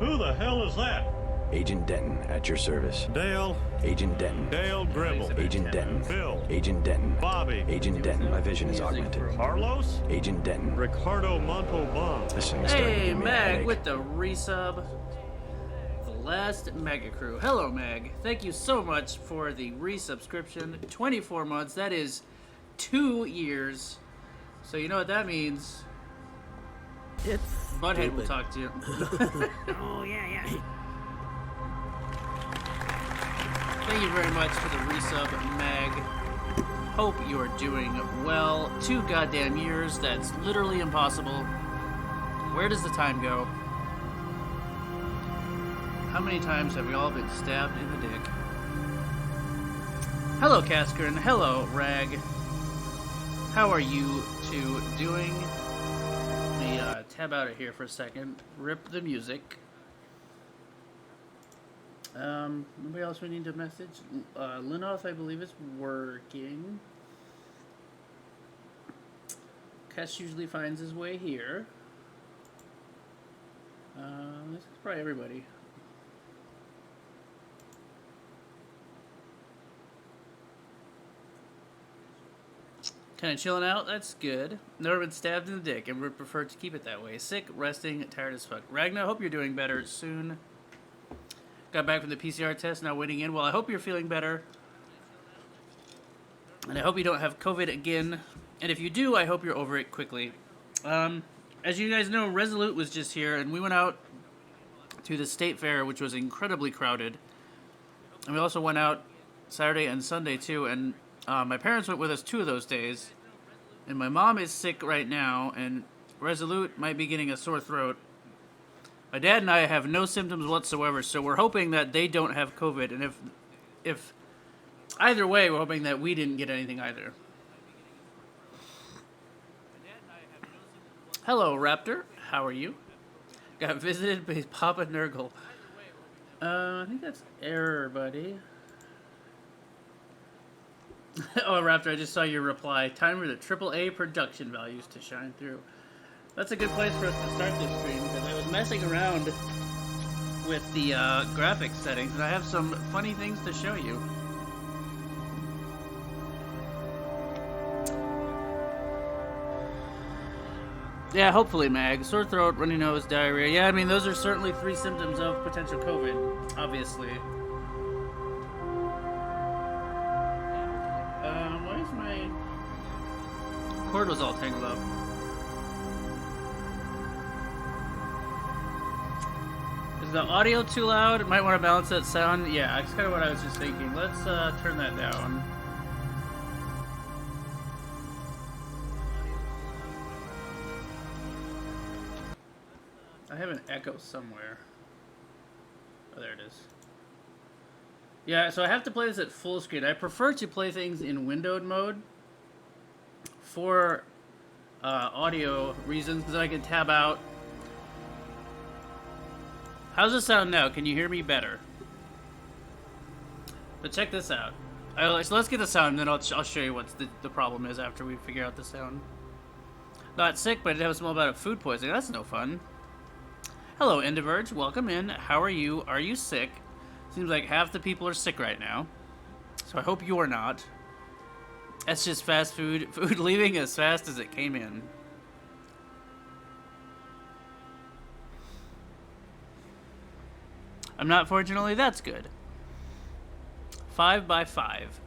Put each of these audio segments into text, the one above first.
Who the hell is that? Agent Denton, at your service. Dale. Agent Denton. Dale Gribble. Agent Denton. Phil. Agent Denton. Bobby. Agent Denton. My vision is augmented. Carlos. Agent Denton. Ricardo Montalban. Listen, it's starting to Hey, give me a Mag headache. with the resub. The last Mega Crew. Hello, Mag. Thank you so much for the resubscription. 24 months. That is 2 years. So you know what that means. It's Butthead will talk to you. Oh, yeah. Thank you very much for the resub, Mag. Hope you are doing well. 2 goddamn years. That's literally impossible. Where does the time go? How many times have we all been stabbed in the dick? Hello, Kaskern. Hello, Rag. How are you two doing? Let me tab out of here for a second. Rip the music. Nobody else we need to message? Linoth, I believe, is working. Kes usually finds his way here. This is probably everybody. Kind of chilling out? That's good. Never been stabbed in the dick and would prefer to keep it that way. Sick, resting, tired as fuck. Ragnar, hope you're doing better soon. Got back from the PCR test, now waiting in. Well, I hope you're feeling better. And I hope you don't have COVID again. And if you do, I hope you're over it quickly. As you guys know, Resolute was just here, and we went out to the State Fair, which was incredibly crowded. And we also went out Saturday and Sunday, too, and my parents went with us 2 of those days. And my mom is sick right now, and Resolute might be getting a sore throat. My dad and I have no symptoms whatsoever, so we're hoping that they don't have COVID. And if either way, we're hoping that we didn't get anything either. Hello, Raptor. How are you? Got visited by Papa Nurgle. I think that's error, buddy. Oh, Raptor, I just saw your reply. Time for the AAA production values to shine through. That's a good place for us to start this stream, because I was messing around with the graphics settings, and I have some funny things to show you. Yeah, hopefully, Mag. Sore throat, runny nose, diarrhea. Yeah, I mean, those are certainly 3 symptoms of potential COVID, obviously. Why is my cord was all tangled up? Is the audio too loud? Might want to balance that sound. Yeah, that's kind of what I was just thinking. Let's turn that down. I have an echo somewhere. Oh, there it is. Yeah, so I have to play this at full screen. I prefer to play things in windowed mode for audio reasons, because I can tab out. How's it sound now? Can you hear me better? But check this out. So let's get the sound, and then I'll show you what the problem is after we figure out the sound. Not sick, but I did have a small bout of food poisoning. That's no fun. Hello, Endiverge. Welcome in. How are you? Are you sick? Seems like half the people are sick right now. So I hope you are not. That's just fast food. Food leaving as fast as it came in. I'm not, fortunately. That's good. 5 by 5.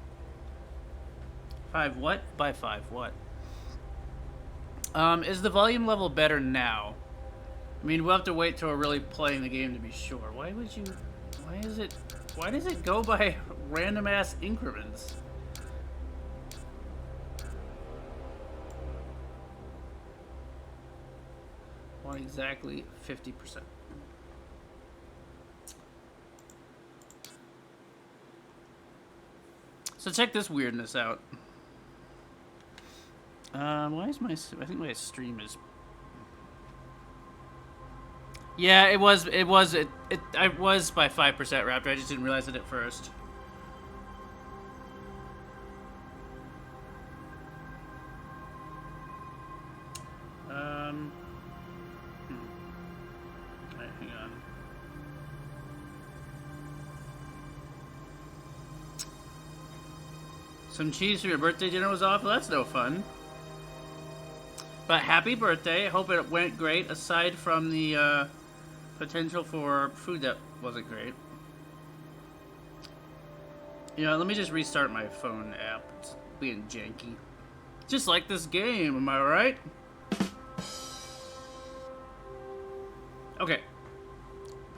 5 what? By 5 what? Is the volume level better now? I mean, we'll have to wait till we're really playing the game to be sure. Why does it go by random ass increments? Want exactly 50%. So check this weirdness out. Why is I think my stream is... Yeah, it was by 5%, Raptor. I just didn't realize it at first. Alright, hang on. Some cheese from your birthday dinner was off. Well, that's no fun. But happy birthday. Hope it went great, aside from the potential for food that wasn't great. You know, let me just restart my phone app. It's being janky. Just like this game, am I right? Okay.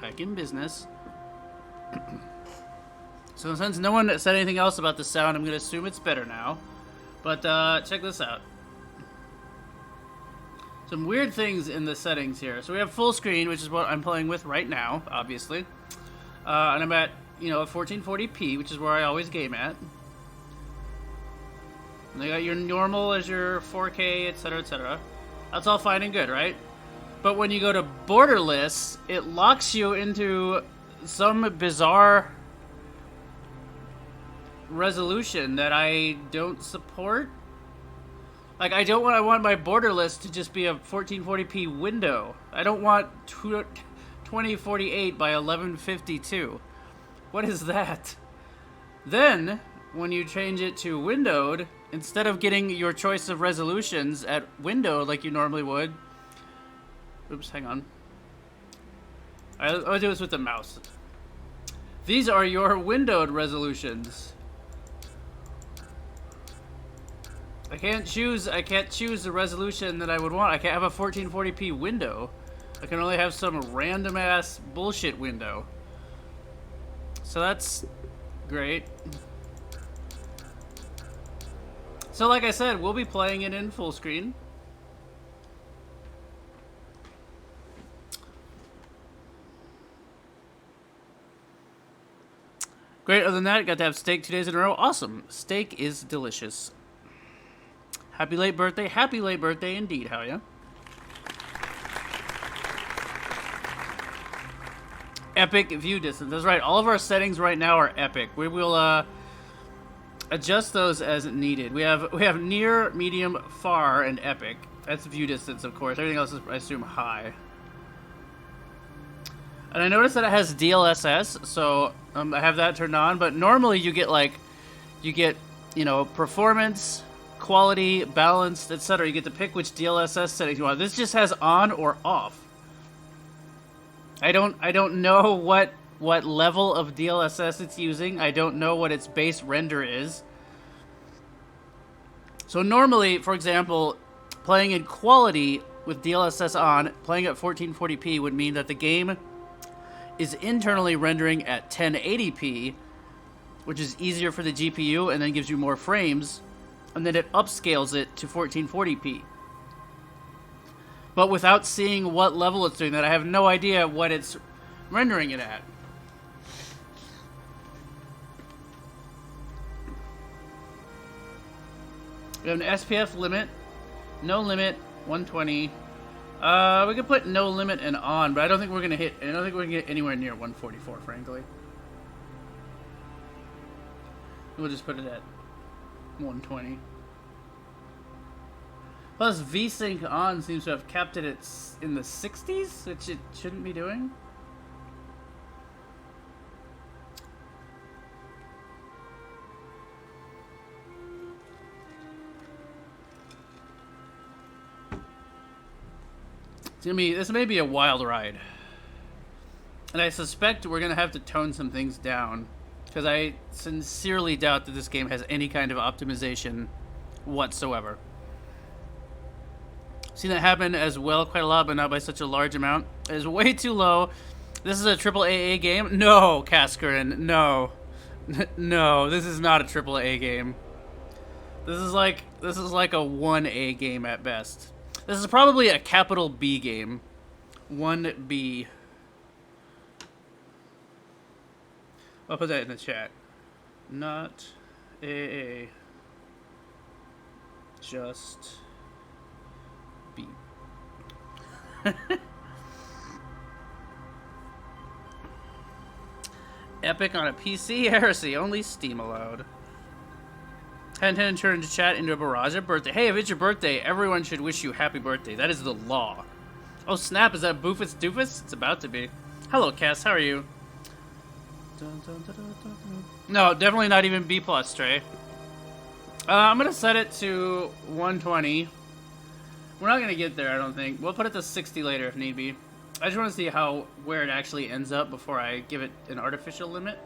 Back in business. So since no one said anything else about the sound, I'm going to assume it's better now. But check this out. Some weird things in the settings here. So we have full screen, which is what I'm playing with right now, obviously. And I'm at, you know, 1440p, which is where I always game at. And they got your normal as your 4K, etc., etc. That's all fine and good, right? But when you go to borderless, it locks you into some bizarre resolution that I don't support. Like, I want my borderless to just be a 1440p window. I don't want 2048 by 1152. What is that? Then, when you change it to windowed, instead of getting your choice of resolutions at window like you normally would... Oops, hang on. I'll do this with the mouse. These are your windowed resolutions. I can't choose the resolution that I would want. I can't have a 1440p window. I can only have some random ass bullshit window. So that's great. So like I said, we'll be playing it in full screen. Great, other than that, got to have steak 2 days in a row. Awesome. Steak is delicious. Happy late birthday. Happy late birthday indeed, how ya? Epic view distance. That's right. All of our settings right now are epic. We will adjust those as needed. We have near, medium, far, and epic. That's view distance, of course. Everything else is, I assume, high. And I noticed that it has DLSS, so I have that turned on. But normally you get you know, performance, quality, balanced, etc. You get to pick which DLSS settings you want. This just has on or off. I don't know what level of DLSS it's using. I don't know what its base render is. So normally, for example, playing in quality with DLSS on, playing at 1440p would mean that the game is internally rendering at 1080p, which is easier for the GPU and then gives you more frames, and then it upscales it to 1440p. But without seeing what level it's doing that, I have no idea what it's rendering it at. We have an SPF limit, no limit, 120. We could put no limit and on, but I don't think we're gonna get anywhere near 144, frankly. We'll just put it at 120. Plus, VSync on seems to have kept it in the 60s, which it shouldn't be doing. This may be a wild ride. And I suspect we're gonna have to tone some things down, because I sincerely doubt that this game has any kind of optimization whatsoever. Seen that happen as well quite a lot, but not by such a large amount. It is way too low. This is a AAA game? No, Kaskarin, no. No, this is not a AAA game. This is like a 1A game at best. This is probably a capital B game. 1B. I'll put that in the chat. Not AA. Just B. Epic on a PC? Heresy. Only Steam allowed. 1010 turned to chat into a barrage of birthday. Hey, if it's your birthday, everyone should wish you happy birthday. That is the law. Oh, snap. Is that Boofus Doofus? It's about to be. Hello, Cass. How are you? No, definitely not even B+, Trey. I'm gonna set it to 120. We're not gonna get there, I don't think. We'll put it to 60 later if need be. I just want to see where it actually ends up before I give it an artificial limit.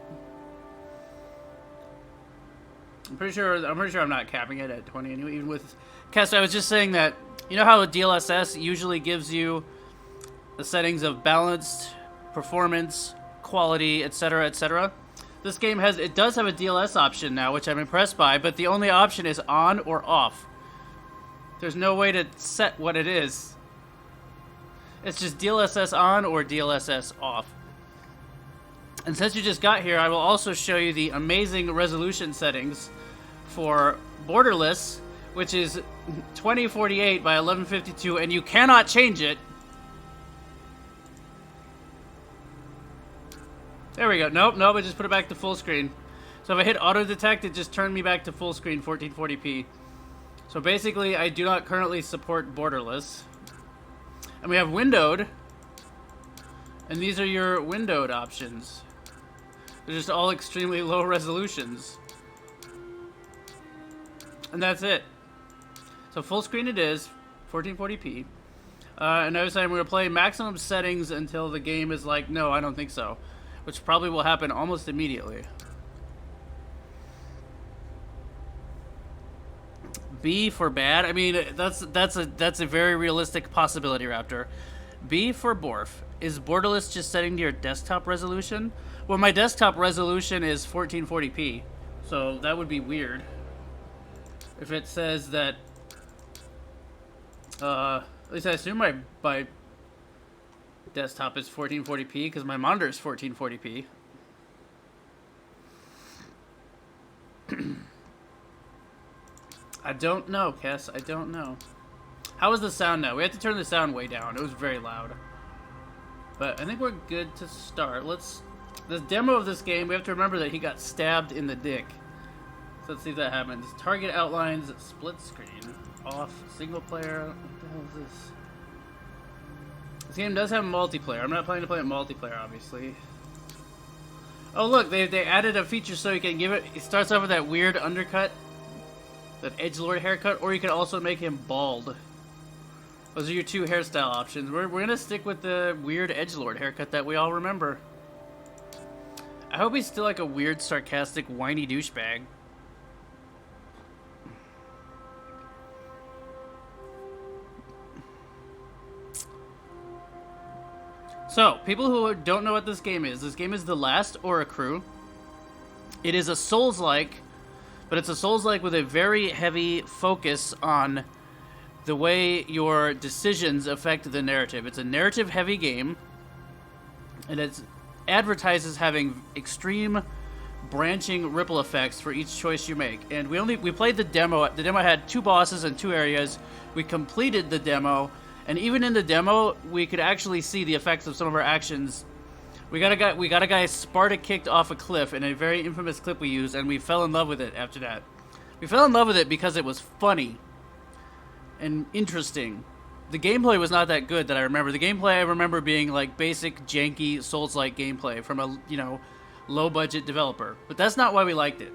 I'm pretty sure I'm not capping it at 20 anyway. Even with Kess, I was just saying that you know how a DLSS usually gives you the settings of balanced, performance, quality, etc., etc. This game does have a DLS option now, which I'm impressed by, but the only option is on or off. There's no way to set what it is. It's just DLSS on or DLSS off. And since you just got here, I will also show you the amazing resolution settings for Borderless, which is 2048 by 1152, and you cannot change it. There we go. Nope, I just put it back to full screen. So if I hit auto detect, it just turned me back to full screen 1440p. So basically, I do not currently support Borderless. And we have windowed. And these are your windowed options. They're just all extremely low resolutions. And that's it. So full screen it is, 1440p. And I was saying we're going to play maximum settings until the game is like, no, I don't think so. Which probably will happen almost immediately. B for bad. I mean, that's a very realistic possibility, Raptor. B for Borf. Is Borderless just setting to your desktop resolution? Well, my desktop resolution is 1440p, so that would be weird. If it says that, at least I assume my desktop is 1440p because my monitor is 1440p. I don't know, Kess. I don't know. How is the sound now? We have to turn the sound way down. It was very loud. But I think we're good to start. The demo of this game, we have to remember that he got stabbed in the dick. So let's see if that happens. Target outlines, split screen, off, single player. What the hell is this? This game does have multiplayer. I'm not planning to play it multiplayer, obviously. Oh look, they added a feature so you can give it. It starts off with that weird undercut, that edgelord haircut, or you can also make him bald. Those are your two hairstyle options. We're gonna stick with the weird edgelord haircut that we all remember. I hope he's still like a weird, sarcastic, whiny douchebag. So, people who don't know what this game is The Last Oricru. It is a Souls-like, but it's a Souls-like with a very heavy focus on the way your decisions affect the narrative. It's a narrative-heavy game, and it advertises having extreme branching ripple effects for each choice you make. And we played the demo. The demo had 2 bosses and 2 areas. We completed the demo. And even in the demo, we could actually see the effects of some of our actions. We got a guy Sparta kicked off a cliff in a very infamous clip we used, and we fell in love with it after that. We fell in love with it because it was funny and interesting. The gameplay was not that good that I remember. The gameplay I remember being like basic, janky, Souls-like gameplay from a, low-budget developer. But that's not why we liked it.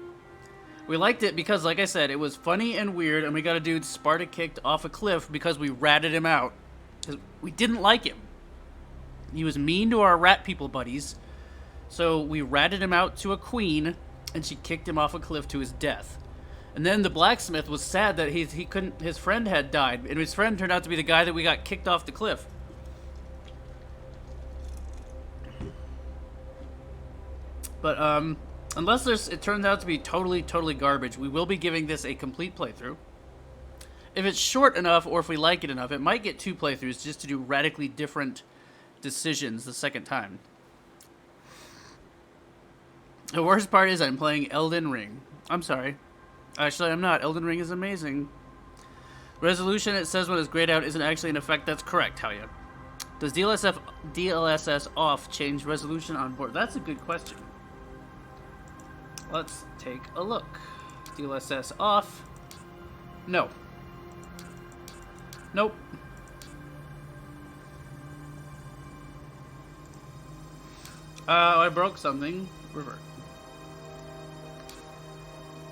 We liked it because, like I said, it was funny and weird, and we got a dude Sparta kicked off a cliff because we ratted him out. Because we didn't like him. He was mean to our rat people buddies, so we ratted him out to a queen, and she kicked him off a cliff to his death. And then the blacksmith was sad that his friend had died, and his friend turned out to be the guy that we got kicked off the cliff. But, unless it turns out to be totally garbage, we will be giving this a complete playthrough. If it's short enough, or if we like it enough, it might get 2 playthroughs just to do radically different decisions the second time. The worst part is I'm playing Elden Ring. I'm sorry. Actually, I'm not. Elden Ring is amazing. Resolution, it says when it's grayed out, isn't actually in effect. That's correct, Talia. Does DLSS off change resolution on board? That's a good question. Let's take a look. DLSS off. No. Nope. I broke something. Revert.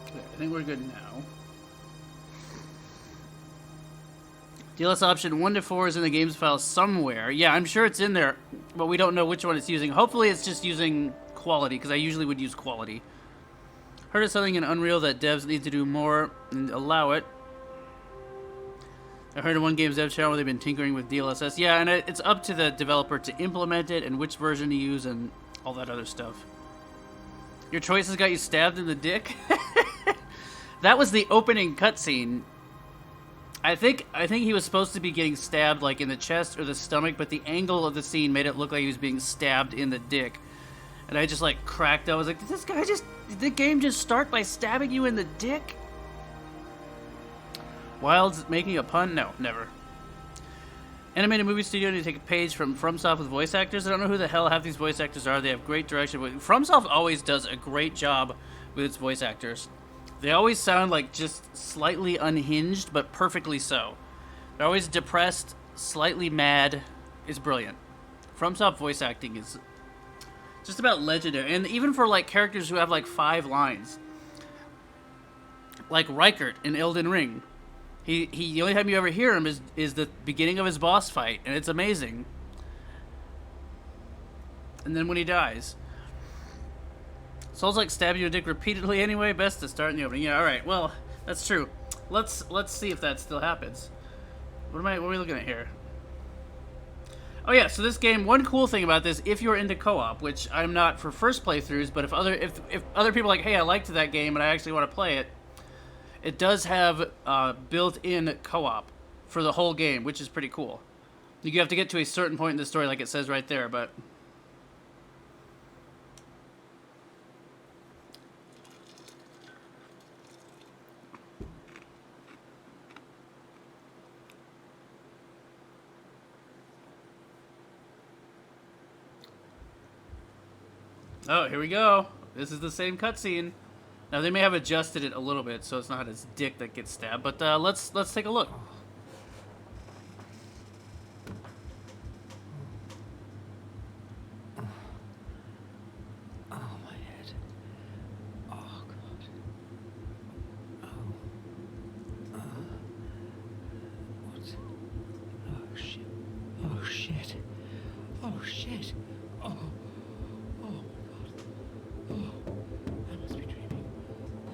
Okay, I think we're good now. DLS option 1 to 4 is in the games file somewhere. Yeah, I'm sure it's in there, but we don't know which one it's using. Hopefully it's just using quality, because I usually would use quality. Heard of something in Unreal that devs need to do more and allow it. I heard of one game's dev channel where they've been tinkering with DLSS. Yeah, and it's up to the developer to implement it and which version to use and all that other stuff. Your choices got you stabbed in the dick? That was the opening cutscene. I think he was supposed to be getting stabbed like in the chest or the stomach, but the angle of the scene made it look like he was being stabbed in the dick. And I just like cracked. I was like, did the game just start by stabbing you in the dick? Wild's making a pun? No, never. Animated movie studio need to take a page from FromSoft with voice actors. I don't know who the hell half these voice actors are. They have great direction. FromSoft always does a great job with its voice actors. They always sound like just slightly unhinged, but perfectly so. They're always depressed, slightly mad. It's brilliant. FromSoft voice acting is just about legendary. And even for like characters who have like 5 lines. Like Rykert in Elden Ring. The only time you ever hear him is the beginning of his boss fight, and it's amazing. And then when he dies. Souls like stab you a dick repeatedly anyway, best to start in the opening. Yeah, alright, well, that's true. Let's see if that still happens. What are we looking at here? Oh yeah, so this game, one cool thing about this, if you're into co-op, which I'm not for first playthroughs, but if other people are like, hey, I liked that game and I actually want to play it, it does have built-in co-op for the whole game, which is pretty cool. You have to get to a certain point in the story, like it says right there, but... Oh, here we go. This is the same cutscene. Now they may have adjusted it a little bit so it's not his dick that gets stabbed, but let's take a look. Oh, my head. Oh, God. What? Oh, shit. Oh, shit. Oh, shit. Oh, my God. Oh, I must be dreaming.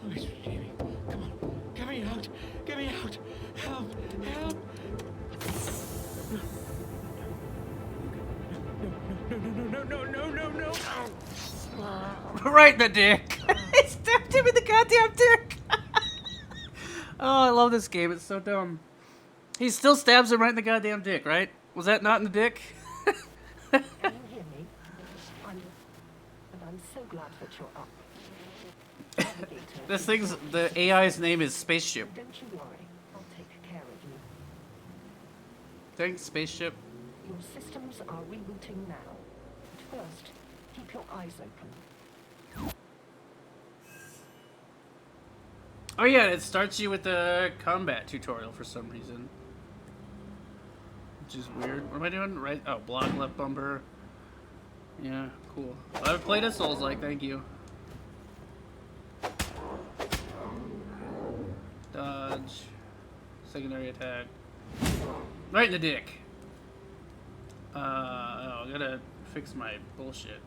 I must be dreaming. Come on. Get me out. Get me out. Help. Help. No. Right in the dick. He stabbed him in the goddamn dick. Oh, I love this game. It's so dumb. He still stabs him right in the goddamn dick, right? Was that not in the dick? Can you hear me? I'm so glad that you're up. Navigator, This thing's, the AI's name is Spaceship. don't you worry. I'll take care of you. Thanks, Spaceship. Your systems are rebooting now. But first, keep your eyes open. Oh yeah, it starts you with the combat tutorial for some reason. Which is weird. What am I doing? Right? Oh, block, left bumper. Yeah, cool. I've played a Souls-like, thank you. Dodge. Secondary attack. Right in the dick. Oh, I gotta fix my bullshit.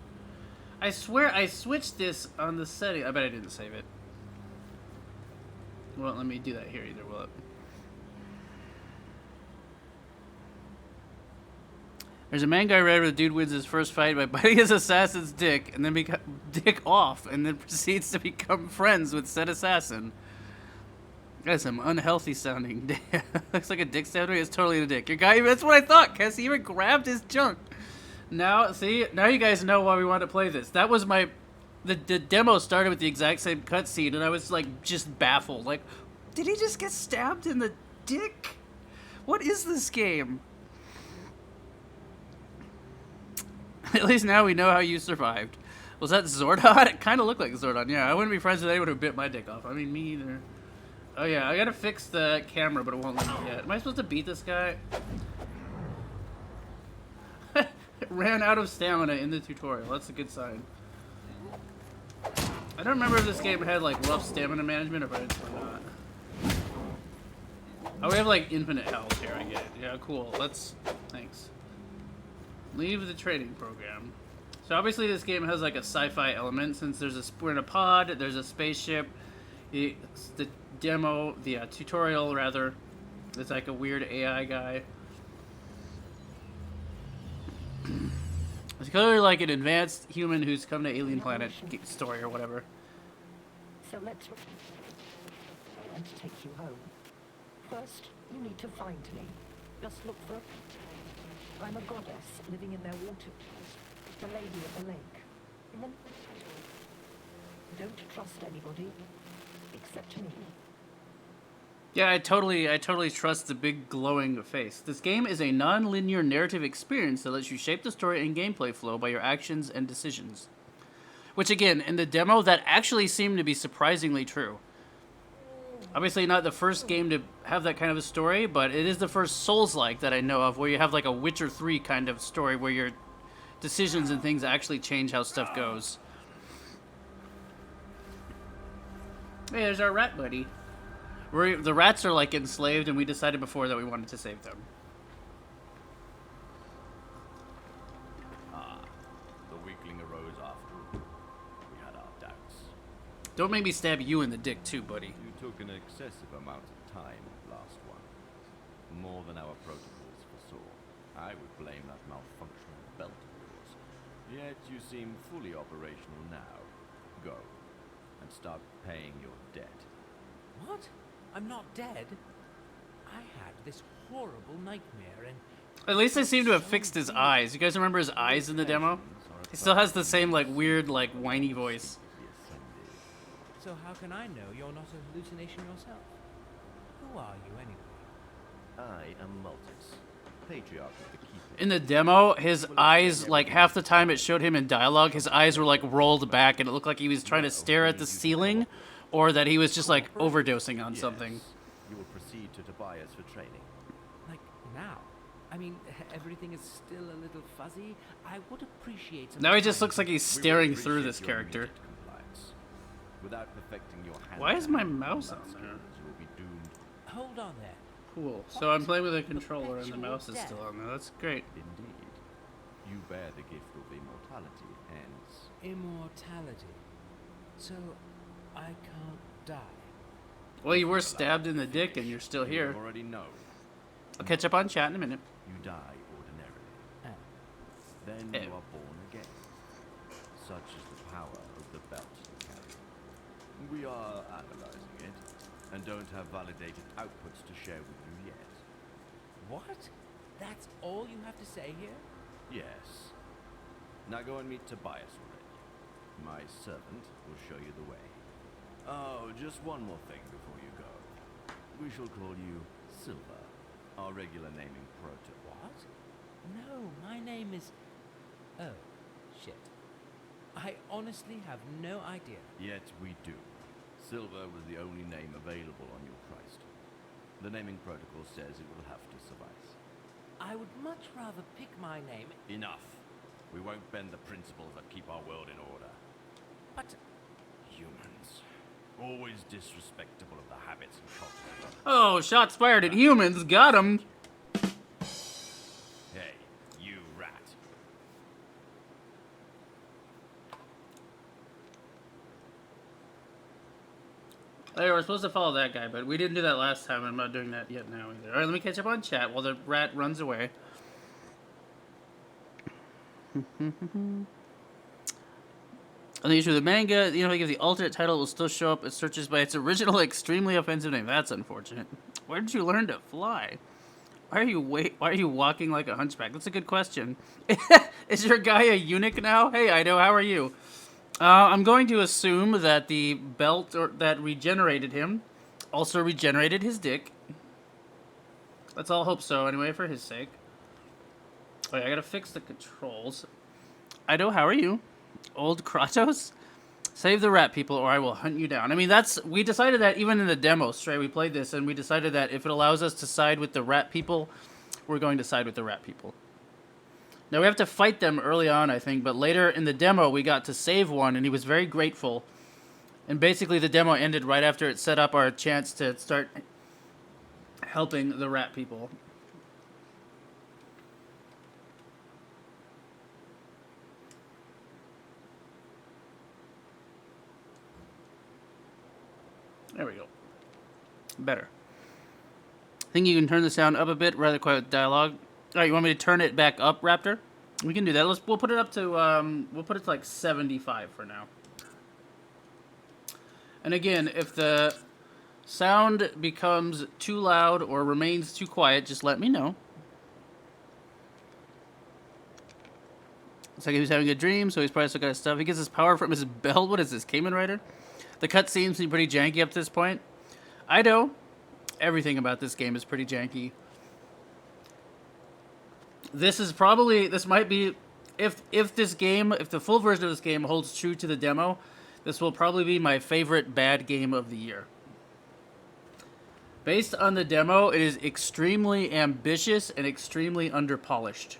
I swear I switched this on the setting. I bet I didn't save it. It won't let me do that here either, will it? There's a man guy red where the dude wins his first fight by biting his assassin's dick and then dick off and then proceeds to become friends with said assassin. That's some unhealthy sounding. Looks like a dick stabber. It's totally a dick. Your guy, that's what I thought, Kes. He even grabbed his junk. Now, see, now you guys know why we want to play this. That was my... The demo started with the exact same cutscene, and I was, like, just baffled. Like, did he just get stabbed in the dick? What is this game? At least now we know how you survived. Was that Zordon? It kind of looked like Zordon, yeah. I wouldn't be friends with anyone who bit my dick off. I mean, me either. Oh, yeah, I gotta fix the camera, but it won't let me yet. Am I supposed to beat this guy? Ran out of stamina in the tutorial. That's a good sign. I don't remember if this game had like rough stamina management or if or not. Oh, we have like infinite health here, I get it. Yeah, cool. Thanks. Leave the training program. So obviously this game has like a sci-fi element since we're in a pod, there's a spaceship. The demo, the tutorial rather, it's like a weird AI guy. It's clearly like an advanced human who's come to alien planet story or whatever. So let's and take you home. First, you need to find me. Just look for. I'm a goddess living in their water. The lady of the lake. Remember? Don't trust anybody except me. Yeah, I totally trust the big glowing face. This game is a non-linear narrative experience that lets you shape the story and gameplay flow by your actions and decisions. Which again, in the demo, that actually seemed to be surprisingly true. Obviously not the first game to have that kind of a story, but it is the first Souls-like that I know of where you have like a Witcher 3 kind of story where your decisions and things actually change how stuff goes. Hey, there's our rat buddy. The rats are like enslaved, and we decided before that we wanted to save them. The weakling arose after all. We had our doubts. Don't make me stab you in the dick too, buddy. You took an excessive amount of time, last one. More than our protocols foresaw. I would blame that malfunctioning belt of yours. Yet you seem fully operational now. Go. And start paying your debt. What? I'm not dead. I had this horrible nightmare and... At least they seem to have fixed his eyes. You guys remember his eyes in the demo? He still has the same, like, weird, like, whiny voice. So how can I know you're not a hallucination yourself? Who are you anyway? I am Multus, patriarch of the Keeper. In the demo, his eyes, like, half the time it showed him in dialogue, his eyes were, like, rolled back, and it looked like he was trying to stare at the ceiling, or that he was just, like, overdosing on something. You will proceed to Tobias for training. Like, now? I mean, everything is still a little fuzzy. I would appreciate some Now he just time. looks like he's We will staring through appreciate this your character. immediate compliance. Without perfecting your hand Why is my and mouse combat on there? skills, you will be doomed. Hold on there. Cool. So I'm playing with a controller and the mouse is still on there. That's great. Indeed. You bear the gift of immortality, hence... Immortality. So, I can't die. Well, you were stabbed in the dick and you're still You here. already know. I'll catch up on chat in a minute. You die ordinarily. Oh. Then Eh. you are born again. Such is the power of the belt you carry. We are analyzing it, and don't have validated outputs to share with you yet. What? That's all you have to say here? Yes. Now go and meet Tobias already. My servant will show you the way. Oh, just one more thing before you go. We shall call you Silver, our regular naming proto. What? No, my name is... Oh, shit. I honestly have no idea. Yet we do. Silver was the only name available on your Christ. The naming protocol says it will have to suffice. I would much rather pick my name... Enough. We won't bend the principles that keep our world in order. But... Humans. Always disrespectful of the habits and cultures. Oh, shots fired at humans. Got him. Hey, you rat. Hey, we're supposed to follow that guy, but we didn't do that last time, and I'm not doing that yet now either. Alright, let me catch up on chat while the rat runs away. And the issue with the manga, you know, if you give the alternate title, it will still show up as searches by its original extremely offensive name. That's unfortunate. Where did you learn to fly? Why are you walking like a hunchback? That's a good question. Is your guy a eunuch now? Hey, Ido, how are you? I'm going to assume that the belt that regenerated him also regenerated his dick. Let's all hope so, anyway, for his sake. Wait, I gotta fix the controls. Ido, how are you? Old Kratos? Save the rat people or I will hunt you down. I mean, we decided that even in the demo, Stray, we played this, and we decided that if it allows us to side with the rat people, we're going to side with the rat people. Now, we have to fight them early on, I think, but later in the demo, we got to save one, and he was very grateful. And basically, the demo ended right after it set up our chance to start helping the rat people. There we go. Better. I think you can turn the sound up a bit, rather quiet with dialogue. All right, you want me to turn it back up, Raptor? We can do that. We'll put it up to we'll put it to like 75 for now. And again, if the sound becomes too loud or remains too quiet, just let me know. It's like he was having a dream, so he's probably still got stuff. He gets his power from his belt. What is this, Kamen Rider? The cutscenes seem pretty janky up to this point. I know. Everything about this game is pretty janky. This might be, if the full version of this game holds true to the demo, this will probably be my favorite bad game of the year. Based on the demo, it is extremely ambitious and extremely underpolished.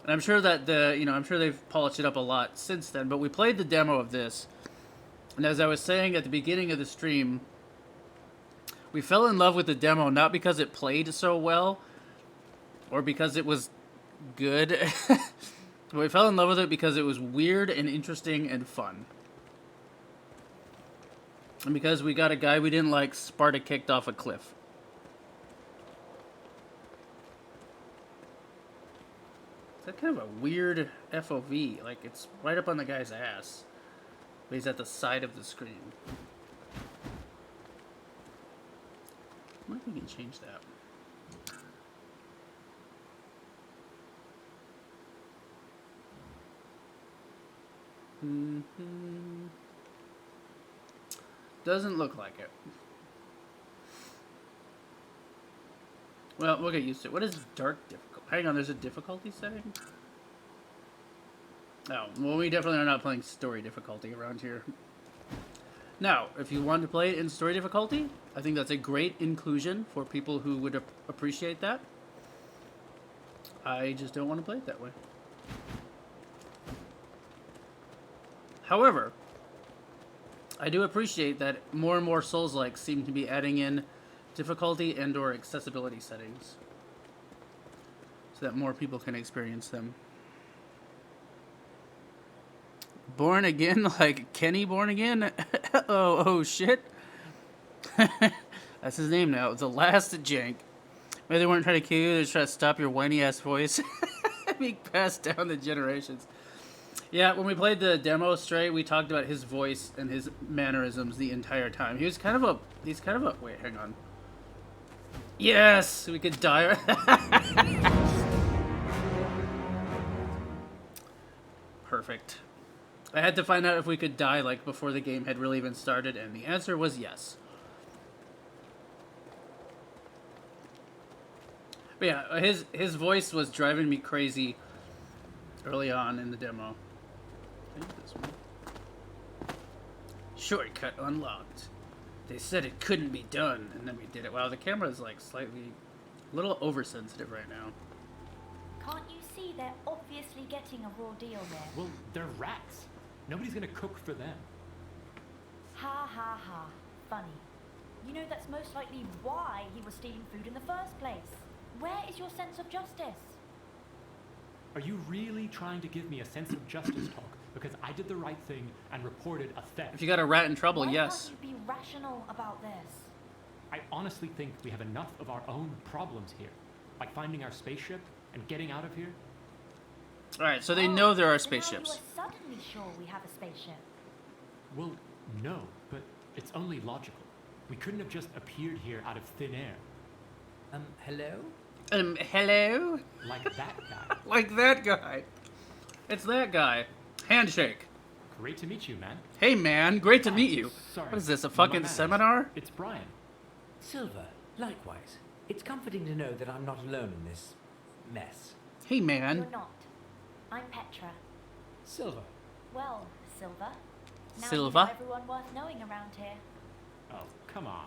And I'm sure that I'm sure they've polished it up a lot since then, but we played the demo of this. And as I was saying at the beginning of the stream, we fell in love with the demo not because it played so well or because it was good. But we fell in love with it because it was weird and interesting and fun. And because we got a guy we didn't like Sparta kicked off a cliff. That's kind of a weird FOV. Like, it's right up on the guy's ass. But he's at the side of the screen. I wonder if we can change that. Doesn't look like it. Well, we'll get used to it. What is dark difficult? Hang on, there's a difficulty setting? Oh, well, we definitely are not playing story difficulty around here. Now, if you want to play it in story difficulty, I think that's a great inclusion for people who would appreciate that. I just don't want to play it that way. However, I do appreciate that more and more Souls-likes seem to be adding in difficulty and or accessibility settings so that more people can experience them. Born Again, like Kenny Born Again? oh shit. That's his name now. The last jank. Maybe they weren't trying to kill you, they just trying to stop your whiny ass voice being passed down the generations. Yeah, when we played the demo straight, we talked about his voice and his mannerisms the entire time. He's kind of a, wait, hang on. Yes, we could die. Perfect. I had to find out if we could die, like, before the game had really even started, and the answer was yes. But yeah, his voice was driving me crazy early on in the demo. I think this one. Shortcut unlocked. They said it couldn't be done, and then we did it. Wow, the camera is, like, slightly, a little oversensitive right now. Can't you see they're obviously getting a raw deal there? Well, they're rats. Nobody's gonna cook for them. Ha ha ha. Funny. You know that's most likely why he was stealing food in the first place. Where is your sense of justice? Are you really trying to give me a sense of justice talk because I did the right thing and reported a theft? If you got a rat in trouble, Why yes. can't you be rational about this? I honestly think we have enough of our own problems here, like finding our spaceship and getting out of here. Alright, so they know there are So now spaceships. you are suddenly sure we have a spaceship. Well, no, but it's only logical. We couldn't have just appeared here out of thin air. Hello? Hello? Like that guy. Like that guy. It's that guy. Handshake. Great to meet you, man. Hey man, great to meet you. Sorry. What is this, a My fucking manners. seminar? It's Brian. Silver, likewise. It's comforting to know that I'm not alone in this mess. Hey man. You're not. I'm Petra. Silver. Well, Silver. Now Silver? You know everyone worth knowing around here. Oh, come on.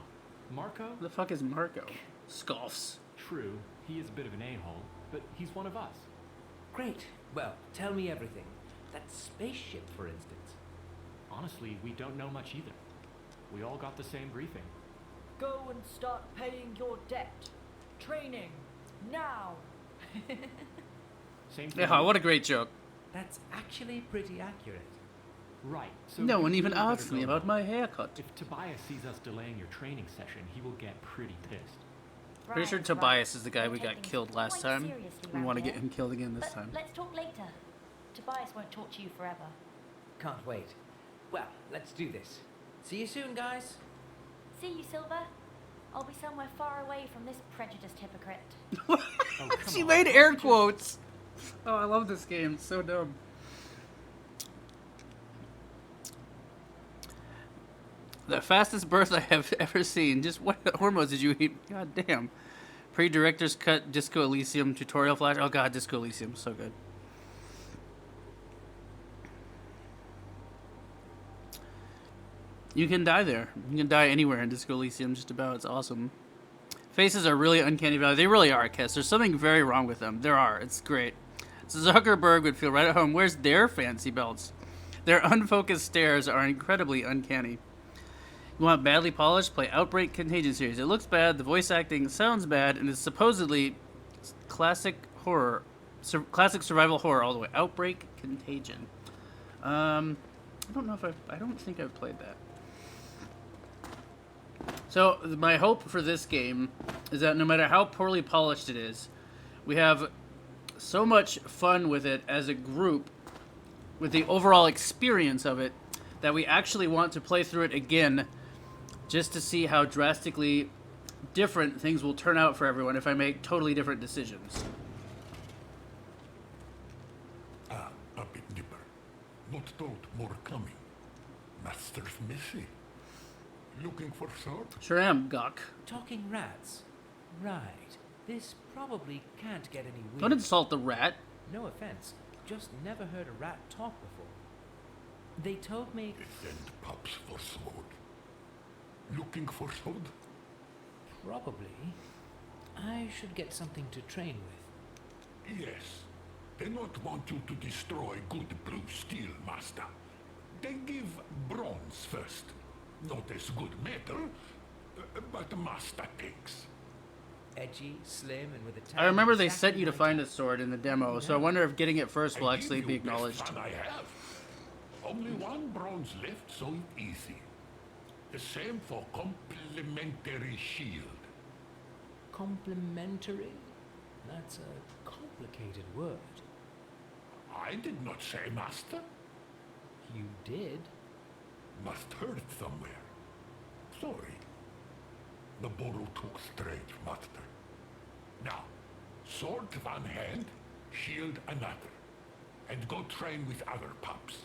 Marco? Who the fuck is Marco? Scoffs. True, he is a bit of an a-hole, but he's one of us. Great. Well, tell me everything. That spaceship, for instance. Honestly, we don't know much either. We all got the same briefing. Go and start paying your debt. Training. Now. Same for Yeah, you. what a great joke. That's actually pretty accurate. Right. So No you one even really better asked me go about now. my haircut. If Tobias sees us delaying your training session, he will get pretty pissed. Pretty sure Right, Tobias right. is the guy We we take got things killed last quite time. seriously We round want to here. get him killed again this But time. let's talk later. Tobias won't talk to you forever. Can't wait. Well, let's do this. See you soon, guys. See you, Silver. I'll be somewhere far away from this prejudiced hypocrite. Oh, come She on. made air quotes. Oh, I love this game. It's so dumb. The fastest birth I have ever seen. Just what hormones did you eat? God damn. Pre-director's cut Disco Elysium tutorial flash. Oh god, Disco Elysium. So good. You can die there. You can die anywhere in Disco Elysium, just about. It's awesome. Faces are really uncanny valley. They really are, Kiss. There's something very wrong with them. There are. It's great. Zuckerberg would feel right at home. Where's their fancy belts? Their unfocused stares are incredibly uncanny. You want badly polished? Play Outbreak Contagion series. It looks bad, the voice acting sounds bad, and it's supposedly classic horror, classic survival horror all the way. Outbreak Contagion. I don't know if I don't think I've played that. So my hope for this game is that no matter how poorly polished it is, we have so much fun with it as a group, with the overall experience of it, that we actually want to play through it again just to see how drastically different things will turn out for everyone if I make totally different decisions. Ah, a bit nipper. Not told more coming. Master's missing. Looking for sword? Sure am, Gok. Talking rats. Right. This probably can't get any weirder. Don't insult the rat. No offense. Just never heard a rat talk before. They told me... They send pups for sword. Looking for sword? Probably. I should get something to train with. Yes. They not want you to destroy good blue steel, master. They give bronze first. Not as good metal, but master takes. Edgy, slim, and with a I remember they exactly sent you to like find a sword in the demo, so I wonder if getting it first will I actually give be you best acknowledged. fun I have. Only one bronze left, so it's easy. The same for complimentary shield. Complimentary? That's a complicated word. I did not say, master. You did? Must heard it somewhere. Sorry. The borrow took straight, master. Now, sword one hand, shield another. And go train with other pups.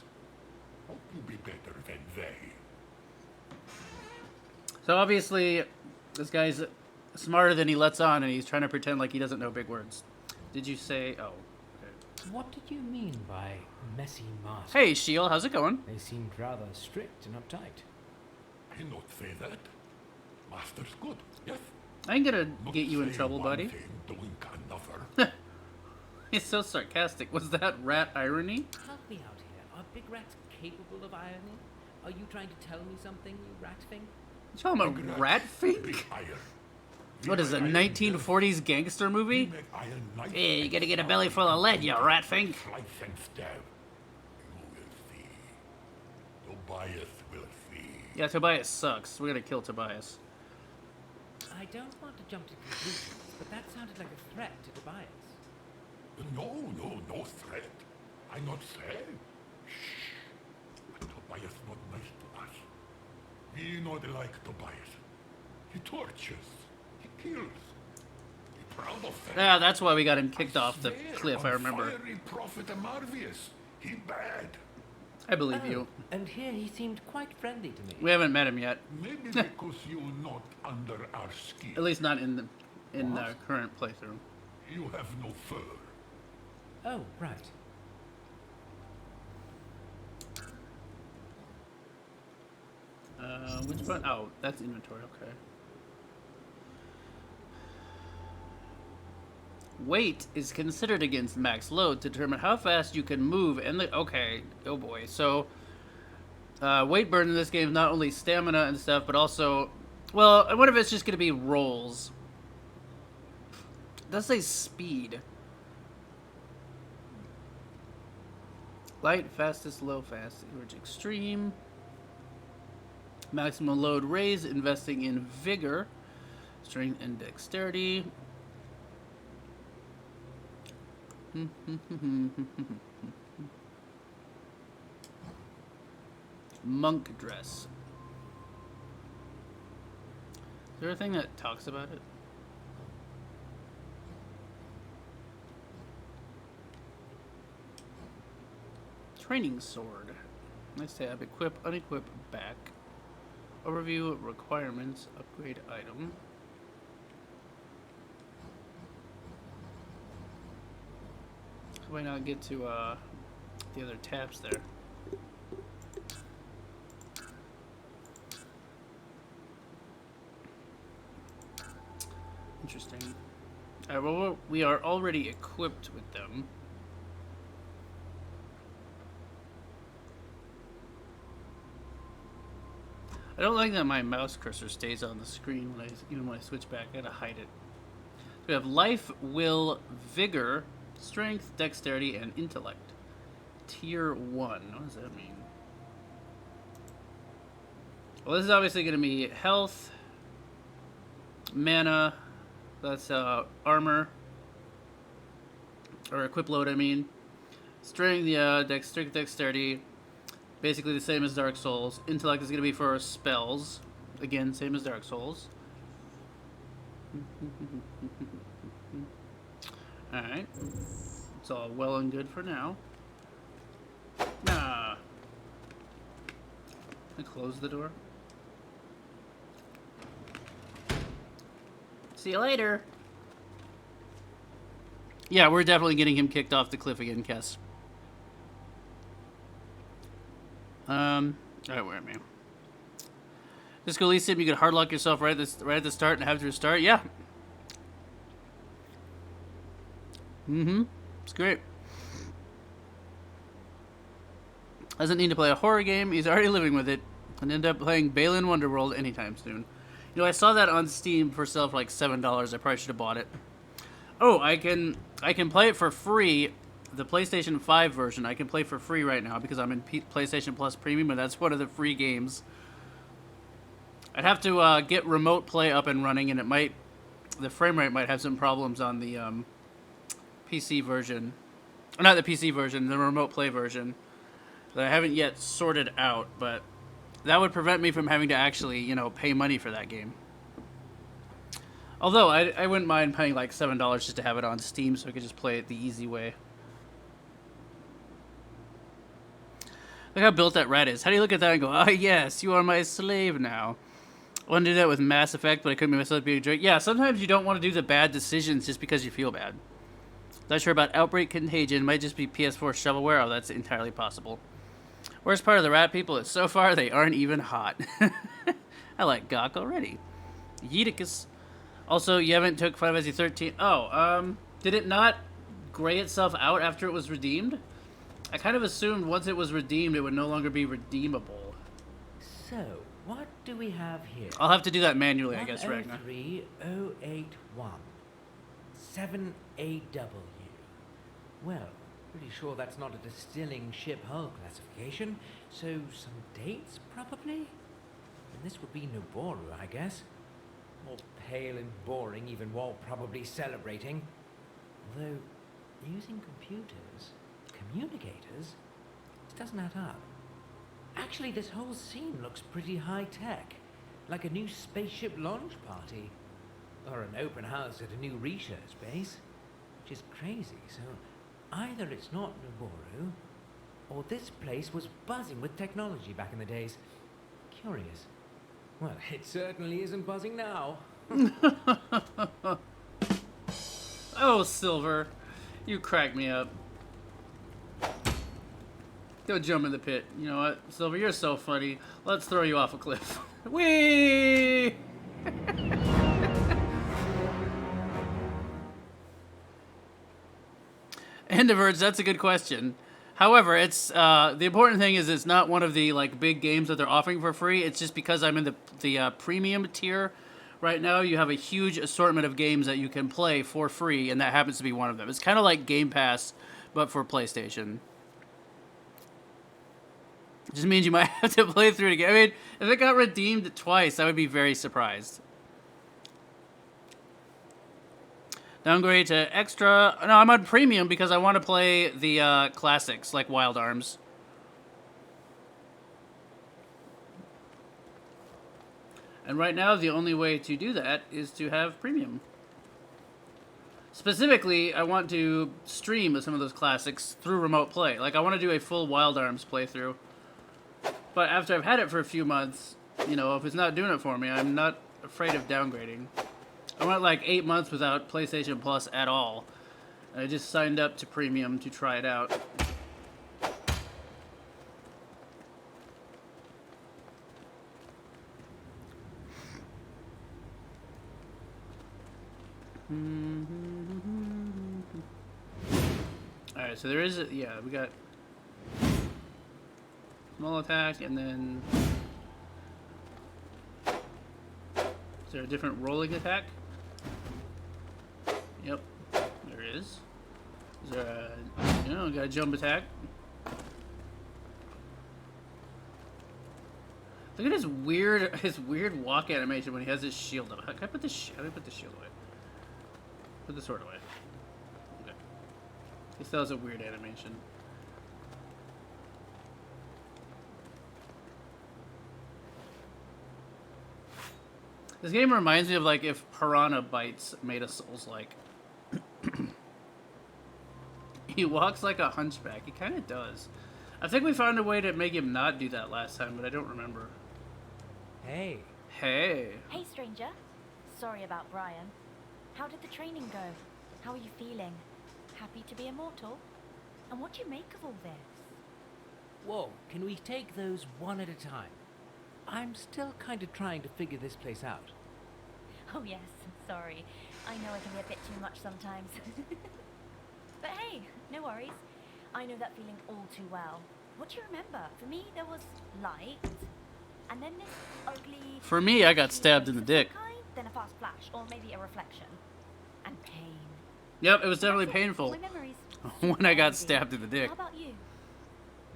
Hope you be better than they. So obviously, this guy's smarter than he lets on, and he's trying to pretend like he doesn't know big words. Did you say... Oh, okay. What did you mean by messy masters? Hey, Shield, how's it going? They seemed rather strict and uptight. I not say that. Master's good, yes? I ain't gonna Not get you in say trouble, one buddy. thing, doing another. He's so sarcastic. Was that rat irony? Help me out here. Are big rats capable of irony? Are you trying to tell me something, you rat thing? You call him a Big rat Big fink? iron. What is it, a Iron 1940s gangster We movie? make iron knife Hey, you and gotta get a sword belly full of lead, you rat fink. Slice and stab. You will see. Tobias will see. Yeah, Tobias sucks. We're gonna kill Tobias. I don't want to jump to conclusions, but that sounded like a threat to Tobias. No threat. I not say. Shh. But Tobias not nice to us. We not like Tobias. He tortures. He kills. He proud of that. Yeah, that's why we got him kicked off the Swear cliff, on I remember. Fiery Prophet Marvius. He bad. I believe you. And here he seemed quite friendly to me. We haven't met him yet. Maybe because you not under our skin. At least not in the current playthrough. You have no fur. Oh, right. Which one? Oh, that's inventory, okay. Weight is considered against max load to determine how fast you can move and the... Okay, oh boy. So, weight burn in this game is not only stamina and stuff, but also Well, I wonder if it's just going to be rolls. It does say speed. Light, fastest, low, fast, average, extreme. Maximum load raise, investing in vigor, strength, and dexterity. Monk dress. Is there a thing that talks about it? Training sword. Nice tab. Equip, unequip, back. Overview, requirements, upgrade item. Why not get to the other tabs there? Interesting. Alright, well, we are already equipped with them. I don't like that my mouse cursor stays on the screen even when I switch back. I gotta hide it. We have life, will, vigor, strength, dexterity, and intellect. Tier 1. What does that mean? Well, this is obviously going to be health, mana, that's armor, or equip load, I mean. Strength, yeah, dexterity. Basically the same as Dark Souls. Intellect is going to be for spells. Again, same as Dark Souls. Alright. It's all well and good for now. I close the door. See you later. Yeah, we're definitely getting him kicked off the cliff again, Kess. Alright, where am I? Just go Elysium, you could hardlock yourself right at the start and have to restart. Yeah. It's great. Doesn't need to play a horror game. He's already living with it. And end up playing Balin Wonderworld anytime soon. You know, I saw that on Steam for sale for like $7. I probably should have bought it. Oh, I can play it for free. The PlayStation 5 version I can play for free right now because I'm in PlayStation Plus Premium, and that's one of the free games. I'd have to get remote play up and running, and the frame rate might have some problems on the PC version. Or not the PC version, the remote play version. That I haven't yet sorted out, but that would prevent me from having to actually, you know, pay money for that game. Although, I wouldn't mind paying like $7 just to have it on Steam so I could just play it the easy way. Look how built that rat is. How do you look at that and go, ah, yes, you are my slave now? I want to do that with Mass Effect, but I couldn't make myself be a jerk. Yeah, sometimes you don't want to do the bad decisions just because you feel bad. Not sure about Outbreak Contagion. Might just be PS4 shovelware. Oh, that's entirely possible. Worst part of the rat people is so far they aren't even hot. I like Gawk already. Yeeticus. Also, you haven't took Final Fantasy 13. Oh, did it not gray itself out after it was redeemed? I kind of assumed once it was redeemed, it would no longer be redeemable. So, what do we have here? I'll have to do that manually, I guess, Ragnar. 103081. 7AW. Well, pretty sure that's not a distilling ship hull classification, so some dates, probably? And this would be Noboru, I guess. More pale and boring, even while probably celebrating. Although, using communicators, it doesn't add up. Actually, this whole scene looks pretty high-tech, like a new spaceship launch party, or an open house at a new research base, which is crazy. So either it's not Noboru, or this place was buzzing with technology back in the days. Curious. Well, it certainly isn't buzzing now. Oh, Silver, you crack me up. Go jump in the pit. You know what, Silver, you're so funny. Let's throw you off a cliff. Whee! Endeavors, that's a good question. However, it's the important thing is it's not one of the like big games that they're offering for free. It's just because I'm in the premium tier right now. You have a huge assortment of games that you can play for free, and that happens to be one of them. It's kind of like Game Pass, but for PlayStation. It just means you might have to play through it again. I mean, if it got redeemed twice, I would be very surprised. Downgrade to extra. No, I'm on premium because I want to play the classics like Wild Arms. And right now, the only way to do that is to have premium. Specifically, I want to stream some of those classics through remote play. Like, I want to do a full Wild Arms playthrough. But after I've had it for a few months, you know, if it's not doing it for me, I'm not afraid of downgrading. I went like 8 months without PlayStation Plus at all. I just signed up to Premium to try it out. Alright, so there is a, yeah, we got small attack and then is there a different rolling attack? Yep, there is. Is there a, you know, got a jump attack. Look at his weird walk animation when he has his shield up. How can I put this? How do I put the shield away? Put the sword away. Okay. He still has a weird animation. This game reminds me of like if Piranha Bytes made a Souls-like. He walks like a hunchback. He kind of does. I think we found a way to make him not do that last time, but I don't remember. Hey. Hey. Hey, stranger. Sorry about Brian. How did the training go? How are you feeling? Happy to be immortal? And what do you make of all this? Whoa, can we take those one at a time? I'm still kind of trying to figure this place out. Oh yes, sorry. I know I can be a bit too much sometimes. But hey, no worries. I know that feeling all too well. What do you remember? For me, there was light, and then this ugly... For me, I got stabbed in the dick. Kind, then a fast flash, or maybe a reflection. And pain. Yep, it was definitely That's it. painful My memories. when I got stabbed in the dick. How about you?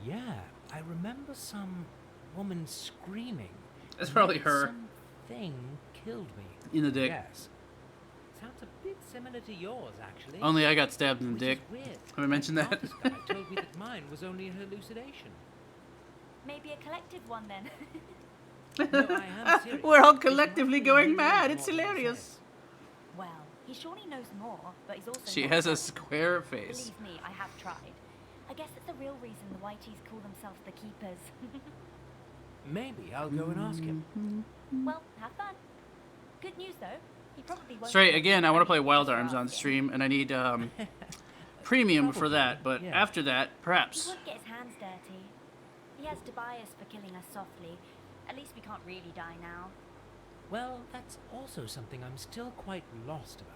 Yeah, I remember some woman screaming. That's probably her. Something killed me. In the dick. Yes. Sounds a bit similar to yours, actually. Only I got stabbed in the Which dick. is weird. Have I mentioned that? Artist guy told me that mine was only a hallucination. Maybe a collective one then. No, I am serious. We're all It collectively might be going really mad. more It's than he hilarious. says. Well, he surely knows more, but he's also She not has a right. square face. Believe me, I have tried. I guess that's the real reason the Whiteys call themselves the Keepers. Maybe I'll go and ask him. Well, have fun. Good news though, he probably won't. Straight, be again, I want to play able Wild to Arms on ask him. stream, and I need premium for that, but yeah. after that, He perhaps. won't get his hands dirty. He has Tobias for killing us softly. At least we can't really die now. Well, that's also something I'm still quite lost about.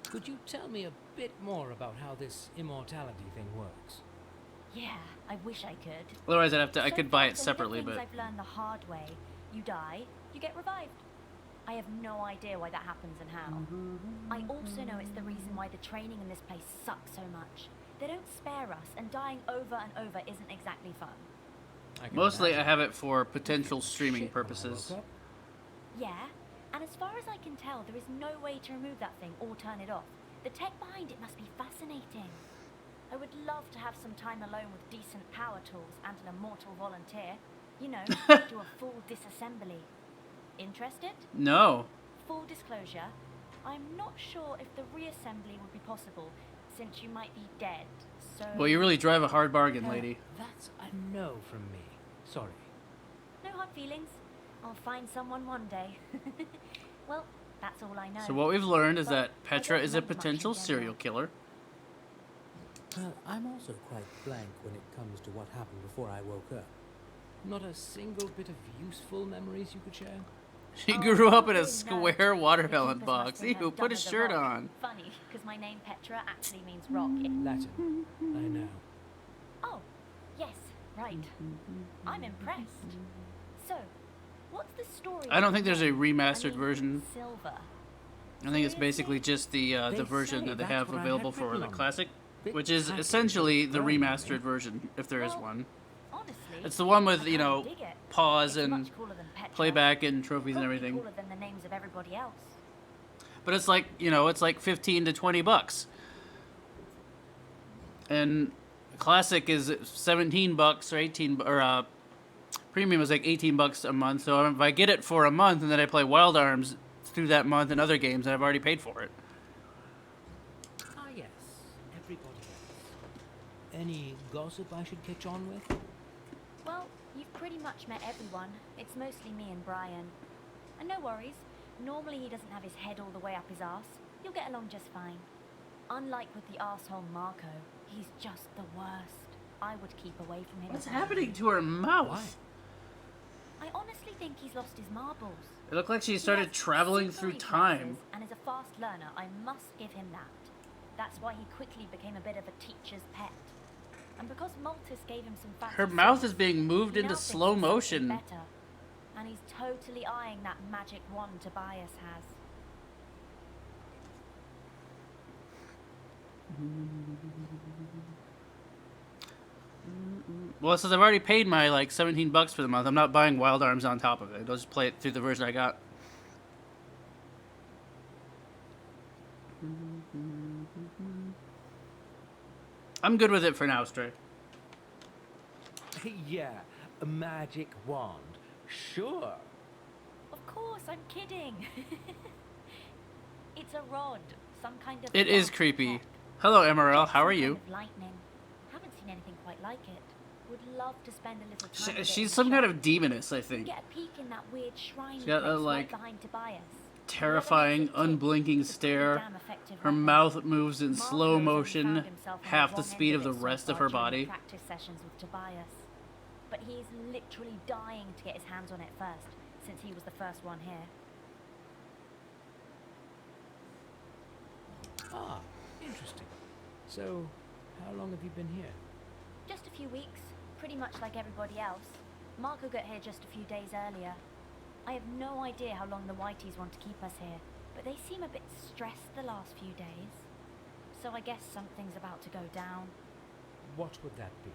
Could you tell me a bit more about how this immortality thing works? Yeah, I wish I could. Otherwise, I So could far, buy it the separately, things but I've learned the hard way. You die, you get revived. I have no idea why that happens and how. I also know it's the reason why the training in this place sucks so much. They don't spare us, and dying over and over isn't exactly fun. I can mostly I imagine. have it for potential streaming Shit when I purposes. woke up. Yeah, and as far as I can tell, there is no way to remove that thing or turn it off. The tech behind it must be fascinating. I would love to have some time alone with decent power tools and an immortal volunteer. You know, do a full disassembly. Interested? No. Full disclosure, I'm not sure if the reassembly would be possible, since you might be dead, so... Well, you really drive a hard bargain, lady. That's a no from me. Sorry. No hard feelings. I'll find someone one day. Well, that's all I know. So what we've learned is But that I Petra don't is a remember much in potential general. serial killer. Well, I'm also quite blank when it comes to what happened before I woke up. Not a single bit of useful memories you could share? She Oh, grew up in oh, a no. square The watermelon keepers must box. think Ew, I'm put dumb a as shirt rock. on. Funny, because my name Petra actually means rock. Latin. I know. Oh, yes, right. I'm impressed. So, what's the story? I don't with think there's the a rock? remastered I mean, version. Silver. I think it's Seriously? basically just the They version say that they that's have what I available had for written the on classic, Bit which is tacky, essentially but the growing, eh? remastered version, if there is Well, one. honestly, It's the one with, I you kinda know, dig it. pause It's and much cooler than Petra. playback and trophies and Probably everything. cooler than the names of everybody else. But it's like, you know, it's like 15 to 20 bucks. And classic is 17 bucks or 18 or premium is like 18 bucks a month. So if I get it for a month and then I play Wild Arms through that month and other games, and I've already paid for it. Ah, yes. Everybody else. Any gossip I should catch on with? Well, you've pretty much met everyone. It's mostly me and Brian. And no worries, normally he doesn't have his head all the way up his arse. You'll get along just fine. Unlike with the arsehole Marco, he's just the worst. I would keep away from him. What's happening to her mouth? Why? I honestly think he's lost his marbles. It looked like she He started has traveling super through reflexes time. and is a fast learner. I must give him that. That's why he quickly became a bit of a teacher's pet. And because Maltus gave him some fancy Her mouth sauce, is being moved he into now thinks slow he's something motion. better. And he's totally eyeing that magic wand Tobias has. Well, since I've already paid my like 17 bucks for the month, I'm not buying Wild Arms on top of it. I'll just play it through the version I got. I'm good with it for now, Stray. Yeah, a magic wand. Sure. Of course, I'm kidding. It's a rod, some kind of. It is fast creepy. tech. Hello, MRL. Some How are kind you? of lightning. Haven't seen anything quite like it. Would love to spend a little time with it in She's the some kind shop. of demoness, I You think. get a peek in that weird shrine She's got a, place like, right behind Tobias. Terrifying, unblinking stare. Her mouth moves in slow motion, half the speed of the rest of her body. Practice sessions with Tobias, but he's literally dying to get his hands on it first, since he was the first one here. Ah, interesting. So, how long have you been here? Just a few weeks, pretty much like everybody else. Marco got here just a few days earlier. I have no idea how long the Whiteys want to keep us here, but they seem a bit stressed the last few days. So I guess something's about to go down. What would that be?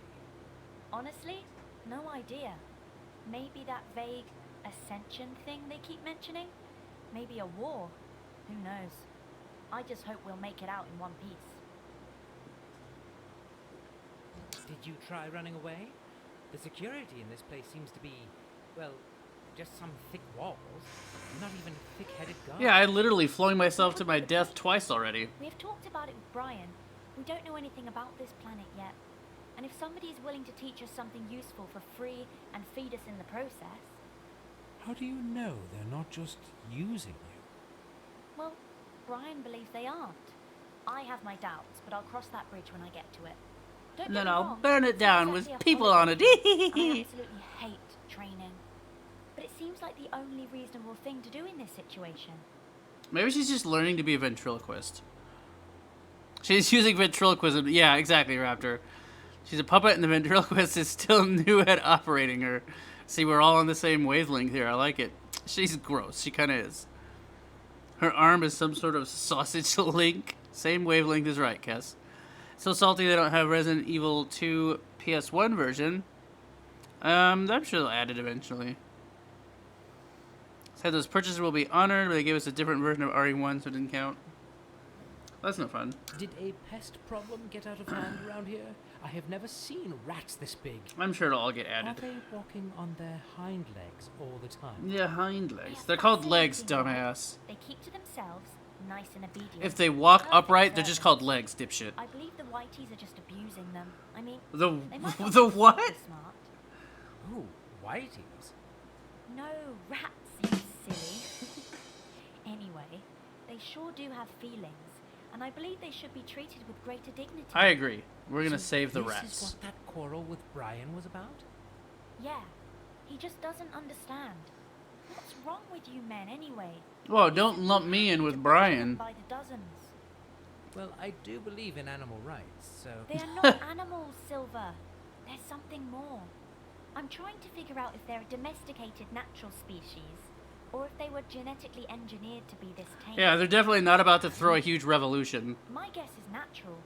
Honestly, no idea. Maybe that vague ascension thing they keep mentioning? Maybe a war? Who knows? I just hope we'll make it out in one piece. Did you try running away? The security in this place seems to be, well, just some thick walls. Not even thick-headed guards. Yeah, I literally flung myself to my death twice already. We have talked about it with Brian. We don't know anything about this planet yet. And if somebody is willing to teach us something useful for free and feed us in the process, How do you know they're not just using you? well, Brian believes they aren't. I have my doubts, but I'll cross that bridge when I get to it. Don't And get then me I'll wrong, burn it it's down not with exactly a people on holiday. it. I absolutely hate training. But it seems like the only reasonable thing to do in this situation. Maybe she's just learning to be a ventriloquist. She's using ventriloquism. Yeah, exactly, Raptor. She's a puppet and the ventriloquist is still new at operating her. See, we're all on the same wavelength here. I like it. She's gross. She kind of is. Her arm is some sort of sausage link. Same wavelength is right, Kess. So salty they don't have Resident Evil 2 PS1 version. I'm sure they'll add it eventually. Said those purchases will be honored, but they gave us a different version of RE1, so it didn't count. That's no fun. Did a pest problem get out of hand around here? I have never seen rats this big. I'm sure it'll all get Are added. they walking on their hind legs all the time? Yeah, hind legs. They They're are called legs, fascinating, right? dumbass. They keep to themselves, nice and obedient. If they walk Perfect upright, they're just servants. called legs, dipshit. I believe the Whiteys are just abusing them. I mean, The they might not the be what? super smart. Ooh, whiteys. No, rats, you silly. Anyway, they sure do have feelings, and I believe they should be treated with greater dignity. I agree. We're gonna So save the this rats. is what that quarrel with Brian was about? Yeah, he just doesn't understand. What's wrong with you men, anyway? Whoa, don't lump me in with Brian. By the dozens. Well, I do believe in animal rights, so... They are not animals, Silver. There's something more. I'm trying to figure out if they're a domesticated natural species, or if they were genetically engineered to be this tame. Yeah, they're definitely not about to throw a huge revolution. My guess is natural.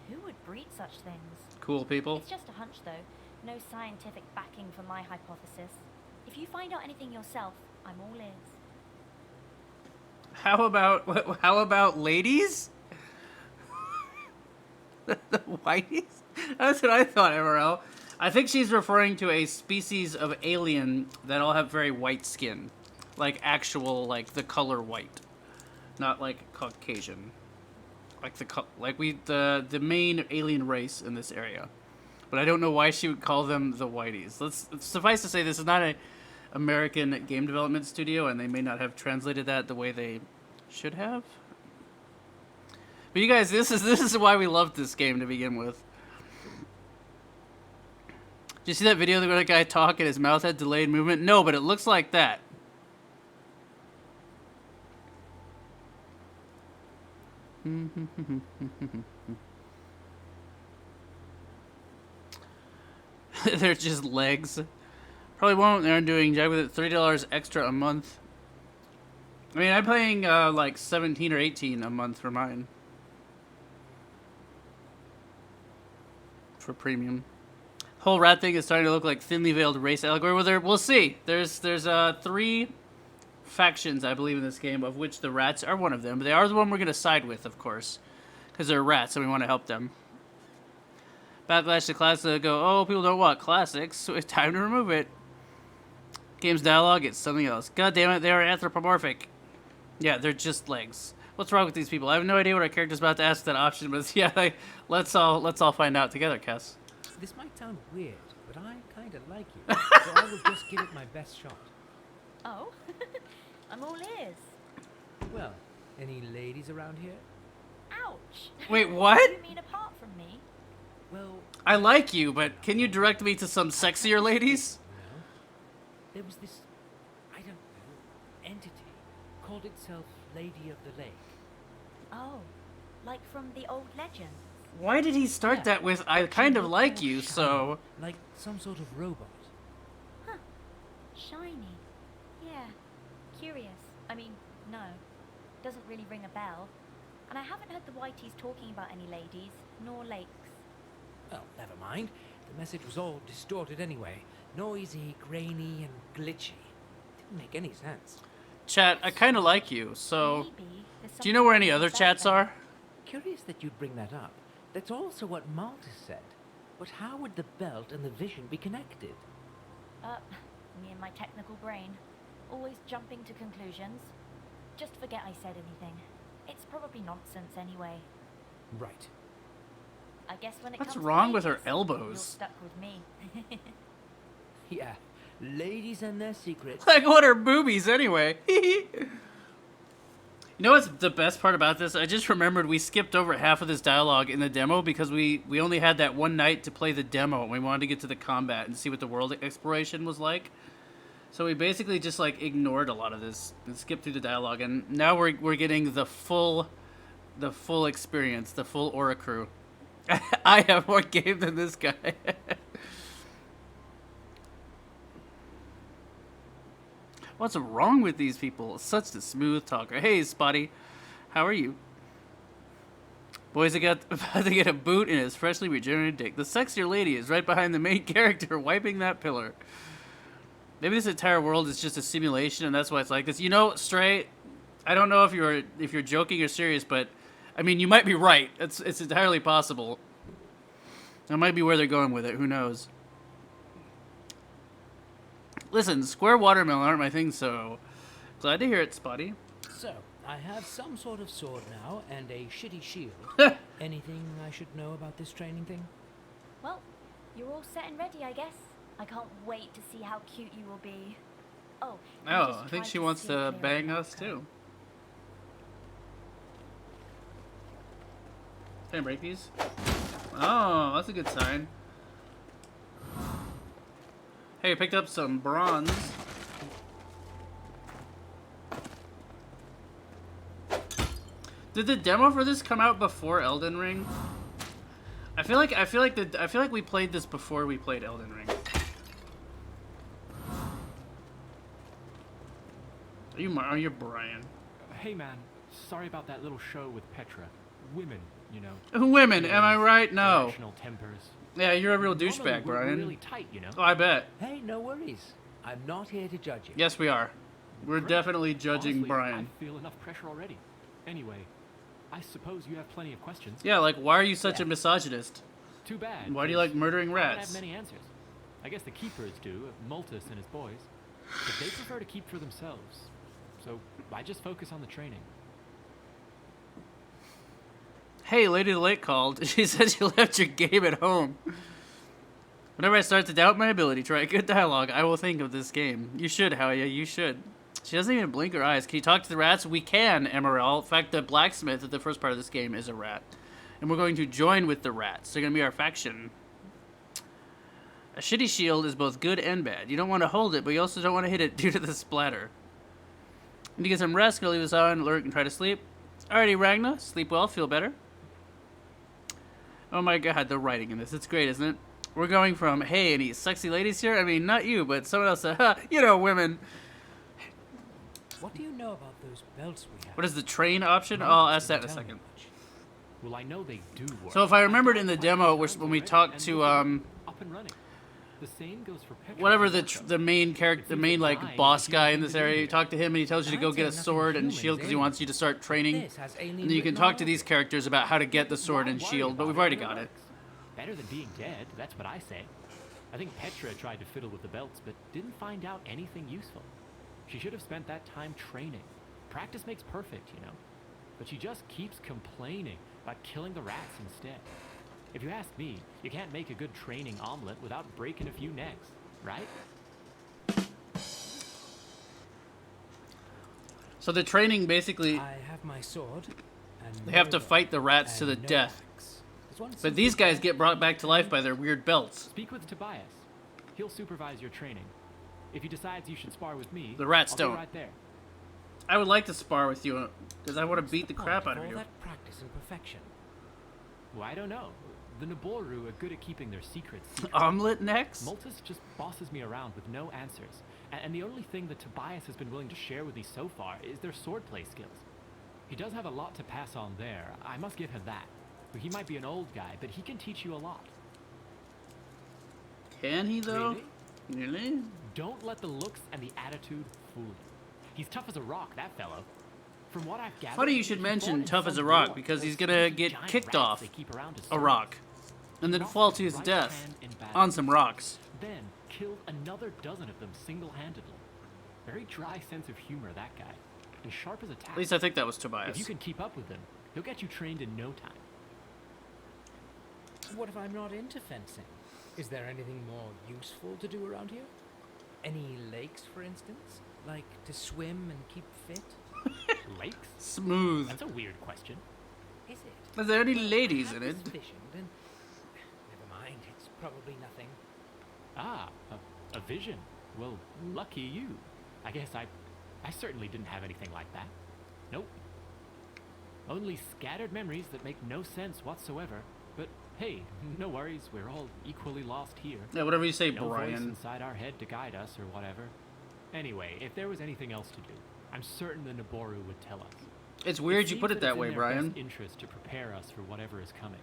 Who would breed such things? Cool people. It's just a hunch, though. No scientific backing for my hypothesis. If you find out anything yourself, I'm all ears. How about ladies? The whiteys? That's what I thought, MRL. I think she's referring to a species of alien that all have very white skin. Like actual, like the color white. Not like Caucasian. Like the main alien race in this area. But I don't know why she would call them the whiteys. Let's suffice to say this is not a American game development studio, and they may not have translated that the way they should have. But you guys, this is why we loved this game to begin with. Did you see that video where that guy talked and his mouth had delayed movement? No, but it looks like that. They're just legs. Probably won't. They're doing jack with it. $30 extra a month. I mean, I'm paying like 17 or 18 a month for mine. For premium. Whole rat thing is starting to look like thinly veiled race allegory. Well, we'll see. There's 3 factions, I believe, in this game, of which the rats are one of them. But they are the one we're going to side with, of course. Because they're rats, and we want to help them. Backlash to classics go, oh, people don't want classics, so it's time to remove it. Game's dialogue, it's something else. God damn it, they are anthropomorphic. Yeah, they're just legs. What's wrong with these people? I have no idea what our character's about to ask that option, but yeah, let's all find out together, Cass. This might sound weird, but I kind of like you, so I will just give it my best shot. Oh? I'm all ears. Well, any ladies around here? Ouch! Wait, what? What do you mean apart from me? Well, I like you, but can you direct me to some sexier ladies? no. There was this, I don't know, entity, called itself Lady of the Lake. Oh, like from the old legend. Why did he start that with, I kind of like you, so... Like some sort of robot. Huh. Shiny. Yeah. Curious. I mean, no. Doesn't really ring a bell. And I haven't heard the Whiteys talking about any ladies, nor lakes. Well, never mind. The message was all distorted anyway. Noisy, grainy, and glitchy. Didn't make any sense. Chat, I kind of like you, so... Maybe there's Do you know where any something other about chats them. are? Curious that you'd bring that up. That's also what Malta said. But how would the belt and the vision be connected? Me and my technical brain. Always jumping to conclusions. Just forget I said anything. It's probably nonsense anyway. Right. I guess when it What's comes wrong to with her ladies, elbows? You're stuck with me. Yeah. Ladies and their secrets. Like, what are boobies anyway? You know what's the best part about this? I just remembered we skipped over half of this dialogue in the demo because we only had that one night to play the demo and we wanted to get to the combat and see what the world exploration was like. So we basically just like ignored a lot of this and skipped through the dialogue, and now we're getting the full experience, the full Oricru. I have more game than this guy. What's wrong with these people? Such a smooth talker. Hey, Spotty. How are you? Boys about to get a boot in his freshly regenerated dick. The sexier lady is right behind the main character, wiping that pillar. Maybe this entire world is just a simulation, and that's why it's like this. You know, Stray, I don't know if you're joking or serious, but I mean, you might be right. It's entirely possible. That might be where they're going with it. Who knows? Listen, square watermelon aren't my thing, so glad to hear it, Spotty. So, I have some sort of sword now and a shitty shield. Anything I should know about this training thing? Well, you're all set and ready, I guess. I can't wait to see how cute you will be. Oh, I think she wants to bang us too. Can I break these? Oh, that's a good sign. Hey, I picked up some bronze. Did the demo for this come out before Elden Ring? I feel like we played this before we played Elden Ring. Are you Brian? Hey man, sorry about that little show with Petra. Women, you know. Women, am I right? No. Irrational tempers. Yeah, you're a real Normally douchebag, we're Brian. really tight, you know. Oh, I bet. Hey, no worries. I'm not here to judge you. Yes, we are. We're Great. definitely judging Honestly, Brian. I feel enough pressure already. Anyway, I suppose you have plenty of questions. Yeah, like, why are you such a misogynist? Too bad. Why do you like murdering I don't rats? have many answers. I guess the keepers do, Multus and his boys. But they prefer to keep for themselves. So I just focus on the training. Hey, Lady Lake called. She said you left your game at home. Whenever I start to doubt my ability to write good dialogue, I will think of this game. You should, Halia, you should. She doesn't even blink her eyes. Can you talk to the rats? We can, Emerald. In fact, the blacksmith at the first part of this game is a rat. And we're going to join with the rats. They're going to be our faction. A shitty shield is both good and bad. You don't want to hold it, but you also don't want to hit it due to the splatter. Need to get some rest, go leave us on, lurk, and try to sleep. Alrighty, Ragna. Sleep well, feel better. Oh my god, the writing in this. It's great, isn't it? We're going from, hey, any sexy ladies here? I mean, not you, but someone else said, ha, you know, women. What do you know about those belts we have? What is the train option? Oh, I'll ask that in a second. Well, I know they do work. So if I remembered in the demo, when we talked to, up and running. The same goes for Petra. whatever the main character, the main, like, boss guy in this area, you talk to him and he tells you to go get a sword and shield because he wants you to start training. And then you can talk to these characters about how to get the sword and shield, but we've already got it. Better than being dead, that's what I say. I think Petra tried to fiddle with the belts, but didn't find out anything useful. She should have spent that time training. Practice makes perfect, you know. But she just keeps complaining about killing the rats instead. If you ask me, you can't make a good training omelet without breaking a few necks, right? So the training basically, I have my sword. And they have to fight the rats to the no death. axe. There's one But these guys get brought back to life by their weird belts. Speak with Tobias. He'll supervise your training. If he decides you should spar with me, The rats I'll be don't. right there. I would like to spar with you because I want to beat the crap out of all you. that practice and perfection. Well, I don't know. The Naboru are good at keeping their secrets. Omelet necks? Multus just bosses me around with no answers. And the only thing that Tobias has been willing to share with me so far is their swordplay skills. He does have a lot to pass on there. I must give him that. He might be an old guy, but he can teach you a lot. Can he though? Really? Don't let the looks and the attitude fool you. He's tough as a rock, that fellow. From what I've gathered, Funny you should mention tough as a rock because he's gonna get kicked off a rock and then fall to his death on some rocks. Then killed another dozen of them single-handedly. Very dry sense of humor, that guy. And sharp as a tack. At least I think that was If you Tobias. can keep up with him, he'll get you trained in no time. What if I'm not into fencing? Is there anything more useful to do around here? Any lakes, for instance? Like to swim and keep fit? Lakes? Smooth. That's a weird question. Is it? Are there any ladies I have in a it? suspicion, and never mind, it's probably nothing. Ah, a vision. Well, lucky you. I guess I certainly didn't have anything like that. Nope. Only scattered memories that make no sense whatsoever. But hey, no worries, we're all equally lost here. Yeah, whatever you say, No voice Brian. inside our head to guide us or whatever. Anyway, if there was anything else to do, I'm certain the Naboru would tell us. It's weird you seems put it it's that in way, their Brian. best interest to prepare us for whatever is coming.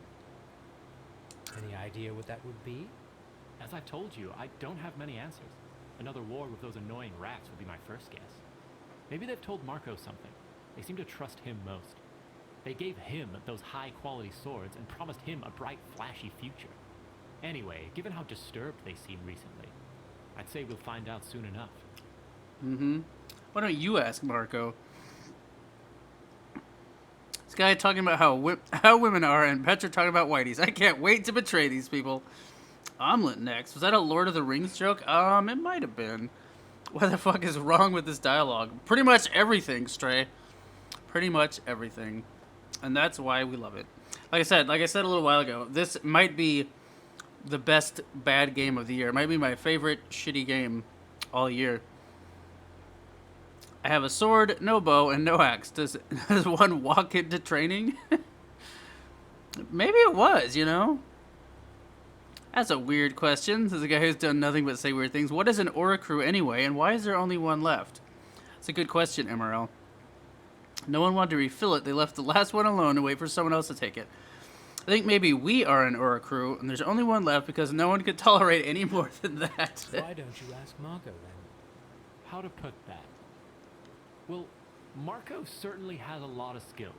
Any idea what that would be? As I've told you, I don't have many answers. Another war with those annoying rats would be my first guess. Maybe they've told Marco something. They seem to trust him most. They gave him those high-quality swords and promised him a bright, flashy future. Anyway, given how disturbed they seem recently, I'd say we'll find out soon enough. Mm-hmm. Why don't you ask Marco? This guy talking about how women are, and Petra talking about whiteys. I can't wait to betray these people. Omelet next. Was that a Lord of the Rings joke? It might have been. What the fuck is wrong with this dialogue? Pretty much everything, Stray. Pretty much everything. And that's why we love it. Like I said a little while ago, this might be the best bad game of the year. It might be my favorite shitty game all year. I have a sword, no bow, and no axe. Does one walk into training? Maybe it was, you know? That's a weird question. This is a guy who's done nothing but say weird things. What is an Oricru anyway, and why is there only one left? It's a good question, MRL. No one wanted to refill it. They left the last one alone to wait for someone else to take it. I think maybe we are an Oricru, and there's only one left because no one could tolerate any more than that. Why don't you ask Marco then? How to put that? Well, Marco certainly has a lot of skills.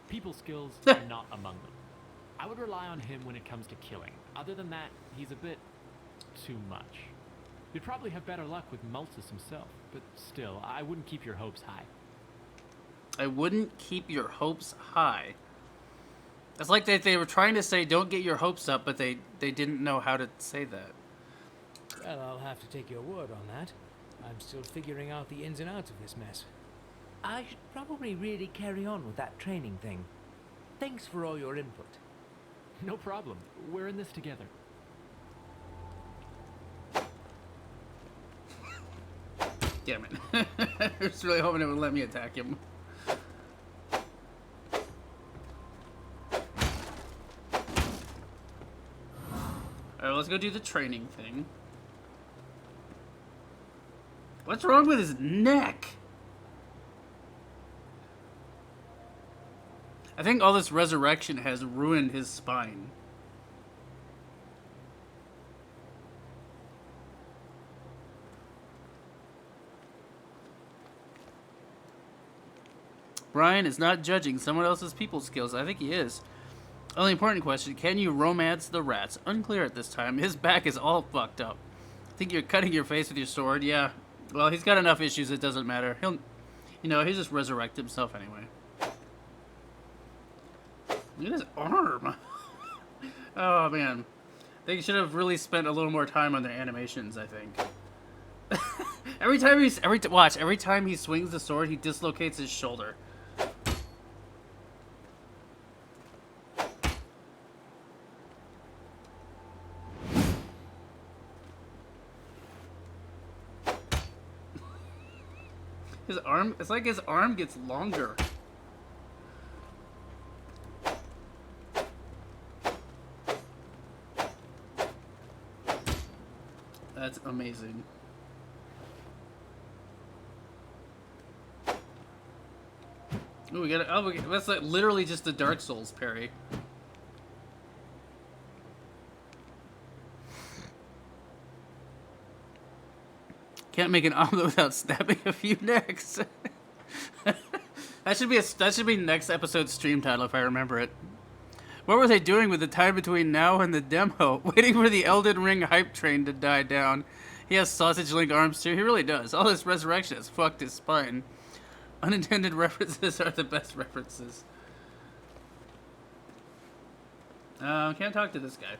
People skills are not among them. I would rely on him when it comes to killing. Other than that, he's a bit too much. You'd probably have better luck with Multus himself, but still, I wouldn't keep your hopes high. I wouldn't keep your hopes high. It's like they were trying to say don't get your hopes up, but they didn't know how to say that. Well, I'll have to take your word on that. I'm still figuring out the ins and outs of this mess. I should probably really carry on with that training thing. Thanks for all your input. No problem. We're in this together. Damn it. I was really hoping it would let me attack him. Alright, let's go do the training thing. What's wrong with his neck? I think all this resurrection has ruined his spine. Brian is not judging someone else's people skills. I think he is. Only important question, can you romance the rats? Unclear at this time. His back is all fucked up. Think you're cutting your face with your sword? Yeah. Well, he's got enough issues, it doesn't matter. He'll just resurrect himself anyway. Look at his arm. Oh, man. They should have really spent a little more time on their animations, I think. every time he swings the sword, he dislocates his shoulder. His arm, it's like his arm gets longer. That's amazing. Ooh, we got it. Oh, that's like literally just the Dark Souls parry. Can't make an omelet without snapping a few necks. That should be next episode's stream title if I remember it. What were they doing with the time between now and the demo? Waiting for the Elden Ring hype train to die down. He has sausage link arms too. He really does. All this resurrection has fucked his spine. Unintended references are the best references. Can't talk to this guy.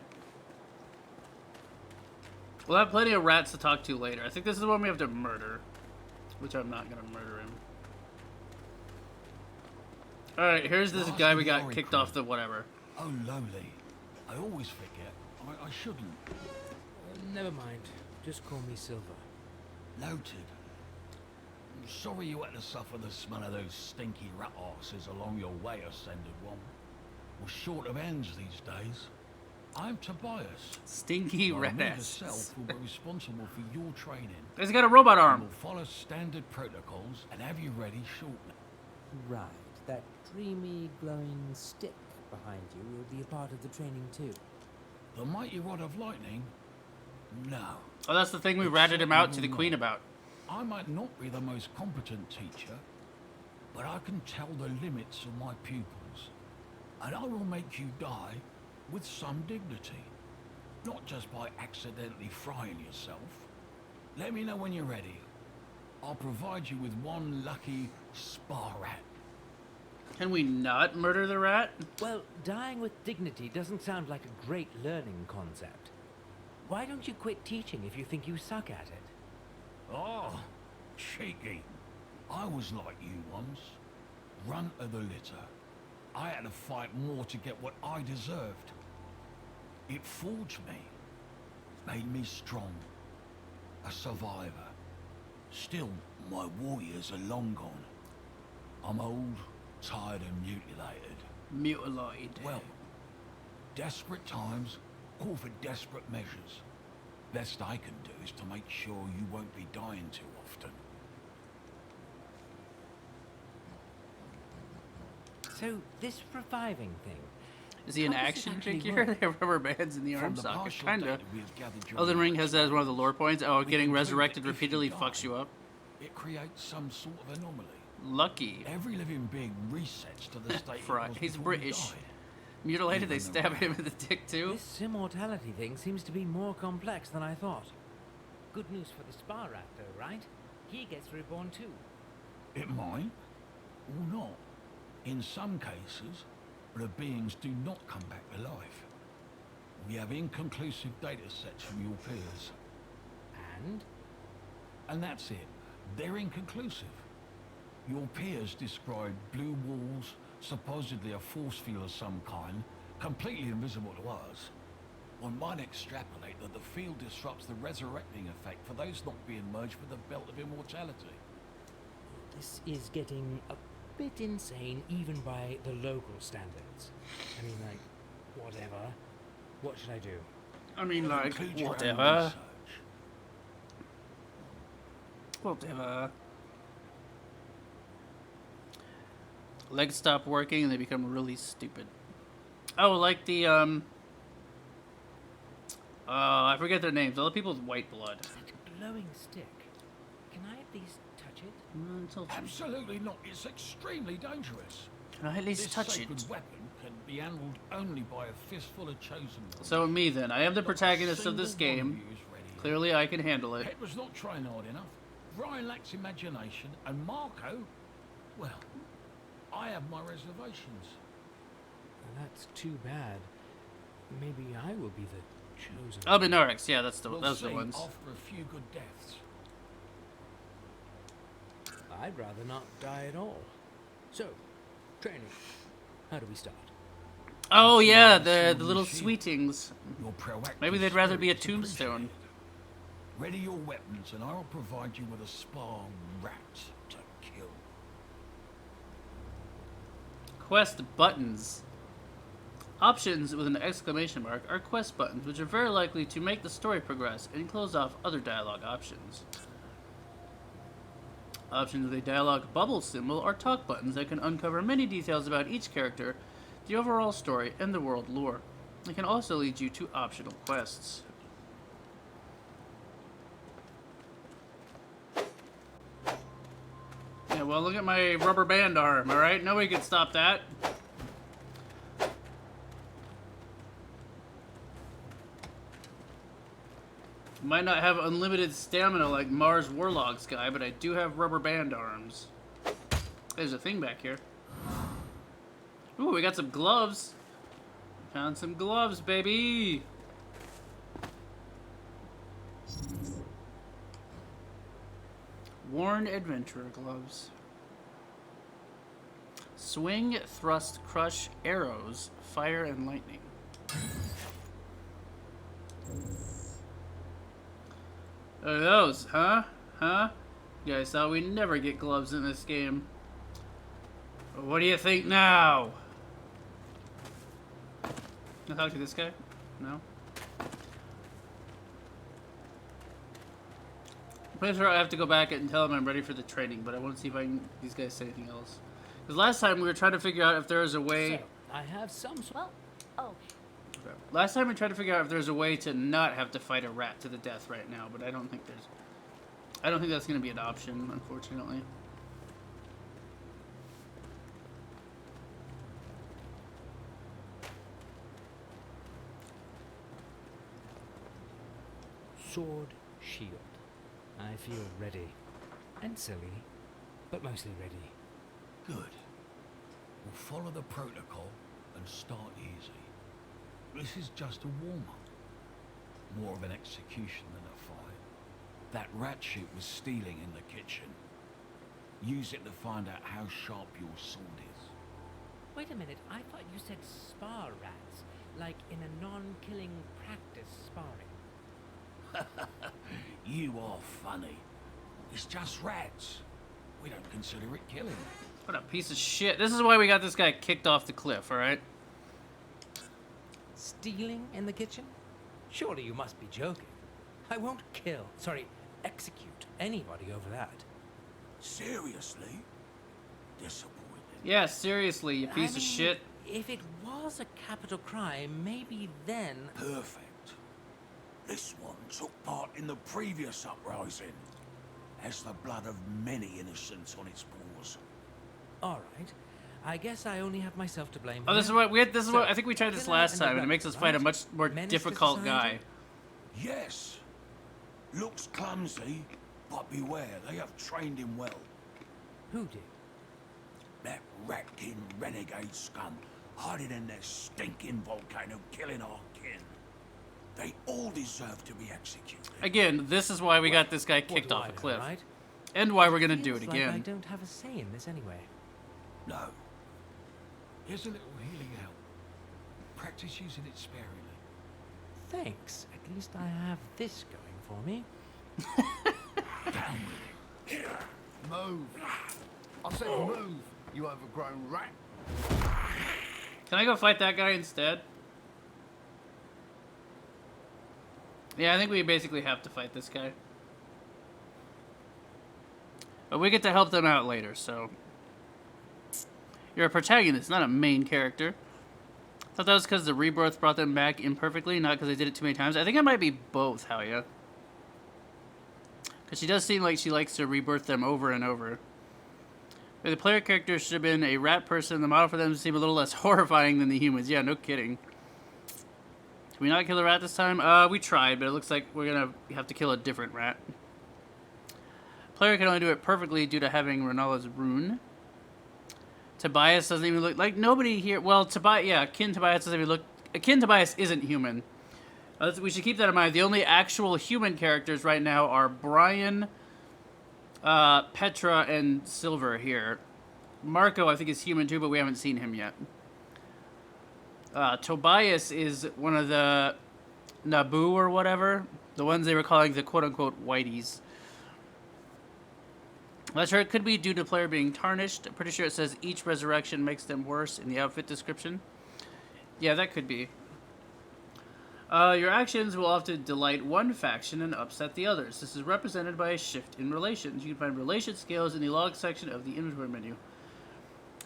We'll have plenty of rats to talk to later. I think this is the one we have to murder. Which I'm not going to murder him. Alright, here's this guy we got kicked off the whatever. Oh, lowly. I always forget. I shouldn't. Never mind. Just call me Silver. Noted. I'm sorry you had to suffer the smell of those stinky rat arses along your way, Ascended One. We're short of ends these days. I'm Tobias. Stinky rat ass. Myself will be responsible for your training. He's got a robot arm. We'll follow standard protocols and have you ready shortly. Right. That dreamy, glowing stick behind you will be a part of the training too. The mighty rod of lightning? No. Oh, that's the thing we ratted him out to the queen about. I might not be the most competent teacher, but I can tell the limits of my pupils. And I will make you die with some dignity. Not just by accidentally frying yourself. Let me know when you're ready. I'll provide you with one lucky spar rat. Can we not murder the rat? Well, dying with dignity doesn't sound like a great learning concept. Why don't you quit teaching if you think you suck at it? Oh, cheeky. I was like you once. Runt of the litter. I had to fight more to get what I deserved. It forged me. Made me strong. A survivor. Still, my warriors are long gone. I'm old, tired and mutilated. Mutilated. Well, desperate times call for desperate measures. Best I can do is to make sure you won't be dying too often. So, this reviving thing. Is he an how does it action actually figure? work? They have rubber bands in the From arm the socket. partial Kinda. data we have gathered during Elden Ring has that as one of the lore points. Oh, we getting conclude resurrected that if you repeatedly die, fucks you up. It creates some sort of anomaly. Lucky. Every living being resets to the state it Right. was He's before you British. died. Mutilated, they Even the stab rat. him in the dick too. This immortality thing seems to be more complex than I thought. Good news for the spa rat, though, right? He gets reborn too. It might, or not. In some cases, the beings do not come back to life. We have inconclusive data sets from your peers. And? And that's it. They're inconclusive. Your peers described blue walls, supposedly a force field of some kind, completely invisible to us. One might extrapolate that the field disrupts the resurrecting effect for those not being merged with the belt of immortality. This is getting a bit insane even by the local standards. I mean, like, whatever. What should I do? I mean, like, Include your own whatever. research. Whatever. Legs stop working and they become really stupid. Oh, like the, I forget their names. All the people with white blood. That glowing stick. Can I at least touch it? Absolutely not. It's extremely dangerous. Can I at least This touch sacred it? weapon can be handled only by a fistful of chosen ones. So me then. I am the Not a protagonist of this single one game. of you is ready. Clearly I can handle it. Pet was not trying hard enough. Ryan lacks imagination, and Marco, well, I have my reservations. That's too bad. Maybe I will be the chosen. Albinarix, yeah, that's the We'll those are the see ones. after a few good deaths. I'd rather not die at all. So, training. How do we start? Oh yeah, Small the silver little shield. sweetings. Your proactive Maybe they'd rather be a spirit is tombstone. appreciated. Ready your weapons, and I'll provide you with a spa rat to kill. Quest buttons. Options with an exclamation mark are quest buttons, which are very likely to make the story progress and close off other dialogue options. Options with a dialogue bubble symbol are talk buttons that can uncover many details about each character, the overall story, and the world lore. They can also lead you to optional quests. Yeah, well, look at my rubber band arm, alright? Nobody can stop that. Might not have unlimited stamina like Mars Warlock's guy, but I do have rubber band arms. There's a thing back here. Ooh, we got some gloves. Found some gloves, baby. Worn adventurer gloves. Swing, thrust, crush, arrows, fire, and lightning. Are those, huh? Huh? You guys thought we'd never get gloves in this game. What do you think now? Can I talk to this guy? No? I'm pretty sure I have to go back and tell him I'm ready for the training, but I want to see if these guys say anything else. Because last time we were trying to figure out if there was a way... So, I have some... Well, oh, Okay. Last time we tried to figure out if there's a way to not have to fight a rat to the death right now, but I don't think there's... I don't think that's going to be an option, unfortunately. Sword, shield. I feel ready. And silly, but mostly ready. Good. We'll follow the protocol and start easy. This is just a warm-up. More of an execution than a fight. That rat shit was stealing in the kitchen. Use it to find out how sharp your sword is. Wait a minute, I thought you said spar rats, like in a non-killing practice sparring. You are funny. It's just rats. We don't consider it killing. What a piece of shit. This is why we got this guy kicked off the cliff, alright? Stealing in the kitchen? Surely you must be joking. I won't execute anybody over that. Seriously? Disappointing. Yeah, seriously, you piece I of mean, shit. If it was a capital crime, maybe then... Perfect. This one took part in the previous uprising. Has the blood of many innocents on its paws. All right. I guess I only have myself to blame. Oh, this is here. what we had. This is So, what I think we tried this killer last and time, and it makes us fight a right? much more Menace to difficult society? guy. Yes. Looks clumsy, but beware, they have trained him well. Who did? That rat-kin renegade scum, hiding in their stinking volcano, killing our kin. They all deserve to be executed. Again, this is why we got this guy What kicked do off I a know, cliff, right? and why we're gonna do Feels it like I again. don't have a say in this anyway. No. Here's a little healing help. Practice using it sparingly. Thanks. At least I have this going for me. Down with it. Move. I said move, you overgrown rat. Can I go fight that guy instead? Yeah, I think we basically have to fight this guy. But we get to help them out later, so... You're a protagonist, not a main character. Thought that was because the rebirth brought them back imperfectly, not because they did it too many times. I think it might be both, Halia. Because she does seem like she likes to rebirth them over and over. But the player character should have been a rat person. The model for them seemed a little less horrifying than the humans. Yeah, no kidding. Did we not kill a rat this time? We tried, but it looks like we're gonna have to kill a different rat. Player can only do it perfectly due to having Renala's rune. Tobias doesn't even look like nobody here. Well, Tobias, yeah, Kin Tobias doesn't even look. Kin Tobias isn't human. We should keep that in mind. The only actual human characters right now are Brian, Petra, and Silver here. Marco, I think, is human too, but we haven't seen him yet. Tobias is one of the Naboo or whatever. The ones they were calling the quote-unquote whiteys. Not sure, it could be due to player being tarnished. I'm pretty sure it says each resurrection makes them worse in the outfit description. Yeah, that could be. Your actions will often delight one faction and upset the others. This is represented by a shift in relations. You can find relation scales in the log section of the inventory menu.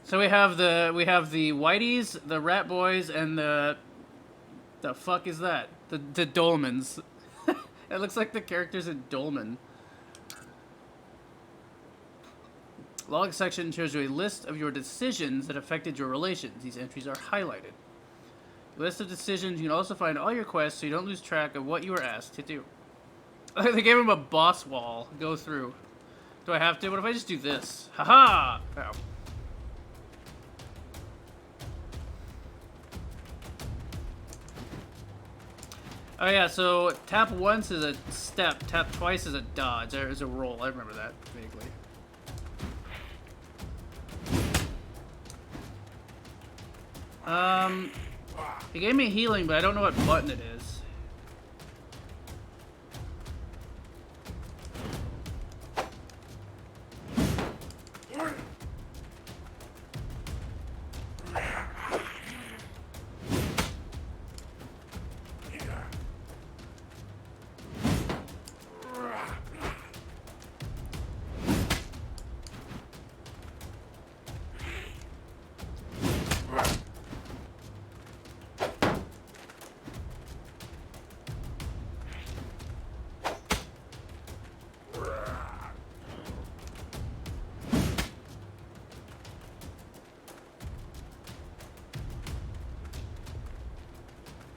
So we have the whiteys, the rat boys, and the fuck is that? The dolmens. It looks like the characters in Dolmen. Log section shows you a list of your decisions that affected your relations. These entries are highlighted. List of decisions. You can also find all your quests so you don't lose track of what you were asked to do. They gave him a boss wall. Go through. Do I have to? What if I just do this? Haha! Ow. Oh yeah, so tap once is a step, tap twice is a dodge. There is a roll. I remember that vaguely. He gave me healing, but I don't know what button it is.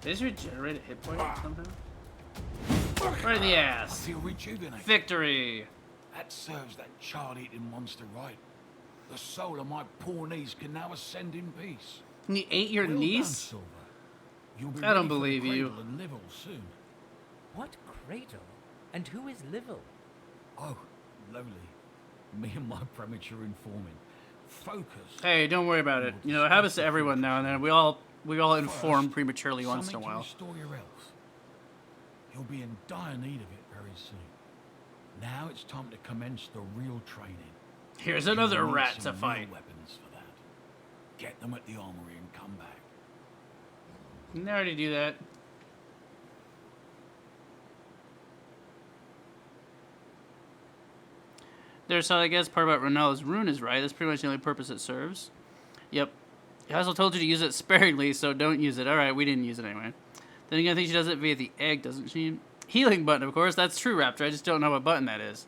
Did this regenerate a hit point somehow? Right in the ass. I feel rejuvenated. Victory. That serves that child-eating monster right. The soul of my poor niece can now ascend in peace. And you ate your Well done, niece? Silver. You'll be I don't ready for the believe you. cradle and Livell soon. What cradle? And who is Livell? Oh, lowly. Me and my premature informing. Focus. Hey, don't worry about it. You know, it happens to everyone now and then. We all inform prematurely once in a Something to while. restore your health. You'll be in dire need of it very soon. Now it's time to commence the real training. Here's You'll another need rat to some real fight. weapons for that. Get them at the armory and come back. Didn't I already do that? There, so I guess part about Ronaldo's rune is right. That's pretty much the only purpose it serves. Yep. I also told you to use it sparingly, so don't use it. Alright, we didn't use it anyway. Then again, I think she does it via the egg, doesn't she? Healing button, of course. That's true, Raptor. I just don't know what button that is.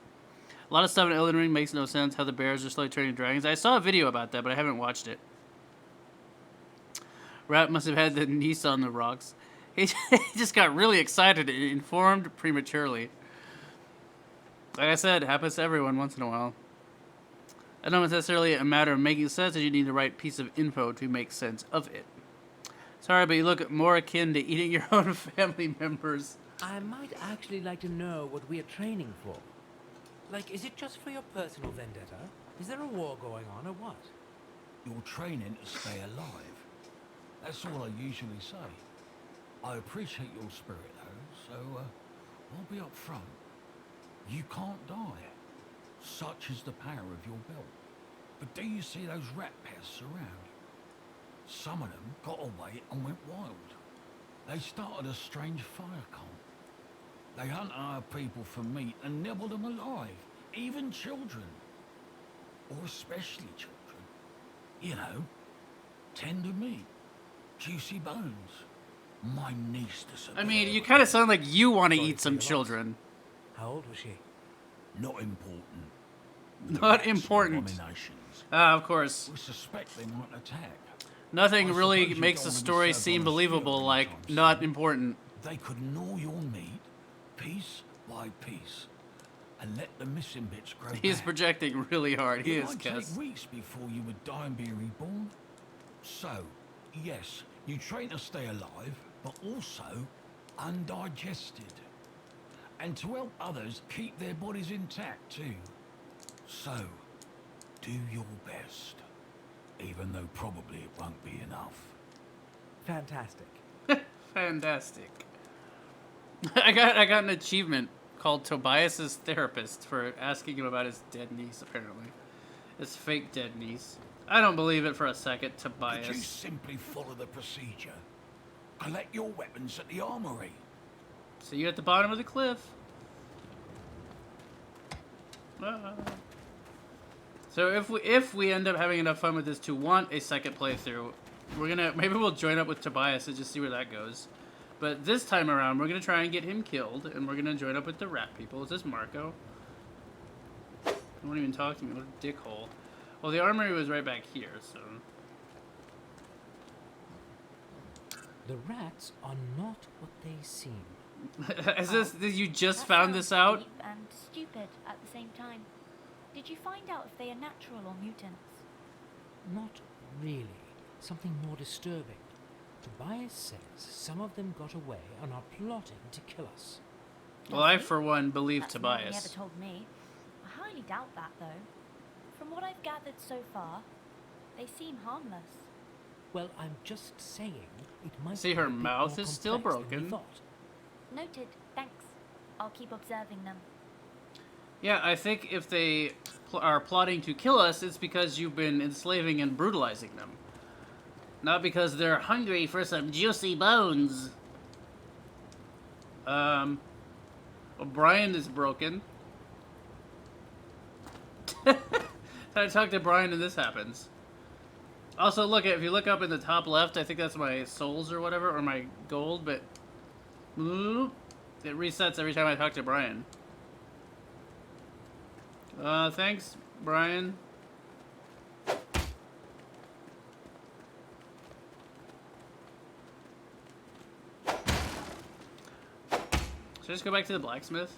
A lot of stuff in Elden Ring makes no sense. How the bears are slowly turning dragons. I saw a video about that, but I haven't watched it. Rat must have had the niece on the rocks. He just got really excited and informed prematurely. Like I said, it happens to everyone once in a while. I don't know if it's necessarily a matter of making sense, as you need the right piece of info to make sense of it. Sorry, but you look more akin to eating your own family members. I might actually like to know what we are training for. Like, is it just for your personal vendetta? Is there a war going on, or what? You're training to stay alive. That's all I usually say. I appreciate your spirit, though, so I'll be up front. You can't die. Such is the power of your belt. But do you see those rat pests around? Some of them got away and went wild. They started a strange fire cult. They hunt our people for meat and nibble them alive, even children. Or especially children. You know, tender meat, juicy bones. My niece disappeared. I mean, you kind of sound like you want to eat some children. How old was she? Not important. Not important. Ah, of course. We suspect they might attack. Nothing really makes the story seem believable like not important. They could gnaw your meat piece by piece and let the missing bits grow He's back. projecting really hard. He It is, might Kes. take weeks before you would die and be reborn. So, yes, you train to stay alive, but also undigested. And to help others keep their bodies intact too. So, do your best. Even though probably it won't be enough. Fantastic. Fantastic. I got an achievement called Tobias's therapist for asking him about his dead niece, apparently. His fake dead niece. I don't believe it for a second, Tobias. Could you simply follow the procedure? Collect your weapons at the armory. See you at the bottom of the cliff. So if we end up having enough fun with this to want a second playthrough, maybe we'll join up with Tobias and just see where that goes. But this time around, we're gonna try and get him killed, and we're gonna join up with the rat people. Is this Marco? He won't even talk to me. What a dickhole. Well, the armory was right back here, so. The rats are not what they seem. Did you just That found sounds this out? deep and stupid at the same time. Did you find out if they are natural or mutants? Not really. Something more disturbing. Tobias says some of them got away and are plotting to kill us. Well, I, for one, believe That's not what he Tobias. ever told me. I highly doubt that, though. From what I've gathered so far, they seem harmless. Well, I'm just saying it might See, be her a bit mouth more is still complex than we broken. thought. Noted. Thanks. I'll keep observing them. Yeah, I think if they are plotting to kill us, it's because you've been enslaving and brutalizing them. Not because they're hungry for some juicy bones. Brian is broken. I talk to Brian and this happens. Also, look, if you look up in the top left, I think that's my souls or whatever, or my gold, but it resets every time I talk to Brian. Thanks, Brian. Should I just go back to the blacksmith?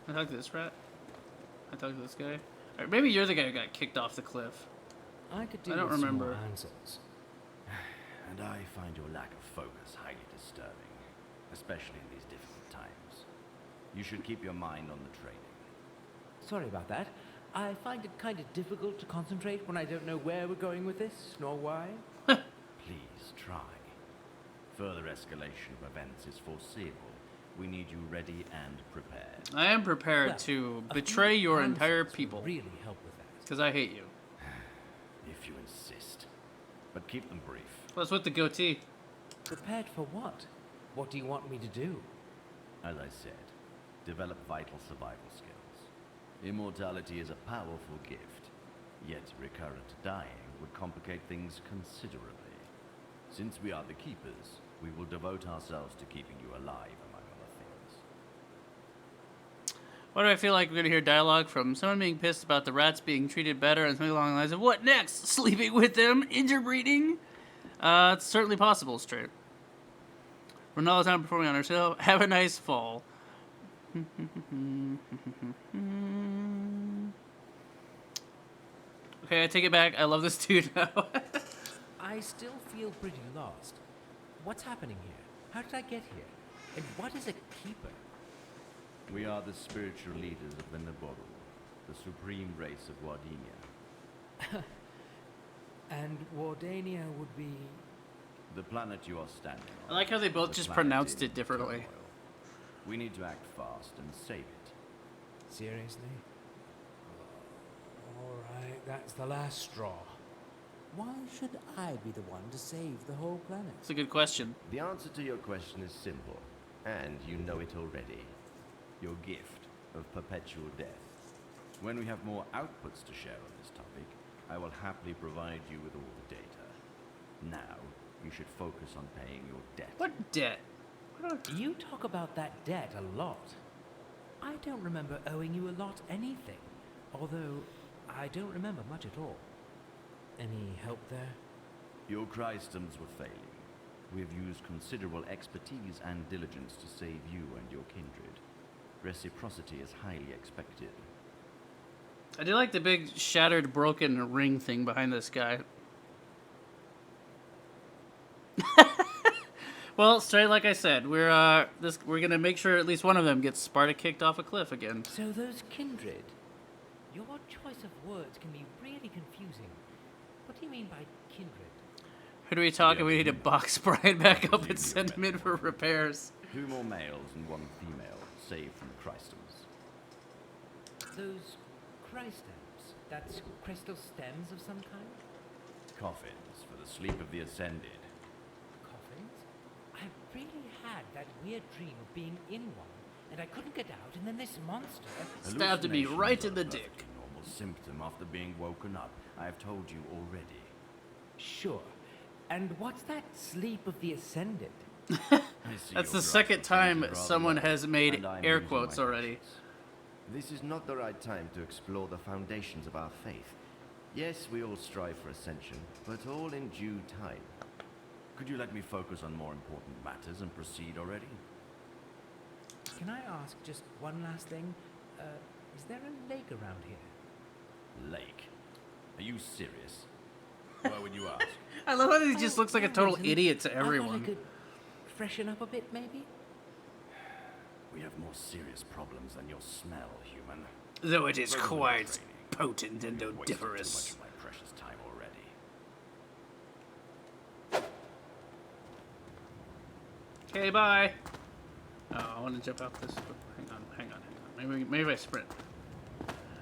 I talk to this rat? I talk to this guy? Alright, maybe you're the guy who got kicked off the cliff. I could do I don't with some remember. more answers. And I find your lack of focus highly disturbing, especially in these difficult times. You should keep your mind on the training. Sorry about that. I find it kind of difficult to concentrate when I don't know where we're going with this, nor why. Please try. Further escalation of events is foreseeable, We need you ready and prepared. I am prepared to betray your entire people. Really help with that. Because I hate you. If you insist. But keep them brief. What's with the goatee? Prepared for what? What do you want me to do? As I said, develop vital survival skills. Immortality is a powerful gift, yet recurrent dying would complicate things considerably. Since we are the keepers, we will devote ourselves to keeping you alive, among other things. Why do I feel like we're going to hear dialogue from someone being pissed about the rats being treated better and something along the lines of, what next? Sleeping with them? Interbreeding? It's certainly possible, straight. We're not all the time performing on our show. Have a nice fall. Okay, I take it back. I love this dude now. I still feel pretty lost. What's happening here? How did I get here? And what is a keeper? We are the spiritual leaders of the Naboru, the supreme race of Wardinia. And Wardania would be... The planet you are standing on. I like how they both the just planet pronounced in it differently. turmoil. We need to act fast and save it. Seriously? Alright, that's the last straw. Why should I be the one to save the whole planet? It's a good question. The answer to your question is simple, and you know it already. Your gift of perpetual death. When we have more outputs to share on this topic, I will happily provide you with all the data. Now, you should focus on paying your debt. What debt? You talk about that debt a lot. I don't remember owing you a lot anything. Although, I don't remember much at all. Any help there? Your Christums were failing. We have used considerable expertise and diligence to save you and your kindred. Reciprocity is highly expected. I do like the big shattered broken ring thing behind this guy. Well, straight like I said, we're gonna make sure at least one of them gets Sparta kicked off a cliff again. So those kindred. Your choice of words can be really confusing. What do you mean by kindred? Who do we talk and we need to box Brian back up and send him in for repairs? 2 more males and 1 female, saved from the Christums. Those Christums, that's crystal stems of some kind? Coffins for the sleep of the ascended. Coffins? I really had that weird dream of being in one, and I couldn't get out, and then this monster... Stabbed me right in the dick. A normal symptom after being woken up. I have told you already. Sure. And what's that sleep of the ascended? That's the second time someone has made air quotes already. This is not the right time to explore the foundations of our faith. Yes, we all strive for ascension, but all in due time. Could you let me focus on more important matters and proceed already? Can I ask just one last thing? Is there a lake around here? Lake? Are you serious? Why would you ask? I love how he just looks like a total idiot to I thought I everyone. could freshen up a bit, maybe? We have more serious problems than your smell, human. Though it is Further quite training. potent and You've wasted too much odoriferous. of my precious time already. Okay, bye. Oh, I want to jump out this. Hang on. Maybe I sprint.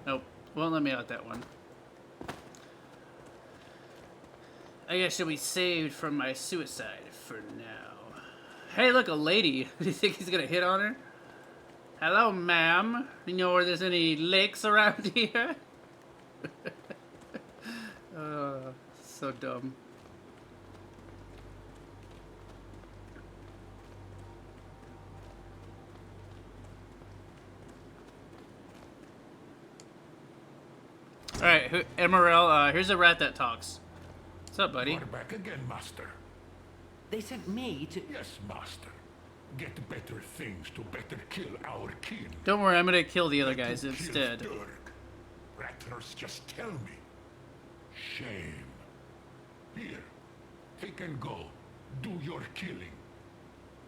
Nope, won't let me out that one. I guess she'll be saved from my suicide for now. Hey, look, a lady. Do you think he's gonna hit on her? Hello, ma'am. You know where there's any lakes around here? So dumb. Alright, Emerald, here's a rat that talks. What's up, buddy? We're back again, Master. They sent me to... Yes, Master. Get better things to better kill our kin. Don't worry, I'm gonna kill the other guys Who kills instead. Dirk? Rattlers, just tell me. Shame. Here, take and go. Do your killing.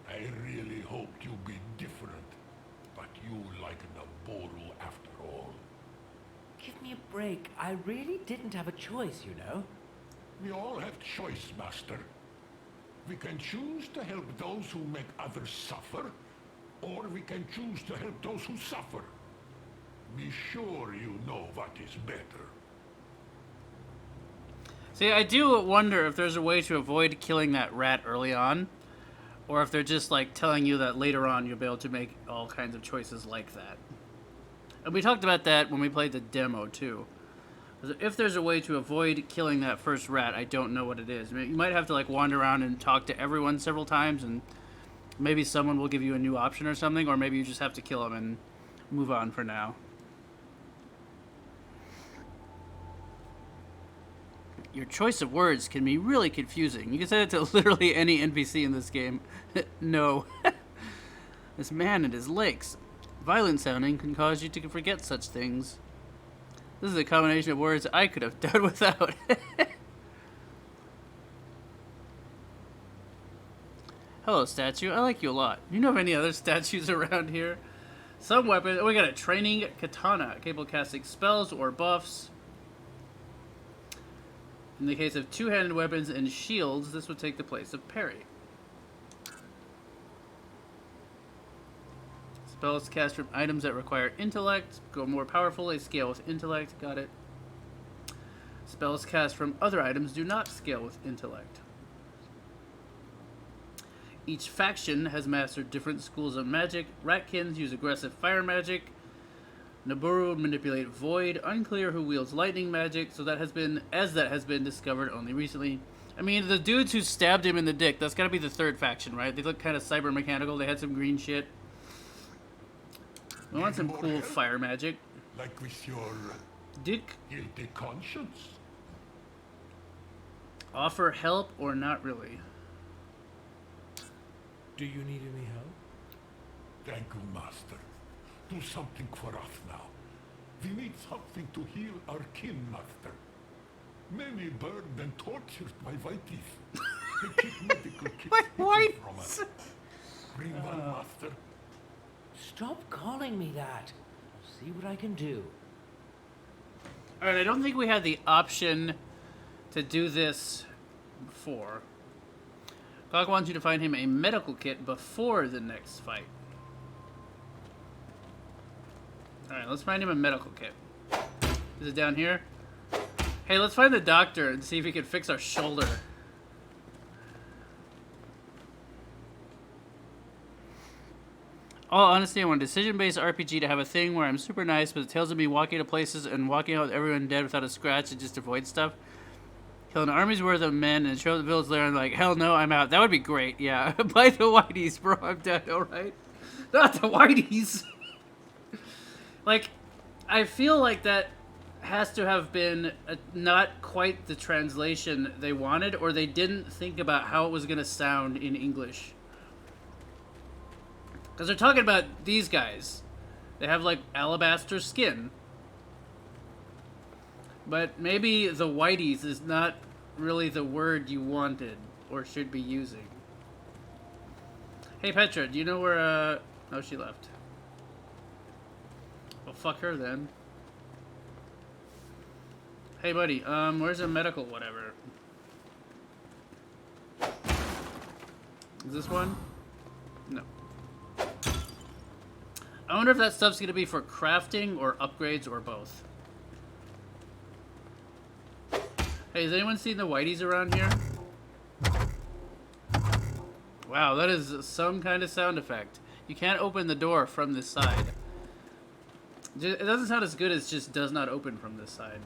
I really hoped you'd be different, but you like Naboru after all. Give me a break. I really didn't have a choice, you know. We all have choice, Master. We can choose to help those who make others suffer, or we can choose to help those who suffer. Be sure you know what is better. See, I do wonder if there's a way to avoid killing that rat early on, or if they're just like telling you that later on you'll be able to make all kinds of choices like that. And we talked about that when we played the demo too. If there's a way to avoid killing that first rat, I don't know what it is. I mean, you might have to like wander around and talk to everyone several times, and maybe someone will give you a new option or something, or maybe you just have to kill them and move on for now. Your choice of words can be really confusing. You can say that to literally any NPC in this game. No. This man and his lakes. Violent sounding can cause you to forget such things. This is a combination of words I could have done without. Hello, statue. I like you a lot. Do you know of any other statues around here? Some weapons. Oh, we got a training katana, capable of casting spells or buffs. In the case of two-handed weapons and shields, this would take the place of parry. Spells cast from items that require intellect. Go more powerful, they scale with intellect. Got it. Spells cast from other items do not scale with intellect. Each faction has mastered different schools of magic. Ratkins use aggressive fire magic. Naburu manipulate void. Unclear who wields lightning magic, so that has been discovered only recently. I mean, the dudes who stabbed him in the dick, that's gotta be the third faction, right? They look kind of cyber mechanical. They had some green shit. We want some cool fire magic. Like with your Dick. guilty conscience? Offer help or not really? Do you need any help? Thank you, Master. Do something for us now. We need something to heal our kin, Master. Many burned and tortured by whiteys. They keep medical kits hidden from us. Bring one, Master. Stop calling me that. See what I can do. Alright, I don't think we had the option to do this before. Clock wants you to find him a medical kit before the next fight. Alright, let's find him a medical kit. Is it down here? Hey, let's find the doctor and see if he can fix our shoulder. All honesty, I want a decision-based RPG to have a thing where I'm super nice, but it tells me walking to places and walking out with everyone dead without a scratch and just avoid stuff. Kill an army's worth of men and show the village there and like, hell no, I'm out. That would be great, yeah. Buy the whiteys, bro, I'm dead, alright? Not the whiteys! Like, I feel like that has to have been not quite the translation they wanted, or they didn't think about how it was going to sound in English. Because they're talking about these guys. They have, like, alabaster skin. But maybe the whiteys is not really the word you wanted, or should be using. Hey, Petra, do you know where, oh, she left. Well, fuck her then. Hey, buddy, where's a medical whatever? Is this one? No. I wonder if that stuff's gonna be for crafting or upgrades or both. Hey, has anyone seen the whiteys around here? Wow, that is some kind of sound effect. You can't open the door from this side. It doesn't sound as good as just does not open from this side.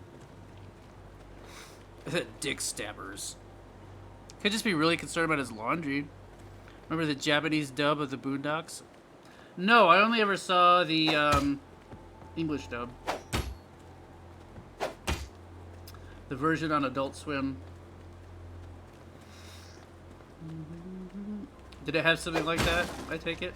Dick stabbers. Could just be really concerned about his laundry. Remember the Japanese dub of the Boondocks? No, I only ever saw the English dub. The version on Adult Swim. Did it have something like that? I take it.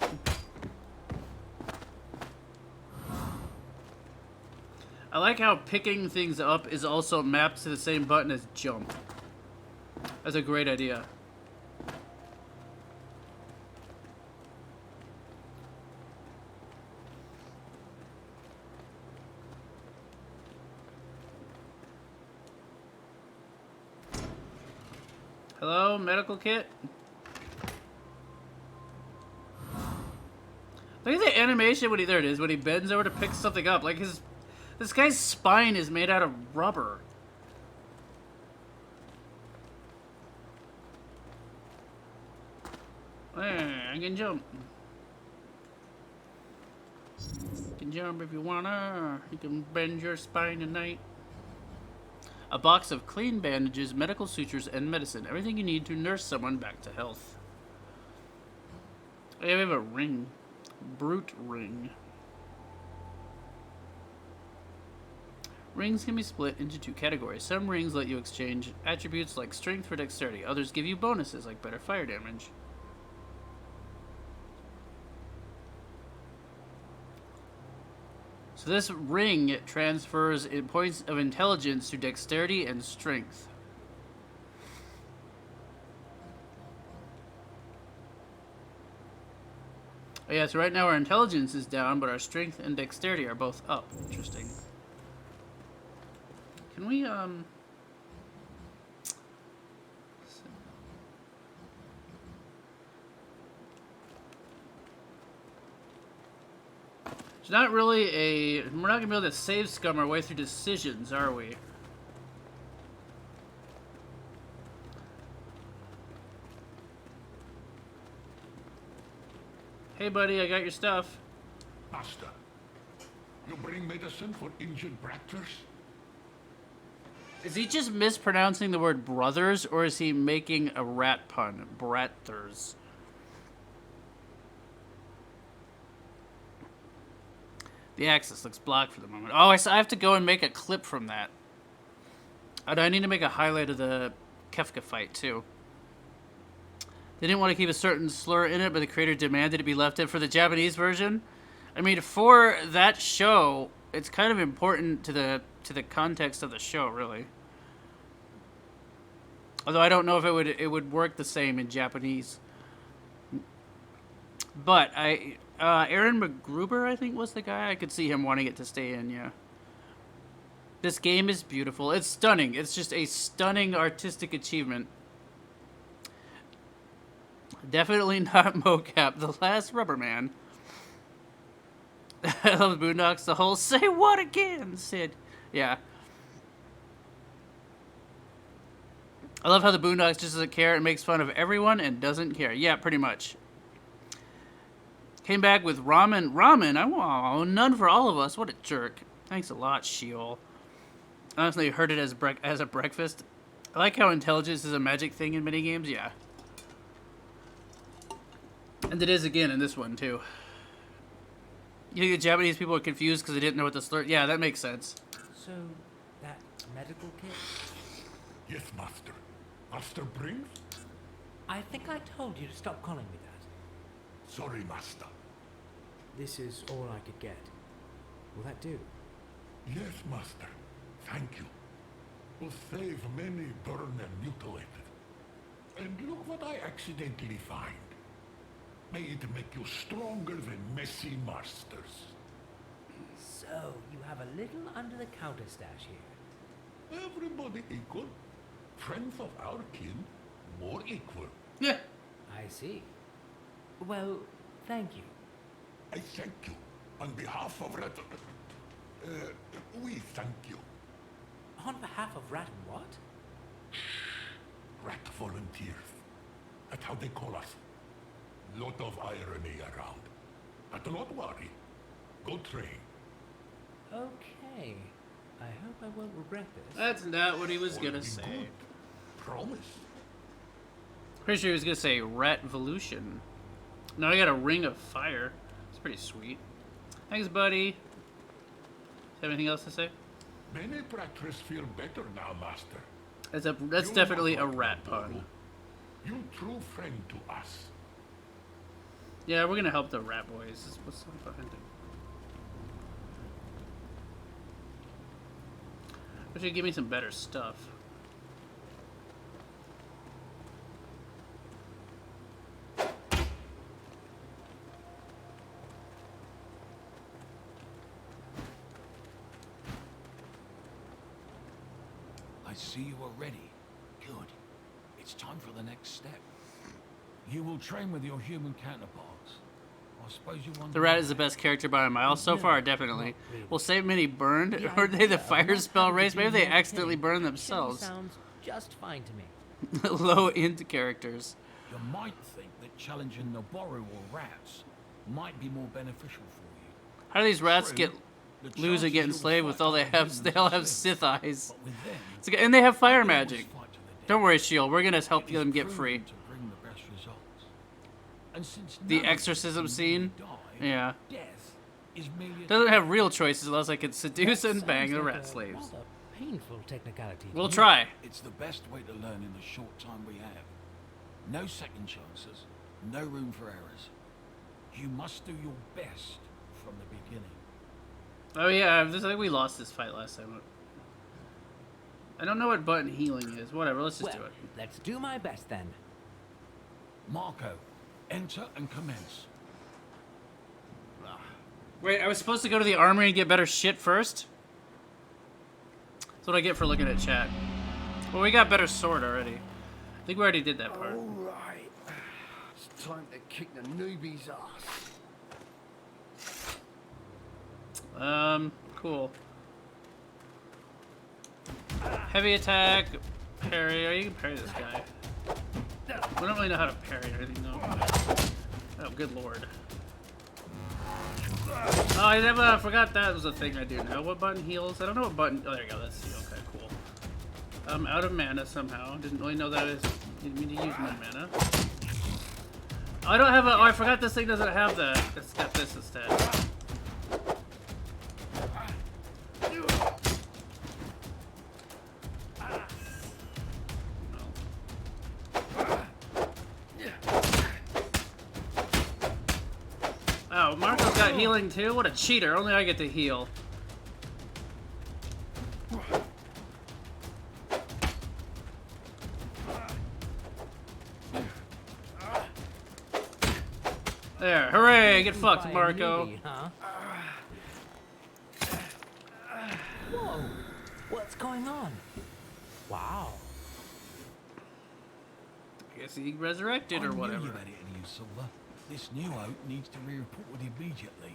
I like how picking things up is also mapped to the same button as jump. That's a great idea. Hello, medical kit? animation when he, there it is, when he bends over to pick something up. Like this guy's spine is made out of rubber. I can jump. You can jump if you wanna. You can bend your spine tonight. A box of clean bandages, medical sutures, and medicine. Everything you need to nurse someone back to health. Oh, yeah, we have a ring. Brute ring. Rings can be split into two categories. Some rings let you exchange attributes like strength for dexterity. Others give you bonuses like better fire damage. So this ring transfers in points of intelligence to dexterity and strength. Oh yeah, so right now our intelligence is down, but our strength and dexterity are both up. Interesting. Can we, It's not really a... We're not going to be able to save scum our way through decisions, are we? Hey, buddy, I got your stuff. Master, you bring medicine for injured Bractors? Is he just mispronouncing the word brothers, or is he making a rat pun? Bratters. The axis looks blocked for the moment. Oh, I have to go and make a clip from that. I need to make a highlight of the Kefka fight, too. They didn't want to keep a certain slur in it, but the creator demanded it be left in for the Japanese version. I mean, for that show, it's kind of important to the context of the show, really. Although I don't know if it would work the same in Japanese. But Aaron McGruber, I think, was the guy. I could see him wanting it to stay in, yeah. This game is beautiful. It's stunning. It's just a stunning artistic achievement. Definitely not mocap. The Last Rubber Man. I love the Boondocks. The whole "say what again" Sid. Yeah. I love how the Boondocks just doesn't care and makes fun of everyone and doesn't care. Yeah, pretty much. Came back with ramen. Ramen? I want none for all of us. What a jerk. Thanks a lot, Sheol. Honestly, heard it as a breakfast. I like how intelligence is a magic thing in minigames. Yeah. And it is again in this one, too. You think the Japanese people are confused because they didn't know what the slur... Yeah, that makes sense. So, that medical kit? Yes, Master. Master brings? I think I told you to stop calling me that. Sorry, Master. This is all I could get. Will that do? Yes, Master. Thank you. Will save many burned and mutilated. And look what I accidentally find. May it make you stronger than messy masters. So, you have a little under-the-counter stash here. Everybody equal. Friends of our kin, more equal. Yeah. I see. Well, thank you. I thank you. On behalf of Rat... we thank you. On behalf of Rat and what? Rat volunteers. That's how they call us. Lot of irony around. But don't worry. Go train. Okay. I hope I won't regret this. That's not what he was Will gonna be say. good. Promise. Pretty sure he was gonna say Ratvolution. Now I got a ring of fire. It's pretty sweet. Thanks, buddy. Have anything else to say? Many Bractors feel better now, Master. That's You definitely a are rat pun. You true friend to us. Yeah, we're gonna help the rat boys. What's up behind it? Wish you'd give me some better stuff. I see you are ready. Good. It's time for the next step. You will train with your human counterparts. I suppose you wonder. The rat is the best character by a mile so far, definitely. Will save many burned, The or they the idea of fire not spell having to race? do Maybe they more accidentally killing burn actually themselves. Sounds just fine to me. Low end characters. You might think that challenging the Boru or rats might be more beneficial for you. How do these rats True, get the lose and chances get you'll enslaved with fight all they other have? humans They all are have slim. Sith eyes. But with them, It's okay, and they have fire you can always magic. fight to the death. Don't worry, Shield. We're gonna help It is them get proven free. to bring the best results. And since The none of us exorcism can scene? really die, Yeah. death is merely a Doesn't have real choices unless I can seduce That and bang sounds the like rat a slaves. rather painful technicality. to We'll me. try. It's the best way to learn in the short time we have. No second chances, no room for errors. You must do your best from the beginning. Oh yeah, I think we lost this fight last time. I don't know what button healing is. Whatever, let's just Well, do it. let's do my best then. Marco, enter and commence. Wait, I was supposed to go to the armory and get better shit first? That's what I get for looking at chat. Well, we got better sword already. I think we already did that part. Alright. It's time to kick the newbie's ass. Cool. Heavy attack, parry. Oh, you can parry this guy. We don't really know how to parry or anything, though. Oh, good lord. Oh, I forgot that was a thing I do now. What button heals? I don't know what button. Oh, there you go. That's okay, cool. I'm out of mana somehow. Didn't really know that is. Didn't mean to use my mana. I don't have a. Oh, I forgot this thing doesn't have that. It's got this instead. Oh, Marco's got healing too? What a cheater. Only I get to heal. There, hooray! Get fucked, By a Marco. newbie, huh? Whoa! What's going on? Wow. Guess he resurrected or I knew whatever. you had it in you, Silver. This new oak needs to be reported immediately.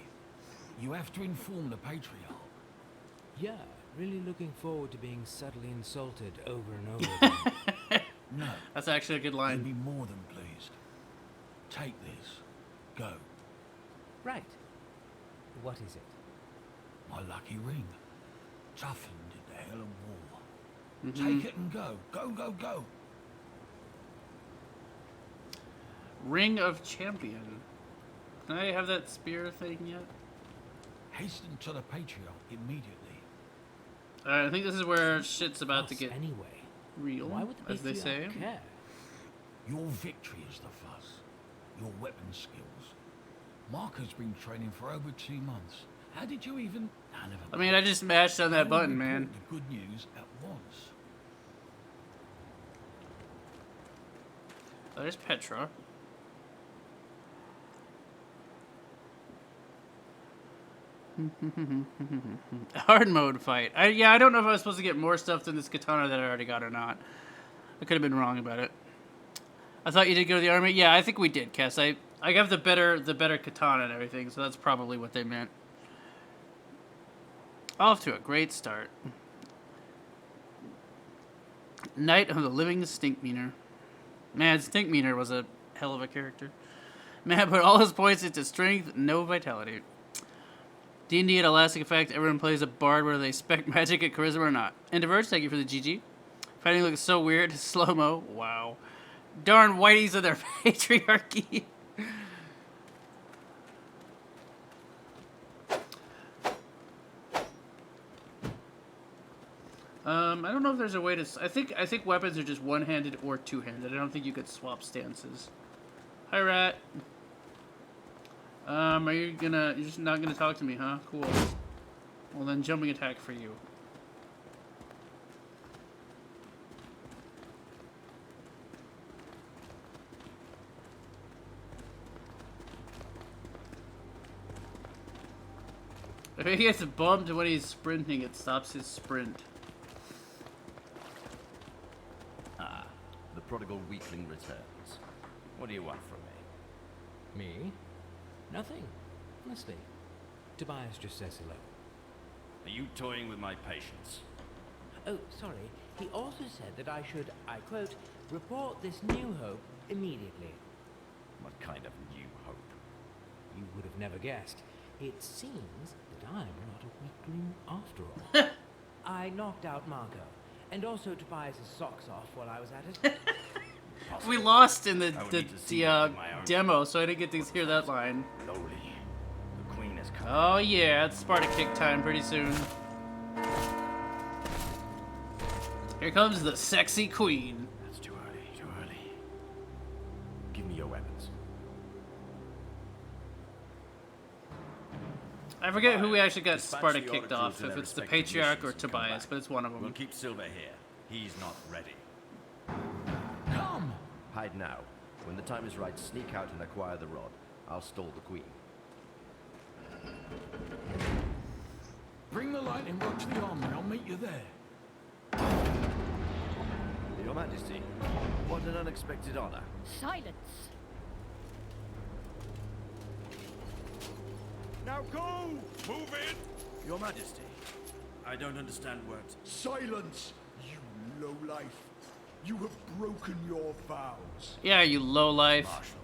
You have to inform the Patriarch. Yeah, really looking forward to being subtly insulted over and over again. No, That's actually a good you'll line. be more than pleased. Take this. Go. Right. What is it? My lucky ring. Toughened in the hell of war. Mm-hmm. Take it and go. Go, go, go. Ring of Champion. Can I have that spear thing yet? Hasten to the Patriarch immediately. I think this is where shit's about to Fuss get anyway. real, Why would the as they say. Patriarch care? Your victory is the fuss. Your weapon skills. Marco's been training for over 2 months. How did you even... I mean, I just mashed on that I'll button, report man. the good news at once. Oh, there's Petra. Hard mode fight. Yeah, I don't know if I was supposed to get more stuff than this katana that I already got or not. I could have been wrong about it. I thought you did go to the army. Yeah, I think we did, Kess. I got the better katana and everything, so that's probably what they meant. Off to a great start. Knight of the Living Stinkmeaner. Man, Stinkmeaner was a hell of a character. Man put all his points into strength, no vitality. D&D at Elastic Effect, everyone plays a bard whether they spec magic at charisma or not. And Diverge, thank you for the GG. Fighting looks so weird, slow-mo, wow. Darn whiteys of their patriarchy. I don't know if there's a way to... I think weapons are just one-handed or two-handed. I don't think you could swap stances. Hi, Rat. Are you gonna... You're just not gonna talk to me, huh? Cool. Well, then jumping attack for you. If he gets bumped when he's sprinting, it stops his sprint. Ah, the prodigal weakling returns. What do you want from me? Me? Nothing. Honestly. Tobias just says hello. Are you toying with my patience? Oh, sorry. He also said that I should, I quote, report this new hope immediately. What kind of new hope? You would have never guessed. It seems that I'm not a weakling after all. I knocked out Margot, and also Tobias' socks off while I was at it. We lost in the demo, so I didn't get to hear that line. Slowly. The queen is coming. Oh yeah, it's Sparta kick time pretty soon. Here comes the sexy queen. That's too early, too early. Give me your weapons. I forget who we actually got Dispatch Sparta the kicked Oricru off, to if their it's the respective Patriarch or missions and come Tobias, back. but it's one of We'll them. keep Silver here. He's not ready. Come! Hide now. When the time is right, sneak out and acquire the rod. I'll stall the queen. Bring the lightning rod to the armory. I'll meet you there. Your Majesty, what an unexpected honor. Silence! Now go! Move it! Your Majesty, I don't understand words. Silence, you lowlife. You have broken your vows. Yeah, you lowlife. Marshal,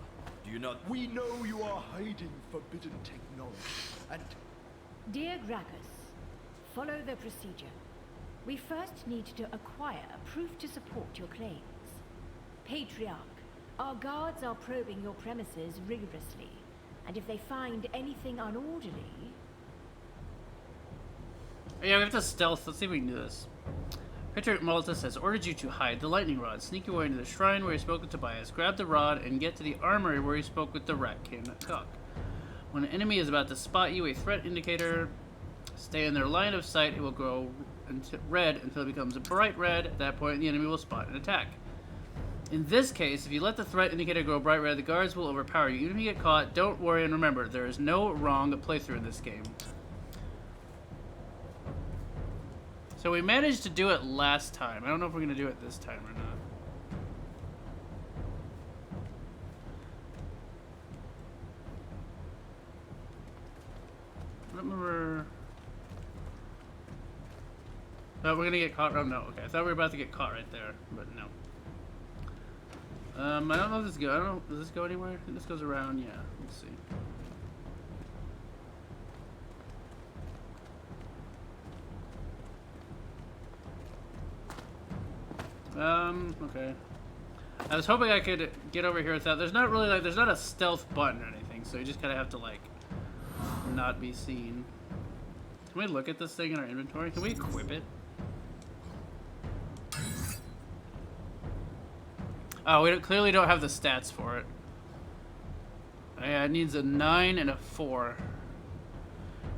do you not... We know you are hiding forbidden technology, and Dear Gragas, follow the procedure. We first need to acquire proof to support your claims. Patriarch, our guards are probing your premises rigorously, and if they find anything unorderly... Yeah, we have to stealth. Let's see if we can do this. Patriarch Maltus has ordered you to hide the lightning rod. Sneak your way into the shrine where he spoke with Tobias. Grab the rod and get to the armory where he spoke with the Ratkin Cock. When an enemy is about to spot you, a threat indicator, stay in their line of sight. It will grow red until it becomes a bright red. At that point, the enemy will spot and attack. In this case, if you let the threat indicator go bright red, the guards will overpower you. Even if you get caught, don't worry and remember, there is no wrong playthrough in this game. So we managed to do it last time. I don't know if we're going to do it this time or not. I don't remember... Oh, we're gonna get caught. Oh no, okay. I thought we were about to get caught right there, but no. I don't know if this go. I don't know. Does this go anywhere? I think this goes around. Yeah. Let's see. Okay. I was hoping I could get over here without. There's not really like. There's not a stealth button or anything, so you just kind of have to like not be seen. Can we look at this thing in our inventory? Can we equip it? Oh, we clearly don't have the stats for it. Yeah, it needs a 9 and a 4.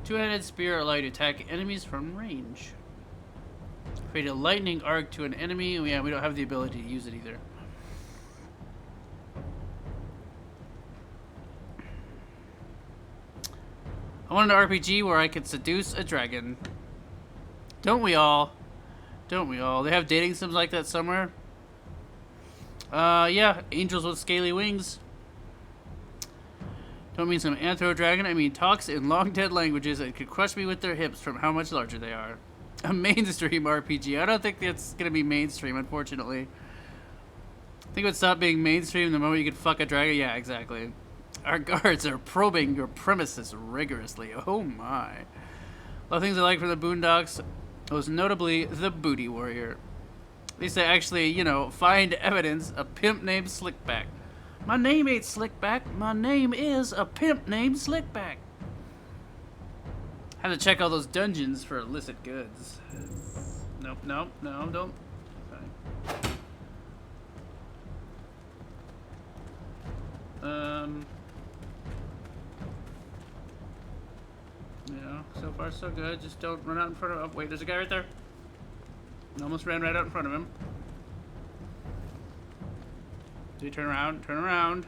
Two-handed spear allow you to attack enemies from range. Create a lightning arc to an enemy. Yeah, we don't have the ability to use it either. I want an RPG where I could seduce a dragon. Don't we all? Don't we all? They have dating sims like that somewhere? Yeah, angels with scaly wings. Don't mean some anthro dragon, I mean talks in long dead languages and could crush me with their hips from how much larger they are. A mainstream RPG. I don't think that's gonna be mainstream, unfortunately. I think it would stop being mainstream the moment you could fuck a dragon. Yeah, exactly. Our guards are probing your premises rigorously. Oh my. A lot of things I like from the Boondocks, most notably the Booty Warrior. At least they actually, you know, find evidence. A pimp named Slickback. My name ain't Slickback. My name is a pimp named Slickback. Have to check all those dungeons for illicit goods. Nope, nope, no, don't. Okay. You know, so far so good. Just don't run out in front of. Oh, wait, there's a guy right there. Almost ran right out in front of him. Do you turn around? Turn around.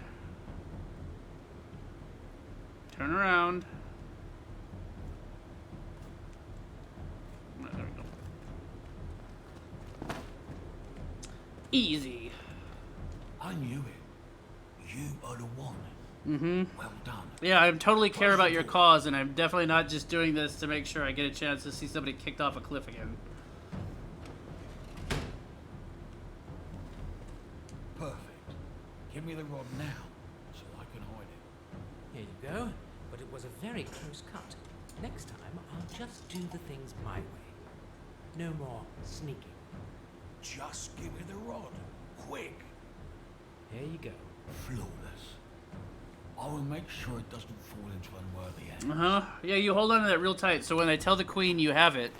Turn around. Oh, there we go. Easy. I knew it. You are the one. Mm-hmm. Well done. Yeah, I totally care about your cause, and I'm definitely not just doing this to make sure I get a chance to see somebody kicked off a cliff again. Perfect. Give me the rod now, so I can hide it. Here you go. But it was a very close cut. Next time, I'll just do the things my way. No more sneaking. Just give me the rod. Quick. Here you go. Flawless. I will make sure it doesn't fall into unworthy hands. Uh-huh. Yeah, you hold on to that real tight, so when I tell the queen you have it...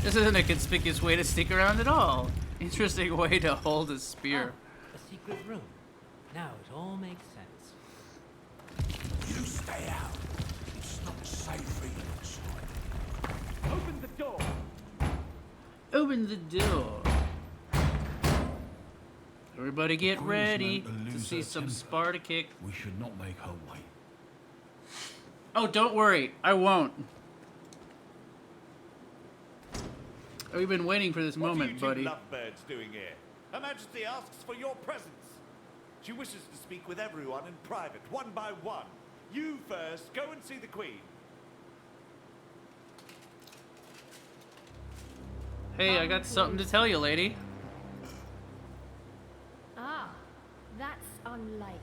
This isn't a conspicuous way to sneak around at all. Interesting way to hold a spear. Oh, a secret room. Now it all makes sense. You stay out. It's not safe for you inside. Open the door. Open the door. Everybody get Queen's ready meant to to lose see her some temper. Sparta kick. We should not make her wait. Oh, don't worry. I won't. We've been waiting for this moment, What are you buddy. two lovebirds doing here? Her Majesty asks for your presence. She wishes to speak with everyone in private, one by one. You first. Go and see the Queen. Hey, I got something to tell you, lady. Ah, that's unlikely.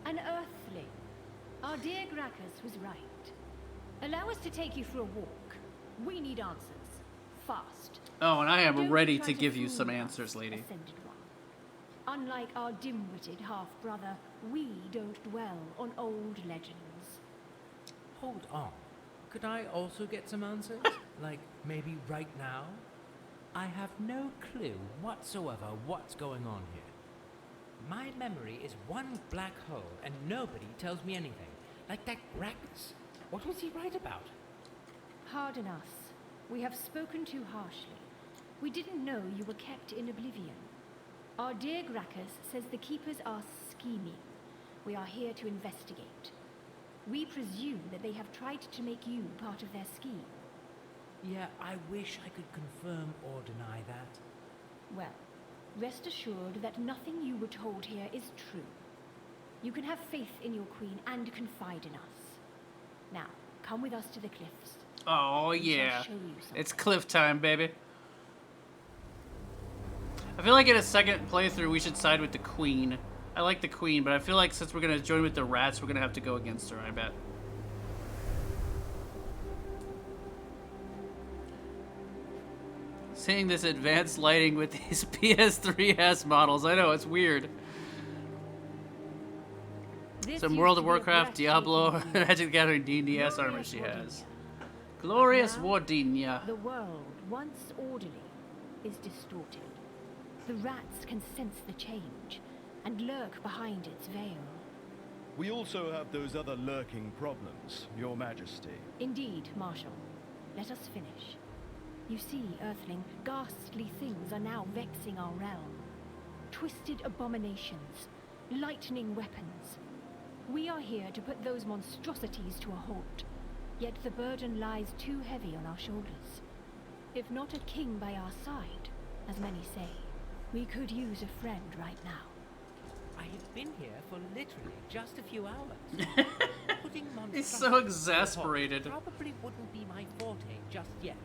An earthling. Our dear Gracchus was right. Allow us to take you for a walk. We need answers. Fast. Oh, and I am Don't ready try to give you fool some us, answers, lady. Ascended One. Unlike our dim-witted half-brother, we don't dwell on old legends. Hold on. Could I also get some answers? Like, maybe right now? I have no clue whatsoever what's going on here. My memory is one black hole, and nobody tells me anything. Like that Gracchus. What was he right about? Pardon us. We have spoken too harshly. We didn't know you were kept in oblivion. Our dear Gracchus says the Keepers are scheming. We are here to investigate. We presume that they have tried to make you part of their scheme. Yeah, I wish I could confirm or deny that. Well, rest assured that nothing you were told here is true. You can have faith in your queen and confide in us. Now, come with us to the cliffs. Oh, We shall yeah. show you something. It's cliff time, baby. I feel like in a second playthrough, we should side with the queen. I like the queen, but I feel like since we're going to join with the rats, we're going to have to go against her, I bet. Seeing this advanced lighting with these PS3S models, I know, it's weird. This Some used World to of be a Warcraft, breathtaking Diablo, view. Magic the Gathering, D&DS Glorious armor she Wardinia. has. Glorious Now, Wardinia. The world, once orderly, is distorted. The rats can sense the change and lurk behind its veil. We also have those other lurking problems, Your Majesty. Indeed, Marshal. Let us finish. You see, Earthling, ghastly things are now vexing our realm. Twisted abominations, lightning weapons. We are here to put those monstrosities to a halt. Yet the burden lies too heavy on our shoulders. If not a king by our side, as many say, we could use a friend right now. I have been here for literally just a few hours. Putting He's so monstrosities to a halt exasperated. Probably wouldn't be my forte just yet.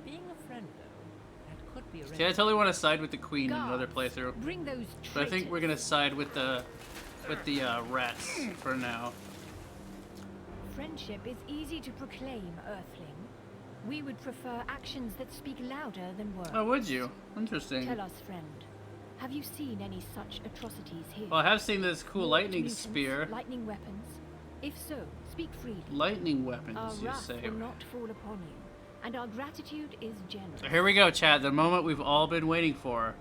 Being a friend, though, that could be a See, I totally want to side with the queen in another Guards, playthrough. bring those But I think traitors. we're going to side with the rats for now. Friendship is easy to proclaim, Earthling. We would prefer actions that speak louder than words. Oh, would you? Interesting. Tell us, friend. Have you seen any such atrocities here? Well, I have seen this cool Warped lightning mutants, spear. Lightning weapons? If so, speak freely. Lightning weapons, Our you wrath say. will not fall upon you, and our gratitude is generous. Here we go, Chad. The moment we've all been waiting for.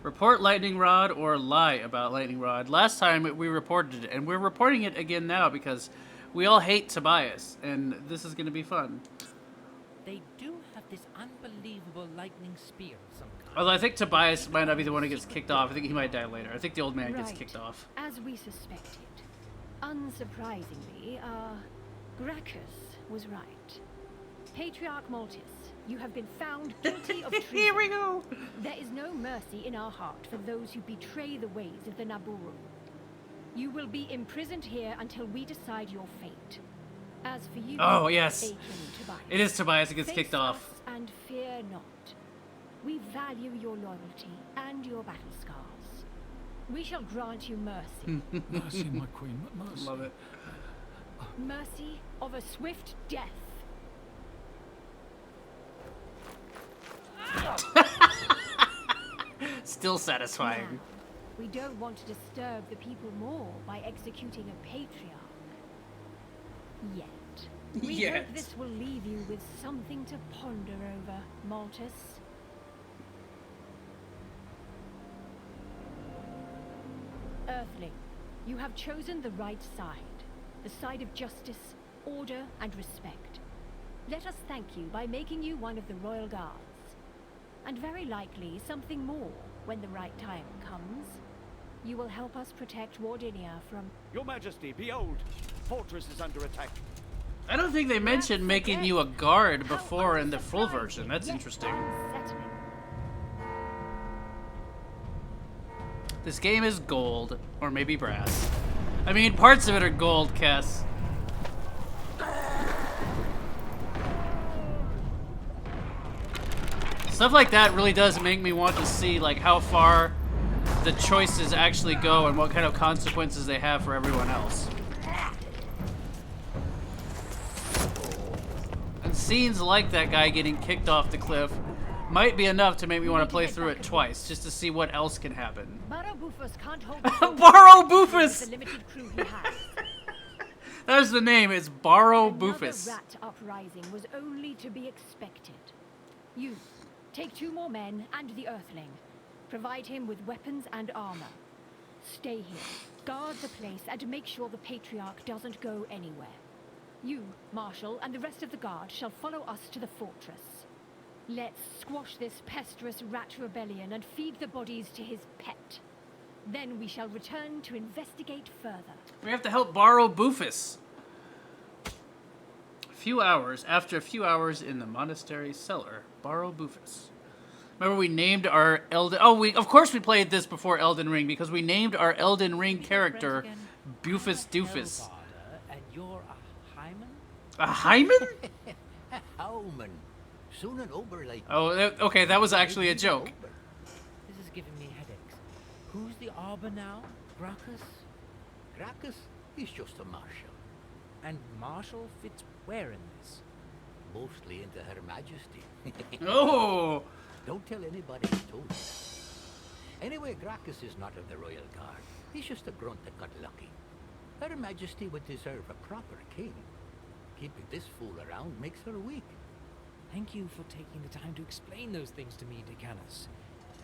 Report lightning rod or lie about lightning rod. Last time we reported it, and we're reporting it again now because we all hate Tobias, and this is going to be fun. They do have this unbelievable lightning spear of some kind. Although I think Tobias might not be the one who gets kicked off. I think he might die later. I think the old man gets Right. kicked off. As we suspected. Unsurprisingly, Gracchus was right. Patriarch Maltis, You have been found guilty of treason. Here we go. There is no mercy in our heart for those who betray the ways of the Naburu. You will be imprisoned here until we decide your fate. As for you, Oh, yes. Aiken Tobias, It is Tobias who gets face kicked off. us and fear not. We value your loyalty and your battle scars. We shall grant you mercy. Mercy, my queen, mercy. Love it. Mercy of a swift death. Still satisfying. Now, we don't want to disturb the people more by executing a patriarch. Yet. We Yet. hope this will leave you with something to ponder over, Maltus. Earthling, you have chosen the right side. The side of justice, order, and respect. Let us thank you by making you one of the Royal Guards. And very likely something more when the right time comes. You will help us protect Wardinia from... Your Majesty, behold! Fortress is under attack. I don't think they mentioned making you a guard before in the full version. That's interesting. This game is gold, or maybe brass. I mean, parts of it are gold, Kess. Stuff like that really does make me want to see like how far the choices actually go and what kind of consequences they have for everyone else. And scenes like that guy getting kicked off the cliff might be enough to make me want to play through it twice, just to see what else can happen. Barrow Bufus can't hold Barrow Bufus! the limited crew he has. That's the name, it's Barrow Another Bufus. rat uprising was only to be expected. You, take 2 more men and the Earthling. Provide him with weapons and armor. Stay here, guard the place, and make sure the Patriarch doesn't go anywhere. You, Marshal, and the rest of the guard shall follow us to the fortress. Let's squash this pesteous rat rebellion and feed the bodies to his pet. Then we shall return to investigate further. We have to help Barrow Bufus. After a few hours in the monastery cellar, Barrow Bufus. Remember we named our of course we played this before Elden Ring because we named our Elden Ring character Bufus Doofus. And you're a Hyman? A Hyman? A Howman. Soon an Ober like... Oh, okay, that was actually a joke. This is giving me headaches. Who's the Arbor now? Gracchus? Gracchus? He's just a marshal. And Marshal fits where in this? Mostly into Her Majesty. Oh! Don't tell anybody I told you. Anyway, Gracchus is not of the Royal Guard. He's just a grunt that got lucky. Her Majesty would deserve a proper king. Keeping this fool around makes her weak. Thank you for taking the time to explain those things to me, Decanus.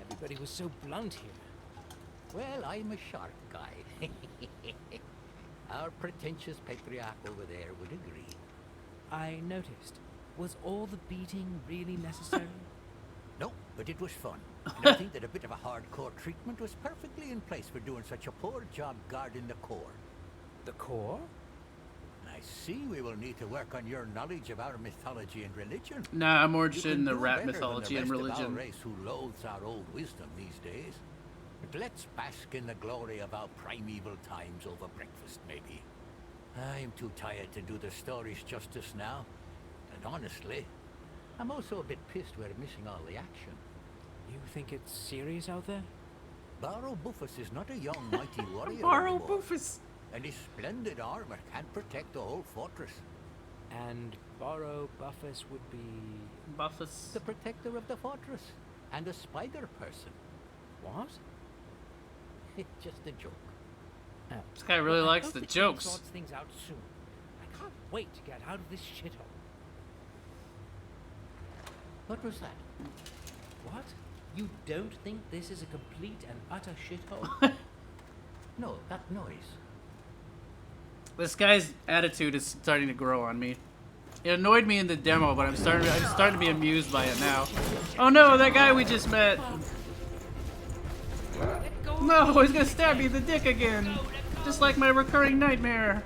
Everybody was so blunt here. Well, I'm a sharp guy. Our pretentious patriarch over there would agree. I noticed. Was all the beating really necessary? No, but it was fun. And I think that a bit of a hardcore treatment was perfectly in place for doing such a poor job guarding the core. The core? I see we will need to work on your knowledge of our mythology and religion. Nah, I'm more interested in the You can do rat better than mythology the and rest of religion. our race who loathes our old wisdom these days. But let's bask in the glory of our primeval times over breakfast, maybe. I'm too tired to do the stories justice now. And honestly, I'm also a bit pissed we're missing all the action. You think it's serious out there? Barrow Bufus is not a young, mighty warrior Barrow anymore. Bufus. And his splendid armor can't protect the whole fortress. And Barrow Bufus would be... Bufus? The protector of the fortress. And a spider person. What? Just a joke. This guy really I likes hope the king jokes. sorts things out soon. I can't wait to get out of this shithole. What was that? What? You don't think this is a complete and utter shithole? No, that noise. This guy's attitude is starting to grow on me. It annoyed me in the demo, but I'm starting to be amused by it now. Oh no, that guy we just met. No, he's gonna stab me in the dick again. Just like my recurring nightmare.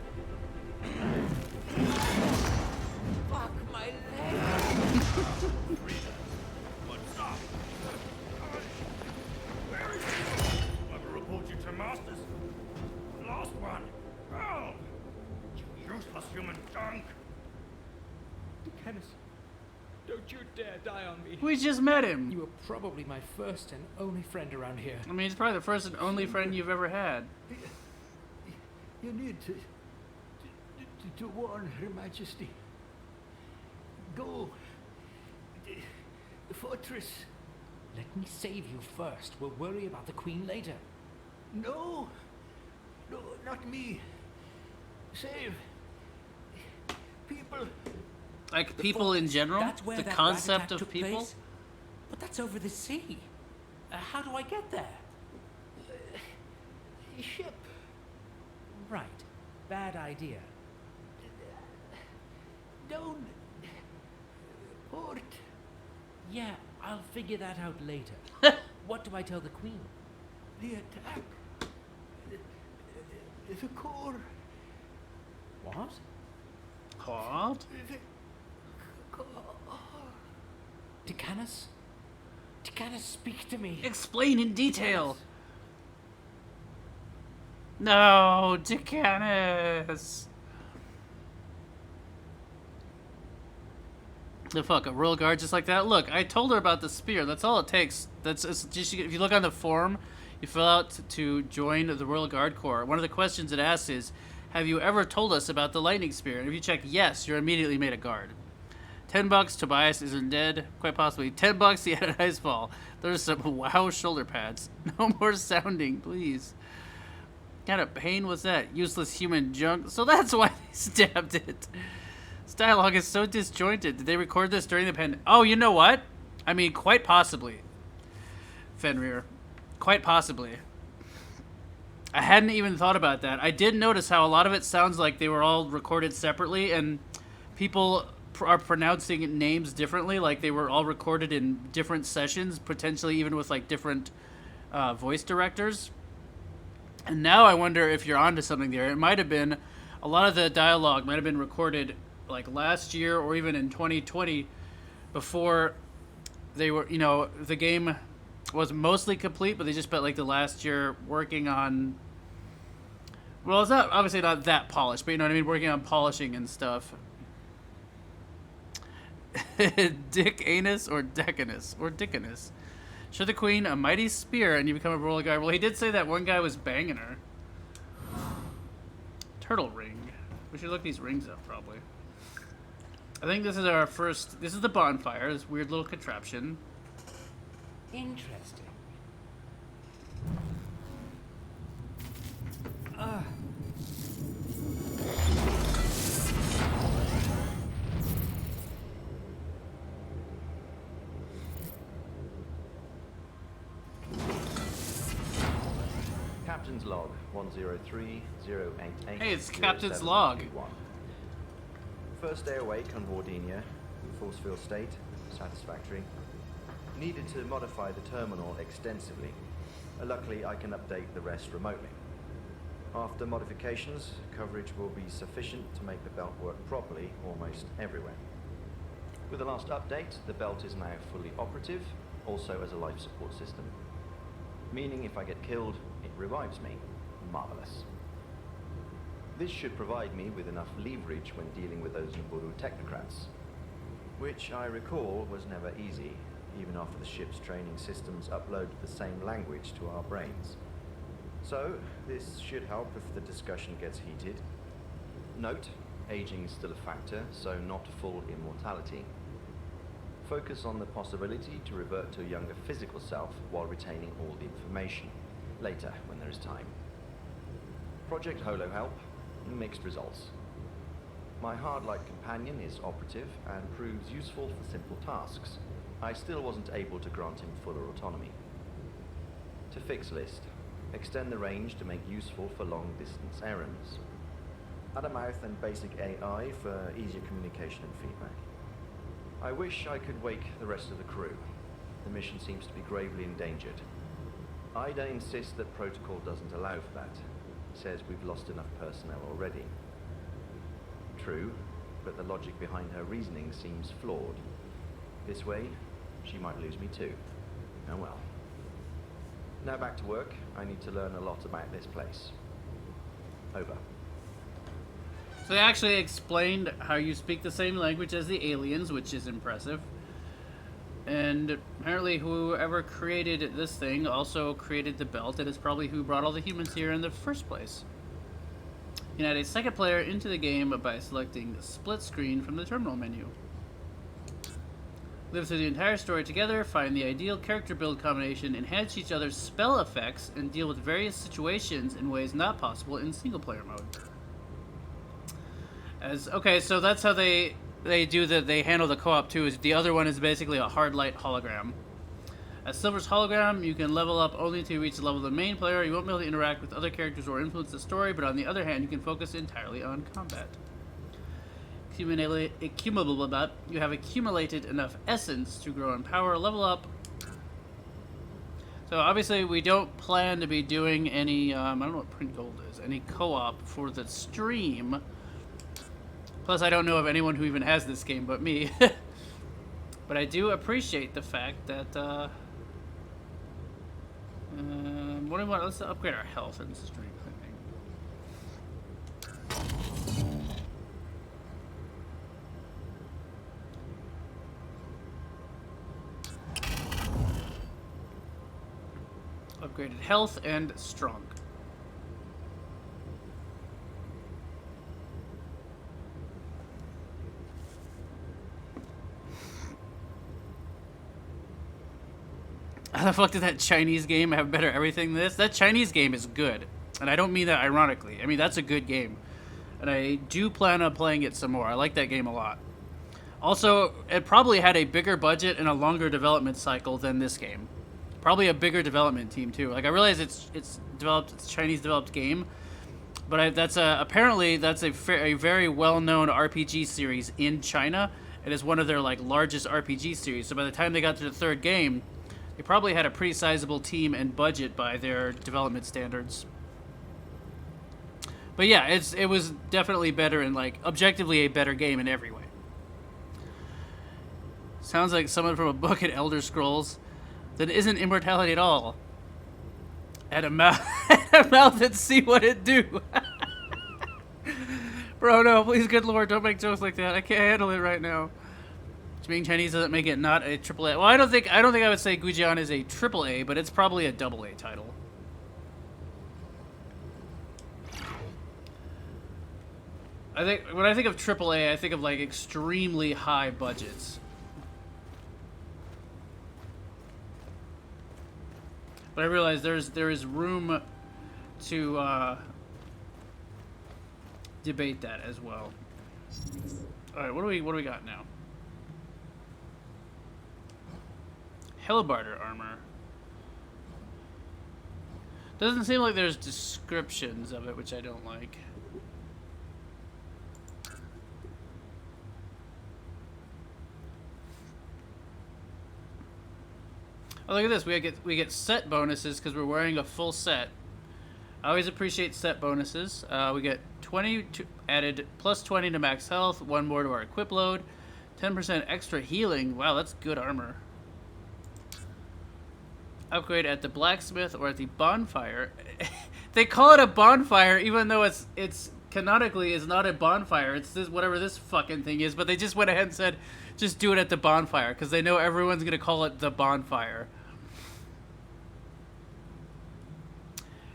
Fuck my leg! What's up? Where is he? Let me report you to masters. Last one. Oh! You useless human junk. Kenneth, don't you dare die on me. We just met him. You were probably my first and only friend around here. I mean, he's probably the first and only friend you've ever had. You need to warn Her Majesty. Go. The fortress. Let me save you first. We'll worry about the Queen later. No. No, not me. Save. People. Like people in general? That's where The that concept rat attack of took people? place? But that's over the sea. How do I get there? Ship. Right. Bad idea. Down. Port. Yeah, I'll figure that out later. What do I tell the Queen? The attack. The core. What? What? Decanus? Decanus, speak to me. Explain in detail. No, Decanus. The fuck, a royal guard just like that? Look, I told her about the spear. That's all it takes. It's just, if you look on the form you fill out to join the Royal Guard Corps, one of the questions it asks is, have you ever told us about the lightning spear? And if you check yes, you're immediately made a guard. $10, Tobias isn't dead. Quite possibly. $10, he had an ice fall. There's some wow shoulder pads. No more sounding, please. What kind of pain was that? Useless human junk. So that's why they stabbed it. This dialogue is so disjointed. Did they record this during the pandemic? Oh, you know what? I mean, quite possibly. Fenrir. Quite possibly. I hadn't even thought about that. I did notice how a lot of it sounds like they were all recorded separately, and people are pronouncing names differently, like they were all recorded in different sessions, potentially even with like different voice directors. And now I wonder if you're onto something there. It might have been, a lot of the dialogue might have been recorded like last year or even in 2020 before they were, you know, the game was mostly complete, but they just spent like the last year working on, well, it's not obviously not that polished, but you know what I mean, working on polishing and stuff. Dick Anus or Decanus or Dickanus. Show the Queen a mighty spear and you become a royal guard. Well, he did say that one guy was banging her. Turtle ring. We should look these rings up probably. I think this is our first, this is the bonfire, this weird little contraption. Interesting. Captain's log 103-088. Hey, it's Captain's log. First day awake on Wardinia, force field state, satisfactory. Needed to modify the terminal extensively. Luckily, I can update the rest remotely. After modifications, coverage will be sufficient to make the belt work properly almost everywhere. With the last update, the belt is now fully operative, also as a life support system. Meaning if I get killed, it revives me. Marvelous. This should provide me with enough leverage when dealing with those Naburu technocrats, which I recall was never easy, even after the ship's training systems uploaded the same language to our brains. So, this should help if the discussion gets heated. Note, aging is still a factor, so not full immortality. Focus on the possibility to revert to a younger physical self while retaining all the information, later when there is time. Project Holo Help, mixed results. My hard-light companion is operative and proves useful for simple tasks. I still wasn't able to grant him fuller autonomy. To fix list, extend the range to make useful for long-distance errands. Add a mouth and basic AI for easier communication and feedback. I wish I could wake the rest of the crew. The mission seems to be gravely endangered. I don't insist that protocol doesn't allow for that. It says we've lost enough personnel already. True, but the logic behind her reasoning seems flawed. This way, she might lose me too. Oh well. Now back to work. I need to learn a lot about this place. Over. So they actually explained how you speak the same language as the aliens, which is impressive. And apparently whoever created this thing also created the belt, and it's probably who brought all the humans here in the first place. You can add a second player into the game by selecting the split screen from the terminal menu. Live through the entire story together, find the ideal character build combination, enhance each other's spell effects, and deal with various situations in ways not possible in single-player mode. Okay, so that's how they handle the co-op too. Is the other one is basically a hard light hologram. As Silver's hologram, you can level up only to reach the level of the main player. You won't be able to interact with other characters or influence the story, but on the other hand, you can focus entirely on combat. You have accumulated enough essence to grow in power, level up. So obviously we don't plan to be doing any, I don't know what print gold is, any co-op for the stream. Plus I don't know of anyone who even has this game but me. But I do appreciate the fact that, what do we want? Let's upgrade our health and strength, I think. Upgraded health and strong. How the fuck did that Chinese game have better everything than this? That Chinese game is good. And I don't mean that ironically. I mean, that's a good game. And I do plan on playing it some more. I like that game a lot. Also, it probably had a bigger budget and a longer development cycle than this game. Probably a bigger development team too. Like I realize it's a Chinese developed game, but apparently that's a very well-known RPG series in China. It is one of their like largest RPG series. So by the time they got to the third game, they probably had a pretty sizable team and budget by their development standards. But yeah, it was definitely better and like objectively a better game in every way. Sounds like someone from a book at Elder Scrolls. That isn't immortality at all. Add a mouth and see what it do. Bro, no, please, good lord, don't make jokes like that. I can't handle it right now. Being Chinese doesn't make it not a AAA. Well, I don't think I would say Gujian is a AAA, but it's probably a AA title. I think when I think of AAA, I think of like extremely high budgets. But I realize there is room to debate that as well. All right, what do we got now? Hellebarder armor. Doesn't seem like there's descriptions of it, which I don't like. Oh, look at this. We get set bonuses because we're wearing a full set. I always appreciate set bonuses. We get 20 added, plus 20 to max health, 1 more to our equip load, 10% extra healing. Wow, that's good armor. Upgrade at the blacksmith or at the bonfire. They call it a bonfire even though it's canonically is not a bonfire. It's this whatever this fucking thing is, but they just went ahead and said just do it at the bonfire because they know everyone's going to call it the bonfire.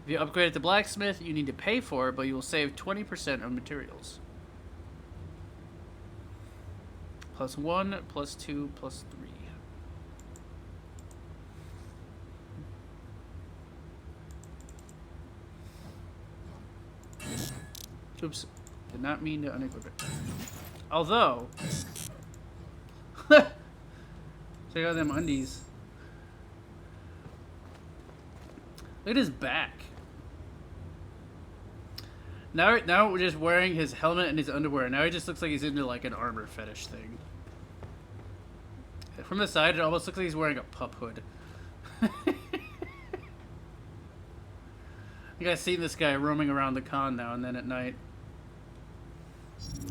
If you upgrade at the blacksmith, you need to pay for it, but you will save 20% of materials. +1, +2, +3. Oops. Did not mean to unequip it. Although... check out them undies. Look at his back. Now we're just wearing his helmet and his underwear. Now he just looks like he's into like an armor fetish thing. From the side, it almost looks like he's wearing a pup hood. I think I've seen this guy roaming around the con now and then at night.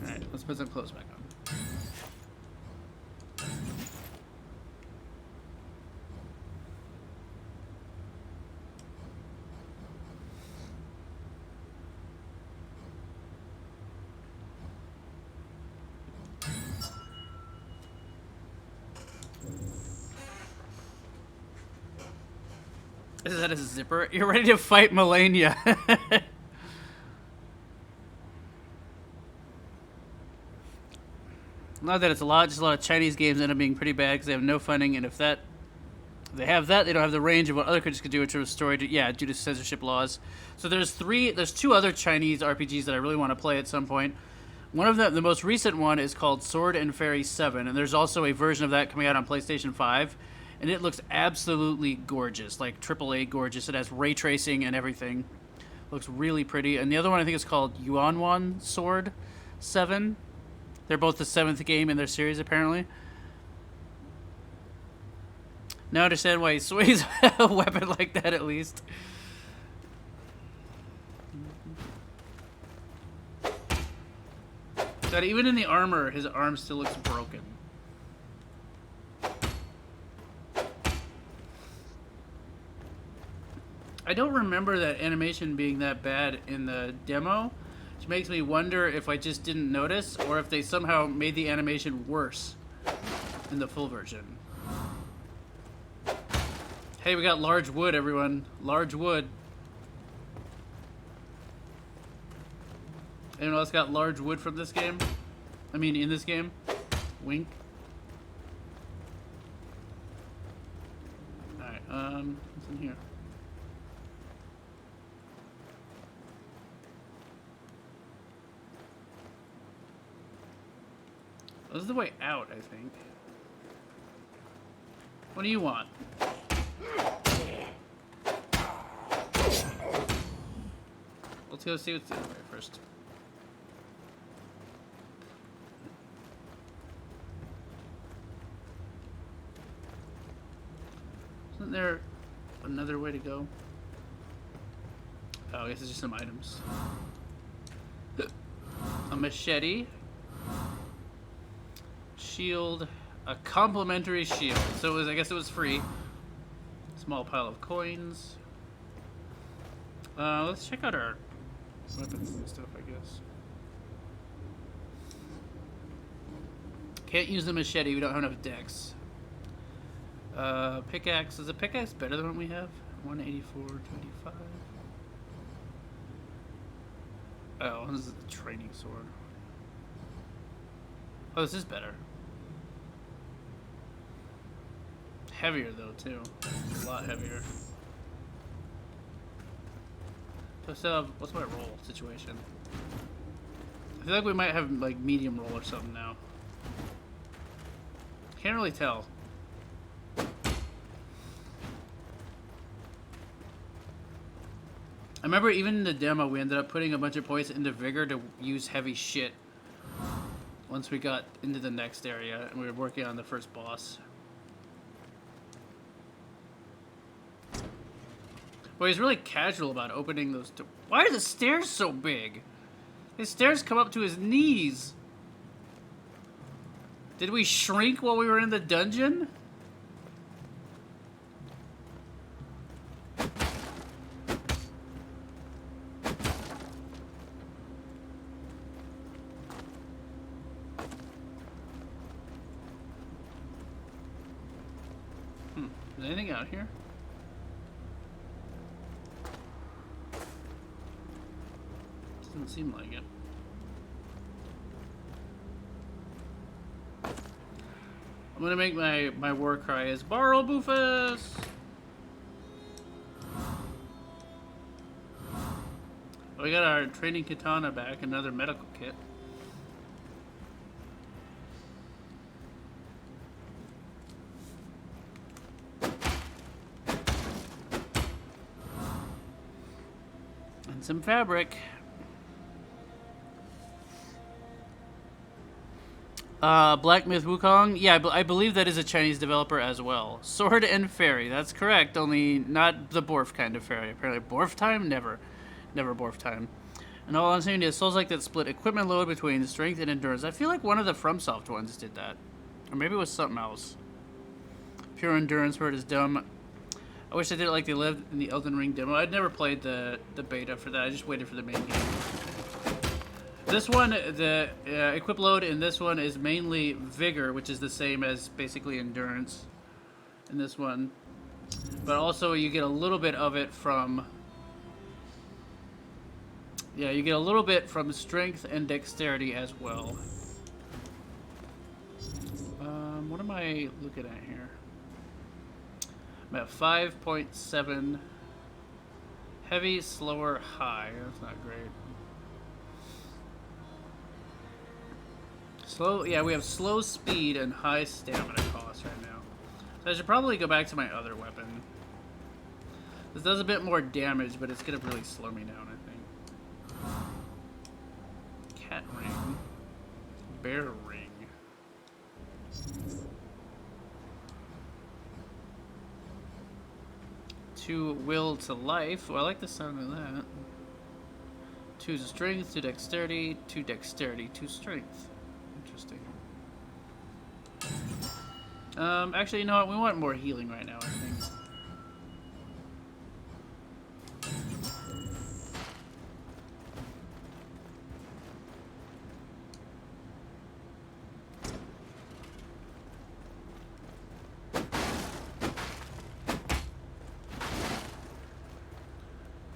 Alright, let's put some clothes back on. Is that a zipper? You're ready to fight Melania. Not that it's a lot, just a lot of Chinese games end up being pretty bad because they have no funding, and if they have that, they don't have the range of what other countries could do in terms of story, due to censorship laws. So there's two other Chinese RPGs that I really want to play at some point. One of them, the most recent one, is called Sword and Fairy 7, and there's also a version of that coming out on PlayStation 5, and it looks absolutely gorgeous, like AAA gorgeous. It has ray tracing and everything. Looks really pretty. And the other one I think is called Yuanwan Sword 7. They're both the 7th game in their series, apparently. Now I understand why he sways a weapon like that, at least. God, even in the armor, his arm still looks broken. I don't remember that animation being that bad in the demo, which makes me wonder if I just didn't notice, or if they somehow made the animation worse in the full version. Hey, we got large wood, everyone. Large wood. Anyone else got large wood from this game? I mean, in this game? Wink. Alright, what's in here? This is the way out, I think. What do you want? Let's go see what's the other way first. Isn't there another way to go? Oh, I guess it's just some items. A machete. Shield. A complimentary shield. So it was, I guess it was free. Small pile of coins. Let's check out our weapons and stuff, I guess. Can't use the machete, we don't have enough dex. Pickaxe. Is a pickaxe better than what we have? 184.25. Oh, this is a training sword. Oh, this is better. Heavier though, too. A lot heavier. So, what's my roll situation? I feel like we might have like medium roll or something now. Can't really tell. I remember even in the demo we ended up putting a bunch of points into vigor to use heavy shit once we got into the next area and we were working on the first boss. But he's really casual about opening those doors. Why are the stairs so big? His stairs come up to his knees. Did we shrink while we were in the dungeon? Is anything out here? Doesn't seem like it. I'm gonna make my war cry is Barrel Boofus! We got our training katana back, another medical kit. And some fabric. Black Myth Wukong? Yeah, I believe that is a Chinese developer as well. Sword and Fairy, that's correct, only not the Borf kind of fairy. Apparently Borf time? Never. Never Borf time. And all I'm saying is Souls-like that split equipment load between strength and endurance. I feel like one of the FromSoft ones did that. Or maybe it was something else. Pure endurance word is dumb. I wish I did it like they lived in the Elden Ring demo. I'd never played the beta for that. I just waited for the main game. This one, the equip load in this one is mainly vigor, which is the same as basically endurance in this one. But also you get a little bit of it from... Yeah, you get a little bit from strength and dexterity as well. What am I looking at here? I'm at 5.7. Heavy, slower, high. That's not great. Slow, yeah, we have slow speed and high stamina cost right now. So I should probably go back to my other weapon. This does a bit more damage, but it's gonna really slow me down, I think. Cat ring. Bear ring. Two will to life. Well, I like the sound of that. 2 to strength, 2 dexterity, 2 dexterity, 2 strength. Interesting. Actually, you know what? We want more healing right now, I think.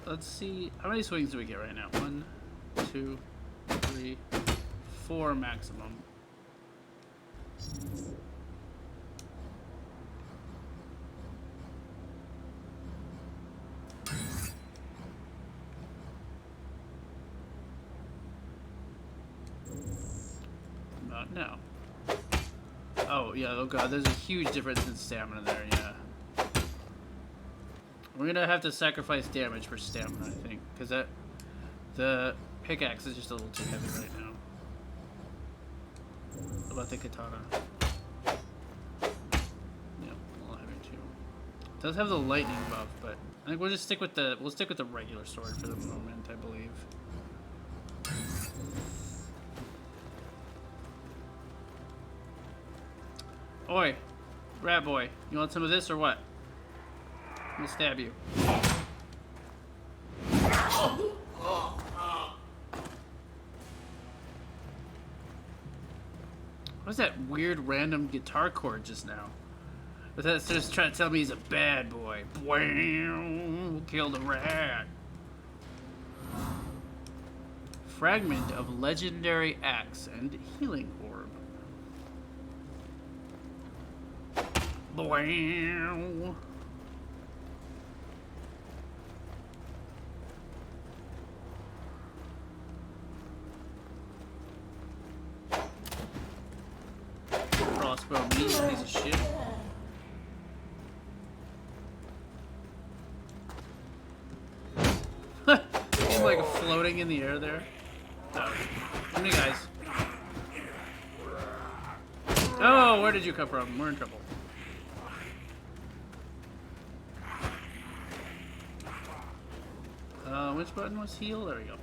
Let's see, how many swings do we get right now? 1, 2, 3, 4 maximum. Not now. Oh, yeah, oh god, there's a huge difference in stamina there, yeah. We're gonna have to sacrifice damage for stamina, I think, because the pickaxe is just a little too heavy right now. What about the katana? Yeah, a little heavy too. It does have the lightning buff, but I think we'll just stick with the regular sword for the moment, I believe. Oi, rat boy, you want some of this or what? I'm gonna stab you. What was that weird random guitar chord just now? Was that just trying to tell me he's a bad boy? We'll kill the rat. Fragment of legendary axe and healing orb. Boing. Crossbow me, piece of shit. He's like floating in the air there. Oh. How many guys? Oh, where did you come from? We're in trouble. Which button was heal? There we go.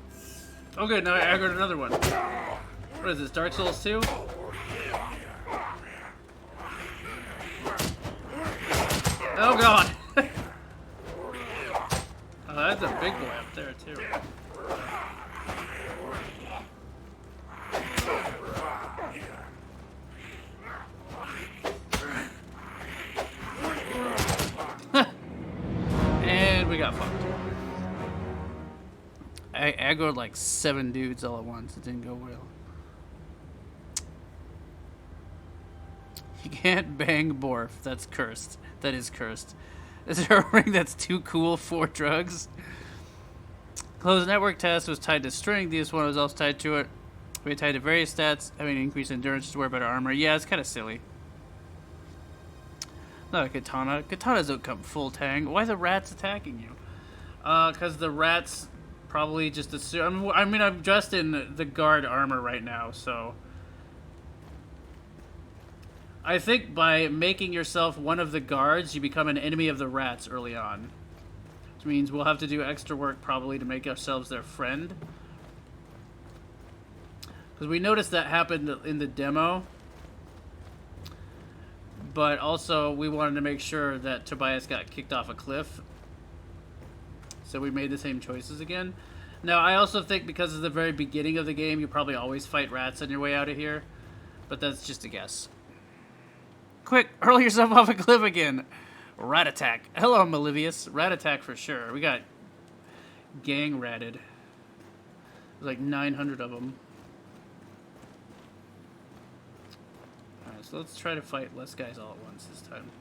Oh good, now I aggroed another one. What is this, Dark Souls 2? Oh god! Oh, that's a big boy up there too. And we got fucked. I aggroed like 7 dudes all at once. It didn't go well. You can't bang Borf. That's cursed. That is cursed. Is there a ring that's too cool for drugs? Closed network test was tied to strength. This one was also tied to it. We tied to various stats, having increased endurance to wear better armor. Yeah, it's kind of silly. Not a katana. Katanas don't come full tang. Why are the rats attacking you? Because the rats probably just assume... I mean, I'm dressed in the guard armor right now, so... I think by making yourself one of the guards, you become an enemy of the rats early on. Which means we'll have to do extra work probably to make ourselves their friend. Because we noticed that happened in the demo. But also, we wanted to make sure that Tobias got kicked off a cliff. So we made the same choices again. Now, I also think because of the very beginning of the game, you probably always fight rats on your way out of here. But that's just a guess. Quick, hurl yourself off a cliff again. Rat attack. Hello, Malivius. Rat attack for sure. We got gang ratted. There's like 900 of them. Alright, so let's try to fight less guys all at once this time.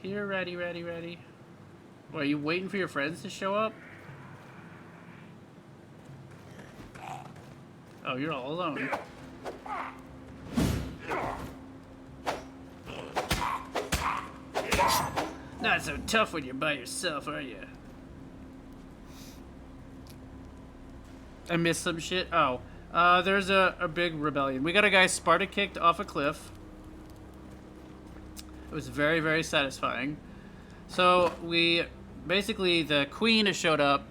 Here, ratty, ratty, ratty. What, are you waiting for your friends to show up? Oh, you're all alone. Not so tough when you're by yourself, are you? I missed some shit. Oh, there's a big rebellion. We got a guy Sparta kicked off a cliff. It was very, very satisfying. So basically the queen has showed up,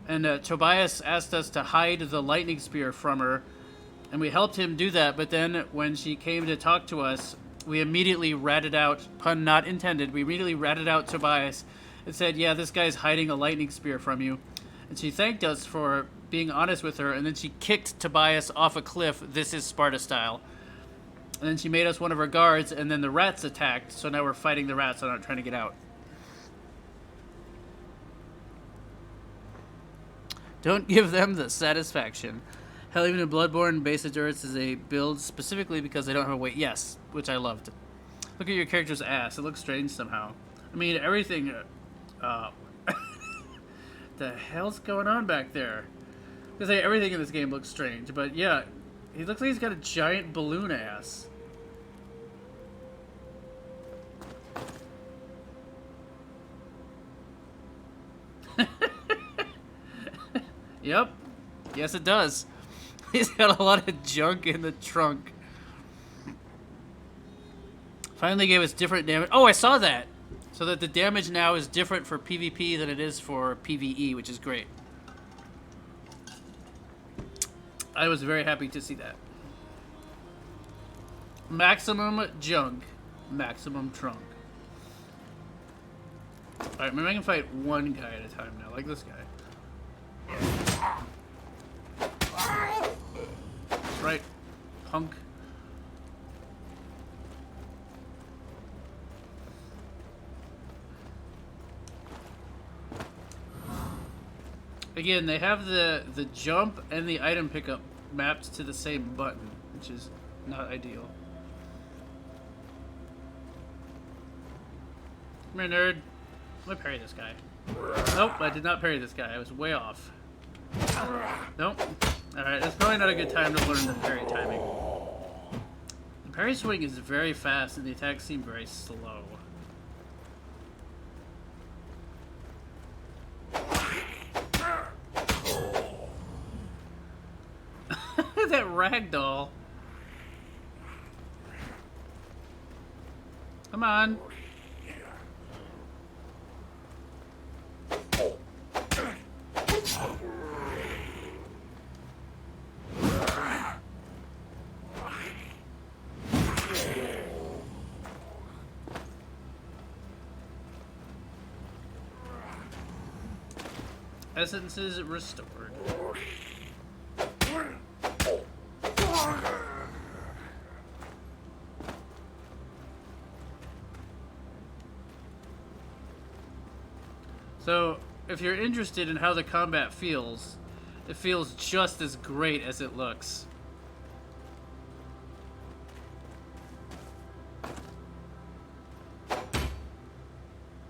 and Tobias asked us to hide the lightning spear from her, and we helped him do that. But then when she came to talk to us, we immediately ratted out, pun not intended, we immediately ratted out Tobias and said, yeah, this guy's hiding a lightning spear from you. And she thanked us for being honest with her, and then she kicked Tobias off a cliff. This is Sparta style. And then she made us one of her guards, and then the rats attacked, so now we're fighting the rats and not trying to get out. Don't give them the satisfaction. Hell, even in Bloodborne, base endurance is a build specifically because they don't have a weight. Yes, which I loved. Look at your character's ass. It looks strange somehow. I mean, everything... the hell's going on back there? I was gonna say everything in this game looks strange, but yeah, he looks like he's got a giant balloon ass. Yep. Yes, it does. He's got a lot of junk in the trunk. Finally gave us different damage. Oh, I saw that! So that the damage now is different for PvP than it is for PvE, which is great. I was very happy to see that. Maximum junk. Maximum trunk. Alright, maybe I can fight one guy at a time now, like this guy. That's right, punk. Again, they have the jump and the item pickup mapped to the same button, which is not ideal. Come here, nerd. Let me parry this guy. Nope, I did not parry this guy. I was way off. Nope. Alright, it's probably not a good time to learn the parry timing. The parry swing is very fast and the attacks seem very slow. That ragdoll. Come on. Essences restored. So, if you're interested in how the combat feels, it feels just as great as it looks.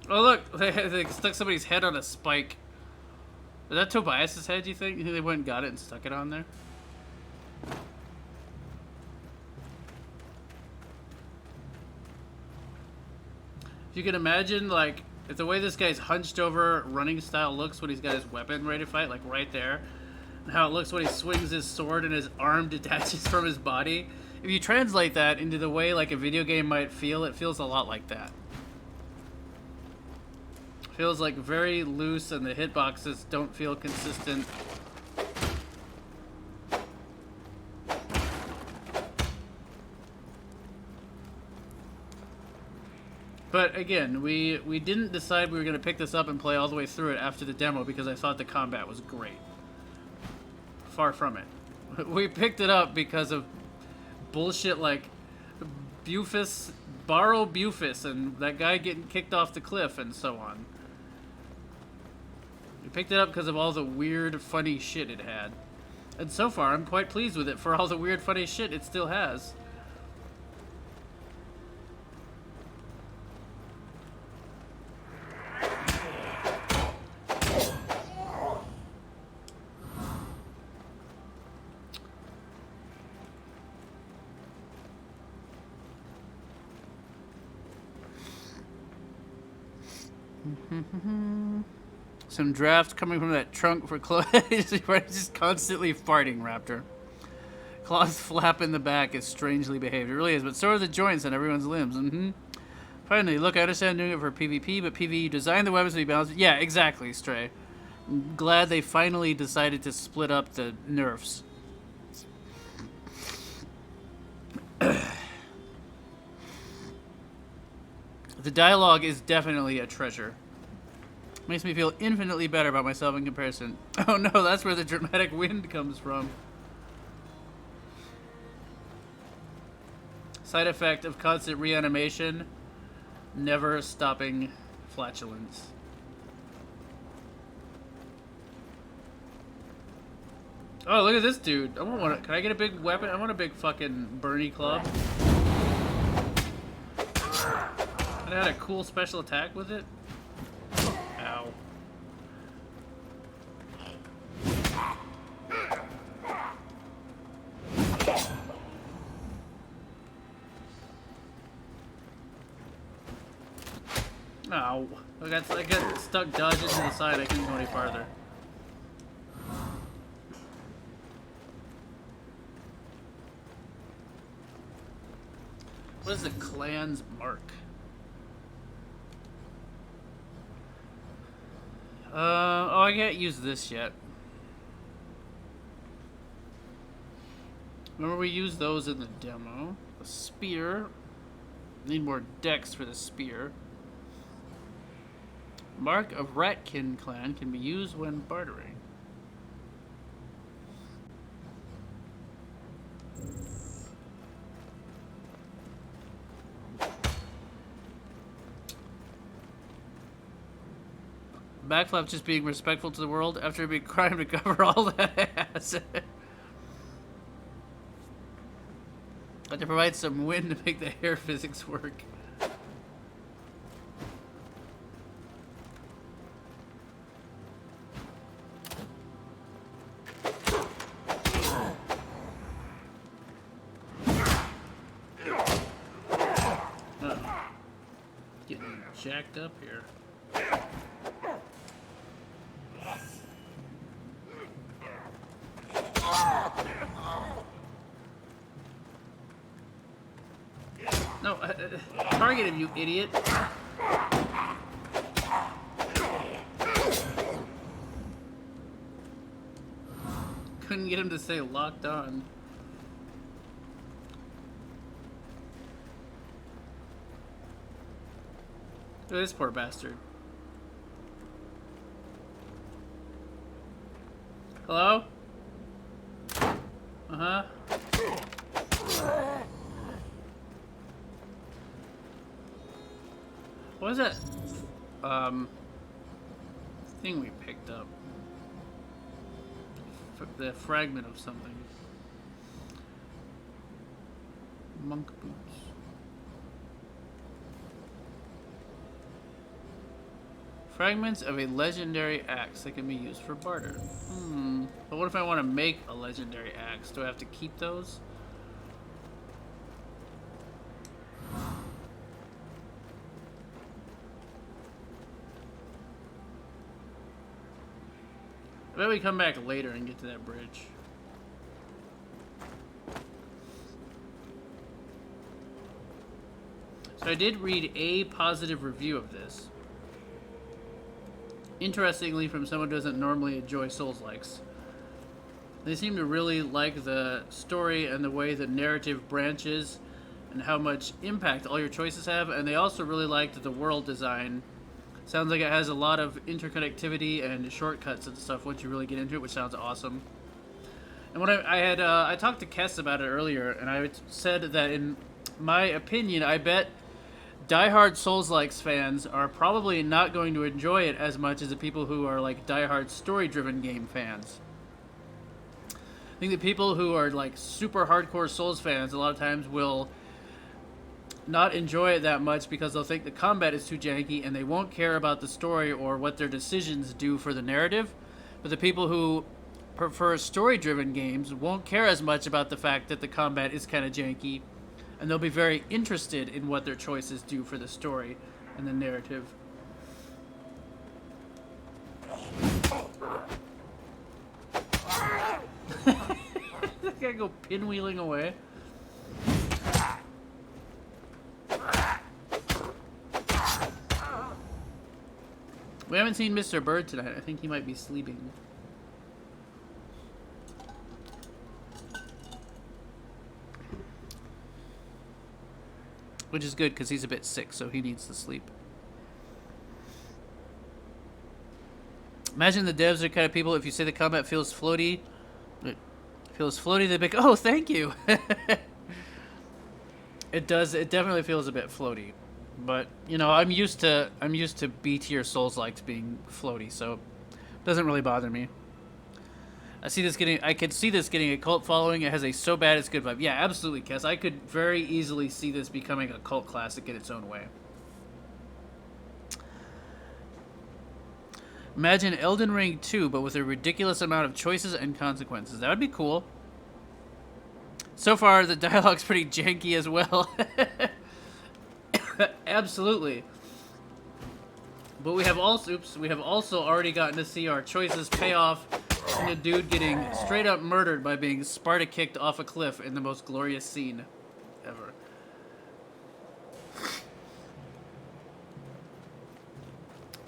Oh look, they stuck somebody's head on a spike. Is that Tobias's head, do you think? They went and got it and stuck it on there? If you can imagine, like, if the way this guy's hunched over running style looks when he's got his weapon ready to fight, like right there, and how it looks when he swings his sword and his arm detaches from his body, if you translate that into the way like a video game might feel, it feels a lot like that. It feels like very loose and the hitboxes don't feel consistent. But again, we didn't decide we were going to pick this up and play all the way through it after the demo because I thought the combat was great. Far from it. We picked it up because of bullshit like Bufus borrow Bufus and that guy getting kicked off the cliff and so on. We picked it up because of all the weird, funny shit it had. And so far, I'm quite pleased with it for all the weird, funny shit it still has. Some draft coming from that trunk for clothes. Just constantly farting, Raptor. Claws flap in the back is strangely behaved. It really is, but so are the joints on everyone's limbs. Finally, look, I understand doing it for PvP, but PvE, you designed the weapons to be balanced. Yeah, exactly, Stray. I'm glad they finally decided to split up the nerfs. The dialogue is definitely a treasure. Makes me feel infinitely better about myself in comparison. Oh no, that's where the dramatic wind comes from. Side effect of constant reanimation, never stopping flatulence. Oh, look at this dude. I want one. Can I get a big weapon? I want a big fucking Bernie club. And I had a cool special attack with it. Ow. Ow. I got stuck dodging to the side. I couldn't go any farther. What is the clan's mark? Oh, I can't use this yet. Remember we used those in the demo. The spear. Need more dex for the spear. Mark of Ratkin clan can be used when bartering. Backflap just being respectful to the world after a big crime to cover all that ass. Had to provide some wind to make the hair physics work. Getting jacked up here. No, target him, you idiot. Couldn't get him to say locked on. Look at this poor bastard. Hello? Uh-huh. What was that? Thing we picked up. The fragment of something. Monk boots. Fragments of a legendary axe that can be used for barter. But what if I want to make a legendary axe? Do I have to keep those? I bet we come back later and get to that bridge. So I did read a positive review of this. Interestingly, from someone who doesn't normally enjoy Souls-likes. They seem to really like the story and the way the narrative branches and how much impact all your choices have, and they also really liked the world design. Sounds like it has a lot of interconnectivity and shortcuts and stuff once you really get into it, which sounds awesome. And what I talked to Kess about it earlier, and I said that in my opinion, I bet diehard Souls-likes fans are probably not going to enjoy it as much as the people who are like diehard story-driven game fans. I think the people who are like super hardcore Souls fans a lot of times will not enjoy it that much because they'll think the combat is too janky and they won't care about the story or what their decisions do for the narrative. But the people who prefer story-driven games won't care as much about the fact that the combat is kind of janky, and they'll be very interested in what their choices do for the story and the narrative. That guy go pinwheeling away. We haven't seen Mr. Bird tonight. I think he might be sleeping. Which is good because he's a bit sick, so he needs to sleep. Imagine the devs are the kind of people, if you say the combat feels floaty, they'd be like, oh, thank you. It does. It definitely feels a bit floaty. But, you know, I'm used to B tier Souls-likes being floaty, so it doesn't really bother me. I could see this getting a cult following. It has a so bad it's good vibe. Yeah, absolutely, Kess. I could very easily see this becoming a cult classic in its own way. Imagine Elden Ring 2, but with a ridiculous amount of choices and consequences. That would be cool. So far, the dialogue's pretty janky as well. Absolutely. But we have also already gotten to see our choices pay off in a dude getting straight up murdered by being Sparta kicked off a cliff in the most glorious scene ever.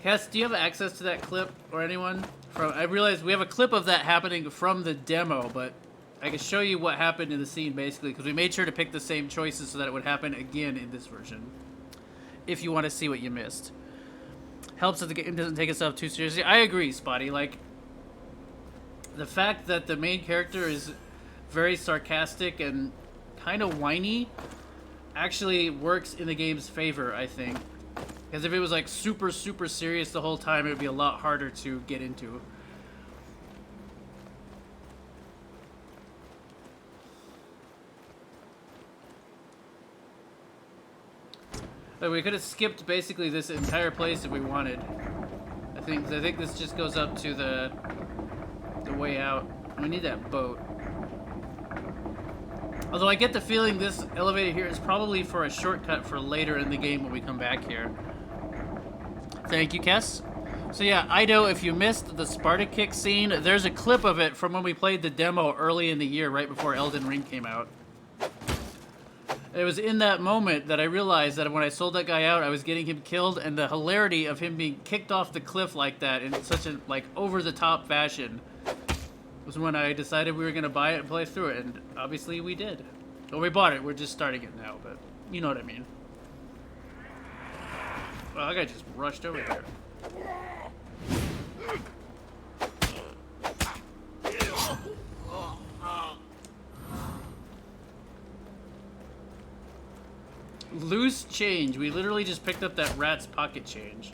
Cass, do you have access to that clip or anyone? I realize we have a clip of that happening from the demo, but I can show you what happened in the scene basically because we made sure to pick the same choices so that it would happen again in this version. If you want to see what you missed. Helps that the game doesn't take itself too seriously. I agree, Spotty. Like, the fact that the main character is very sarcastic and kind of whiny actually works in the game's favor, I think. Because if it was like super, super serious the whole time, it would be a lot harder to get into. But we could have skipped basically this entire place if we wanted. I think this just goes up to the way out. We need that boat. Although I get the feeling this elevator here is probably for a shortcut for later in the game when we come back here. Thank you, Kess. So yeah, Ido, if you missed the Sparta kick scene, there's a clip of it from when we played the demo early in the year, right before Elden Ring came out. It was in that moment that I realized that when I sold that guy out, I was getting him killed, and the hilarity of him being kicked off the cliff like that in such a like over-the-top fashion was when I decided we were going to buy it and play through it, and obviously we did. Well, we bought it. We're just starting it now, but you know what I mean. Well, that guy just rushed over there. Loose change. We literally just picked up that rat's pocket change.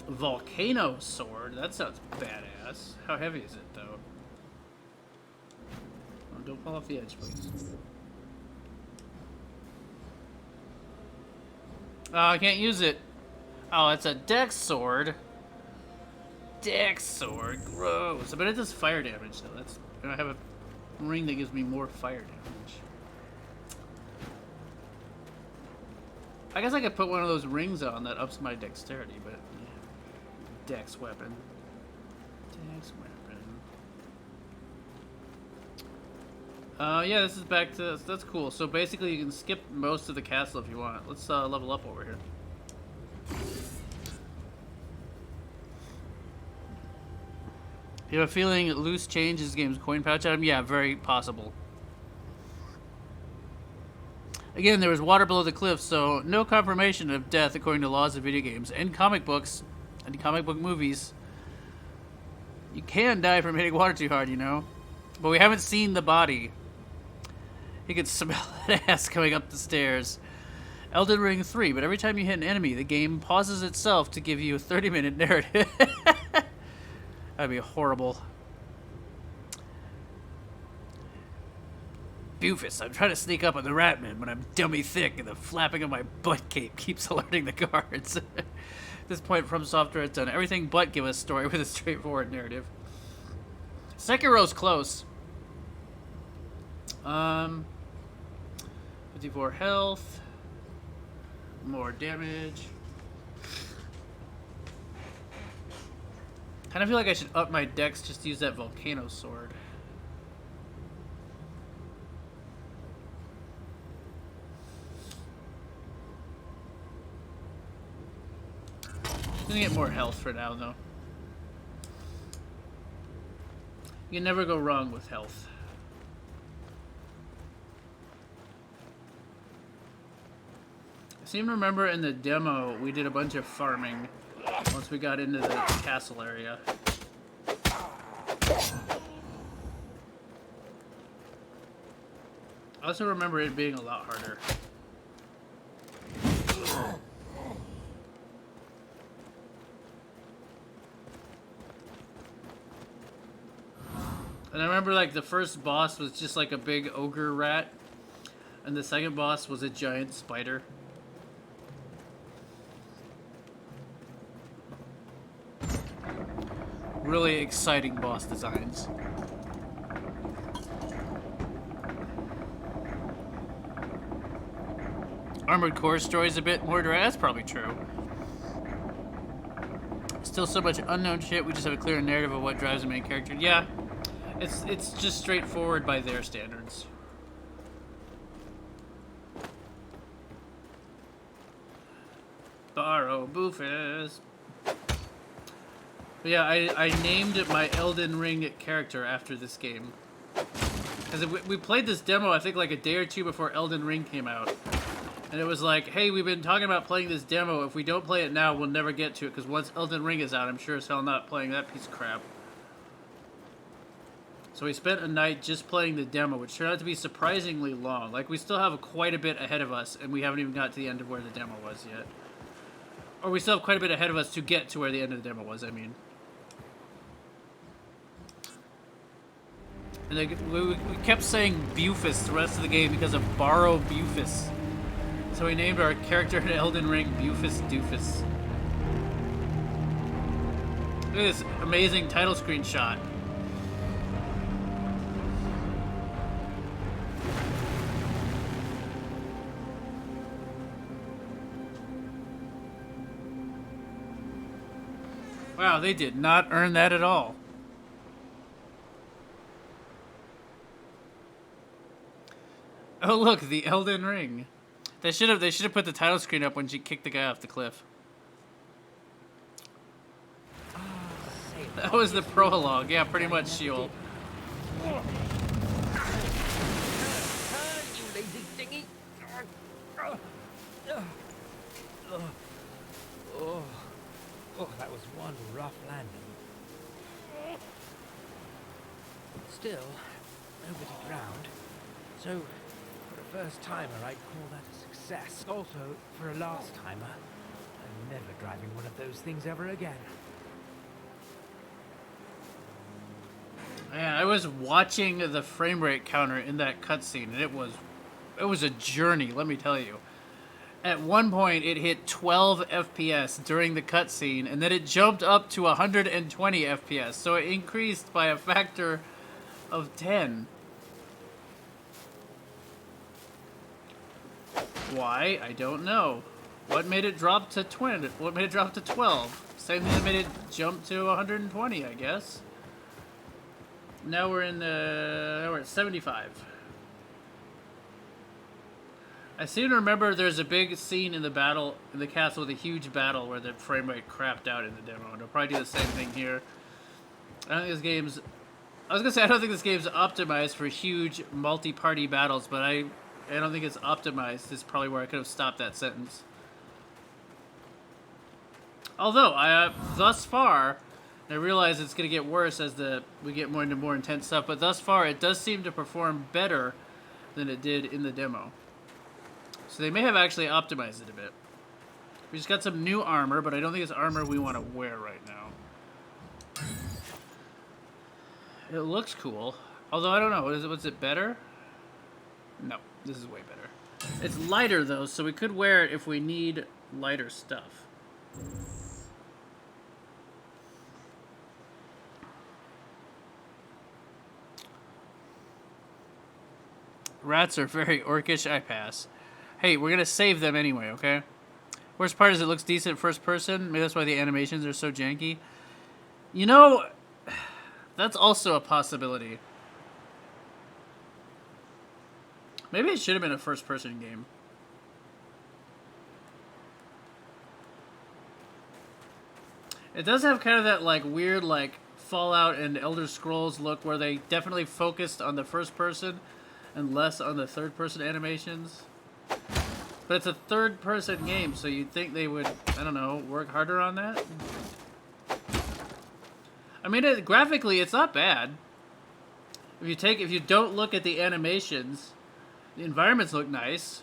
Volcano sword? That sounds badass. How heavy is it, though? Oh, don't fall off the edge, please. Oh, I can't use it. Oh, it's a dex sword. Dex sword, gross. But it does fire damage, though. That's. I have a ring that gives me more fire damage. I guess I could put one of those rings on that ups my dexterity, but yeah. Dex weapon. Dex weapon. Yeah, this is back to that's cool. So basically, you can skip most of the castle if you want. Let's level up over here. You have a feeling loose change is the game's coin pouch item? Yeah, very possible. Again, there was water below the cliff, so no confirmation of death according to laws of video games. And comic books, and comic book movies, you can die from hitting water too hard, you know? But we haven't seen the body. He can smell that ass coming up the stairs. Elden Ring 3, but every time you hit an enemy, the game pauses itself to give you a 30-minute narrative. That'd be horrible. Bufus, I'm trying to sneak up on the Ratman when I'm dummy thick and the flapping of my butt cape keeps alerting the guards. At this point, From Software has done everything but give us a story with a straightforward narrative. Sekiro's close. 54 health. More damage. Kind of feel like I should up my dex just to use that volcano sword. I'm gonna get more health for now, though. You can never go wrong with health. I seem to remember in the demo we did a bunch of farming once we got into the castle area. I also remember it being a lot harder. And I remember, like, the first boss was just like a big ogre rat, and the second boss was a giant spider. Really exciting boss designs. Armored Core story's a bit more direct. That's probably true. Still so much unknown shit. We just have a clear narrative of what drives the main character. Yeah. It's just straightforward by their standards. Borrow Boofus. But yeah, I named my Elden Ring character after this game. Because we played this demo, I think, like a day or two before Elden Ring came out. And it was like, hey, we've been talking about playing this demo. If we don't play it now, we'll never get to it. Because once Elden Ring is out, I'm sure as hell not playing that piece of crap. So we spent a night just playing the demo, which turned out to be surprisingly long. Like, we still have quite a bit ahead of us, and we haven't even got to the end of where the demo was yet. Or we still have quite a bit ahead of us to get to where the end of the demo was, I mean. And like, we kept saying Bufus the rest of the game because of Borrow Bufus. So we named our character in Elden Ring Bufus Doofus. Look at this amazing title screenshot. Wow, they did not earn that at all. Oh look, the Elden Ring. They should have put the title screen up when she kicked the guy off the cliff. That was the prologue. Yeah, pretty much, Sheol. You lazy dingy. Oh, that was one rough landing. Still, nobody drowned. So, for a first timer, I'd call that a success. Also, for a last timer, I'm never driving one of those things ever again. Man, I was watching the frame rate counter in that cutscene, and it was a journey, let me tell you. At one point, it hit 12 FPS during the cutscene, and then it jumped up to 120 FPS, so it increased by a factor of 10. Why? I don't know. What made it drop to 20? What made it drop to 12? Same thing that made it jump to 120, I guess. Now we're at 75. I seem to remember there's a big scene in the battle in the castle with a huge battle where the frame rate crapped out in the demo, and they'll probably do the same thing here. I don't think this game's optimized for huge multi-party battles, but I don't think it's optimized. This is probably where I could have stopped that sentence. Although, thus far, I realize it's going to get worse as we get more into more intense stuff, but thus far it does seem to perform better than it did in the demo. So they may have actually optimized it a bit. We just got some new armor, but I don't think it's armor we want to wear right now. It looks cool. Although, I don't know. Was it better? No, this is way better. It's lighter, though, so we could wear it if we need lighter stuff. Rats are very orcish. I pass. Hey, we're going to save them anyway, okay? Worst part is it looks decent first person. Maybe that's why the animations are so janky. You know, that's also a possibility. Maybe it should have been a first person game. It does have kind of that like weird like Fallout and Elder Scrolls look where they definitely focused on the first person and less on the third person animations. But it's a third person game, so you'd think they would, I don't know, work harder on that? I mean, graphically, it's not bad. If you don't look at the animations, the environments look nice.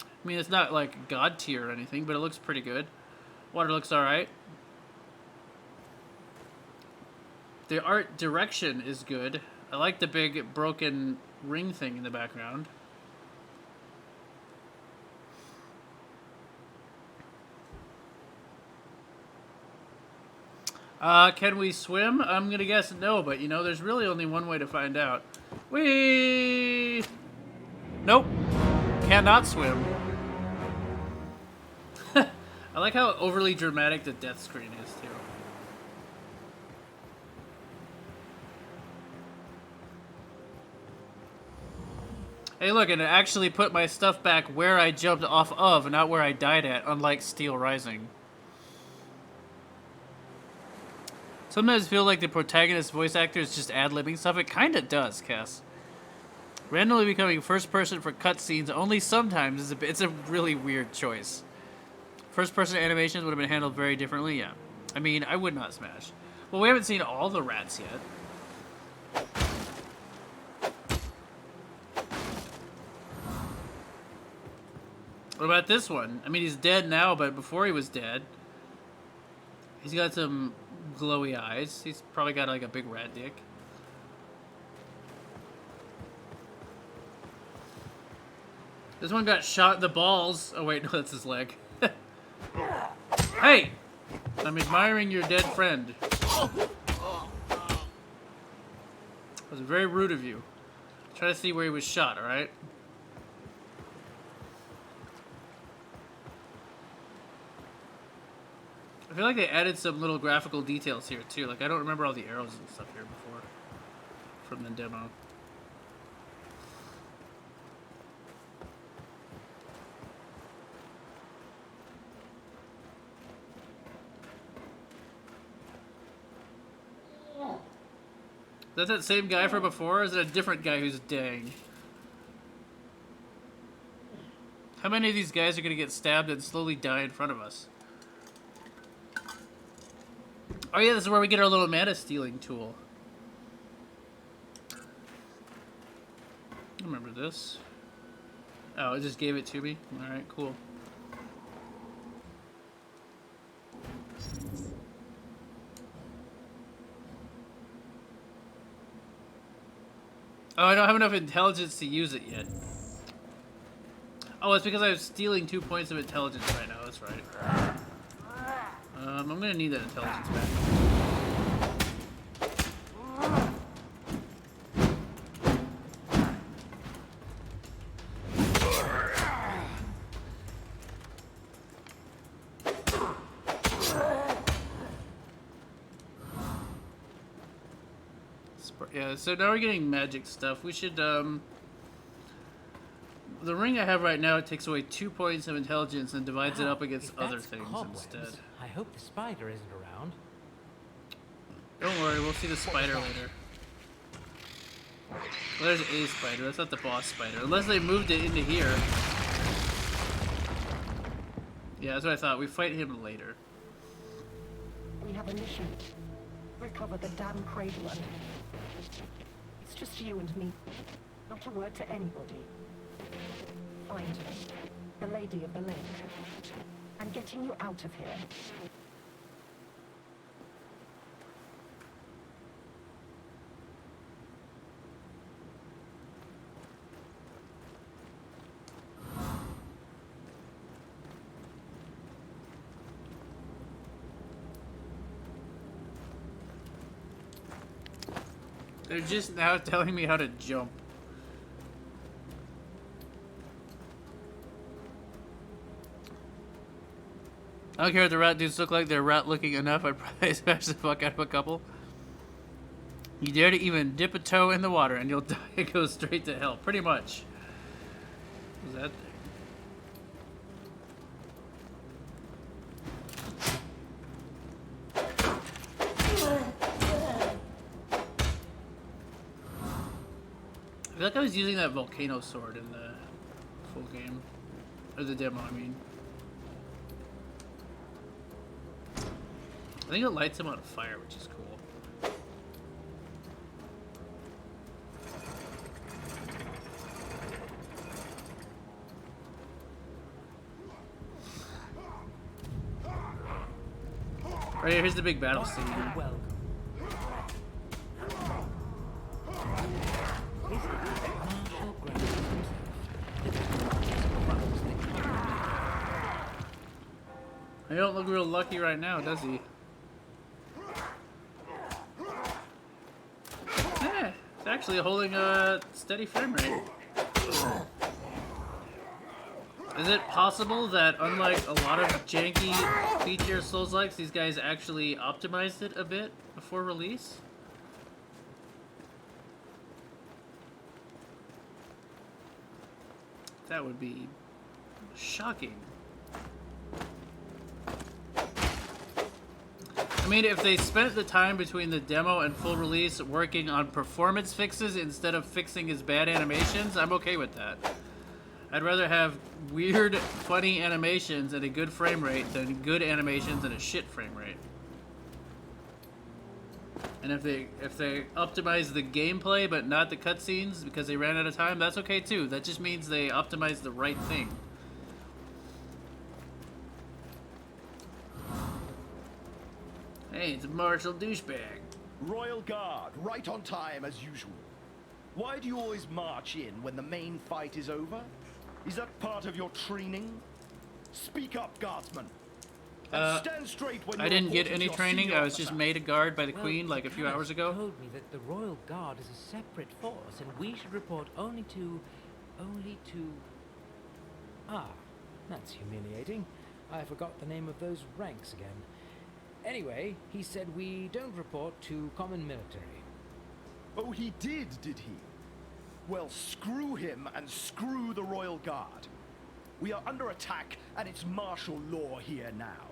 I mean, it's not like God tier or anything, but it looks pretty good. Water looks alright. The art direction is good. I like the big broken ring thing in the background. Can we swim? I'm gonna guess no, but you know, there's really only one way to find out. Whee! Nope. Cannot swim. I like how overly dramatic the death screen is, too. Hey, look, and it actually put my stuff back where I jumped off of, not where I died at, unlike Steel Rising. Sometimes I feel like the protagonist voice actor is just ad-libbing stuff. It kind of does, Cass. Randomly becoming first person for cutscenes only sometimes it's a really weird choice. First person animations would have been handled very differently, yeah. I mean, I would not smash. Well, we haven't seen all the rats yet. What about this one? I mean, he's dead now, but before he was dead, he's got some glowy eyes. He's probably got like a big rat dick. This one got shot in the balls. Oh wait, no, that's his leg. Hey! I'm admiring your dead friend. That was very rude of you. Try to see where he was shot, alright? I feel like they added some little graphical details here too. Like I don't remember all the arrows and stuff here before from the demo. Is that same guy from before, or is it a different guy who's dying? How many of these guys are going to get stabbed and slowly die in front of us? Oh yeah, this is where we get our little mana stealing tool. I remember this. Oh, it just gave it to me? Alright, cool. Oh, I don't have enough intelligence to use it yet. Oh, it's because I was stealing 2 points of intelligence right now, that's right. I'm gonna need that intelligence back. Yeah, so now we're getting magic stuff. We should, the ring I have right now, it takes away 2 points of intelligence and divides it up against other things instead. I hope the spider isn't around. Don't worry, we'll see the spider later. Well, there's a spider, that's not the boss spider. Unless they moved it into here. Yeah, that's what I thought. We fight him later. We have a mission. Recover the damn cradle and... It's just you and me. Not a word to anybody. Find her. The Lady of the Lake. I'm getting you out of here. They're just now telling me how to jump. I don't care what the rat dudes look like. They're rat looking enough. I'd probably smash the fuck out of a couple. You dare to even dip a toe in the water and you'll die and go straight to hell. Pretty much. What was that thing? I feel like I was using that volcano sword in the full game. Or the demo, I mean. I think it lights him on fire, which is cool. Right here, here's the big battle scene. He don't look real lucky right now, does he? Yeah, it's actually holding a steady frame rate. Is it possible that, unlike a lot of janky feature Souls-likes, these guys actually optimized it a bit before release? That would be shocking. I mean, if they spent the time between the demo and full release working on performance fixes instead of fixing his bad animations, I'm okay with that. I'd rather have weird, funny animations at a good frame rate than good animations at a shit frame rate. And if they optimize the gameplay but not the cutscenes because they ran out of time, that's okay too. That just means they optimized the right thing. Hey, it's a Marshall douchebag. Royal Guard, right on time as usual. Why do you always march in when the main fight is over? Is that part of your training? Speak up, guardsman. And stand straight when I didn't get any training. I was just made a guard by the Queen like a few hours ago. Told me that the Royal Guard is a separate force, and we should report only to. Ah, that's humiliating. I forgot the name of those ranks again. Anyway, he said we don't report to common military. Oh, he did he? Well, screw him and screw the Royal Guard. We are under attack, and it's martial law here now.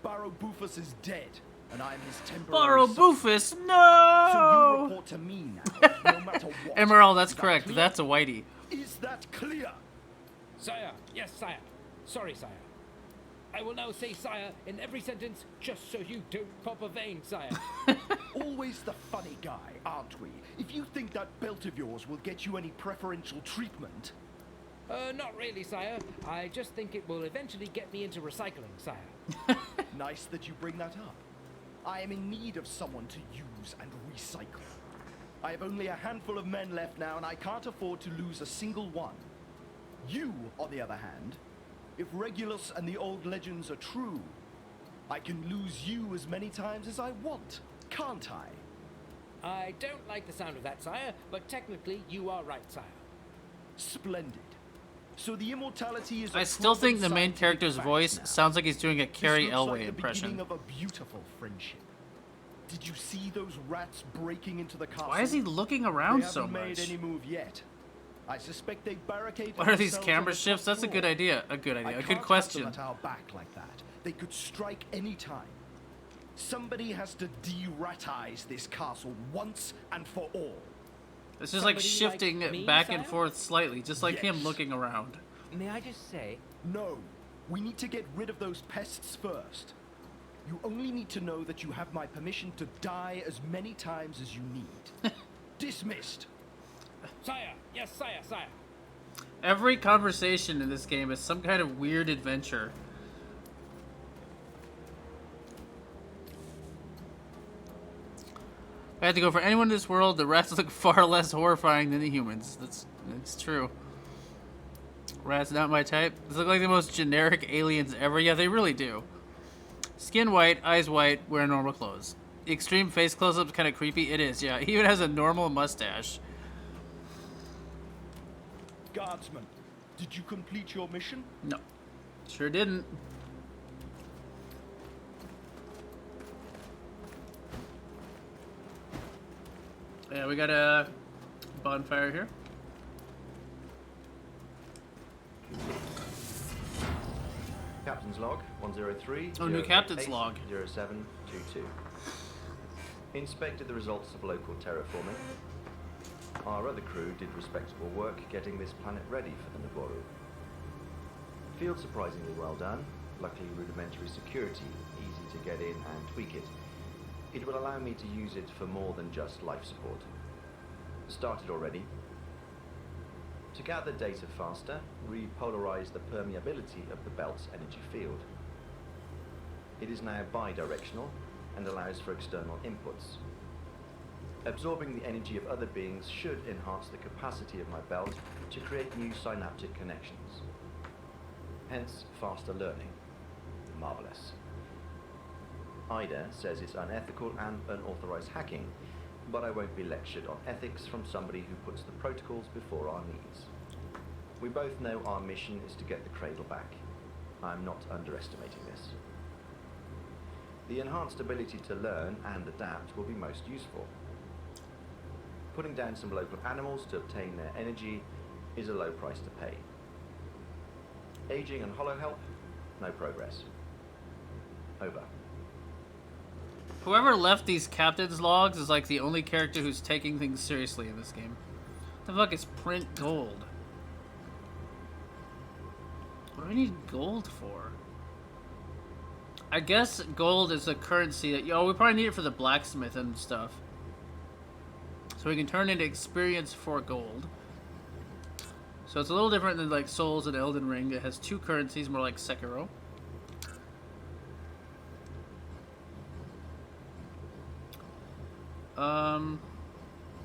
Barrow Bufus is dead, and I'm his temporary Barrow Bufus, no! So you report to me now, no matter what. Emerald, that's correct. That's a whitey. Is that clear? Sire, yes, sire. Sorry, sire. I will now say sire in every sentence, just so you don't pop a vein, sire. Always the funny guy, aren't we? If you think that belt of yours will get you any preferential treatment... Not really, sire. I just think it will eventually get me into recycling, sire. Nice that you bring that up. I am in need of someone to use and recycle. I have only a handful of men left now, and I can't afford to lose a single one. You, on the other hand, if Regulus and the old legends are true, I can lose you as many times as I want, can't I? I don't like the sound of that, sire, but technically you are right, sire. Splendid. So the immortality is. I still think the main character's voice sounds like he's doing a Carrie Elway impression. Beginning of a beautiful friendship. Did you see those rats breaking into the castle? Why is he looking around so much? They haven't made any move yet. I suspect they barricade. What are these camera shifts? That's a good idea. A good idea. A good question. At our back like that. They could strike any time. Somebody has to de-ratize this castle once and for all. This is like shifting it back and forth slightly, just like him looking around. May I just say? No. We need to get rid of those pests first. You only need to know that you have my permission to die as many times as you need. Dismissed. Sire! Yes, sire, sire! Every conversation in this game is some kind of weird adventure. If I had to go for anyone in this world, the rats look far less horrifying than the humans. That's true. Rats not my type. They look like the most generic aliens ever. Yeah, they really do. Skin white, eyes white, wear normal clothes. The extreme face close-up's kind of creepy. It is, yeah. He even has a normal mustache. Guardsman, did you complete your mission? No. Sure didn't. Yeah, we got a bonfire here. Captain's log 103. Oh, new captain's log. 0722. Inspected the results of local terraforming. Our other crew did respectable work getting this planet ready for the Naboru. Field surprisingly well done. Luckily rudimentary security, easy to get in and tweak it. It will allow me to use it for more than just life support. Started already. To gather data faster, repolarize the permeability of the belt's energy field. It is now bidirectional and allows for external inputs. Absorbing the energy of other beings should enhance the capacity of my belt to create new synaptic connections. Hence, faster learning. Marvelous. Ida says it's unethical and unauthorized hacking, but I won't be lectured on ethics from somebody who puts the protocols before our needs. We both know our mission is to get the cradle back. I'm not underestimating this. The enhanced ability to learn and adapt will be most useful. Putting down some local animals to obtain their energy is a low price to pay. Aging and hollow help, no progress. Over. Whoever left these captain's logs is like the only character who's taking things seriously in this game. What the fuck is print gold? What do I need gold for? I guess gold is a currency that, we probably need it for the blacksmith and stuff. So we can turn into experience for gold. So it's a little different than like Souls and Elden Ring. It has two currencies, more like Sekiro.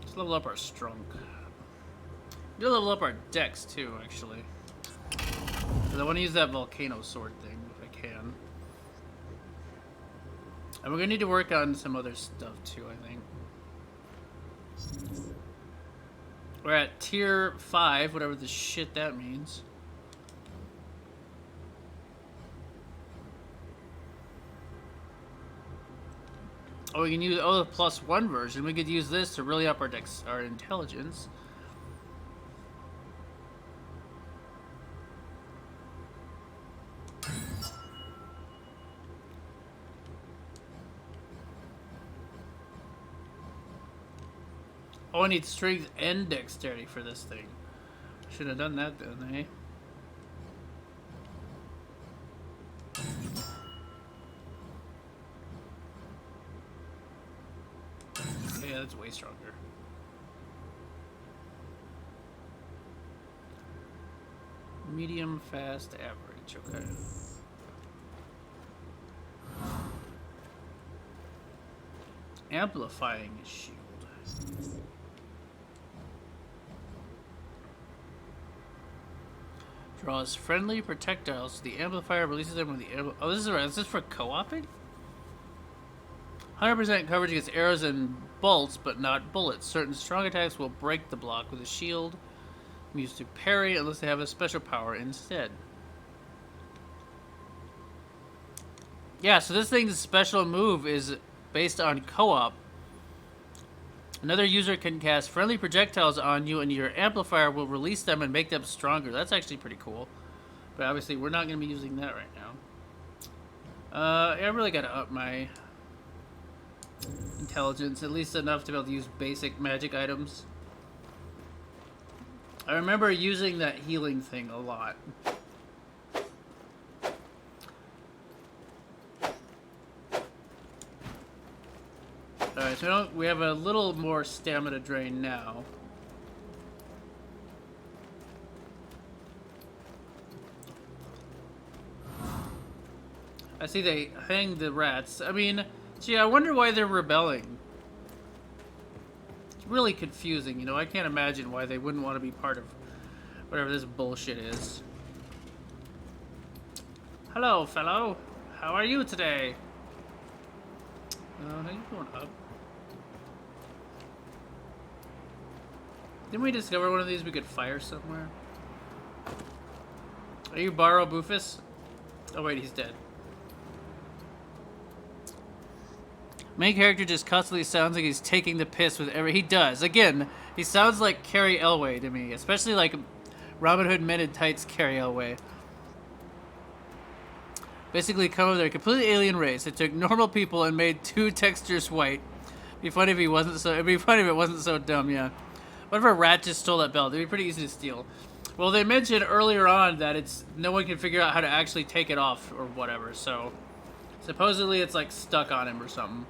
Let's level up our strunk. We'll level up our dex too, actually. Because I want to use that volcano sword thing if I can. And we're gonna need to work on some other stuff too, I think. We're at tier 5, whatever the shit that means. Oh, we can use the +1 version. We could use this to really up our intelligence. Oh, I need strength and dexterity for this thing. Should have done that then, eh? Yeah, that's way stronger. Medium, fast, average, okay. Amplifying his shield. Draws friendly projectiles. The amplifier releases them when the oh, this is for co-oping? 100% coverage against arrows and bolts, but not bullets. Certain strong attacks will break the block with a shield. Used to parry unless they have a special power instead. Yeah, so this thing's special move is based on co-op. Another user can cast friendly projectiles on you and your amplifier will release them and make them stronger. That's actually pretty cool. But obviously we're not going to be using that right now. I really got to up my intelligence, at least enough to be able to use basic magic items. I remember using that healing thing a lot. Alright, so we have a little more stamina drain now. I see they hang the rats. I mean, gee, I wonder why they're rebelling. It's really confusing, you know. I can't imagine why they wouldn't want to be part of whatever this bullshit is. Hello, fellow. How are you today? How you going up? Didn't we discover one of these we could fire somewhere? Are you Barrow Boofus? Oh wait, he's dead. Main character just constantly sounds like he's taking the piss with every... He does. Again, he sounds like Carrie Elway to me. Especially like Robin Hood Men in Tights Carrie Elway. Basically come over there, completely alien race. It took normal people and made 2 textures white. It'd be funny if he wasn't so... It'd be funny if it wasn't so dumb, yeah. What if a rat just stole that belt? It'd be pretty easy to steal. Well, they mentioned earlier on that it's... No one can figure out how to actually take it off or whatever, so... Supposedly it's like stuck on him or something.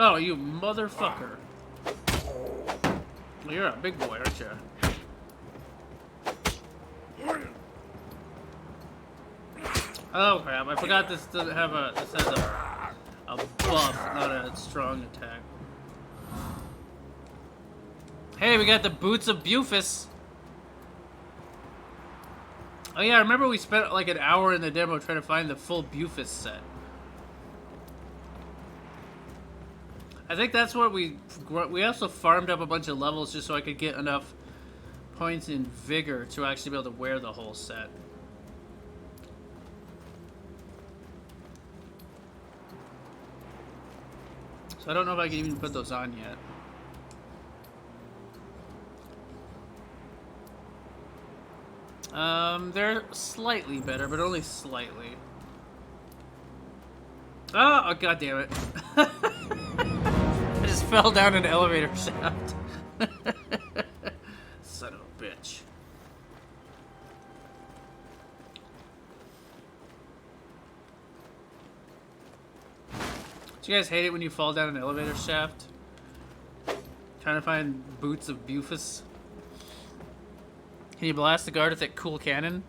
Oh, you motherfucker. Well, you're a big boy, aren't you? Oh crap, I forgot this doesn't have a... This has a buff, not a strong attack. Hey, we got the Boots of Bufus. Oh yeah, I remember we spent like an hour in the demo trying to find the full Bufus set. I think that's what we also farmed up a bunch of levels just so I could get enough points in vigor to actually be able to wear the whole set. So I don't know if I can even put those on yet. They're slightly better, but only slightly. Oh, god damn it. I just fell down an elevator shaft. Son of a bitch. Do you guys hate it when you fall down an elevator shaft? Trying to find Boots of Bufus. Can you blast the guard with that cool cannon?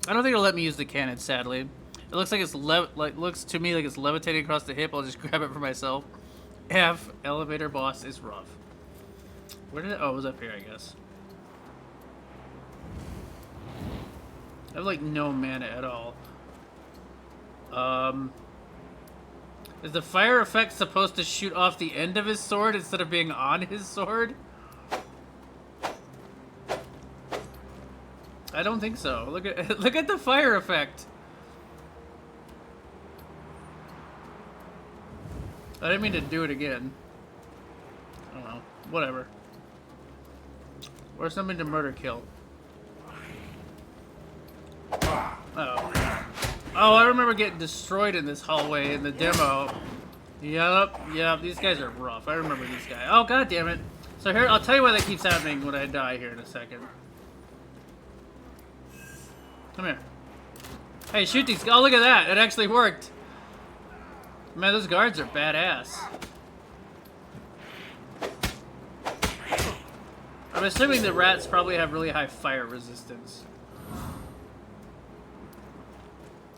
I don't think it'll let me use the cannon, sadly. It looks like it's looks to me like it's levitating across the hip. I'll just grab it for myself. F, elevator boss is rough. Where did it? Oh, it was up here, I guess. I have like no mana at all. Is the fire effect supposed to shoot off the end of his sword instead of being on his sword? I don't think so. Look at the fire effect. I didn't mean to do it again. I don't know. Whatever. Or something to murder kill. Oh. Oh, I remember getting destroyed in this hallway in the demo. Yep, these guys are rough. I remember these guys. Oh, god damn it. So here, I'll tell you why that keeps happening when I die here in a second. Come here. Hey, shoot these. Oh, look at that. It actually worked. Man, those guards are badass. I'm assuming the rats probably have really high fire resistance.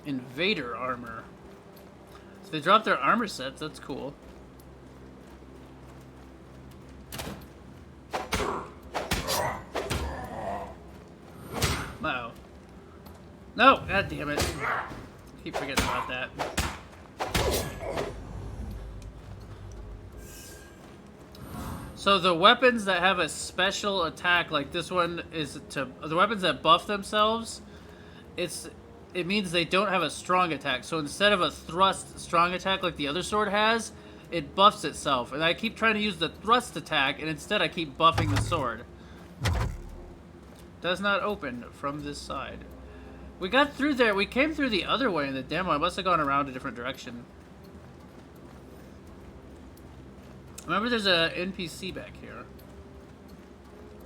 Invader armor. So they dropped their armor sets. That's cool. Uh-oh. No! God damn it. Keep forgetting about that. So the weapons that have a special attack, like this one, is to the weapons that buff themselves. It means they don't have a strong attack. So instead of a thrust strong attack like the other sword has, it buffs itself. And I keep trying to use the thrust attack, and instead I keep buffing the sword. Does not open from this side. We got through there. We came through the other way in the demo. I must have gone around a different direction. Remember, there's a NPC back here.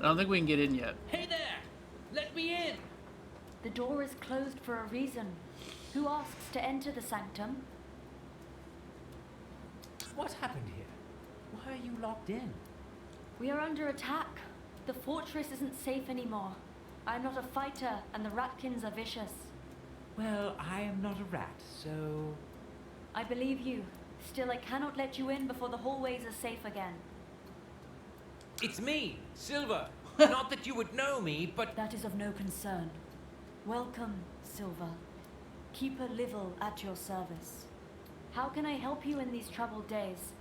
I don't think we can get in yet. Hey there! Let me in! The door is closed for a reason. Who asks to enter the sanctum? What happened here? Why are you locked in? We are under attack. The fortress isn't safe anymore. I'm not a fighter, and the ratkins are vicious. Well, I am not a rat, so... I believe you. Still, I cannot let you in before the hallways are safe again. It's me, Silver. Not that you would know me, but... That is of no concern. Welcome, Silver. Keeper Livel at your service. How can I help you in these troubled days?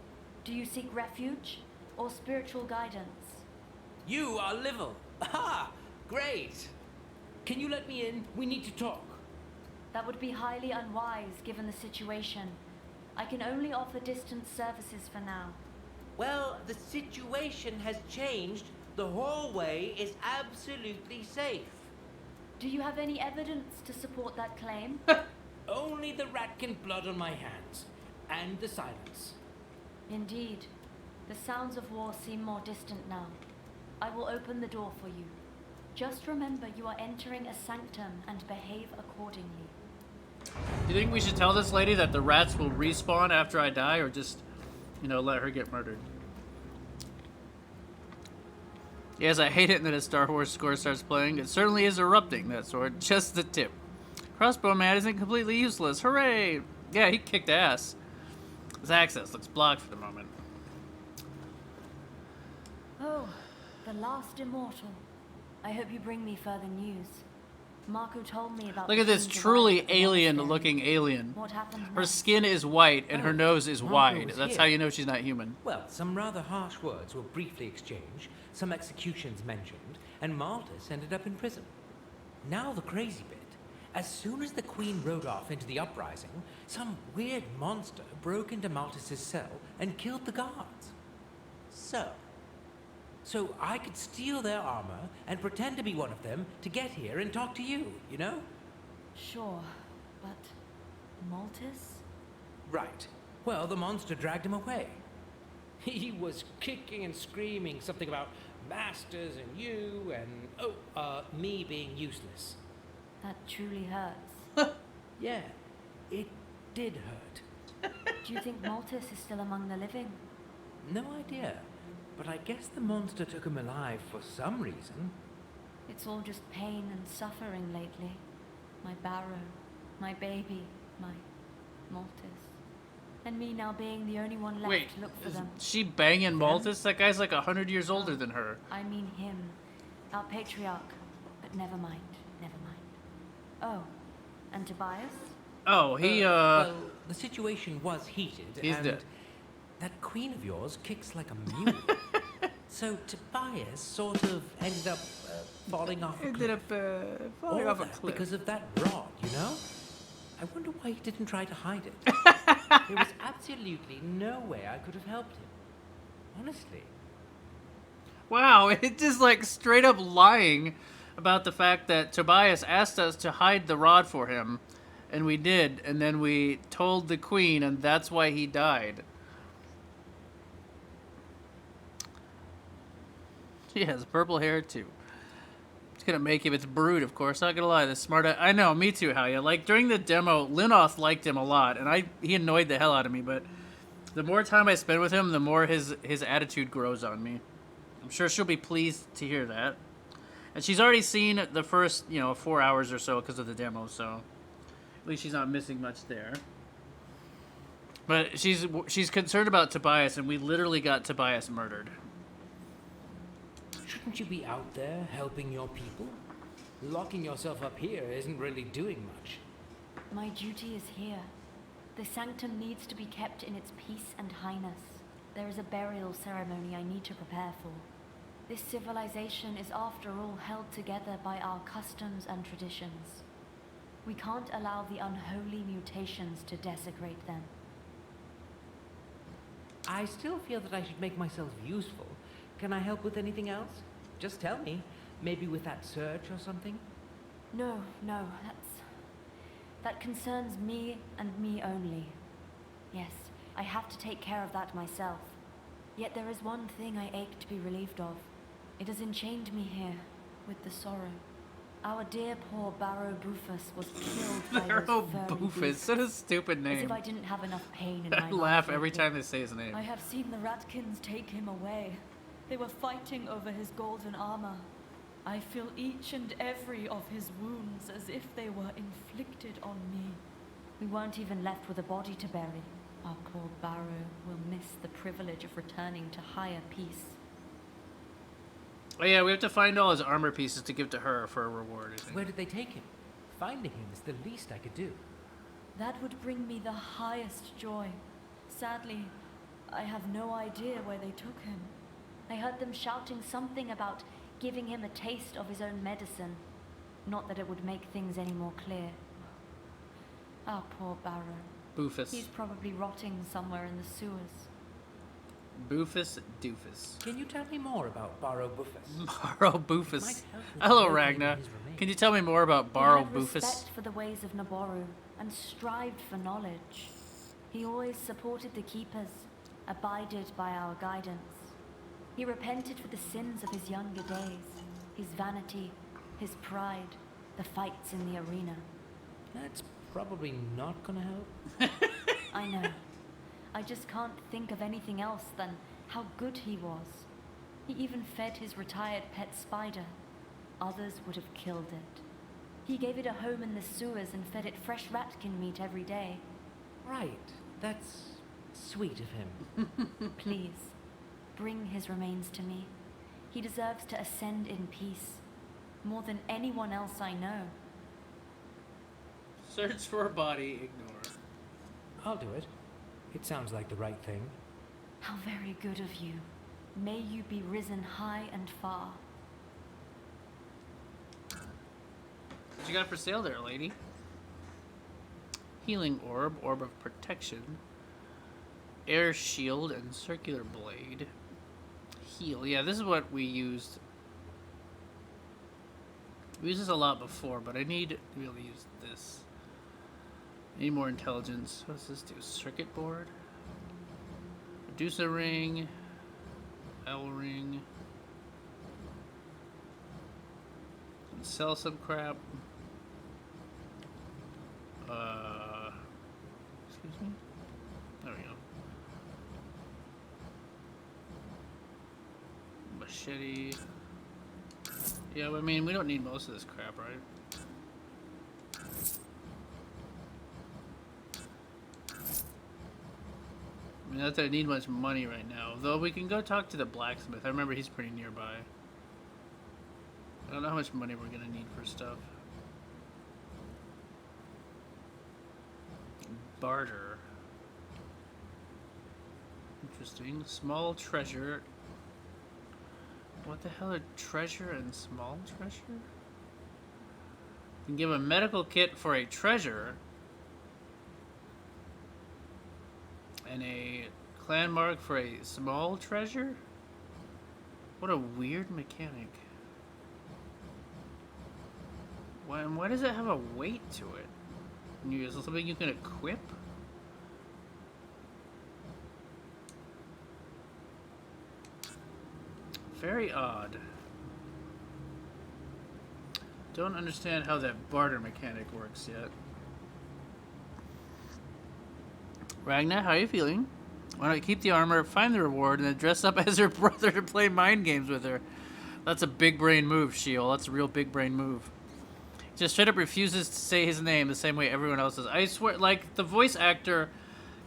Do you seek refuge or spiritual guidance? You are Livel. Aha! Great! Can you let me in? We need to talk. That would be highly unwise given the situation. I can only offer distance services for now. Well, the situation has changed. The hallway is absolutely safe. Do you have any evidence to support that claim? Only the ratkin blood on my hands. And the silence. Indeed. The sounds of war seem more distant now. I will open the door for you. Just remember you are entering a sanctum and behave accordingly. Do you think we should tell this lady that the rats will respawn after I die, or just, you know, let her get murdered? Yes, I hate it that a Star Wars score starts playing. It certainly is erupting, that sword. Just the tip. Crossbow man isn't completely useless. Hooray! Yeah, he kicked ass. His access looks blocked for the moment. Oh, the last immortal. I hope you bring me further news. Marco told me about... Look at this truly alien-looking alien. What happened Her next? skin is white and her nose is Marco wide. was That's here. how you know she's not human. Well, some rather harsh words were briefly exchanged, some executions mentioned, and Maltus ended up in prison. Now the crazy bit. As soon as the Queen rode off into the uprising, some weird monster broke into Maltus's cell and killed the guards. So I could steal their armor and pretend to be one of them to get here and talk to you, you know? Sure, but... Maltus? Right. Well, the monster dragged him away. He was kicking and screaming something about masters and you and, me being useless. That truly hurts. Yeah, it did hurt. Do you think Maltus is still among the living? No idea. But I guess the monster took him alive for some reason. It's all just pain and suffering lately. My Barrow, my baby, my Maltus. And me now being the only one left Wait, to look for is them. she banging Maltus? That guy's like 100 years older than her. I mean him. Our patriarch. But never mind, never mind. Oh, and Tobias? Oh, he, Well, the situation was heated, he's and dead. that queen of yours kicks like a mule. So Tobias sort of ended up falling off a cliff. Falling All off a that cliff. because of that rod, you know? I wonder why he didn't try to hide it. There was absolutely no way I could have helped him. Honestly. Wow, it's just like straight up lying about the fact that Tobias asked us to hide the rod for him, and we did, and then we told the queen, and that's why he died. She has purple hair too. It's gonna make him its brood, of course. Not gonna lie, the smart. I know, me too, Halia. Like during the demo, Linoth liked him a lot, and he annoyed the hell out of me. But the more time I spend with him, the more his attitude grows on me. I'm sure she'll be pleased to hear that. And she's already seen the first, 4 hours or so because of the demo, so at least she's not missing much there. But she's concerned about Tobias, and we literally got Tobias murdered. Shouldn't you be out there helping your people? Locking yourself up here isn't really doing much. My duty is here. The sanctum needs to be kept in its peace and highness. There is a burial ceremony I need to prepare for. This civilization is after all held together by our customs and traditions. We can't allow the unholy mutations to desecrate them. I still feel that I should make myself useful. Can I help with anything else? Just tell me. Maybe with that search or something? No, that concerns me and me only. Yes, I have to take care of that myself. Yet there is one thing I ache to be relieved of. It has enchained me here, with the sorrow. Our dear poor Barrow Bufus was killed by Barrow those furry Bufus, beasts. such a stupid name. As if I didn't have enough pain in I my laugh life every lately. time they say his name. I have seen the Ratkins take him away. They were fighting over his golden armor. I feel each and every of his wounds as if they were inflicted on me. We weren't even left with a body to bury. Our poor Barrow will miss the privilege of returning to higher peace. Oh yeah, we have to find all his armor pieces to give to her for a reward, I think. Where did they take him? Finding him is the least I could do. That would bring me the highest joy. Sadly, I have no idea where they took him. I heard them shouting something about giving him a taste of his own medicine. Not that it would make things any more clear. Our poor Barrow. Bufus. He's probably rotting somewhere in the sewers. Bufus Doofus. Can you tell me more about Barrow Bufus? Barrow Bufus. Might help with Hello, locating Ragnar. his remains. Can you tell me more about Barrow He had Bufus? respect for the ways of Naboru and strived for knowledge. He always supported the Keepers, abided by our guidance. He repented for the sins of his younger days, his vanity, his pride, the fights in the arena. That's probably not gonna help. I know. I just can't think of anything else than how good he was. He even fed his retired pet spider. Others would have killed it. He gave it a home in the sewers and fed it fresh ratkin meat every day. Right. That's sweet of him. Please, bring his remains to me. He deserves to ascend in peace, more than anyone else I know. Search for a body, ignore. I'll do it. It sounds like the right thing. How very good of you. May you be risen high and far. What you got for sale there, lady? Healing orb, orb of protection, air shield, and circular blade. Heal. Yeah, this is what we used. We used this a lot before, but I need to be able to use this. Need more intelligence. What does this do? Circuit board? Medusa ring. L ring. Can sell some crap. Excuse me? There we go. Machete. Yeah, I mean, we don't need most of this crap, right? I mean, not that I need much money right now. Though we can go talk to the blacksmith. I remember he's pretty nearby. I don't know how much money we're gonna need for stuff. Barter. Interesting. Small treasure. What the hell are treasure and small treasure? You can give a medical kit for a treasure. And a clan mark for a small treasure? What a weird mechanic. Why does it have a weight to it? Is it something you can equip? Very odd. Don't understand how that barter mechanic works yet. Ragnar, how are you feeling? Why not keep the armor, find the reward, and then dress up as her brother to play mind games with her? That's a big brain move, Sheol. That's a real big brain move. Just straight up refuses to say his name the same way everyone else does. I swear, like, the voice actor,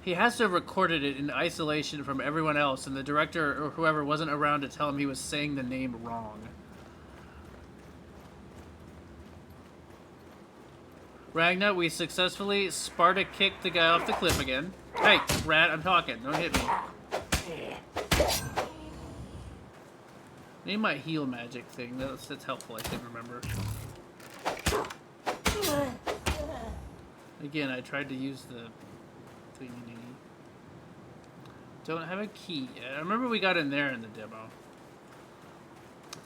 he has to have recorded it in isolation from everyone else, and the director or whoever wasn't around to tell him he was saying the name wrong. Ragnar, we successfully Sparta-kicked the guy off the cliff again. Hey, rat, I'm talking. Don't hit me. Need my heal magic thing. That's helpful, I can remember. Again, I tried to use the thingy. Don't have a key yet. I remember we got in there in the demo.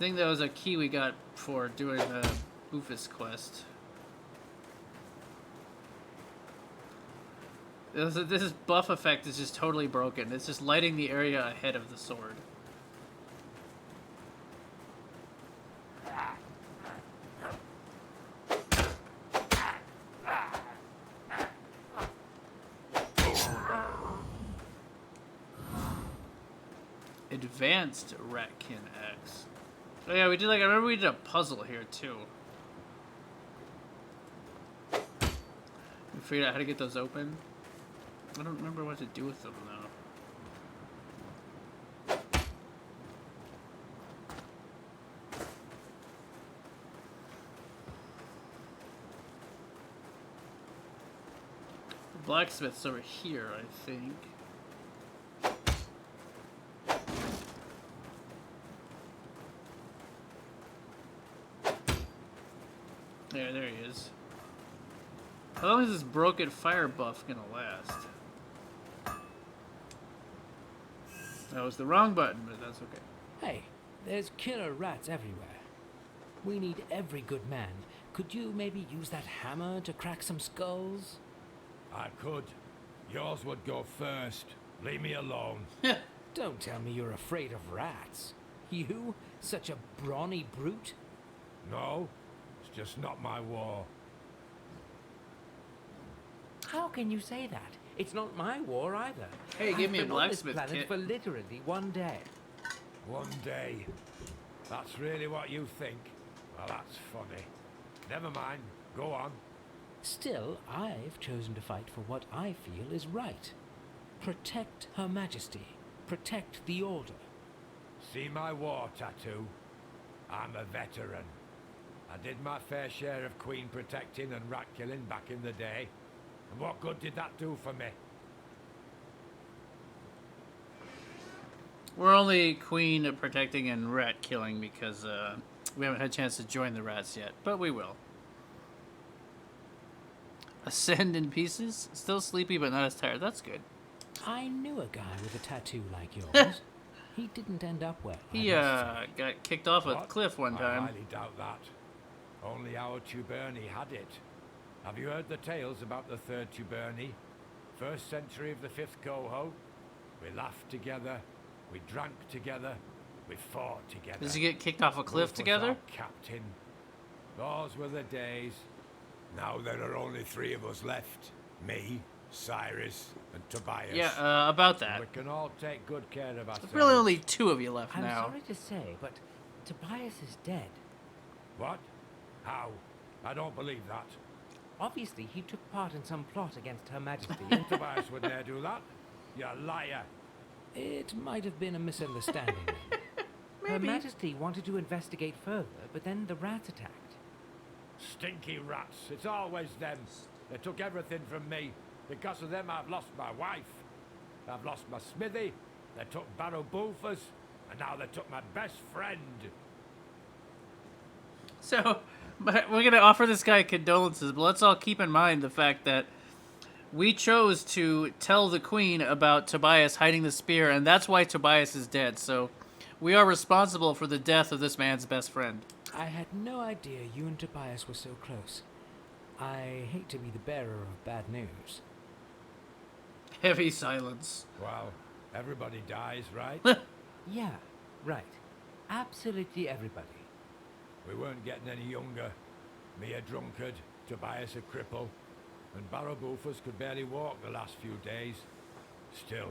think that was a key we got for doing the Boofus quest. This buff effect is just totally broken. It's just lighting the area ahead of the sword. Advanced Ratkin X. Oh yeah, we did I remember we did a puzzle here too. We figured out how to get those open. I don't remember what to do with them though. The blacksmith's over here, I think. Yeah, there he is. How long is this broken fire buff gonna last? That was the wrong button, but that's okay. Hey, there's killer rats everywhere. We need every good man. Could you maybe use that hammer to crack some skulls? I could. Yours would go first. Leave me alone. Don't tell me you're afraid of rats. You? Such a brawny brute? No, it's just not my war. How can you say that? It's not my war either. Hey, give me a I've been on this blacksmith planet kit. for literally one day. One day. That's really what you think? Well, that's funny. Never mind. Go on. Still, I've chosen to fight for what I feel is right. Protect Her Majesty. Protect the Order. See my war tattoo? I'm a veteran. I did my fair share of queen protecting and rat killing back in the day. And what good did that do for me? We're only queen protecting and rat killing because we haven't had a chance to join the rats yet, but we will. Ascend in pieces? Still sleepy but not as tired. That's good. I knew a guy with a tattoo like yours. He didn't end up well. He got kicked off a cliff one I time. highly doubt that. Only our Tuberni had it. Have you heard the tales about the third Tuberni? First century of the fifth Coho? We laughed together, we drank together, we fought together. Does he get kicked off a cliff Wolf was together? our captain. Those were the days. Now there are only three of us left. Me, Cyrus, and Tobias. Yeah, about that. We can all take good care of ourselves. There's really only two of you left I'm now. sorry to say, but Tobias is dead. What? How? I don't believe that. Obviously, he took part in some plot against Her Majesty. Tobias would ne'er do that. You liar. It might have been a misunderstanding. Her Majesty wanted to investigate further, but then the rats attacked. Stinky rats. It's always them. They took everything from me. Because of them, I've lost my wife. I've lost my smithy. They took Barrow Bulfers. And now they took my best friend. So, but we're going to offer this guy condolences, but let's all keep in mind the fact that we chose to tell the queen about Tobias hiding the spear, and that's why Tobias is dead. So, we are responsible for the death of this man's best friend. I had no idea you and Tobias were so close. I hate to be the bearer of bad news. Heavy silence. Well, everybody dies, right? Yeah, right. Absolutely everybody. We weren't getting any younger. Me a drunkard, Tobias a cripple, and Barrow Bulfers could barely walk the last few days. Still,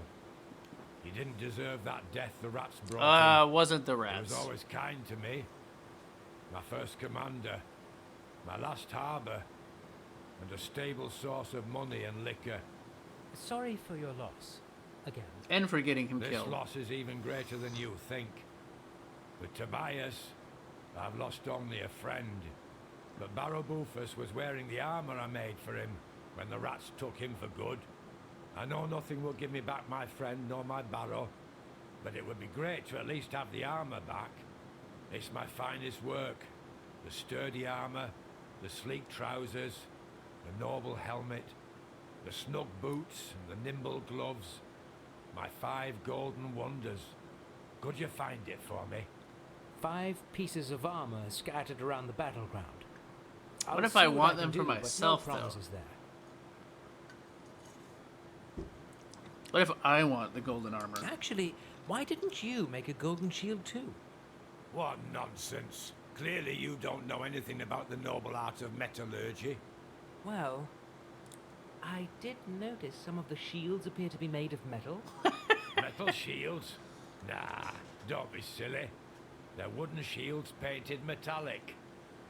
he didn't deserve that death the rats brought him. Wasn't the He rats. was always kind to me. My first commander, my last harbour, and a stable source of money and liquor. Sorry for your loss. Again. And for getting him This killed. loss is even greater than you think. With Tobias, I've lost only a friend. But Barrow Bulfus was wearing the armour I made for him when the rats took him for good. I know nothing will give me back my friend nor my Barrow, but it would be great to at least have the armour back. It's my finest work. The sturdy armour, the sleek trousers, the noble helmet, the snug boots and the nimble gloves. My 5 golden wonders. Could you find it for me? 5 pieces of armor scattered around the battleground. What I'll if I see what want can them for do, but no myself, though? promises there. What if I want the golden armor? Actually, why didn't you make a golden shield too? What nonsense. Clearly you don't know anything about the noble art of metallurgy. Well, I did notice some of the shields appear to be made of metal. Metal shields? Nah, don't be silly. They're wooden shields painted metallic.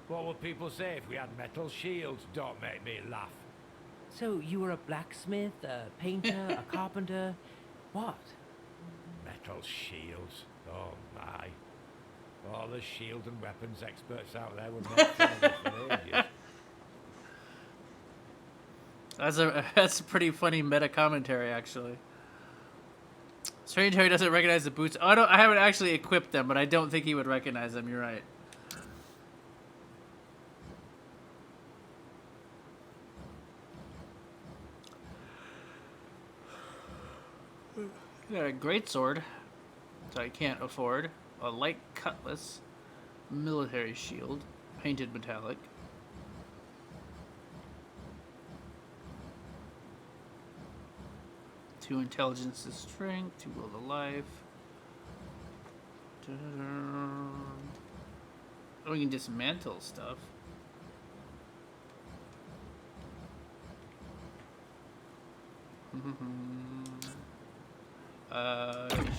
What would people say if we had metal shields? Don't make me laugh. So you were a blacksmith, a painter, a carpenter. What? Metal shields? Oh my. All the shield and weapons experts out there would make fun of me for ages. That's a pretty funny meta commentary, actually. Strange how he doesn't recognize the boots. Oh, I haven't actually equipped them, but I don't think he would recognize them. You're right. Got a great sword that I can't afford. A light cutlass, military shield, painted metallic. Two intelligence to strength, 2 will to life. Oh, we can dismantle stuff.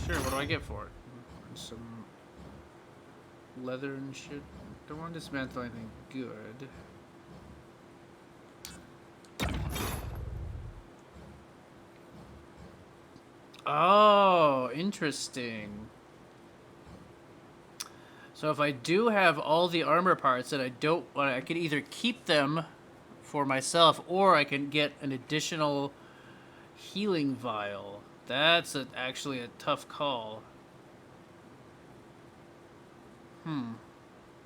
Sure, what do I get for it? Some leather and shit. Don't want to dismantle anything good. Oh, interesting. So if I do have all the armor parts that I don't want, I could either keep them for myself or I can get an additional healing vial. That's actually a tough call.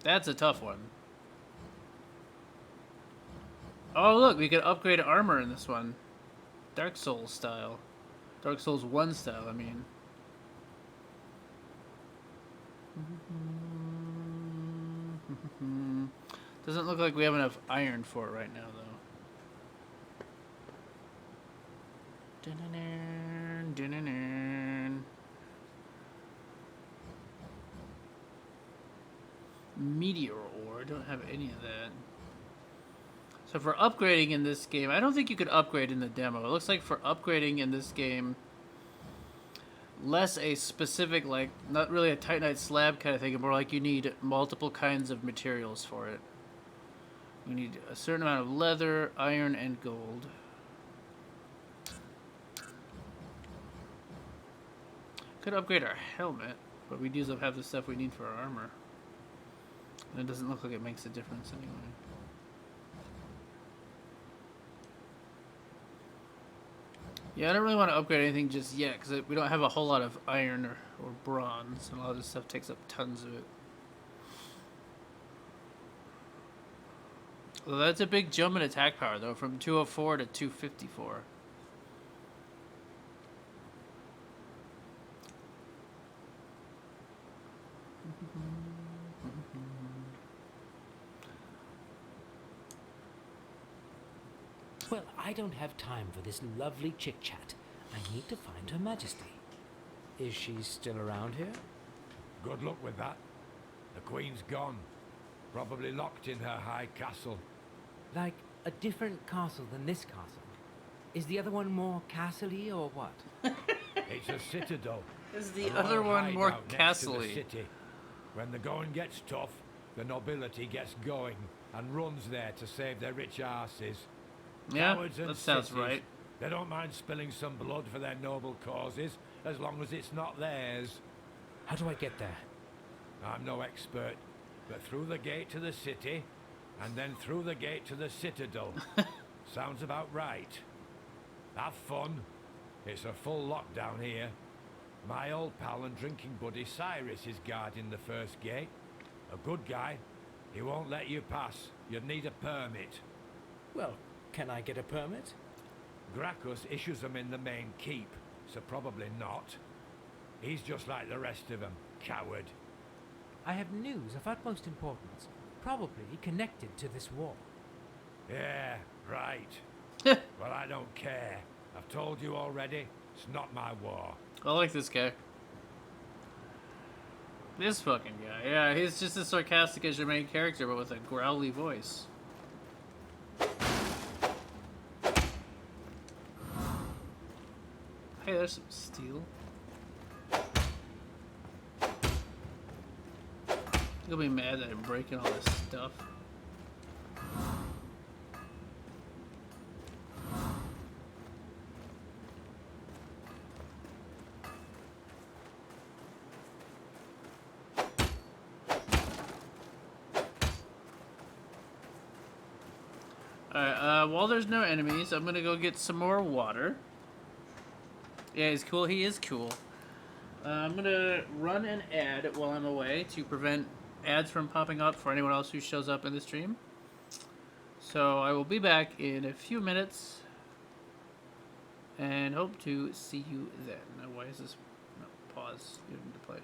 That's a tough one. Oh, look, we could upgrade armor in this one. Dark Souls style. Dark Souls 1 style, I mean. Doesn't look like we have enough iron for it right now, though. Meteor ore, don't have any of that. So for upgrading in this game, I don't think you could upgrade in the demo. It looks like for upgrading in this game, less a specific, like, not really a Titanite slab kind of thing, more like you need multiple kinds of materials for it. We need a certain amount of leather, iron, and gold. Could upgrade our helmet, but we do have the stuff we need for our armor. And it doesn't look like it makes a difference anyway. Yeah, I don't really want to upgrade anything just yet, because we don't have a whole lot of iron or bronze, and a lot of this stuff takes up tons of it. Well, that's a big jump in attack power, though, from 204 to 254. Well, I don't have time for this lovely chit-chat. I need to find Her Majesty. Is she still around here? Good luck with that. The Queen's gone. Probably locked in her high castle. Like a different castle than this castle? Is the other one more castle-y or what? It's a citadel. Is the A other royal one more hideout next to the castle-y? city. When the going gets tough, the nobility gets going and runs there to save their rich arses. Yeah, Cowards and that sounds cities, right. They don't mind spilling some blood for their noble causes, as long as it's not theirs. How do I get there? I'm no expert, but through the gate to the city, and then through the gate to the citadel. Sounds about right. Have fun. It's a full lockdown here. My old pal and drinking buddy Cyrus is guarding the first gate. A good guy. He won't let you pass. You'd need a permit. Well, can I get a permit? Gracchus issues them in the main keep, so probably not. He's just like the rest of them. Coward. I have news of utmost importance, probably connected to this war. Yeah, right. Well, I don't care. I've told you already, it's not my war. I like this guy. This fucking guy. Yeah, he's just as sarcastic as your main character, but with a growly voice. Hey, there's some steel. You'll be mad that I'm breaking all this stuff. Alright, while there's no enemies, I'm gonna go get some more water. Yeah, he's cool. He is cool. I'm gonna run an ad while I'm away to prevent ads from popping up for anyone else who shows up in the stream. So I will be back in a few minutes and hope to see you then. Now, why is this? No, pause. You need to play.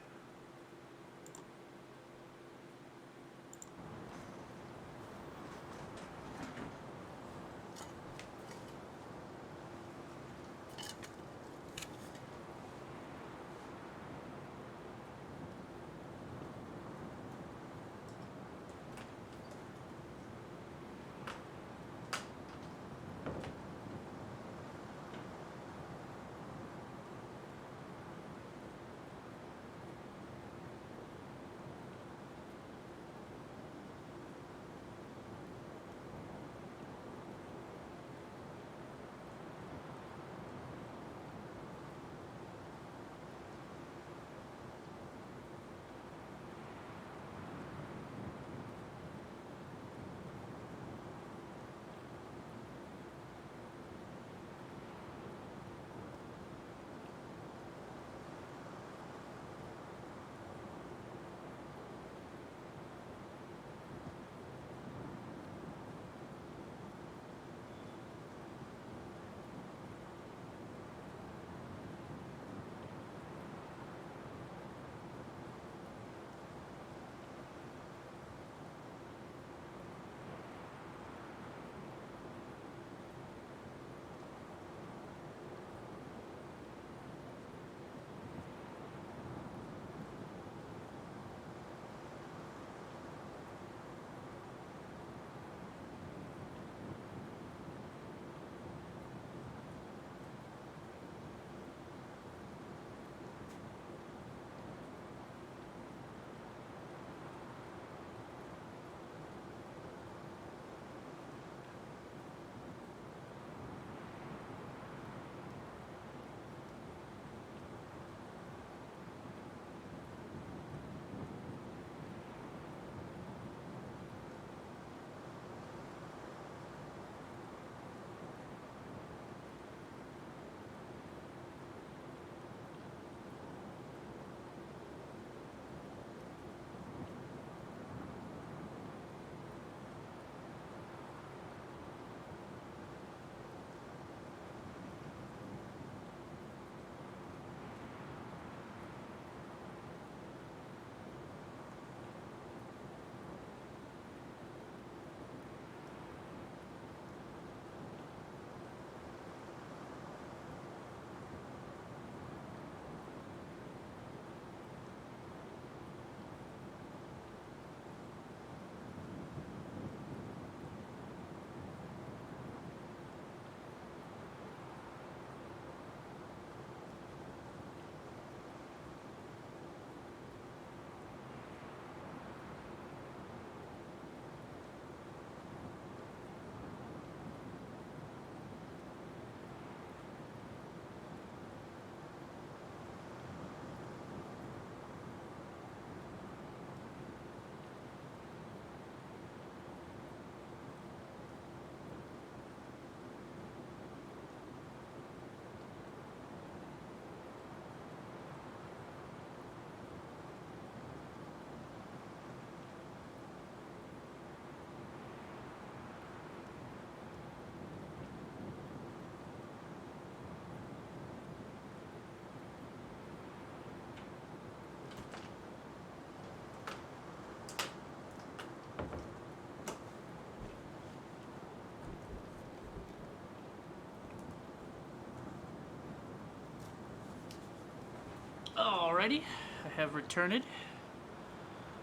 Alrighty, I have returned.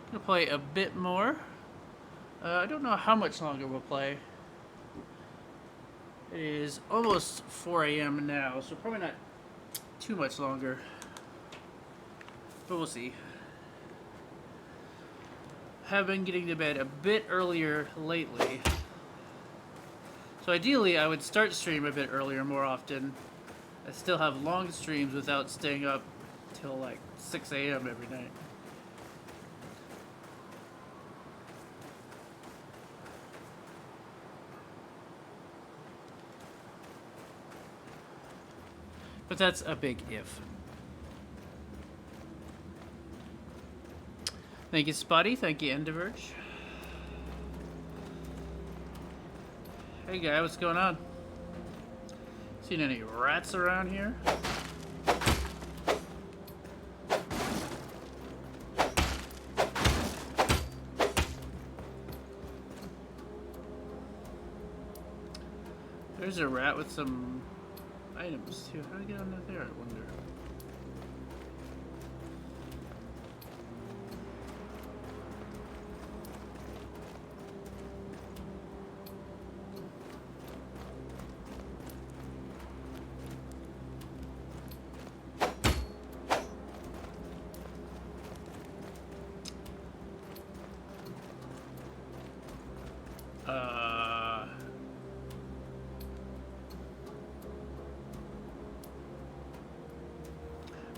Gonna play a bit more. I don't know how much longer we'll play. It is almost 4 a.m. now, so probably not too much longer. But we'll see. Have been getting to bed a bit earlier lately. So ideally, I would start stream a bit earlier more often. I still have long streams without staying up till like 6 a.m. every night. But that's a big if. Thank you, Spotty. Thank you, Endiverge. Hey, guy, what's going on? Seen any rats around here? There's a rat with some items too. How do I get under there, I wonder?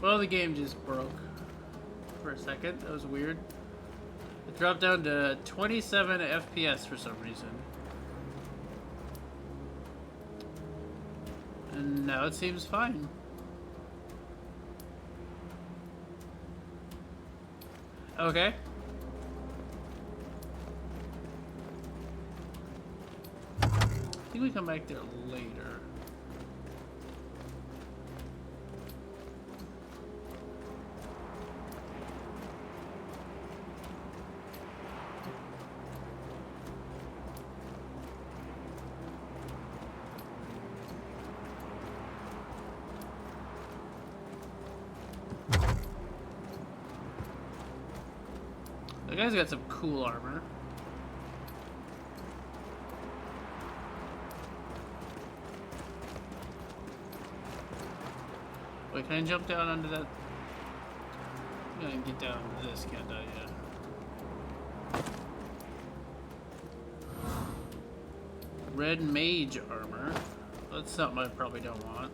Well, the game just broke for a second. That was weird. It dropped down to 27 FPS for some reason. And now it seems fine. Okay. I think we come back there later. The guy's got some cool armor. Wait, can I jump down under that? I'm gonna get down to this, can't I? Yeah. Red mage armor. That's something I probably don't want.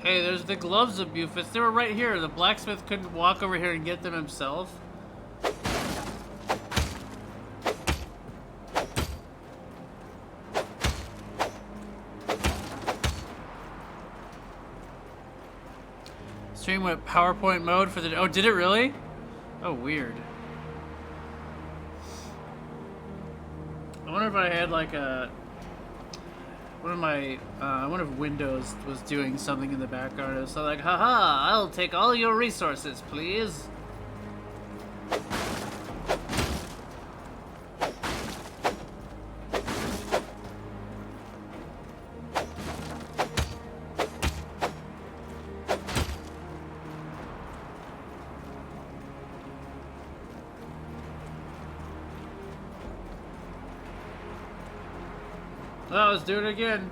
Hey, there's the gloves of Bufus. They were right here. The blacksmith couldn't walk over here and get them himself. Stream went PowerPoint mode for the... Oh, did it really? Oh, weird. I wonder if I had like a... I wonder if Windows was doing something in the background. It was like, haha, I'll take all your resources, please. Well, let's do it again.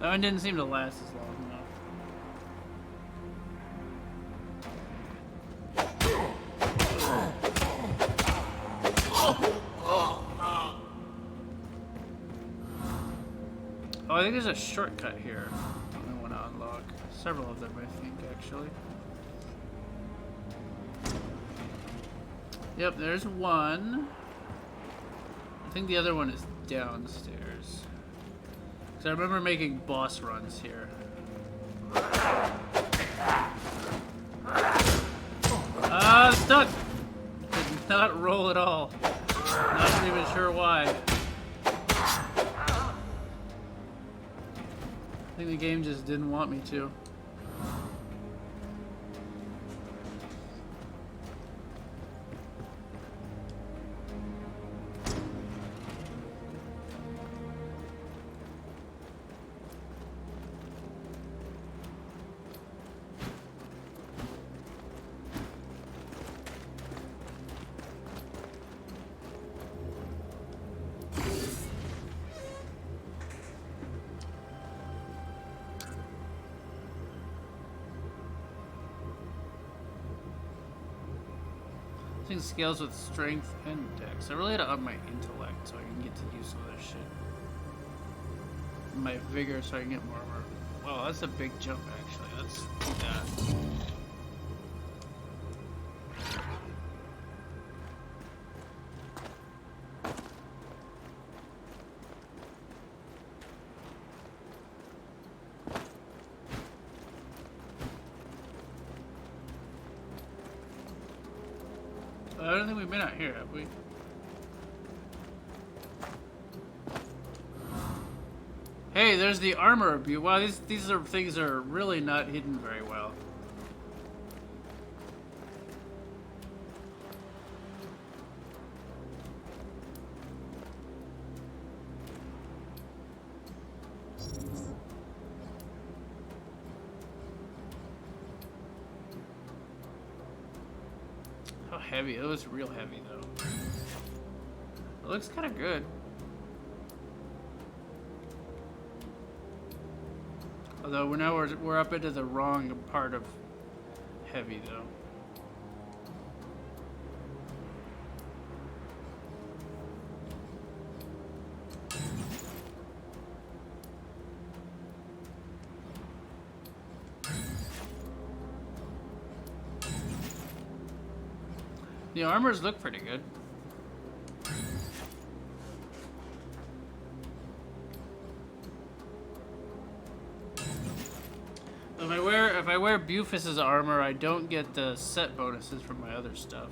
That one didn't seem to last as long enough. Oh, I think there's a shortcut here. I want to unlock several of them, I think, actually. Yep, there's one. I think the other one is downstairs. So I remember making boss runs here. Ah, stuck! Did not roll at all. Not even sure why. I think the game just didn't want me to. I think scales with strength and dex. I really had to up my intellect so I can get to use some other shit. My vigor so I can get more armor. Wow, that's a big jump actually. Let's do that. I don't think we've been out here, have we? Hey, there's the armor view. Wow, these are things are really not hidden very well. How heavy? It was real heavy though. It looks kind of good. Although we're up into the wrong part of heavy though. The armors look pretty good. If I wear Bufus's armor, I don't get the set bonuses from my other stuff.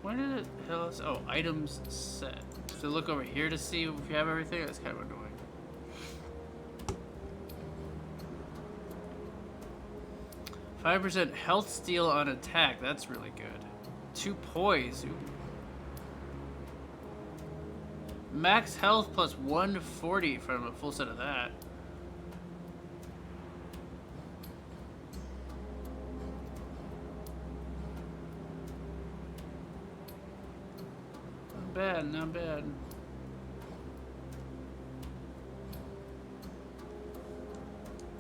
Where did it tell us? Oh, items set. So look over here to see if you have everything. That's kind of annoying. %5 health steal on attack. That's really good. 2 poise. Ooh. Max health plus 140 from a full set of that. Not bad, not bad.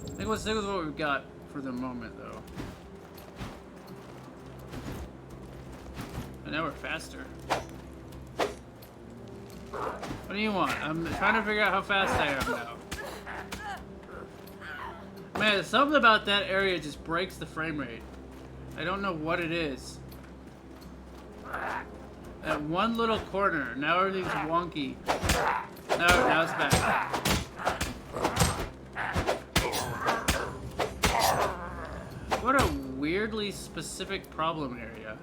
I think we'll stick with what we've got for the moment, though. And now we're faster. What do you want? I'm trying to figure out how fast I am now. Man, something about that area just breaks the frame rate. I don't know what it is. That one little corner, now everything's wonky. Now it's back. What a weirdly specific problem area.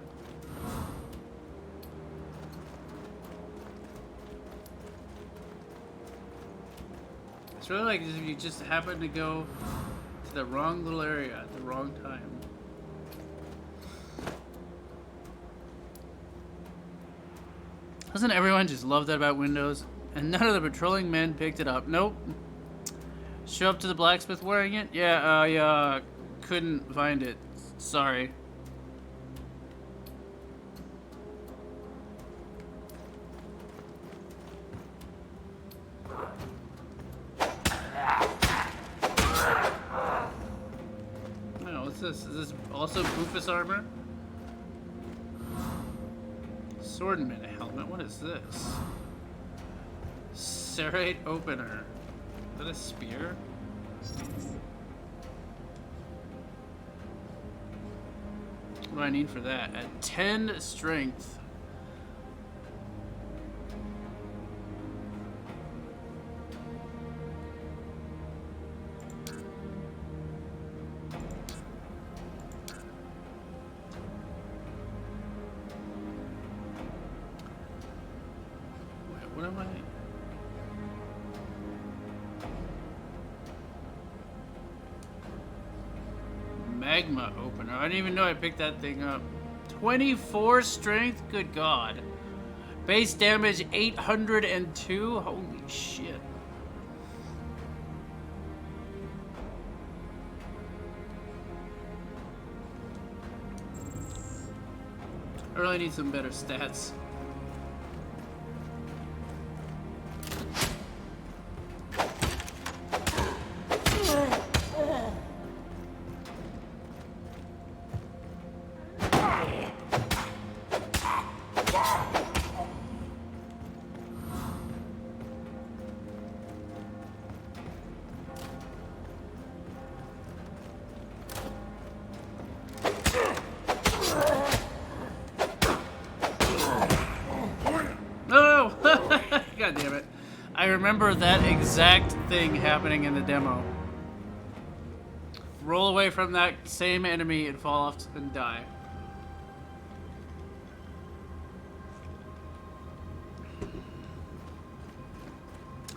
It's really like if you just happen to go to the wrong little area at the wrong time. Doesn't everyone just love that about Windows? And none of the patrolling men picked it up. Nope. Show up to the blacksmith wearing it? Yeah, I couldn't find it. Sorry. Oh, what's this? Is this also Bufus armor? Swordman helmet. What is this? Serrate opener. Is that a spear? What do I need for that? At 10 strength. Wait, what am I? Magma opener. I didn't even know I picked that thing up. 24 strength? Good God. Base damage 802? Holy shit. I really need some better stats. God damn it. I remember that exact thing happening in the demo. Roll away from that same enemy and fall off and die.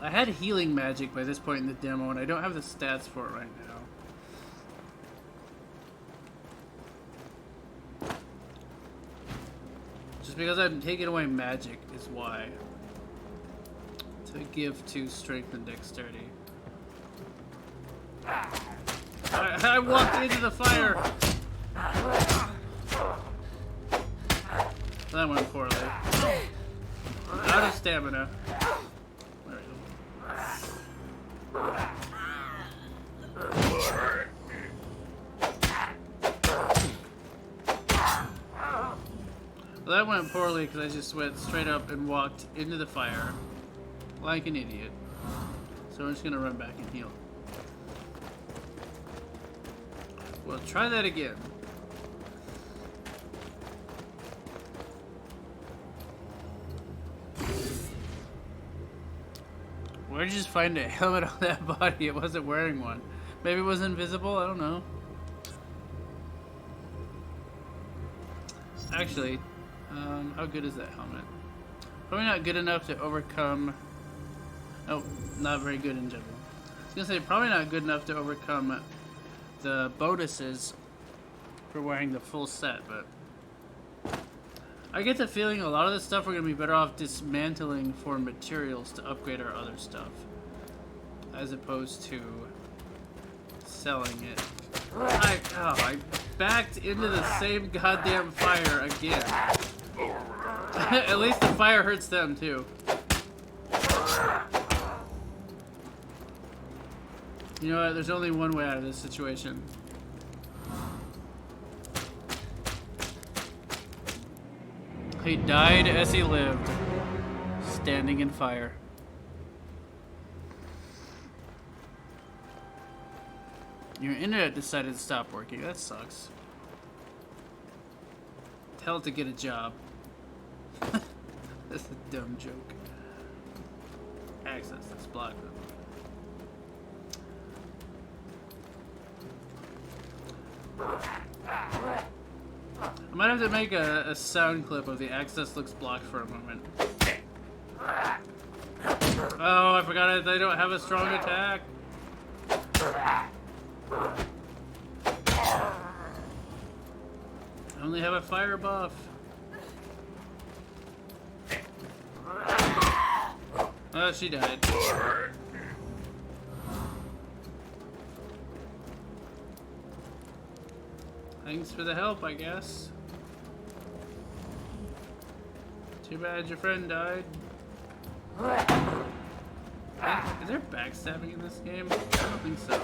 I had healing magic by this point in the demo, and I don't have the stats for it right now. Just because I'm taking away magic is why. To give to strength and dexterity. I walked into the fire! That went poorly. Out of stamina. There we go. Well, that went poorly because I just went straight up and walked into the fire. Like an idiot. So I'm just gonna run back and heal. Well, try that again. Where'd you just find a helmet on that body? It wasn't wearing one. Maybe it was invisible? I don't know. Actually, how good is that helmet? Probably not good enough to overcome... Oh, not very good in general. I was gonna say, probably not good enough to overcome the bonuses for wearing the full set, but... I get the feeling a lot of this stuff we're gonna be better off dismantling for materials to upgrade our other stuff. As opposed to selling it. I backed into the same goddamn fire again. At least the fire hurts them too. You know what? There's only one way out of this situation. He died as he lived, standing in fire. Your internet decided to stop working. That sucks. Tell it to get a job. That's a dumb joke. Access, let's block them. I might have to make a sound clip of the access looks blocked for a moment. Oh, I forgot it. They don't have a strong attack. I only have a fire buff. Oh, she died. Thanks for the help, I guess. Too bad your friend died. Is there backstabbing in this game? I don't think so.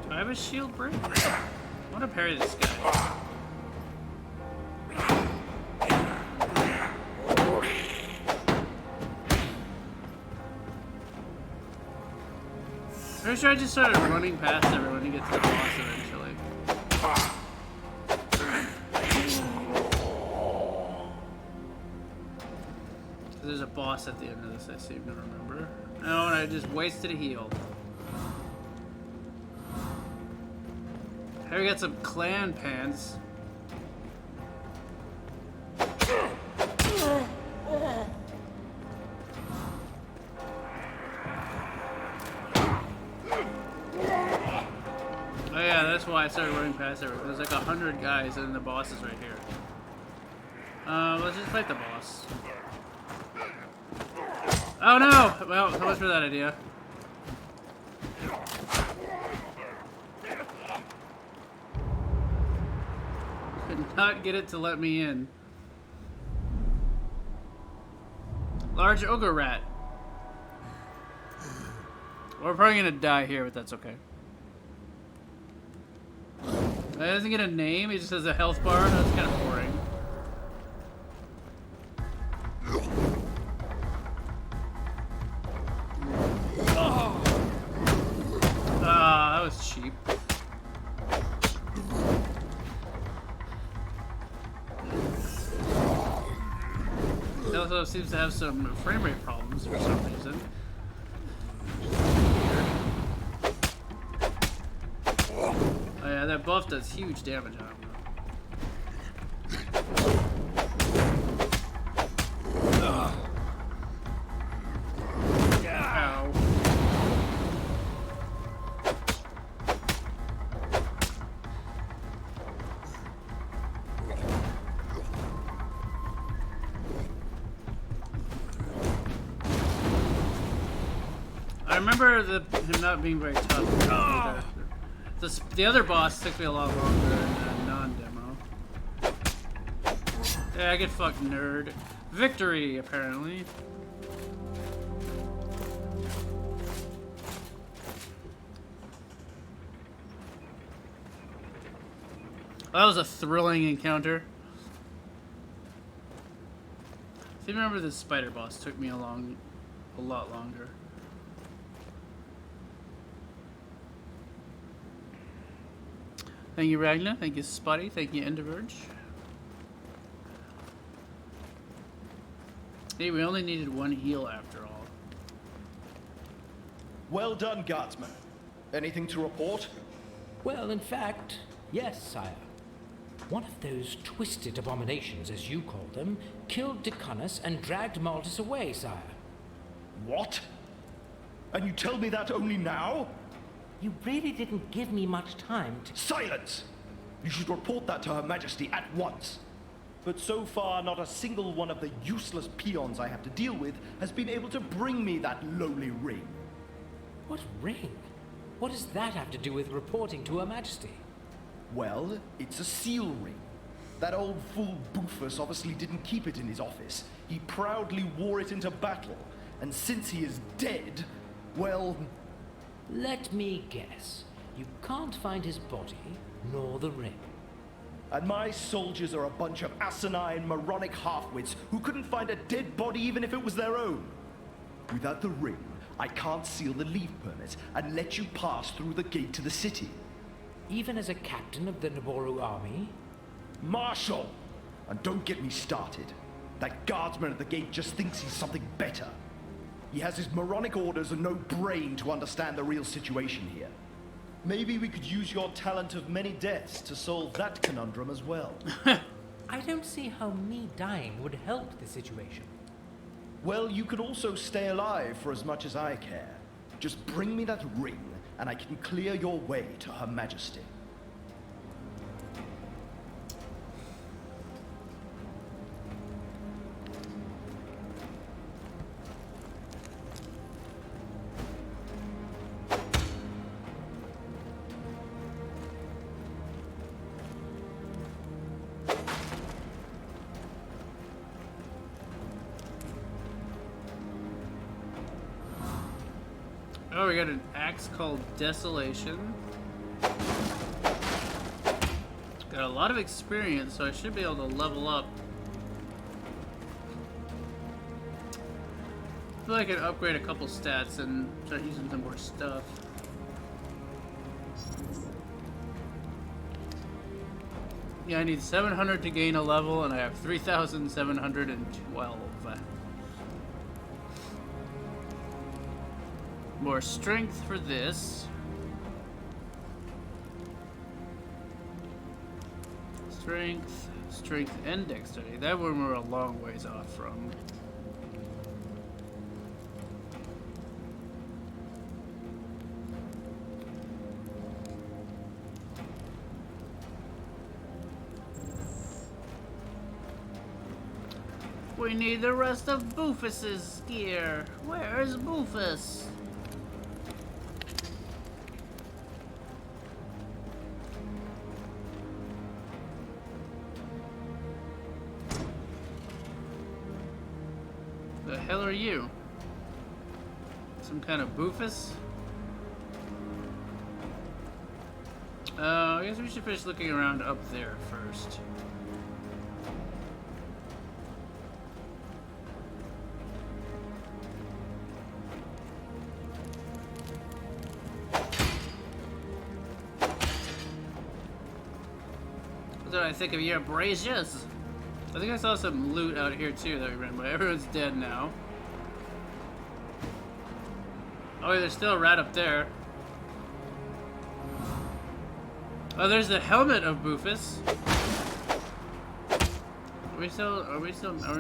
I have a shield break? I want to parry this guy. Pretty sure I just started running past everyone to get to the boss eventually. There's a boss at the end of this, I seem to remember. Oh, and I just wasted a heal. Here we got some clan pants. Oh yeah, that's why I started running past everyone. There's like 100 guys and the boss is right here. Let's just fight the boss. Oh no! Well, so much for that idea. Could not get it to let me in. Large ogre rat. We're probably gonna die here, but that's okay. It doesn't get a name, it just has a health bar. That's kind of boring. Ah, that was cheap. It also seems to have some frame rate problems for some reason. Oh yeah, that buff does huge damage on him. Ow. I remember him not being very tough either. The other boss took me a lot longer in the non-demo. Yeah, I get fucked, nerd. Victory, apparently. That was a thrilling encounter. I remember the spider boss took me a lot longer. Thank you, Ragnar. Thank you, Spotty. Thank you, Enderverge. Hey, we only needed one heal after all. Well done, guardsman. Anything to report? Well, in fact, yes, sire. One of those twisted abominations, as you call them, killed Decanus and dragged Maltus away, sire. What? And you tell me that only now? You really didn't give me much time to— Silence! You should report that to Her Majesty at once. But so far, not a single one of the useless peons I have to deal with has been able to bring me that lowly ring. What ring? What does that have to do with reporting to Her Majesty? Well, it's a seal ring. That old fool Bufus obviously didn't keep it in his office. He proudly wore it into battle. And since he is dead, well... Let me guess. You can't find his body, nor the ring. And my soldiers are a bunch of asinine, moronic halfwits who couldn't find a dead body even if it was their own. Without the ring, I can't seal the leave permit and let you pass through the gate to the city. Even as a captain of the Naboru army? Marshal! And don't get me started. That guardsman at the gate just thinks he's something better. He has his moronic orders and no brain to understand the real situation here. Maybe we could use your talent of many deaths to solve that conundrum as well. I don't see how me dying would help the situation. Well, you could also stay alive for as much as I care. Just bring me that ring, and I can clear your way to Her Majesty. Oh, we got an axe called Desolation. Got a lot of experience, so I should be able to level up. I feel like I could upgrade a couple stats and start using some more stuff. Yeah, I need 700 to gain a level, and I have 3,712. More strength for this. Strength, and dexterity. That one we're a long ways off from. We need the rest of Boofus's gear. Where is Boofus? The hell are you? Some kind of Boofus? I guess we should finish looking around up there first. What did I think of your braziers? I think I saw some loot out here too that we ran, but everyone's dead now. Oh, there's still a rat up there. Oh, there's the helmet of Boofus. Are we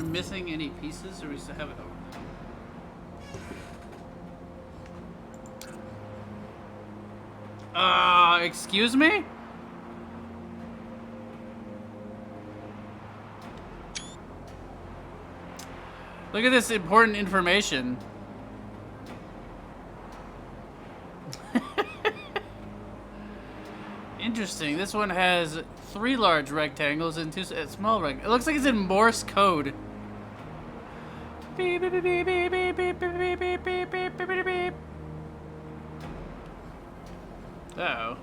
missing any pieces, or we still have it all? Excuse me? Look at this important information. Interesting. This one has 3 large rectangles and 2 small rectangles. It looks like it's in Morse code. Beep, beep, beep, beep, beep, beep, beep, beep, beep, beep, beep, beep, beep. Uh-oh.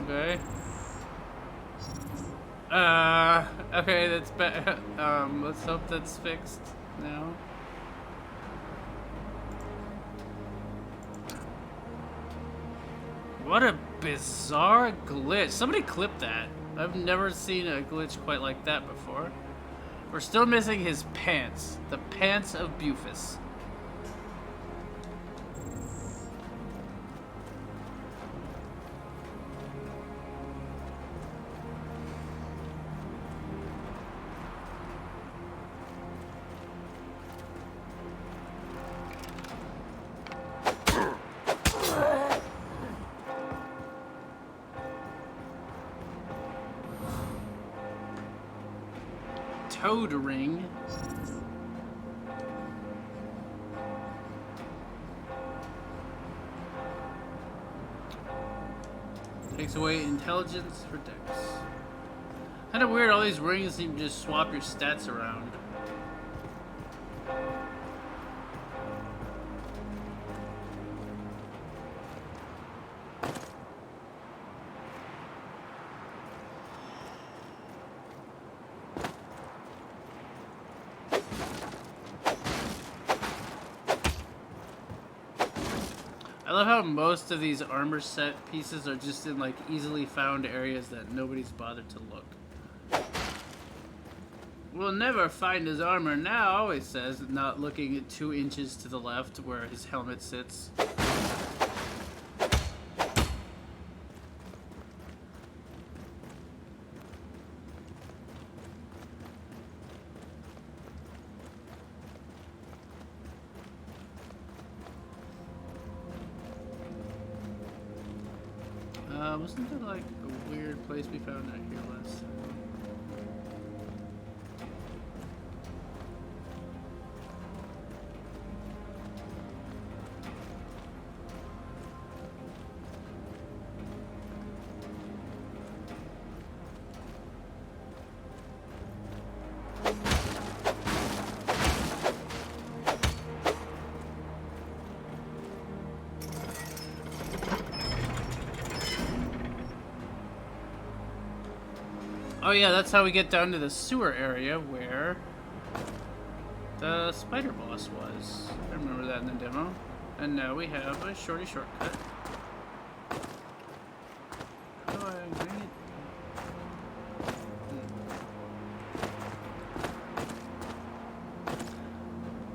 Okay. Okay, that's bad. Let's hope that's fixed now. What a bizarre glitch. Somebody clip that. I've never seen a glitch quite like that before. We're still missing his pants. The pants of Bufus. Toad ring. Takes away intelligence for Dex. Kind of weird, all these rings seem to just swap your stats around. I love how most of these armor set pieces are just in like easily found areas that nobody's bothered to look. We'll never find his armor now, he says, not looking at 2 inches to the left where his helmet sits. Wasn't there like a weird place we found out here last time? Oh yeah, that's how we get down to the sewer area where the spider boss was. I remember that in the demo. And now we have a shorty shortcut. How do I bring it?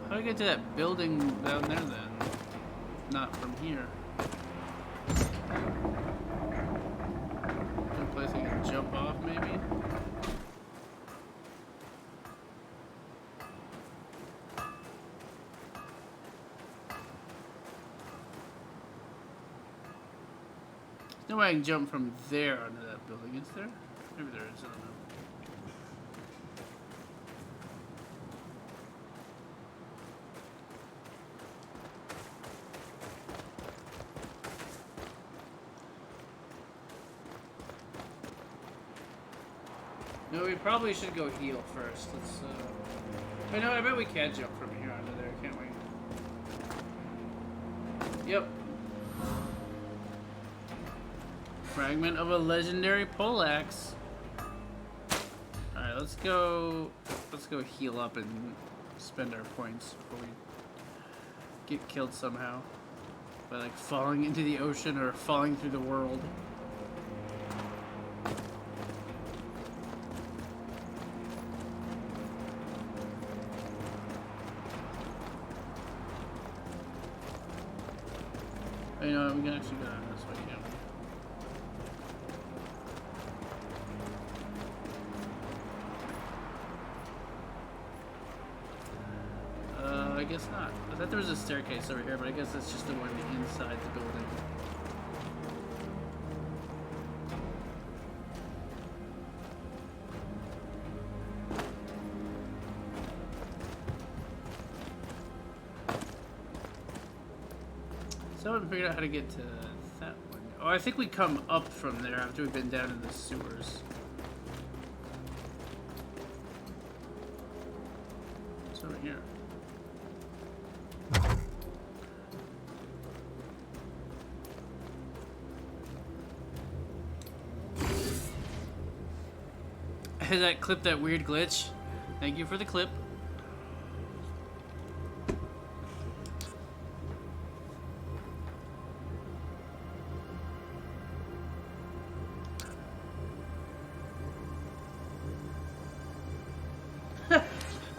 How do I get to that building down there then? Not from here. Some place I can jump off maybe? No way I can jump from there onto that building, is there? Maybe there is, I don't know. No, we probably should go heal first. Let's, wait, no, I bet we can jump from here onto there, can't we? Yep. Fragment of a legendary poleaxe. Alright, let's go heal up and spend our points before we get killed somehow. By like falling into the ocean or falling through the world. Oh, you know what, we can actually go down this way, yeah. I guess not. I thought there was a staircase over here, but I guess that's just the one inside the building. So I haven't figured out how to get to that one. Oh, I think we come up from there after we've been down in the sewers. It's over here. Has that clip that weird glitch? Thank you for the clip.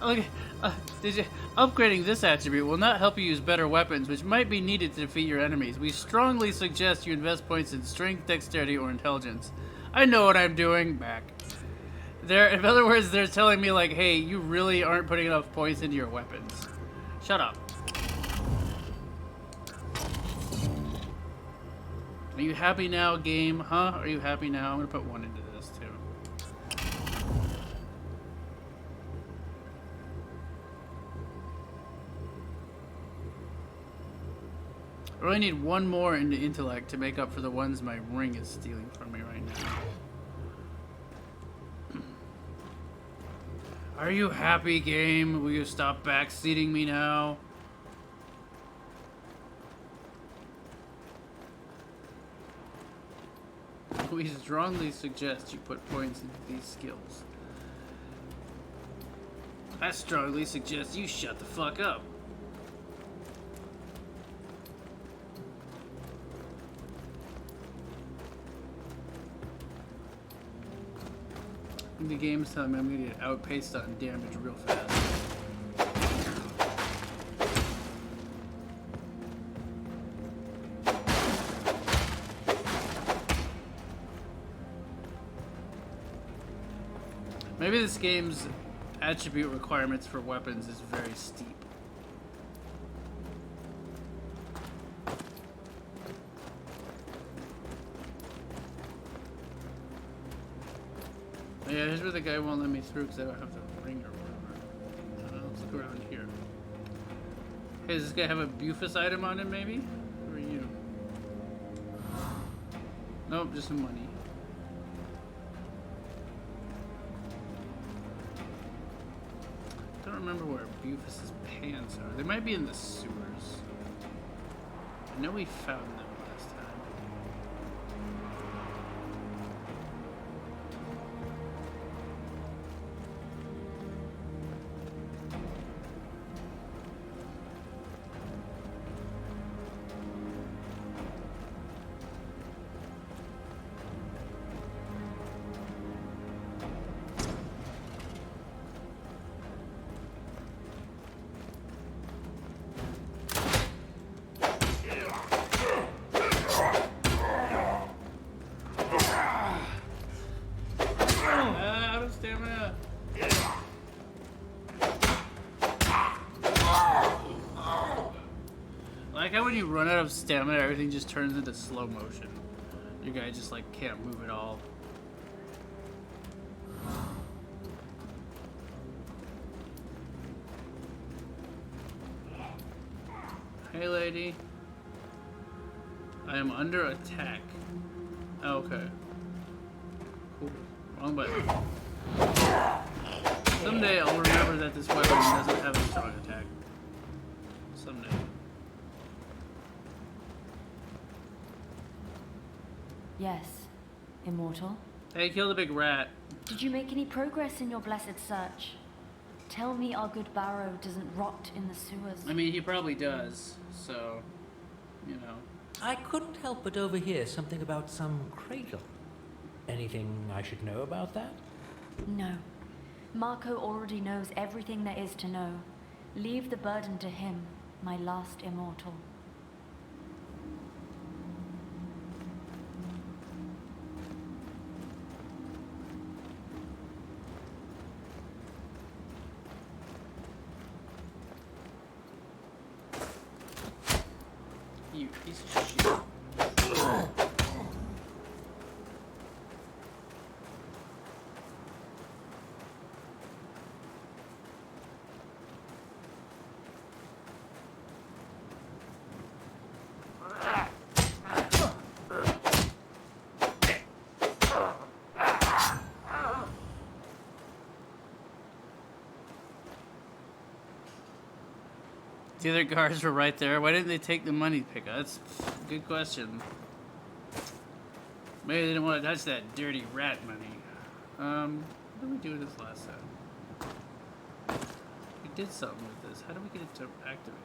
Okay, upgrading this attribute will not help you use better weapons, which might be needed to defeat your enemies. We strongly suggest you invest points in strength, dexterity, or intelligence. I know what I'm doing. Back. In other words, they're telling me like, hey, you really aren't putting enough points into your weapons. Shut up. Are you happy now, game? Huh? Are you happy now? I'm gonna put 1 into this too. I really need 1 more into intellect to make up for the ones my ring is stealing from me right now. Are you happy, game? Will you stop backseating me now? We strongly suggest you put points into these skills. I strongly suggest you shut the fuck up. the game's telling me I'm gonna get outpaced on damage real fast. Maybe this game's attribute requirements for weapons is very steep. Yeah, here's where the guy won't let me through because I don't have the ring or whatever. Let's look around here. Hey, does this guy have a Bufus item on him, maybe? Who are you? Nope, just some money. I don't remember where Bufus's pants are. They might be in the sewers. I know we found them last time. Out of stamina. Like how when you run out of stamina, everything just turns into slow motion. Your guy just like can't move at all. Hey lady. I am under attack. Oh, okay. Cool. Wrong button. Someday I'll remember that this weapon doesn't have a strong attack. Someday. Yes, Immortal. Hey, kill the big rat. Did you make any progress in your blessed search? Tell me our good Barrow doesn't rot in the sewers. I mean, he probably does, so, you know. I couldn't help but overhear something about some cradle. Anything I should know about that? No. Marco already knows everything there is to know. Leave the burden to him, my last immortal. You piece of shit. The other guards were right there. Why didn't they take the money picker? That's a good question. Maybe they didn't want to touch that dirty rat money. What did we do with this last time? We did something with this. How do we get it to activate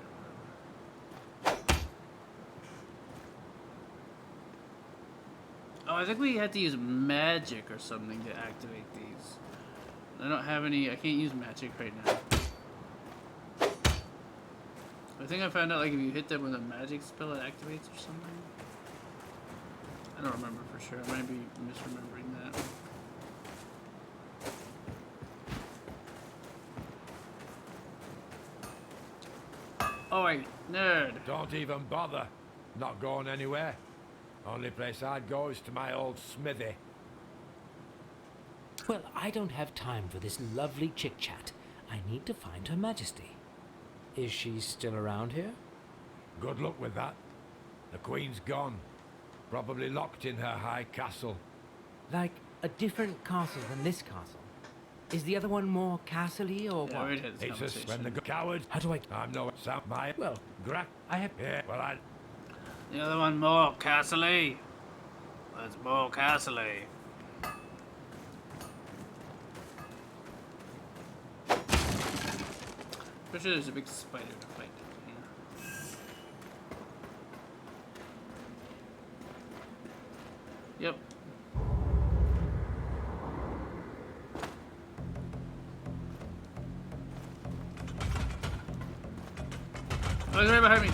it? Oh, I think we had to use magic or something to activate these. I don't have any. I can't use magic right now. I think I found out like if you hit them with a magic spell it activates or something. I don't remember for sure. I might be misremembering that. Oi, nerd. Don't even bother. Not going anywhere. Only place I'd go is to my old smithy. Well, I don't have time for this lovely chit-chat. I need to find Her Majesty. Is she still around here? Good luck with that. The Queen's gone. Probably locked in her high castle. Like a different castle than this castle? Is the other one more castle-y or what? It's just when the coward. How do I... I'm no sound my... Well, I have... Yeah, well, I... The other one more castle-y. That's more castle-y. Pretty sure there's a big spider to fight down here. Yep. Oh, he's right behind me.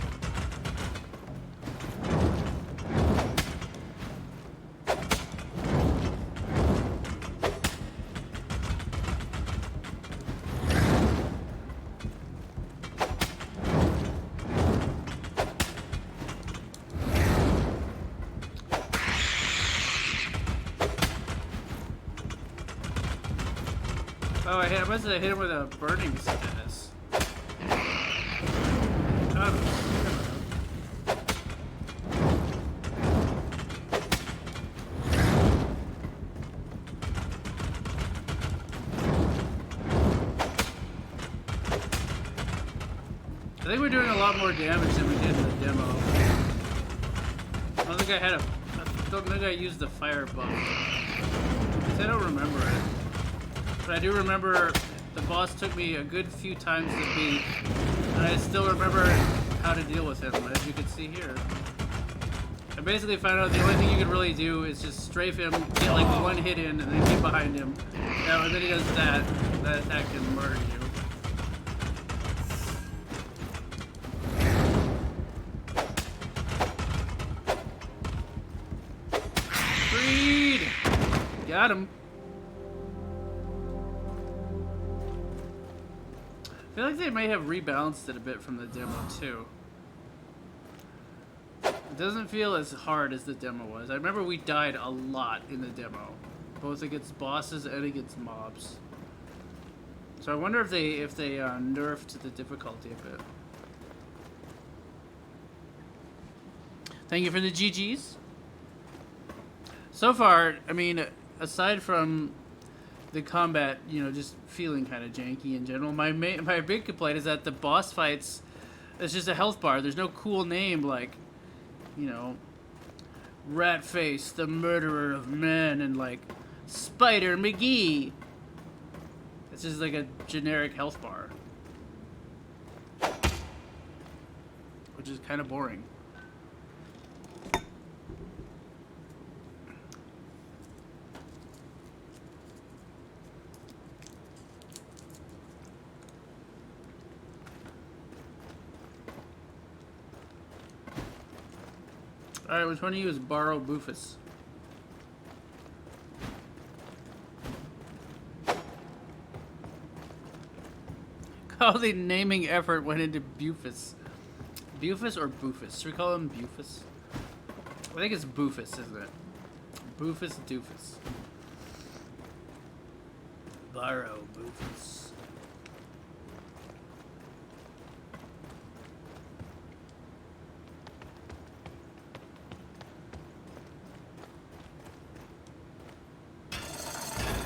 Oh, I must have hit him with a burning status. Got him. I think we're doing a lot more damage than we did in the demo. I don't think I don't think I used the fire buff. I don't remember it. But I do remember the boss took me a good few times to beat, and I still remember how to deal with him, as you can see here. I basically found out the only thing you could really do is just strafe him, get like one hit in, and then get behind him. Yeah, and then he does that. That attack can murder you. Freed! Got him. I feel like they may have rebalanced it a bit from the demo too. It doesn't feel as hard as the demo was. I remember we died a lot in the demo, both against bosses and against mobs. So I wonder if they nerfed the difficulty a bit. Thank you for the GGs. So far, I mean, aside from the combat, you know, just feeling kind of janky in general, my big complaint is that the boss fights, it's just a health bar. There's no cool name like, you know, Ratface, the murderer of men, and like Spider McGee. It's just like a generic health bar, which is kind of boring. Alright, which one of you is Barrow Boofus? All the naming effort went into Bufus. Bufus or Boofus? Should we call him Bufus? I think it's Boofus, isn't it? Boofus Doofus. Barrow Boofus.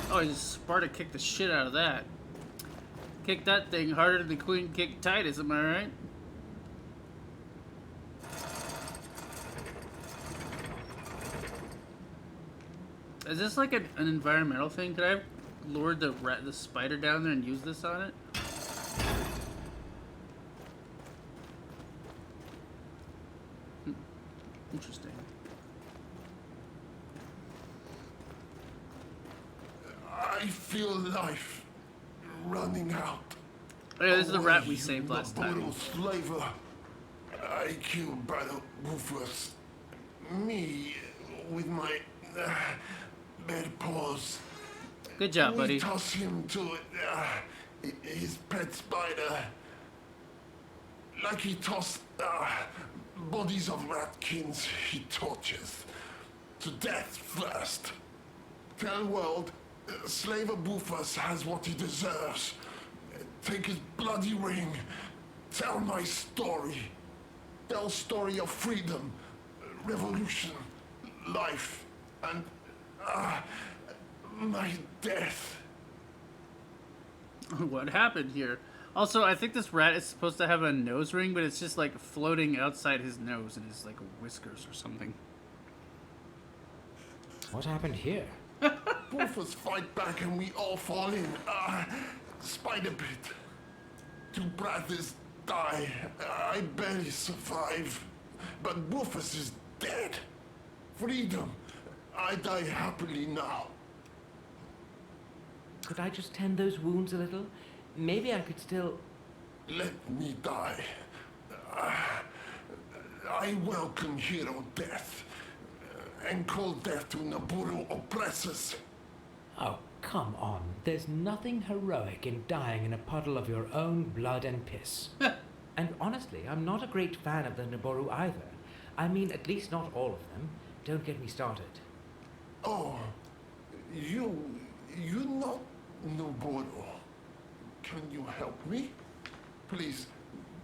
Oh, Sparta kicked the shit out of that. Kicked that thing harder than the Queen kicked Titus, am I right? Is this like an environmental thing? Could I have lured the spider down there and use this on it? Interesting. I feel life running out. Oh, yeah, this is the rat we saved last time. Slaver. I killed Battle Rufus. Me with my bad paws. Good job, buddy. We toss him to his pet spider. Like he tossed bodies of ratkins he tortures. To death first. Tell world, Slaver Bufus has what he deserves. Take his bloody ring. Tell my story. Tell story of freedom, revolution, life, and my death. What happened here? Also, I think this rat is supposed to have a nose ring, but it's just like floating outside his nose and his like whiskers or something. What happened here? Both of us fight back and we all fall in. Spider bit. Two brothers die. I barely survive. But Rufus is dead. Freedom. I die happily now. Could I just tend those wounds a little? Maybe I could still... Let me die. I welcome hero death, and call death to Naburu oppressors. Oh, come on. There's nothing heroic in dying in a puddle of your own blood and piss. And honestly, I'm not a great fan of the Naburu either. I mean, at least not all of them. Don't get me started. Oh, you're not Naburu. Can you help me? Please,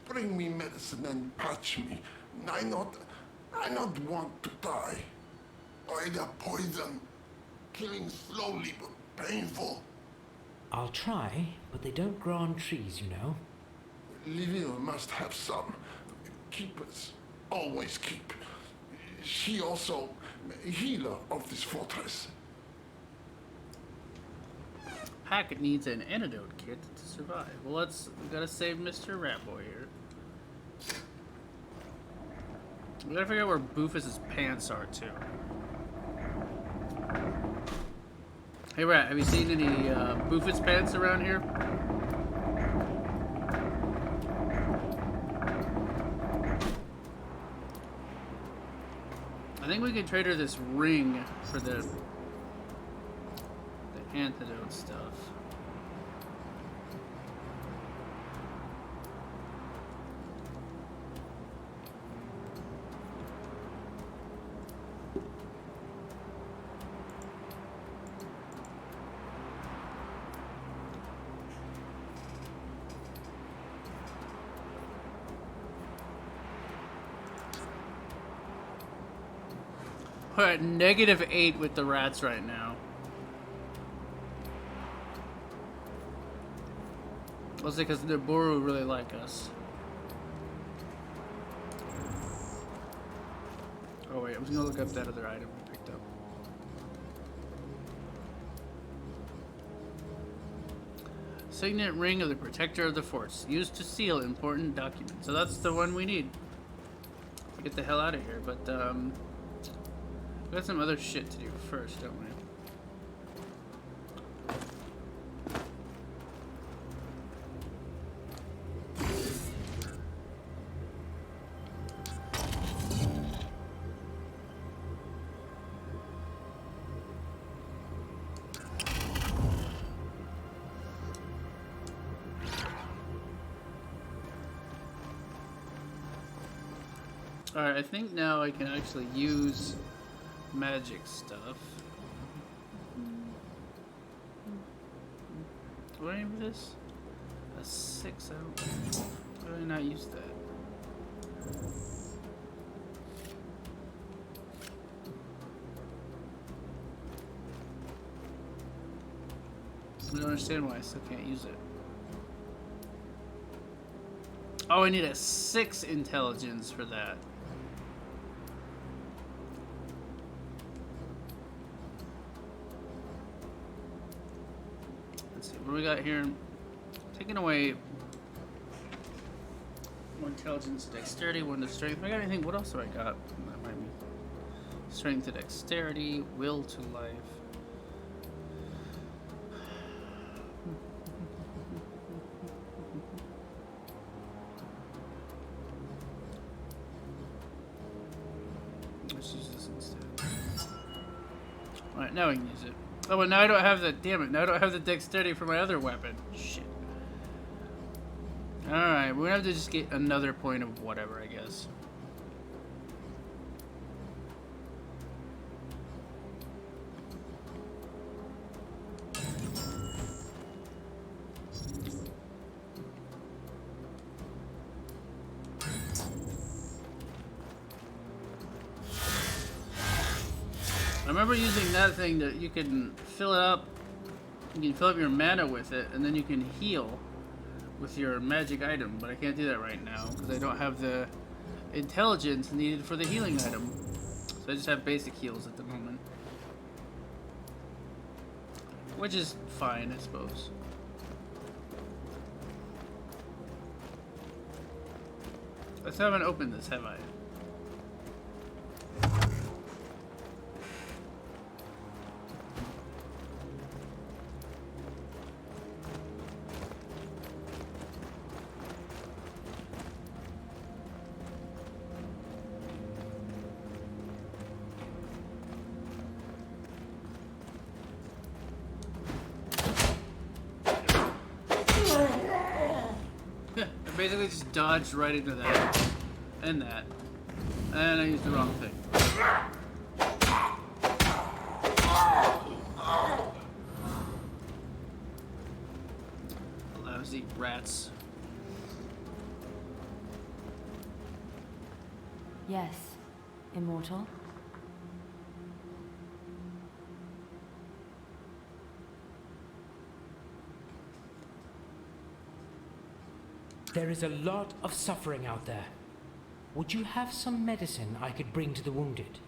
bring me medicine and patch me. I not want to die. By the poison, killing slowly but painful. I'll try, but they don't grow on trees, you know. Livia must have some. Keepers always keep. She also healer of this fortress. Hackett needs an antidote kit to survive. Well, we gotta save Mr. Ratboy here. We gotta figure out where Boofus's pants are, too. Hey, Rat, have you seen any Boofus pants around here? I think we could trade her this ring for the antidote stuff. We're at -8 with the rats right now. Mostly because the Boru really like us. Oh wait, I was gonna look up that other item we picked up. Signet ring of the Protector of the Forts, used to seal important documents. So that's the one we need to get the hell out of here. But we got some other shit to do first, don't we? Alright, I think now I can actually use magic stuff. What name is this? A 6. Why did I not use that? I don't understand why I still can't use it. Oh, I need a 6 intelligence for that. What do we got here? Taking away 1 intelligence, dexterity, 1 to strength. I got anything? What else do I got? That might be strength to dexterity, will to life. Let's use this instead. Alright, now we can use it. Oh, but now I don't have the... Damn it, now I don't have the dexterity for my other weapon. Shit. Alright, we're gonna have to just get another point of whatever, I guess. I remember using that thing that you can fill it up. You can fill up your mana with it, and then you can heal with your magic item. But I can't do that right now because I don't have the intelligence needed for the healing item. So I just have basic heals at the moment, which is fine, I suppose. I still haven't opened this, have I? I basically just dodged right into that. And that. And I used the wrong thing. Lousy rats. Yes, immortal. There is a lot of suffering out there. Would you have some medicine I could bring to the wounded?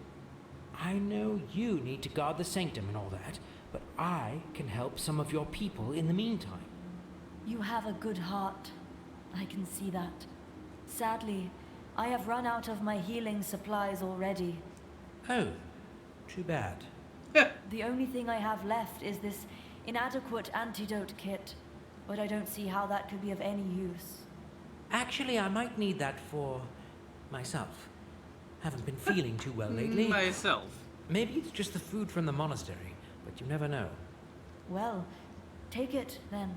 I know you need to guard the sanctum and all that, but I can help some of your people in the meantime. You have a good heart. I can see that. Sadly, I have run out of my healing supplies already. Oh, too bad. The only thing I have left is this inadequate antidote kit, but I don't see how that could be of any use. Actually, I might need that for myself. Haven't been feeling too well lately. Myself. Maybe it's just the food from the monastery, but you never know. Well, take it then.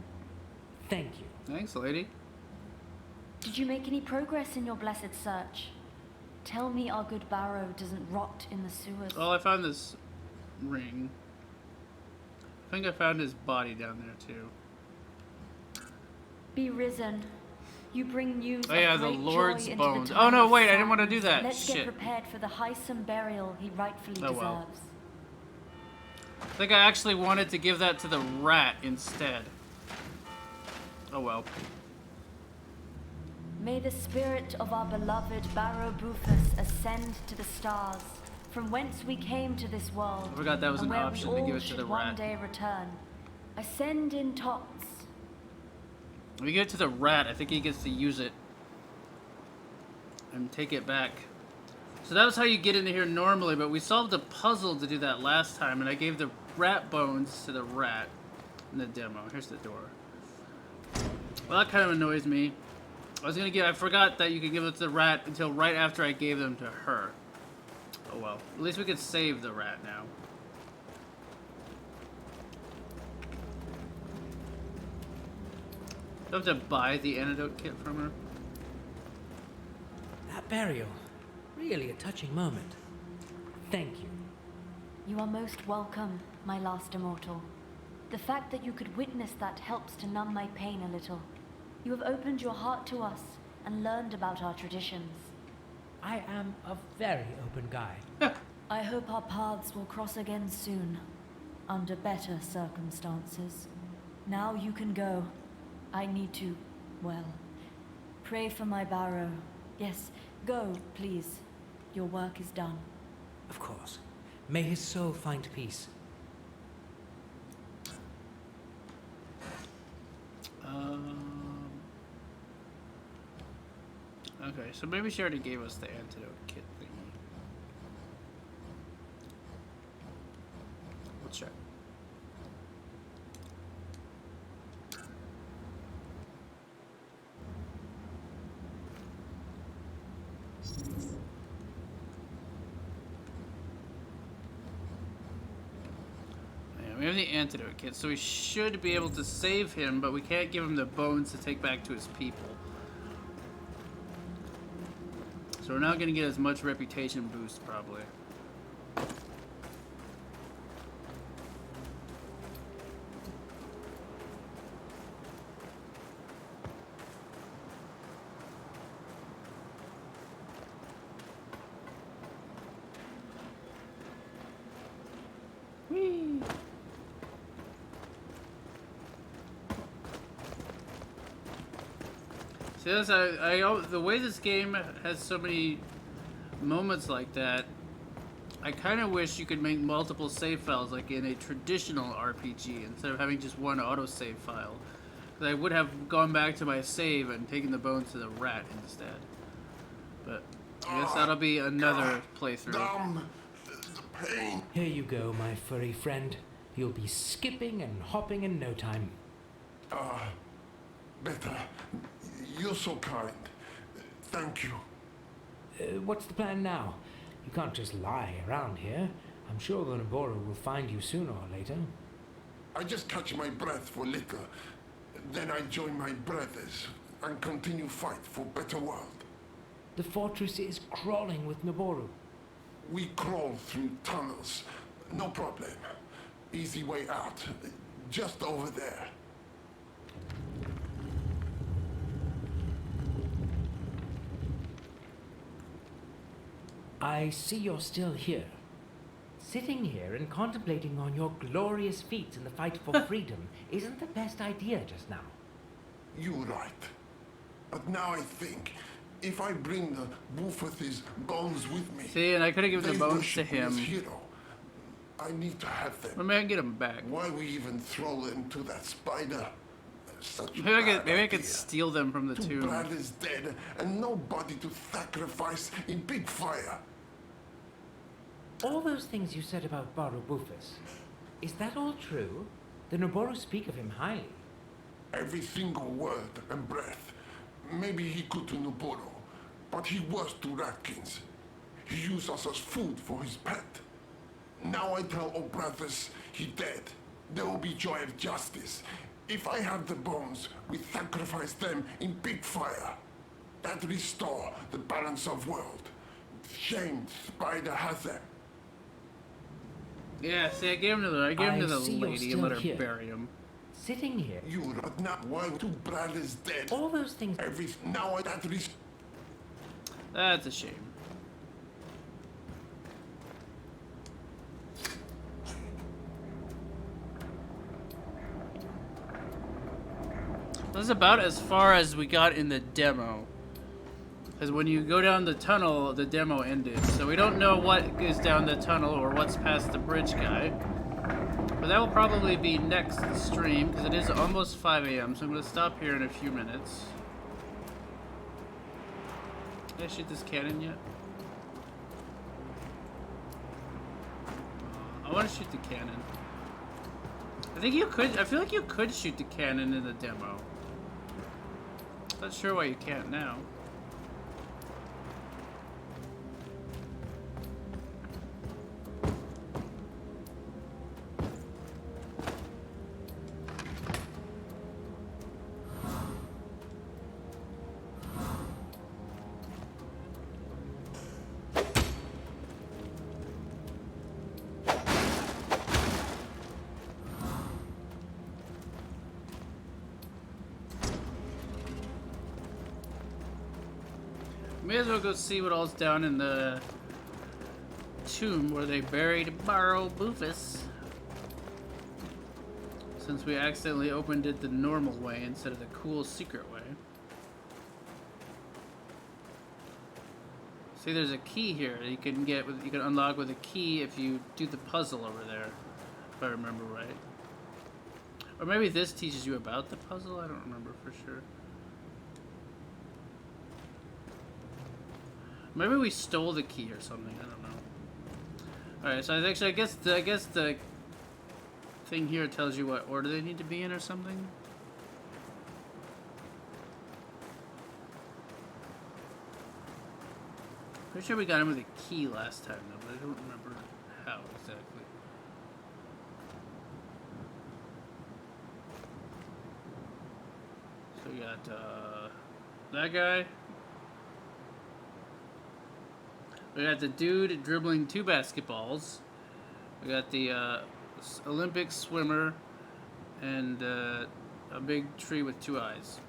Thank you. Thanks, lady. Did you make any progress in your blessed search? Tell me our good Barrow doesn't rot in the sewers. Well, I found this ring. I think I found his body down there, too. Be risen. You bring news Oh yeah, of the great Lord's joy into bones. the Oh no, town wait, of I didn't want to Sands. do that. Let's Shit. get prepared for the highsome burial he rightfully Oh, well. deserves. I think I actually wanted to give that to the rat instead. Oh well. May the spirit of our beloved Barrow Bufus ascend to the stars, from whence we came to this world. I forgot that was and an where option we to all give it to should the one rat. day return. Ascend in tots. If we give it to the rat, I think he gets to use it. And take it back. So that was how you get into here normally, but we solved a puzzle to do that last time, and I gave the rat bones to the rat in the demo. Here's the door. Well, that kind of annoys me. I forgot that you could give it to the rat until right after I gave them to her. Oh well. At least we could save the rat now. Do I have to buy the antidote kit from her? That burial. Really a touching moment. Thank you. You are most welcome, my last immortal. The fact that you could witness that helps to numb my pain a little. You have opened your heart to us and learned about our traditions. I am a very open guy. I hope our paths will cross again soon, under better circumstances. Now you can go. I need to, well, pray for my Barrow. Yes, go, please. Your work is done. Of course. May his soul find peace. Okay, so maybe she already gave us the antidote kit thingy. We'll check. We have the antidote kit, so we should be able to save him, but we can't give him the bones to take back to his people. So we're not going to get as much reputation boost, probably. Whee! See, that's, the way this game has so many moments like that, I kind of wish you could make multiple save files like in a traditional RPG instead of having just one autosave file. Because I would have gone back to my save and taken the bones to the rat instead. But I guess that'll be another playthrough. Here you go, my furry friend. You'll be skipping and hopping in no time. Better. You're so kind. Thank you. What's the plan now? You can't just lie around here. I'm sure the Nabora will find you sooner or later. I just catch my breath for liquor. Then I join my brothers. and continue fight for better world. The fortress is crawling with Naboru. We crawl through tunnels. No problem. Easy way out. Just over there. I see you're still here. Sitting here and contemplating on your glorious feats in the fight for freedom isn't the best idea just now. You're right. But now I think, if I bring the Bufeth's bones with me... See, and I could have given the they bones to worship me him. as hero. I need to have them. Maybe I can get them back. Why we even throw them to that spider? Such Maybe I could steal them from the tomb. Brad is dead, and nobody to sacrifice in big fire. All those things you said about Baru Bufus, is that all true? The Naboru speak of him highly. Every single word and breath. Maybe he could to Naboru, but he was to Ratkins. He used us as food for his pet. Now I tell all brothers he dead. There will be joy of justice. If I have the bones, we sacrifice them in big fire. That restore the balance of world. Shame Spider has them. Yeah, see, I gave him to the lady and let her here. bury him. Sitting here. You are not why two brothers dead. All those things. Now that That's a shame. This is about as far as we got in the demo. Because when you go down the tunnel, the demo ended. So we don't know what is down the tunnel or what's past the bridge guy. But that will probably be next stream, because it is almost 5 a.m. So I'm going to stop here in a few minutes. Did I shoot this cannon yet? I want to shoot the cannon. I think you could, I feel like you could shoot the cannon in the demo. Not sure why you can't now. May as well go see what all's down in the tomb where they buried Baru Bufus. Since we accidentally opened it the normal way instead of the cool secret way. See, there's a key here that you can get with, you can unlock with a key if you do the puzzle over there, if I remember right. Or maybe this teaches you about the puzzle. I don't remember for sure. Maybe we stole the key or something. I don't know. All right, so I guess the thing here tells you what order they need to be in or something. Pretty sure we got him with a key last time though, but I don't remember how exactly. So we got that guy. We got the dude dribbling 2 basketballs. We got the Olympic swimmer and a big tree with 2 eyes.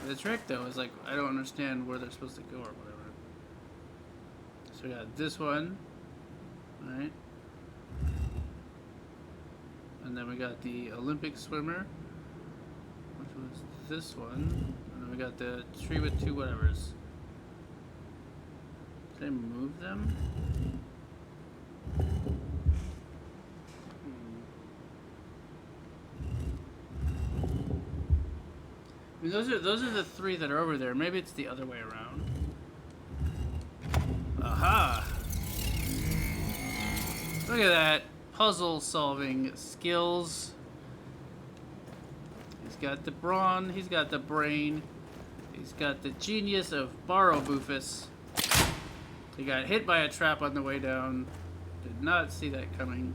The trick though is like I don't understand where they're supposed to go or whatever. So we got this one, right? And then we got the Olympic swimmer, which was this one. And then we got the tree with 2 whatevers. Did I move them? I mean, those are the 3 that are over there. Maybe it's the other way around. Aha! Look at that. Puzzle solving skills. He's got the brawn, he's got the brain, he's got the genius of Baru Bufus. He got hit by a trap on the way down. Did not see that coming.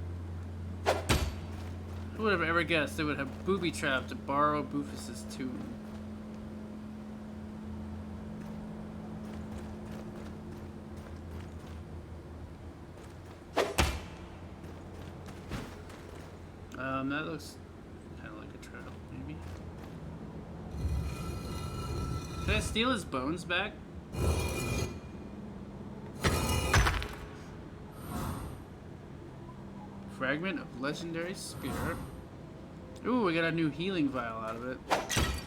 Who would have ever guessed they would have booby trapped to borrow Bufus's tomb? That looks kind of like a trail, maybe. Can I steal his bones back? Fragment of legendary spear. Ooh, we got a new healing vial out of it.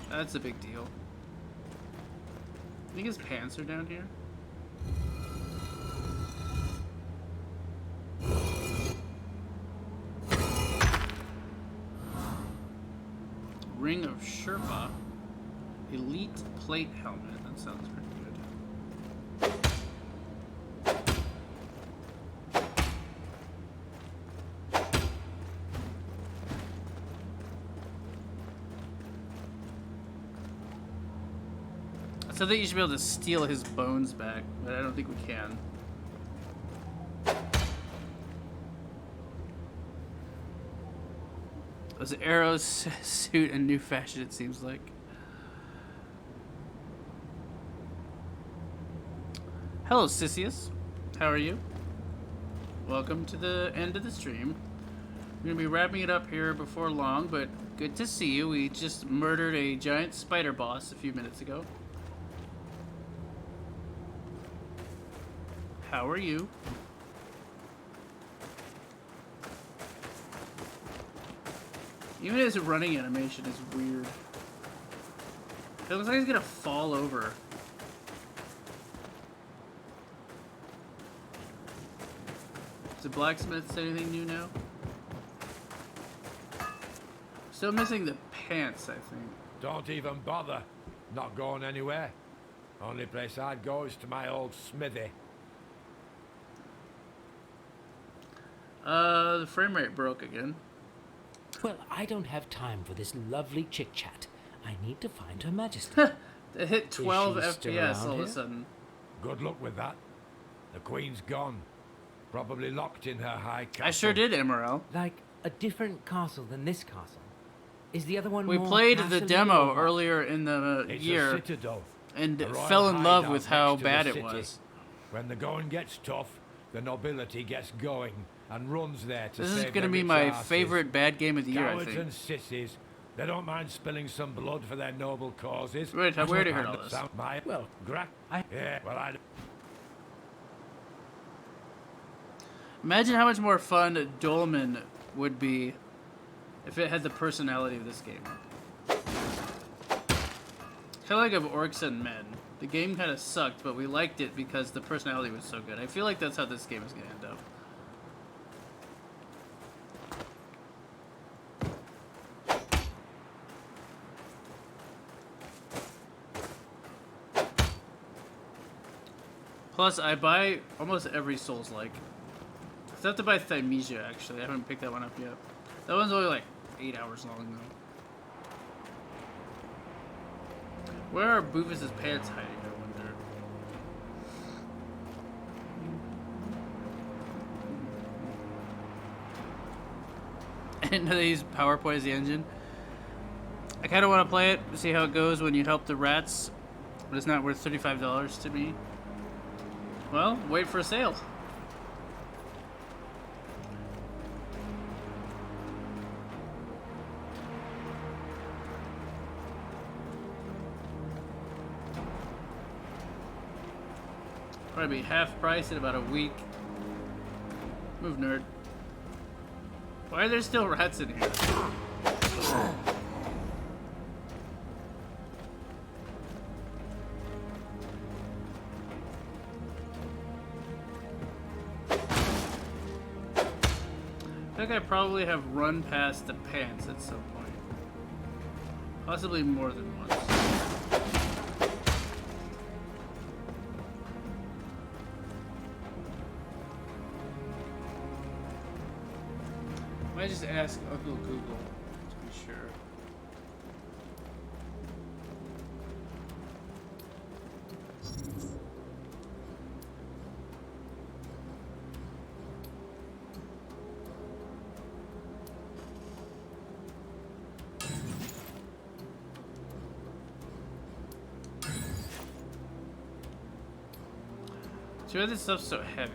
That's a big deal. I think his pants are down here. Ring of Sherpa. Elite plate helmet. That sounds pretty good. So I think you should be able to steal his bones back, but I don't think we can. Those arrows suit a new fashion, it seems like. Hello, Sissius. How are you? Welcome to the end of the stream. We're going to be wrapping it up here before long, but good to see you. We just murdered a giant spider boss a few minutes ago. How are you? Even his running animation is weird. It looks like he's gonna fall over. Does the blacksmith say anything new now? Still missing the pants, I think. Don't even bother. Not going anywhere. Only place I'd go is to my old smithy. The frame rate broke again. Well, I don't have time for this lovely chit-chat. I need to find Her Majesty. It hit 12 Is she still FPS around all of a here? sudden. Good luck with that. The Queen's gone. Probably locked in her high castle. I sure did, Emerald. Like a different castle than this castle? Is the other one We more played the castle-y demo or what? earlier in the It's a year citadel. and A royal fell in love hideout with how next to the bad it city. was. When the going gets tough, the nobility gets going and runs there to This is save going to their be rich my arses. favorite bad game of the year, I Cowards think. and sissies. They don't mind spilling some blood for their noble causes. Wait, That's where what did you hear kind all of this? sound my Well, yeah, well, I Imagine how much more fun Dolmen would be if it had the personality of this game. Kind of like of Orcs and Men. The game kind of sucked, but we liked it because the personality was so good. I feel like that's how this game is going to end up. Plus, I buy almost every Souls-like. I still have to buy Thymesia, actually. I haven't picked that one up yet. That one's only like 8 hours long, though. Where are Bufus's pants hiding, I wonder? I didn't know they used PowerPoint as the engine. I kind of want to play it, see how it goes when you help the rats, but it's not worth $35 to me. Well, wait for a sale. Probably be half price in about a week. Move, nerd. Why are there still rats in here? I think I probably have run past the pants at some point. Possibly more than once. Might just ask Uncle Google to be sure. See why this stuff's so heavy.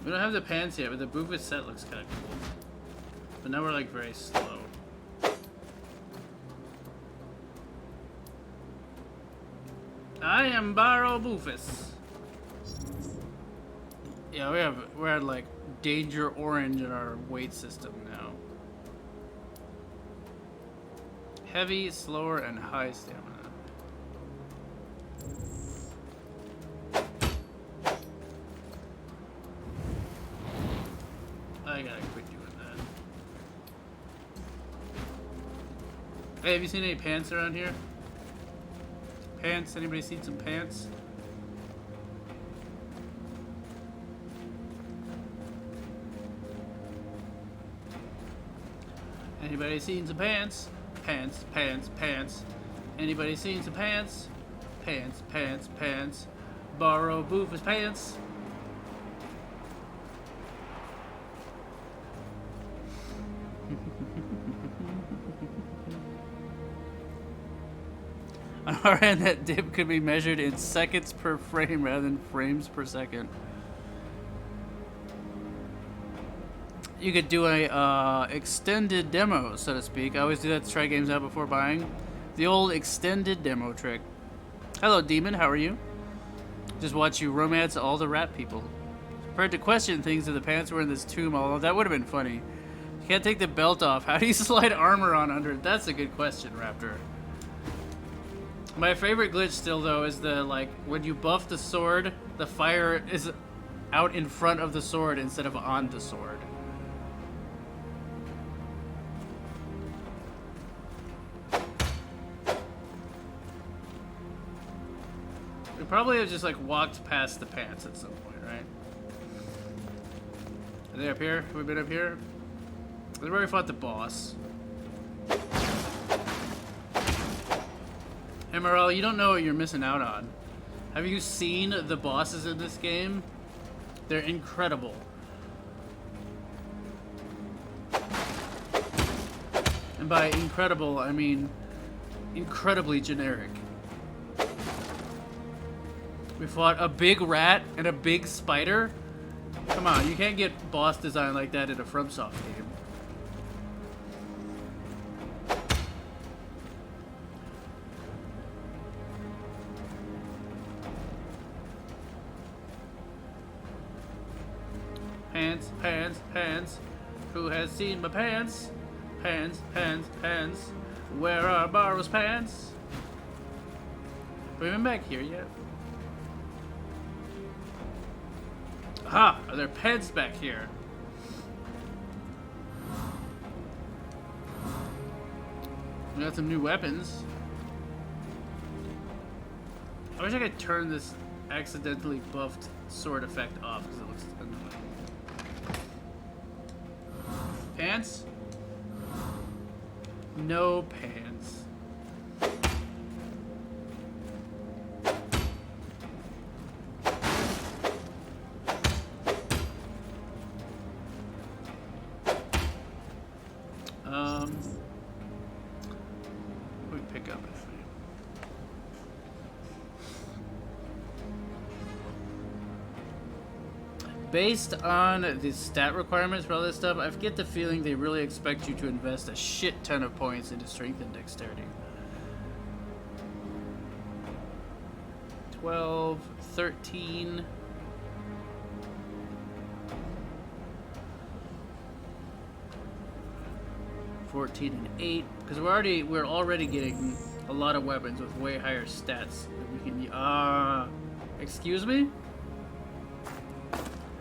We don't have the pants yet, but the Boofus set looks kind of cool. But now we're like very slow. I am Barrow Boofus. Yeah, we're at like Danger Orange in our weight system now. Heavy, slower, and high stamina. I gotta quit doing that. Hey, have you seen any pants around here? Pants? Anybody seen some pants? Anybody seen some pants? Pants, pants, pants. Anybody seen some pants? Pants, pants, pants. Borrow Boofus pants. On our end, that dip could be measured in seconds per frame rather than frames per second. You could do a extended demo, so to speak. I always do that to try games out before buying. The old extended demo trick. Hello, Demon. How are you? Just watch you romance all the rat people. Prepared to question things if the pants were in this tomb, although that would have been funny. You can't take the belt off. How do you slide armor on under it? That's a good question, Raptor. My favorite glitch still, though, is the, like, when you buff the sword, the fire is out in front of the sword instead of on the sword. We probably have just, like, walked past the pants at some point, right? Are they up here? Have we been up here? This is where we fought the boss. MRL, you don't know what you're missing out on. Have you seen the bosses in this game? They're incredible. And by incredible, I mean incredibly generic. We fought a big rat and a big spider. Come on, you can't get boss design like that in a FromSoft game. Pants, pants, pants. Who has seen my pants? Pants, pants, pants. Where are Barrow's pants? Have we been back here yet? Aha! Are there pants back here? We got some new weapons. I wish I could turn this accidentally buffed sword effect off because it looks annoying. Pants? No pants. What do we pick up? Based on the stat requirements for all this stuff, I get the feeling they really expect you to invest a shit ton of points into strength and dexterity. 12, 13. $14 and 8, because we're already getting a lot of weapons with way higher stats that we can. Excuse me?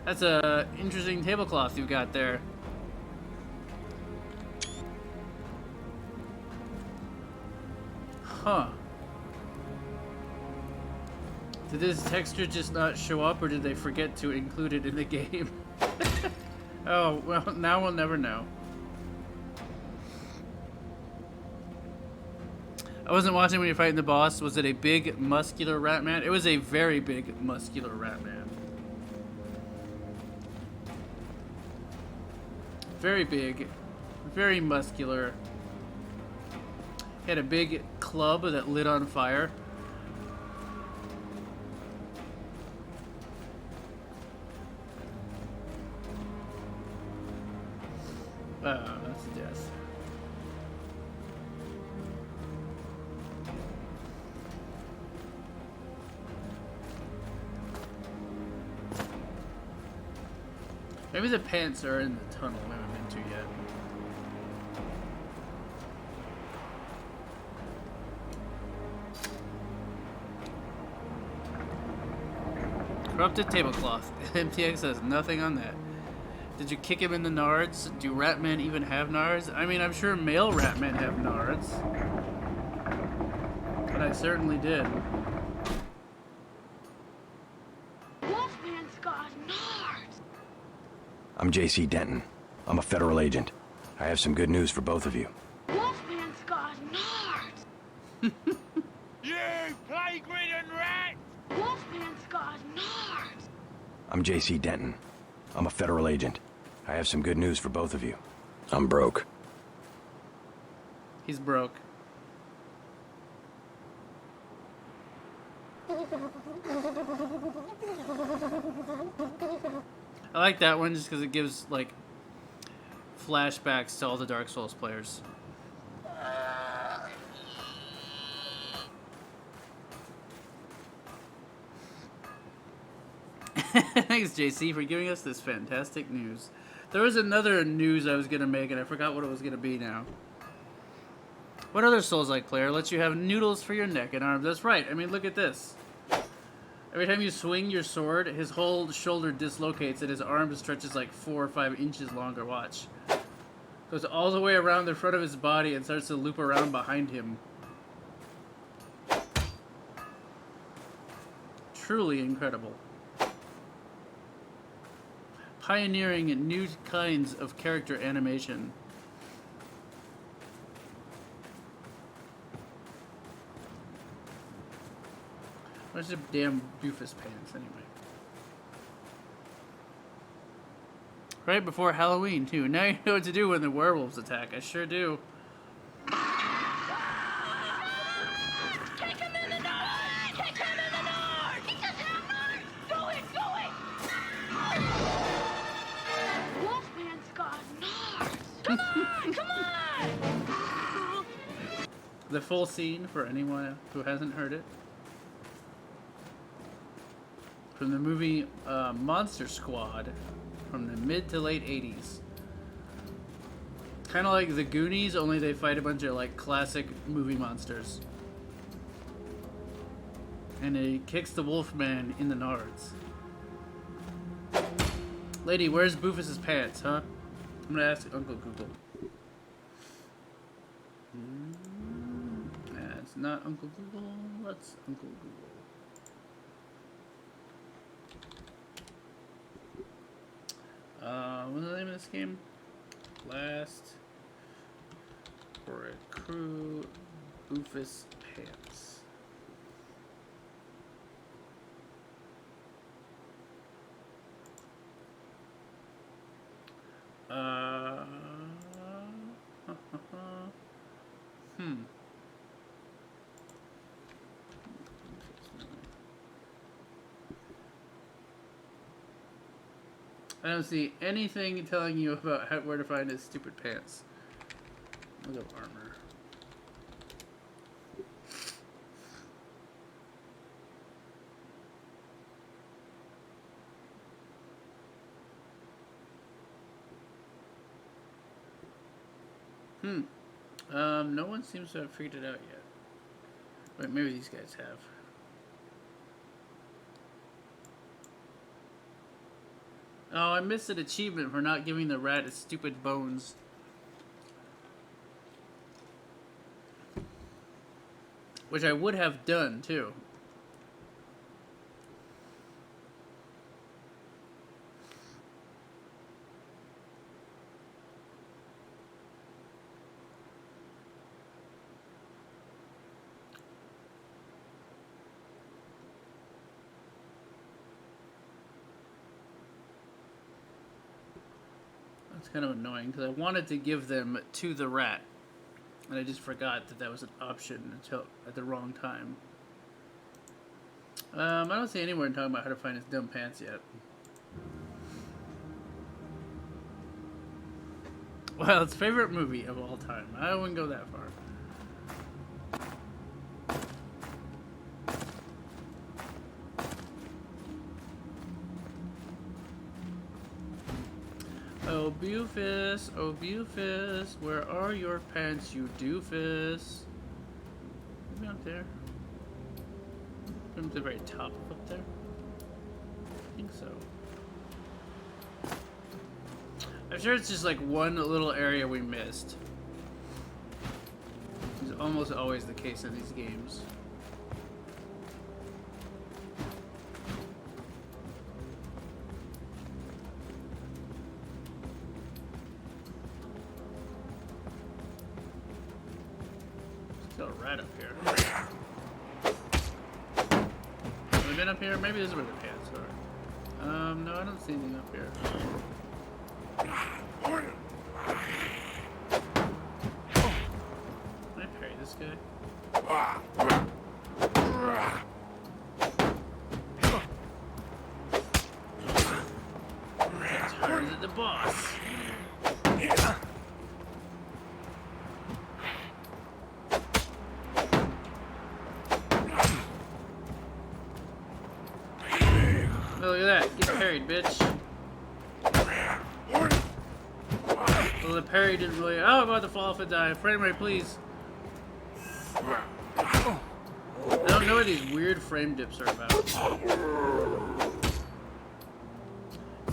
That's a interesting tablecloth you've got there. Huh. Did this texture just not show up, or did they forget to include it in the game? Oh, well, now we'll never know. I wasn't watching when you're fighting the boss. Was it a big, muscular rat man? It was a very big, muscular rat man. Very big, Very muscular. He had a big club that lit on fire. Oh, that's death. Maybe the pants are in the tunnel we haven't been to yet. Corrupted tablecloth. MTX has nothing on that. Did you kick him in the nards? Do ratmen even have nards? I mean, I'm sure male ratmen have nards. But I certainly did. Wolfman's got nards. I'm JC Denton. I'm a federal agent. I have some good news for both of you. Wolfman's got nards. You plague-ridden rat! Wolfman's got nards. I'm JC Denton. I'm a federal agent. I have some good news for both of you. I'm broke. He's broke. I like that one just because it gives, like, flashbacks to all the Dark Souls players. Thanks, JC, for giving us this fantastic news. There was another news I was going to make, and I forgot what it was going to be now. What other Souls-like player lets you have noodles for your neck and arms? That's right. I mean, look at this. Every time you swing your sword, his whole shoulder dislocates and his arm stretches like 4 or 5 inches longer. Watch. Goes all the way around the front of his body and starts to loop around behind him. Truly incredible. Pioneering new kinds of character animation. Where's the damn doofus pants, anyway? Right before Halloween, too. Now you know what to do when the werewolves attack. I sure do. Kick him in the nose! Kick him in the nose! He doesn't have nards! Do it! Do it! Wolfman's got nards! Come on! Come on! The full scene for anyone who hasn't heard it. From the movie Monster Squad from the mid to late 80s. Kind of like the Goonies, only they fight a bunch of like classic movie monsters. And he kicks the Wolfman in the nards. Lady, where's Boofus's pants, huh? I'm gonna ask Uncle Google. That's not Uncle Google. That's Uncle Google. What's the name of this game? Last Oricru Boofus Pants. I don't see anything telling you about where to find his stupid pants. Look at armor. No one seems to have figured it out yet. Wait, maybe these guys have. Oh, I missed an achievement for not giving the rat its stupid bones. Which I would have done, too. It's kind of annoying because I wanted to give them to the rat, and I just forgot that that was an option until at the wrong time. I don't see anywhere talking about how to find his dumb pants yet. Well, it's favorite movie of all time. I wouldn't go that far. Oh Bufus, where are your pants, you doofus? Maybe up there. Maybe at the very top of up there. I think so. I'm sure it's just like one little area we missed. It's almost always the case in these games. Still a rat up here. Have we been up here? Maybe this is where the pants are. No, I don't see anything up here. Can I parry this guy? As hard as the boss. Oh, look at that. Get parried, bitch. Well, the parry didn't really... Oh, I'm about to fall off and die. Frame rate, please. I don't know what these weird frame dips are about.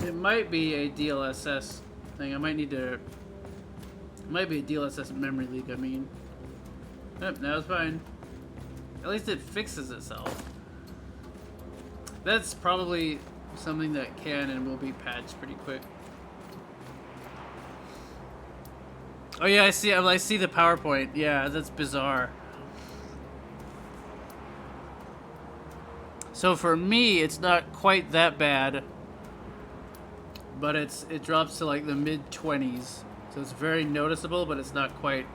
It might be a DLSS thing. I might need to... It might be a DLSS memory leak, I mean. Yep, now it's fine. At least it fixes itself. That's probably something that can and will be patched pretty quick. Oh yeah, I see the PowerPoint. Yeah, that's bizarre. So for me, it's not quite that bad, but it drops to like the mid-20s. So it's very noticeable, but it's not quite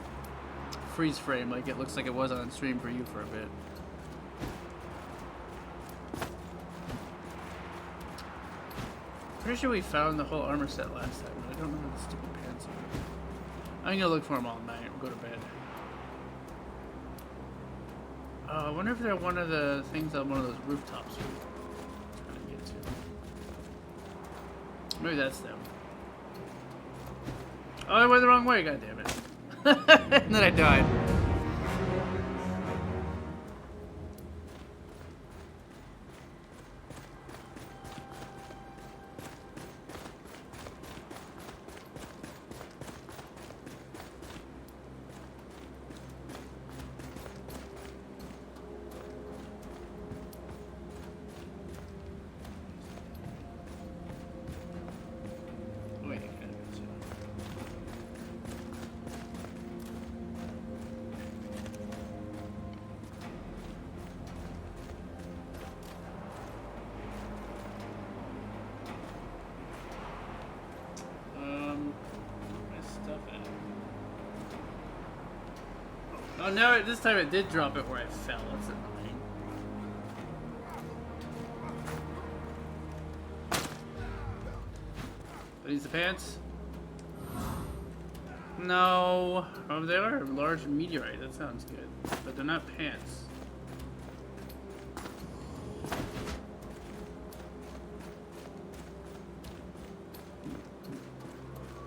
freeze frame like it looks like it was on stream for you for a bit. Pretty sure we found the whole armor set last time, but I don't know where the stupid pants are. I'm gonna look for them all night and go to bed. I wonder if they're one of the things on one of those rooftops we're trying to get to. Maybe that's them. Oh, I went the wrong way, goddammit. And then I died. Oh no, this time it did drop it where I fell. That's annoying. Are these the pants? No. Oh, they are a large meteorite. That sounds good. But they're not pants.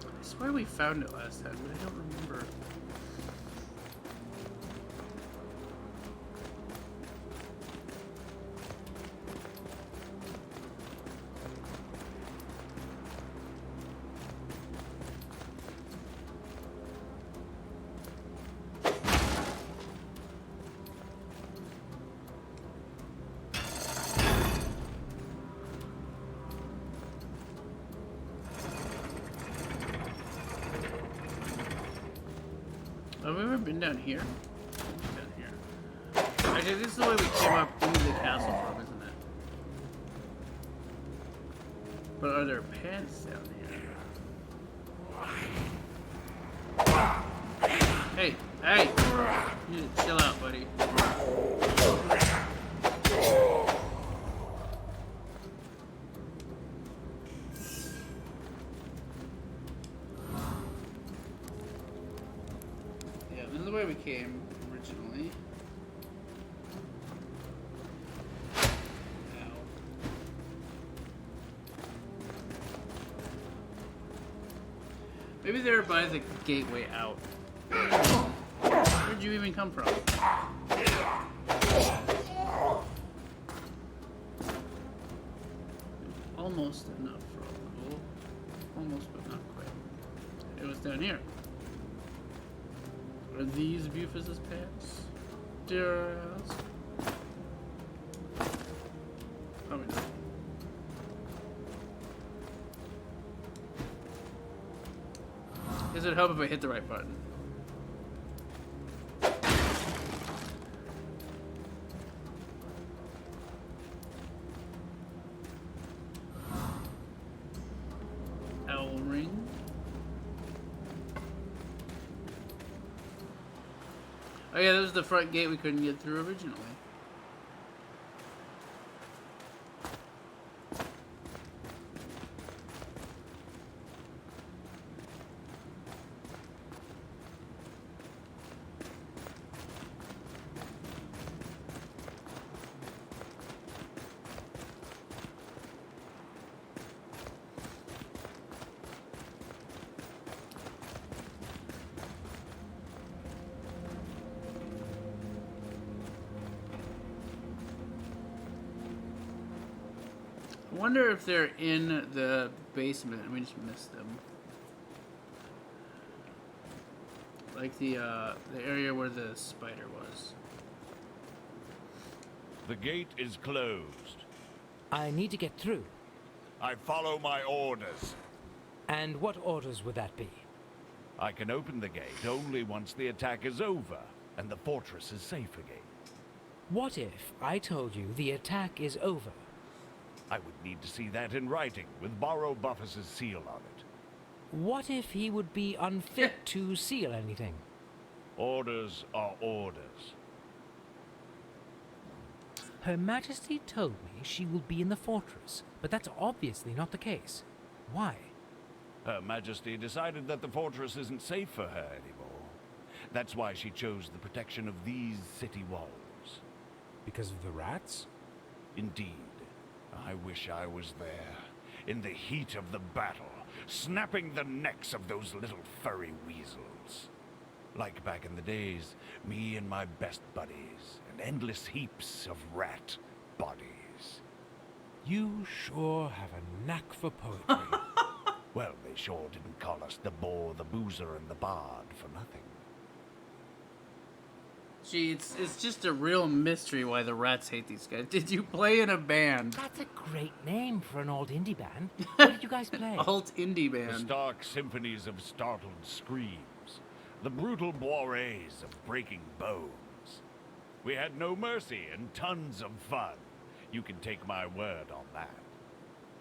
I swear we found it last time, but I don't remember. Have we ever been down here? Down here. Actually, this is the way we came up into the castle from, isn't it? But are there pants down here? Hey, hey! You need to chill out, buddy. Yeah, this is the way we came originally. Ow. Maybe they're by the gateway out. Where'd you even come from? Almost enough for a little. Almost, but not quite. It was down here. Are these Bufus's pants? Dear ass. Probably not. Does it help if I hit the right button? L ring. Oh yeah, that was the front gate we couldn't get through originally. I wonder if they're in the basement and we just missed them. Like the area where the spider was. The gate is closed. I need to get through. I follow my orders. And what orders would that be? I can open the gate only once the attack is over and the fortress is safe again. What if I told you the attack is over? I would need to see that in writing, with Barrow Buffus's seal on it. What if he would be unfit to seal anything? Orders are orders. Her Majesty told me she will be in the fortress, but that's obviously not the case. Why? Her Majesty decided that the fortress isn't safe for her anymore. That's why she chose the protection of these city walls. Because of the rats? Indeed. I wish I was there, in the heat of the battle, snapping the necks of those little furry weasels. Like back in the days, me and my best buddies, and endless heaps of rat bodies. You sure have a knack for poetry. Well, they sure didn't call us the Boar, the Boozer, and the Bard for nothing. Gee, it's just a real mystery why the rats hate these guys. Did you play in a band? That's a great name for an old indie band. What did you guys play? Alt indie band. The stark symphonies of startled screams. The brutal boiries of breaking bones. We had no mercy and tons of fun. You can take my word on that.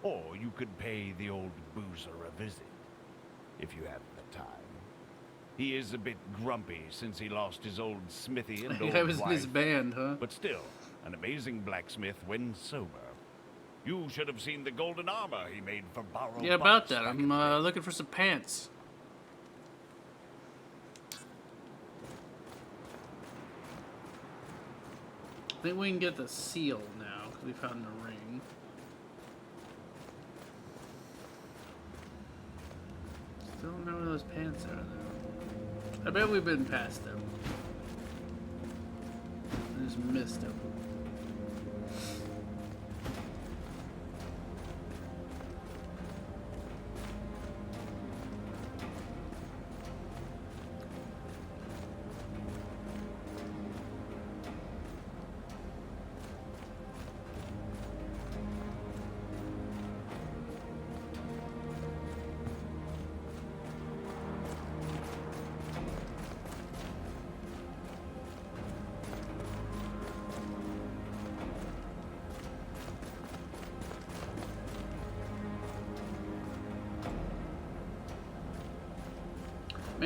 Or you could pay the old Boozer a visit, if you have the time. He is a bit grumpy since he lost his old smithy and old That was wife, in his band, huh? but still, an amazing blacksmith when sober. You should have seen the golden armor he made for Barrow. Yeah, about that. I'm looking for some pants. I think we can get the seal now, because we found the ring. Still don't know where those pants are, though. I bet we've been past them. I just missed them.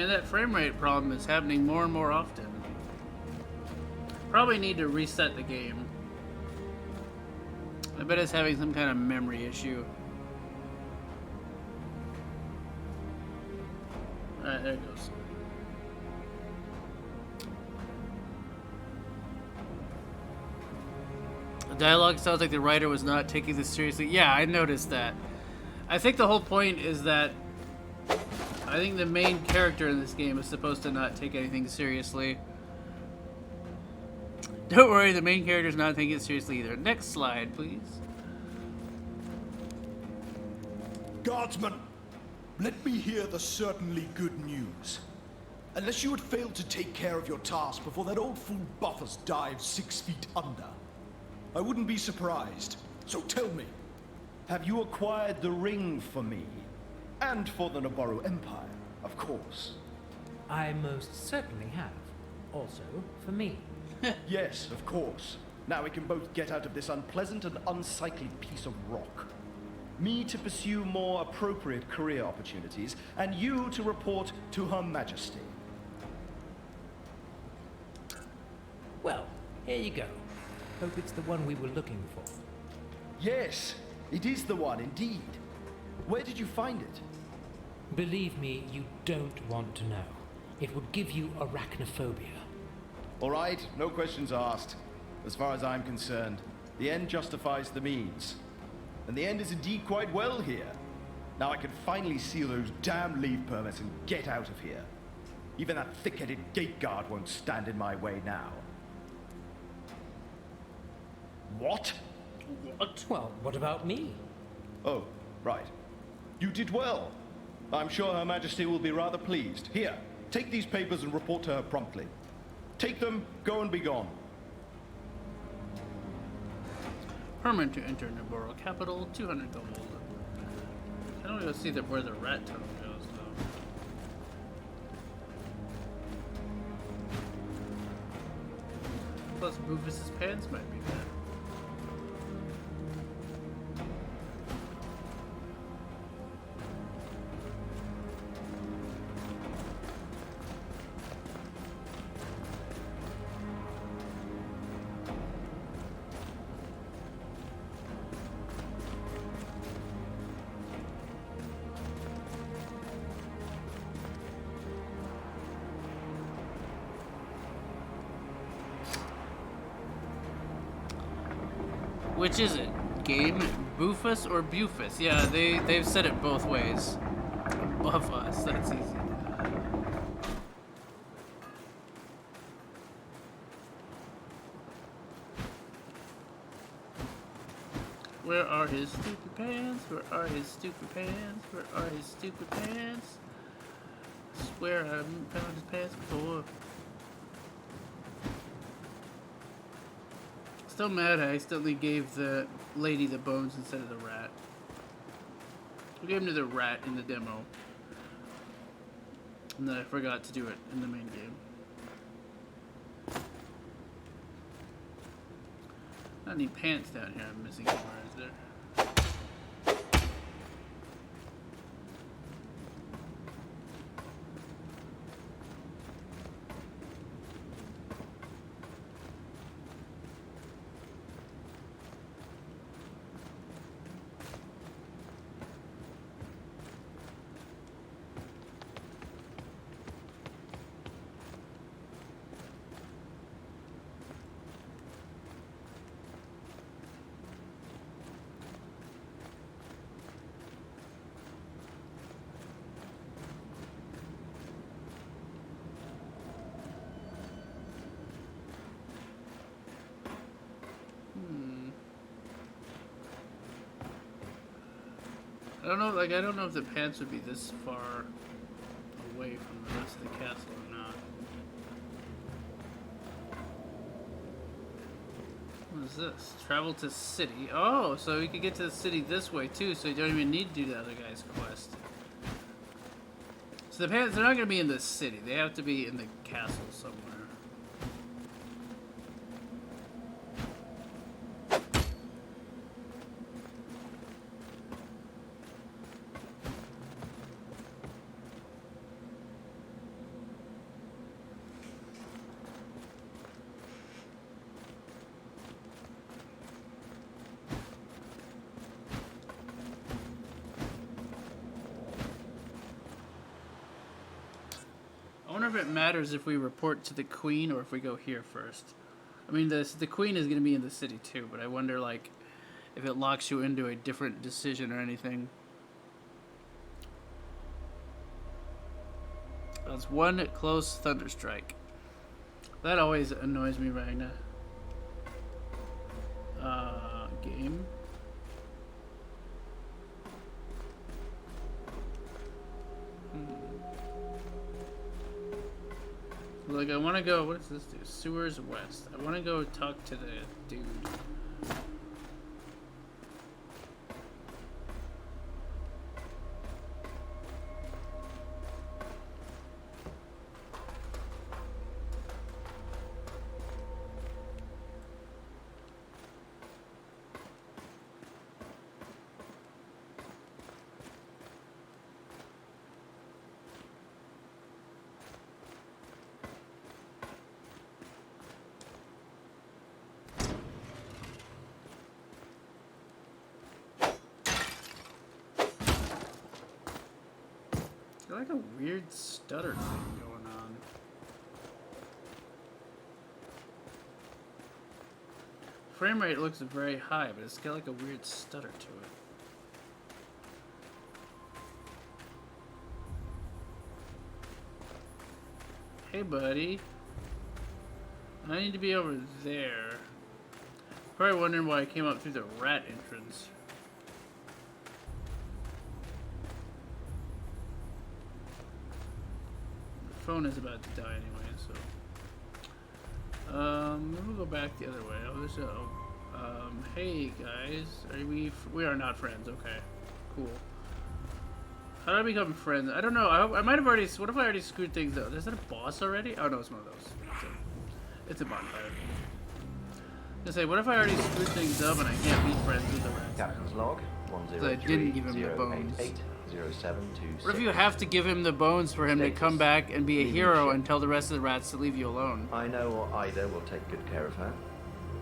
Man, that frame rate problem is happening more and more often. Probably need to reset the game. I bet it's having some kind of memory issue. Alright, there it goes. The dialogue sounds like the writer was not taking this seriously. Yeah, I noticed that. I think the whole point is that I think the main character in this game is supposed to not take anything seriously. Don't worry, the main character's not taking it seriously either. Next slide, please. Guardsman, let me hear the certainly good news. Unless you had failed to take care of your task before that old fool Buffus dived 6 feet under, I wouldn't be surprised. So tell me, have you acquired the ring for me? And for the Navarro Empire, of course. I most certainly have. Also, for me. Yes, of course. Now we can both get out of this unpleasant and unsightly piece of rock. Me to pursue more appropriate career opportunities, and you to report to Her Majesty. Well, here you go. Hope it's the one we were looking for. Yes, it is the one, indeed. Where did you find it? Believe me, you don't want to know. It would give you arachnophobia. All right, no questions asked. As far as I'm concerned, the end justifies the means. And the end is indeed quite well here. Now I can finally seal those damn leave permits and get out of here. Even that thick-headed gate guard won't stand in my way now. What? What? Well, what about me? Oh, right. You did well. I'm sure Her Majesty will be rather pleased. Here, take these papers and report to her promptly. Take them, go and be gone. Permit to enter Navarro capital, 200 gold. I don't even see where the rat tunnel goes, though. Plus, Bufus's pants might be bad. Which is it? Game Bufus or Bufus? Yeah, they've said it both ways. Above us, that's easy. Where are his stupid pants? Where are his stupid pants? Where are his stupid pants? I swear I haven't found his pants before. Still mad I accidentally gave the lady the bones instead of the rat. I gave him to the rat in the demo. And then I forgot to do it in the main game. Not any pants down here I'm missing somewhere, is there? I don't know if the pants would be this far away from the rest of the castle or not. What is this? Travel to city. Oh, so we could get to the city this way too, so you don't even need to do the other guy's quest. So the pants, they're not going to be in the city. They have to be in the castle somewhere. if it matters if we report to the queen or if we go here first. I mean, the queen is going to be in the city too, but I wonder, like, if it locks you into a different decision or anything. That's one close thunderstrike. That always annoys me, Ragna. Game. Like, I want to go, what does this do? Sewers West. I want to go talk to the dude. Like a weird stutter thing going on. Frame rate looks very high, but it's got like a weird stutter to it. Hey, buddy. I need to be over there. Probably wondering why I came up through the rat entrance. Phone is about to die anyway, so we'll go back the other way. Oh, there's hey guys, we are not friends. Okay, cool. How do I become friends? I don't know. I might have already. What if I already screwed things up? Is that a boss already? Oh no, it's one of those. It's a bonfire. I say, what if I already screwed things up and I can't be friends with the rats? Captain's log 103. I didn't give him the bones. 0726. What if you have to give him the bones for him to come back and be a hero and tell the rest of the rats to leave you alone? I know Ida will take good care of her.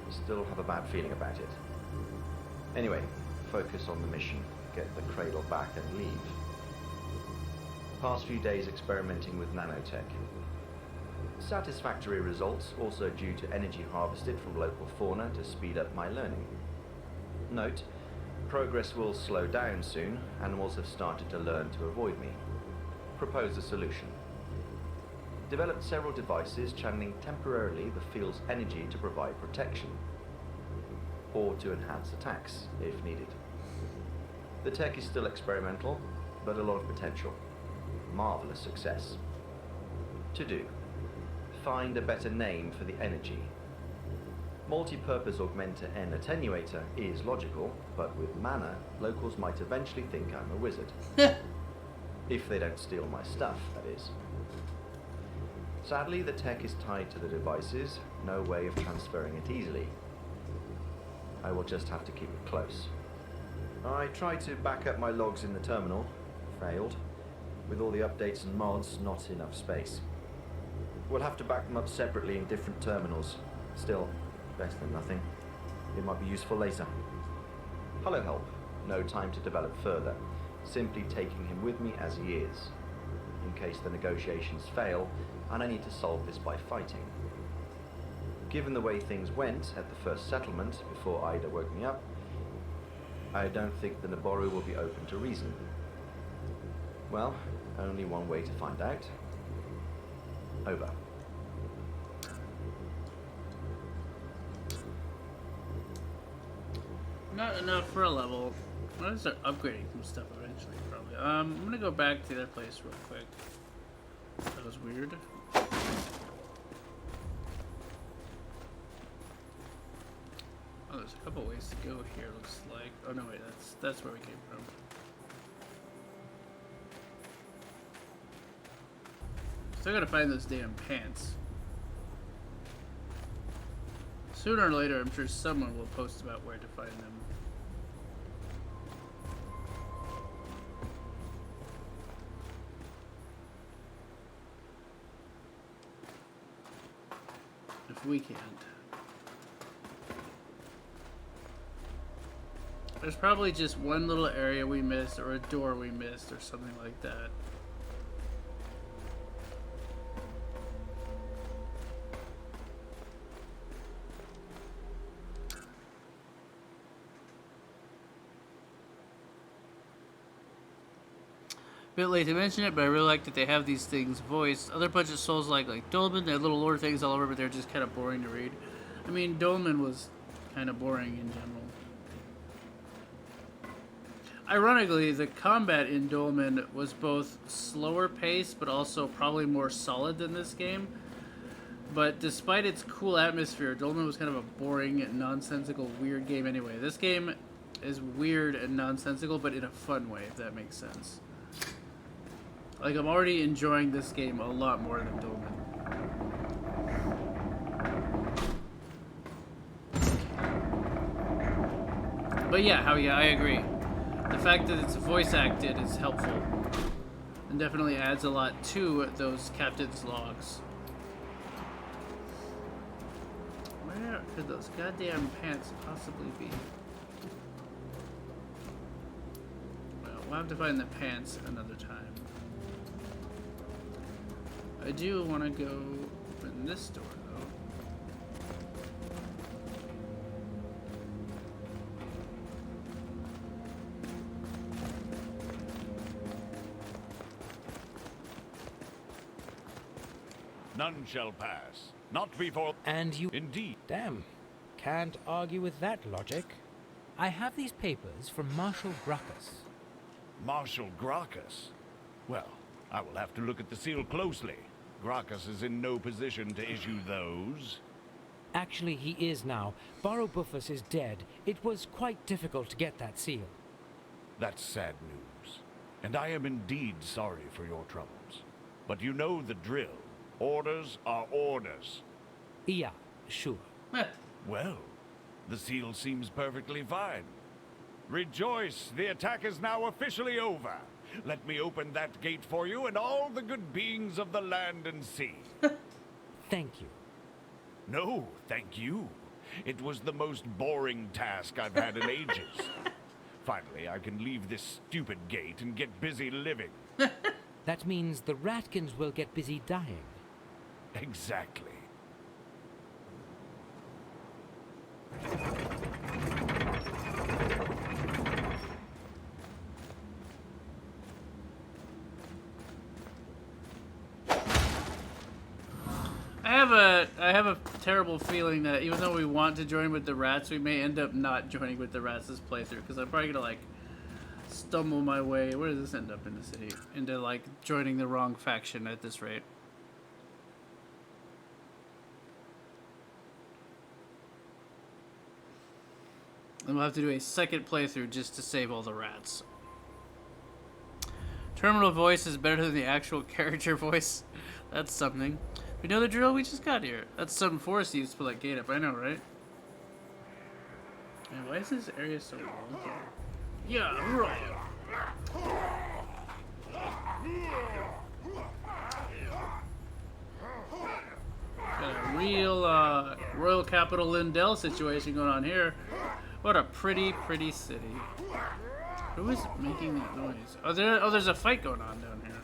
Still have a bad feeling about it. Anyway, focus on the mission. Get the cradle back and leave. Past few days experimenting with nanotech. Satisfactory results, also due to energy harvested from local fauna to speed up my learning. Note, progress will slow down soon. Animals have started to learn to avoid me. Propose a solution. Developed several devices channeling temporarily the field's energy to provide protection, or to enhance attacks if needed. The tech is still experimental, but a lot of potential. Marvelous success. To do. Find a better name for the energy. Multi-purpose augmenter and attenuator is logical, but with mana, locals might eventually think I'm a wizard. If they don't steal my stuff, that is. Sadly, the tech is tied to the devices, no way of transferring it easily. I will just have to keep it close. I tried to back up my logs in the terminal, failed. With all the updates and mods, not enough space. We'll have to back them up separately in different terminals. Still, better than nothing. It might be useful later. Hello, Help. No time to develop further. Simply taking him with me as he is. In case the negotiations fail, and I need to solve this by fighting. Given the way things went at the first settlement, before Ida woke me up, I don't think the Naboru will be open to reason. Well, only one way to find out. Over. Not enough for a level. I'm gonna start upgrading some stuff eventually, probably. I'm gonna go back to that place real quick. That was weird. Oh, there's a couple ways to go here, looks like. Oh no, wait, that's where we came from. Still gotta find those damn pants. Sooner or later, I'm sure someone will post about where to find them. If we can't. There's probably just one little area we missed, or a door we missed, or something like that. Bit late to mention it, but I really like that they have these things voiced. Other Budget Souls like Dolmen, they have little lore things all over, but they're just kind of boring to read. I mean, Dolmen was kind of boring in general. Ironically, the combat in Dolmen was both slower paced, but also probably more solid than this game. But despite its cool atmosphere, Dolmen was kind of a boring, nonsensical, weird game anyway. This game is weird and nonsensical, but in a fun way, if that makes sense. Like, I'm already enjoying this game a lot more than Dolmen. But yeah, I agree. The fact that it's voice acted is helpful. And definitely adds a lot to those captain's logs. Where could those goddamn pants possibly be? Well, we'll have to find the pants another time. I do want to go open this door, though. None shall pass. Not before... And you... Indeed. Damn. Can't argue with that logic. I have these papers from Marshal Gracchus. Marshal Gracchus? Well, I will have to look at the seal closely. Gracchus is in no position to issue those. Actually, he is now. Barobufus is dead. It was quite difficult to get that seal. That's sad news. And I am indeed sorry for your troubles. But you know the drill. Orders are orders. Yeah, sure. Well, the seal seems perfectly fine. Rejoice, the attack is now officially over. Let me open that gate for you and all the good beings of the land and sea. Thank you. No, thank you. It was the most boring task I've had in ages. Finally, I can leave this stupid gate and get busy living. That means the Ratkins will get busy dying. Exactly. I have a terrible feeling that even though we want to join with the rats, we may end up not joining with the rats this playthrough, because I'm probably gonna like stumble my way. Where does this end up in the city? Into like joining the wrong faction at this rate. And we'll have to do a second playthrough just to save all the rats. Terminal voice is better than the actual character voice. That's something. We know the drill, we just got here. That's something Forrest used to put that gate up, I know, right? And why is this area so long? Yeah, right. Got a real Royal Capital Lindell situation going on here. What a pretty, pretty city. Who is making that noise? Oh, there's a fight going on down here.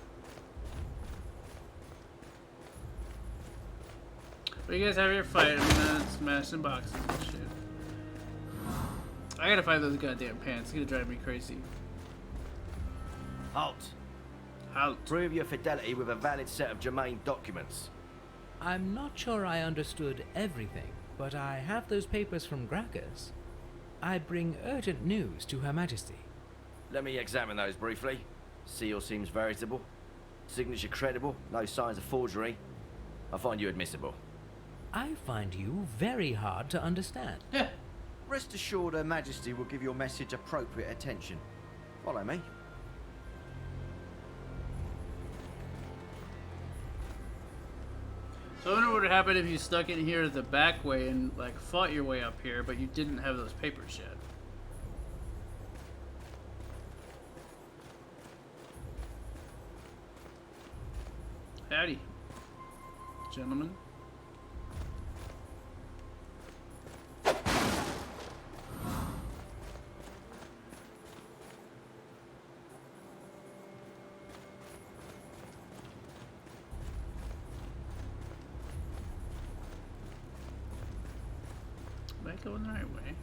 But you guys have your fight. I'm gonna smash some boxes and shit. I gotta find those goddamn pants. It's gonna drive me crazy. Halt. Halt. Prove your fidelity with a valid set of germane documents. I'm not sure I understood everything, but I have those papers from Gracchus. I bring urgent news to Her Majesty. Let me examine those briefly. Seal seems veritable. Signature credible. No signs of forgery. I find you admissible. I find you very hard to understand. Rest assured Her Majesty will give your message appropriate attention. Follow me. So I wonder what would happen if you stuck in here the back way and like fought your way up here, but you didn't have those papers yet. Howdy, gentlemen. Am I going the right way?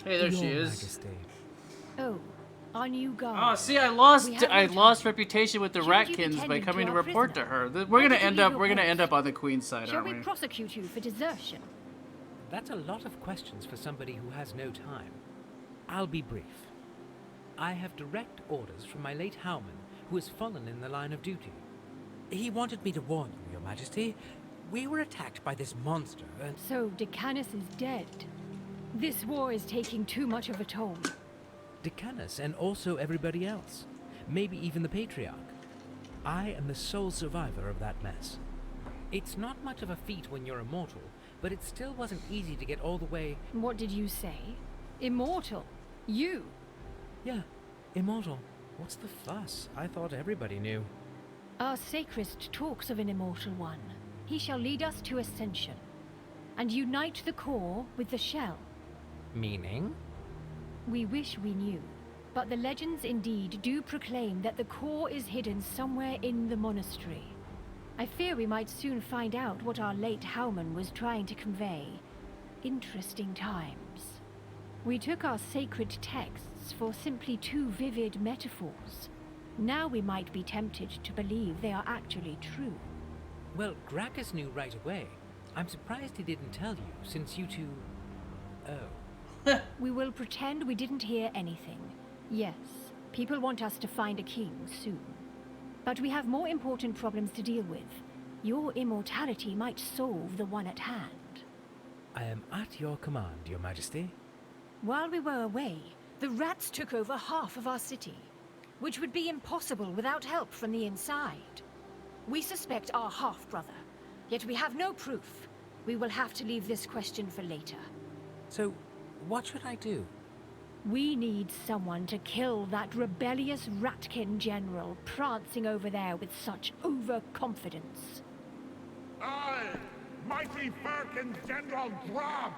Hey, there she Your is. Majesty. Oh, our new guard. Oh, see, I We lost have no lost time. reputation with the Shouldn't you be Ratkins by tending coming to to our report to prisoner? her. We're Why gonna did you end leave up your we're gonna post? end up on the Queen's side, Shall aren't we we? prosecute you for desertion? That's a lot of questions for somebody who has no time. I'll be brief. I have direct orders from my late Howman, who has fallen in the line of duty. He wanted me to warn you, Your Majesty. We were attacked by this monster, and So Decanus is dead. This war is taking too much of a toll. Decanus and also everybody else. Maybe even the Patriarch. I am the sole survivor of that mess. It's not much of a feat when you're immortal, but it still wasn't easy to get all the way... What did you say? Immortal? You? Yeah, immortal. What's the fuss? I thought everybody knew. Our sacrist talks of an immortal one. He shall lead us to ascension, and unite the core with the shell. Meaning? We wish we knew, but the legends indeed do proclaim that the core is hidden somewhere in the monastery. I fear we might soon find out what our late Howman was trying to convey. Interesting times. We took our sacred texts for simply too vivid metaphors. Now we might be tempted to believe they are actually true. Well, Gracchus knew right away. I'm surprised he didn't tell you, since you two... Oh. We will pretend we didn't hear anything. Yes, people want us to find a king soon. But we have more important problems to deal with. Your immortality might solve the one at hand. I am at your command, Your Majesty. While we were away, the rats took over half of our city, which would be impossible without help from the inside. We suspect our half-brother, yet we have no proof. We will have to leave this question for later. So, what should I do? We need someone to kill that rebellious Ratkin general prancing over there with such overconfidence. I, mighty Firkin's General Drab,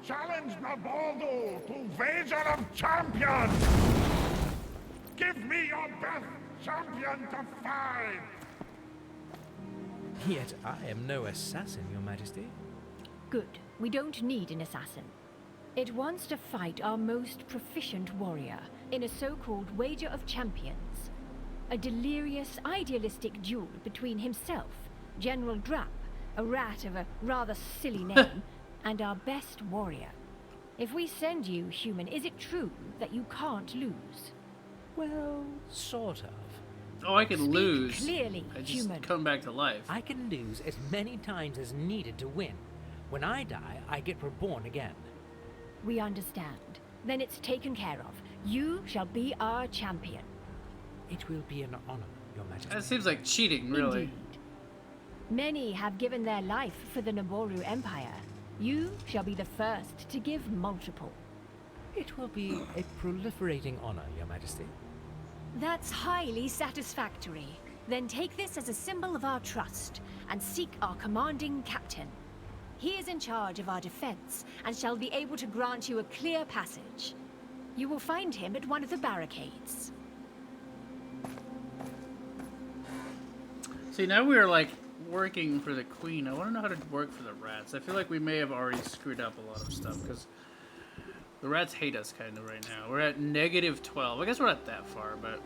challenge Nabaldo to wager of champions! Give me your best champion to fight! Yet I am no assassin, Your Majesty. Good. We don't need an assassin. It wants to fight our most proficient warrior in a so-called wager of champions. A delirious, idealistic duel between himself, General Drapp, a rat of a rather silly name, and our best warrior. If we send you, human, is it true that you can't lose? Well, sort of. Oh, I can Speak lose. clearly, I just human. come back to life. I can lose as many times as needed to win. When I die, I get reborn again. We understand. Then it's taken care of. You shall be our champion. It will be an honor, Your Majesty. That seems like cheating, really. Indeed. Many have given their life for the Naboru Empire. You shall be the first to give multiple. It will be a proliferating honor, Your Majesty. That's highly satisfactory. Then take this as a symbol of our trust and seek our commanding captain. He is in charge of our defense and shall be able to grant you a clear passage. You will find him at one of the barricades. See, now we're like working for the Queen. I want to know how to work for the rats. I feel like we may have already screwed up a lot of stuff because the rats hate us kind of right now. We're at -12. I guess we're not that far, but...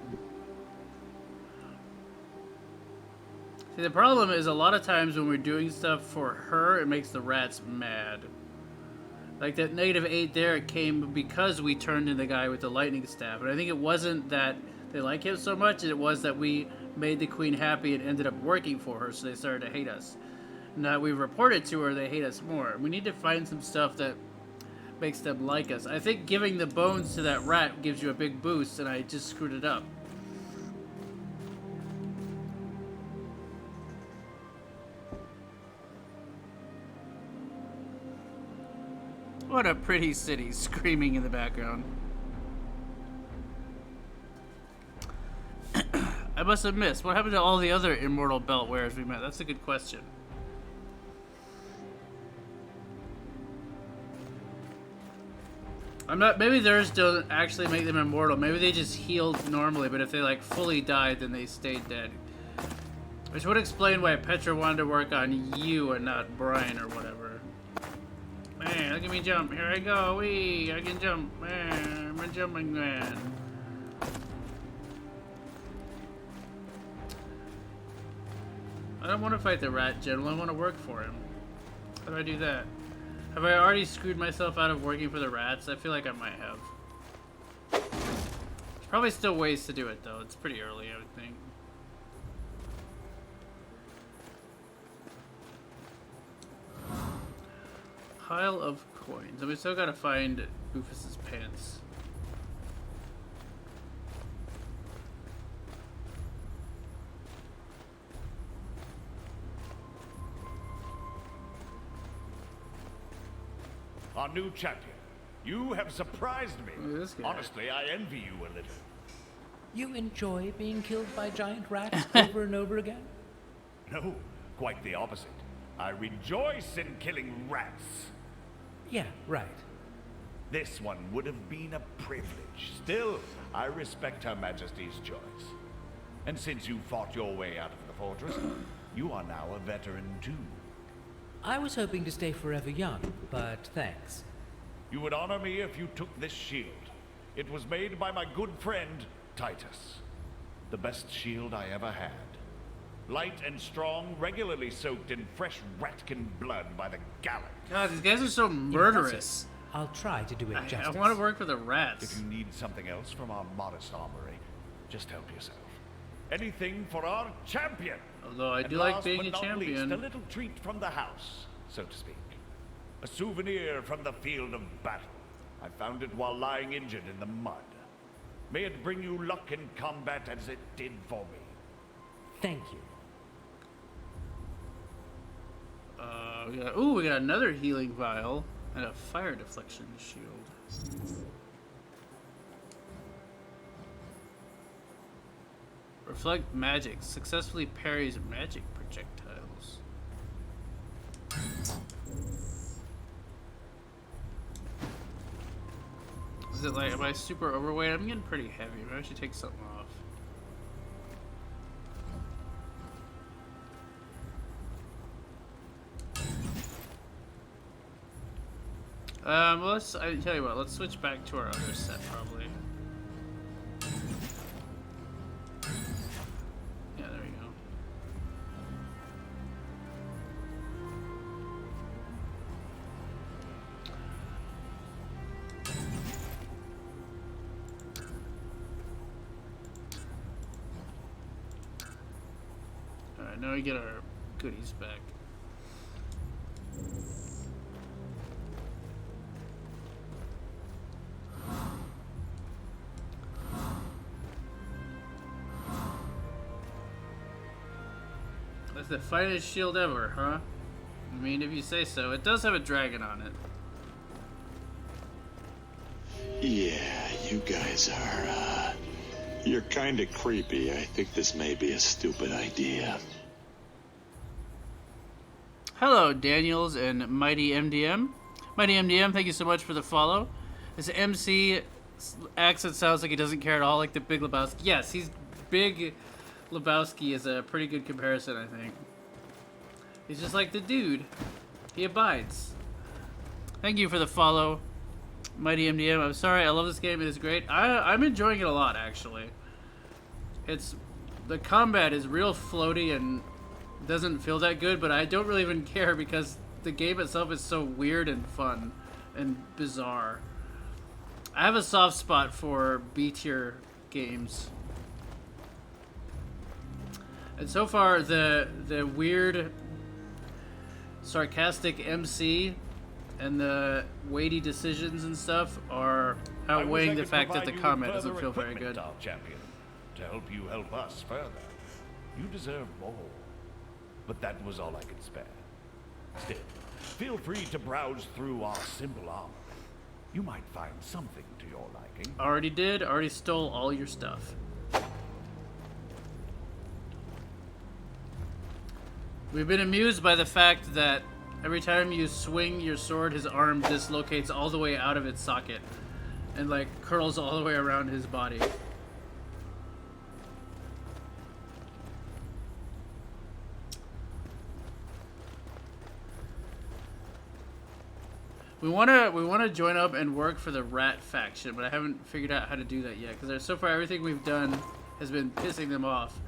See, the problem is a lot of times when we're doing stuff for her, it makes the rats mad. Like that -8 there, it came because we turned in the guy with the lightning staff. And I think it wasn't that they like him so much, it was that we made the Queen happy and ended up working for her, so they started to hate us. Now we've reported to her, they hate us more. We need to find some stuff that makes them like us. I think giving the bones to that rat gives you a big boost, and I just screwed it up. What a pretty city, screaming in the background. I must have missed. What happened to all the other immortal belt wearers we met? That's a good question. I'm not. Maybe theirs don't actually make them immortal. Maybe they just healed normally, but if they like fully died, then they stayed dead. Which would explain why Petra wanted to work on you and not Brian or whatever. Man, look at me jump. Here I go. Wee, I can jump. Man, I'm a jumping man. I don't want to fight the rat general. I want to work for him. How do I do that? Have I already screwed myself out of working for the rats? I feel like I might have. There's probably still ways to do it, though. It's pretty early, I would think. Pile of coins. And we still gotta find Rufus's pants. Our new champion. You have surprised me. This guy. Honestly, I envy you a little. You enjoy being killed by giant rats over and over again? No, quite the opposite. I rejoice in killing rats. Yeah, right. This one would have been a privilege. Still, I respect Her Majesty's choice. And since you fought your way out of the fortress, you are now a veteran too. I was hoping to stay forever young, but thanks. You would honor me if you took this shield. It was made by my good friend, Titus. The best shield I ever had. Light and strong, regularly soaked in fresh ratkin blood by the gallon. God, these guys are so murderous. I'll try to do it justice. I want to work for the rats. If you need something else from our modest armory, just help yourself. Anything for our champion! Although I do and like last being but a not champion. Least, a little treat from the house, so to speak. A souvenir from the field of battle. I found it while lying injured in the mud. May it bring you luck in combat as it did for me. Thank you. We got another healing vial and a fire deflection shield. Reflect magic. Successfully parries magic projectiles. Is it like, am I super overweight? I'm getting pretty heavy. Maybe I should take something off. Well, I tell you what, let's switch back to our other set, probably. Yeah, there we go. Alright, now we get our goodies back. That's the finest shield ever, huh? I mean, if you say so. It does have a dragon on it. Yeah, you guys are, you're kinda creepy. I think this may be a stupid idea. Hello, Daniels and Mighty MDM. Mighty MDM, thank you so much for the follow. This MC accent sounds like he doesn't care at all, like the Big Lebowski. Yes, he's Big Lebowski is a pretty good comparison, I think. He's just like the dude. He abides. Thank you for the follow, Mighty MDM. I'm sorry, I love this game. It is great. I'm enjoying it a lot, actually. The combat is real floaty and doesn't feel that good, but I don't really even care because the game itself is so weird and fun and bizarre. I have a soft spot for B-tier games. And so far, the weird, sarcastic MC and the weighty decisions and stuff are outweighing the fact that the combat doesn't feel very good. Our champion, to help you help us further. You deserve more. But that was all I could spare. Still, feel free to browse through our simple armor. You might find something to your liking. Already did. Already stole all your stuff. We've been amused by the fact that every time you swing your sword, his arm dislocates all the way out of its socket and like curls all the way around his body. We wanna join up and work for the rat faction, but I haven't figured out how to do that yet. Because so far everything we've done has been pissing them off,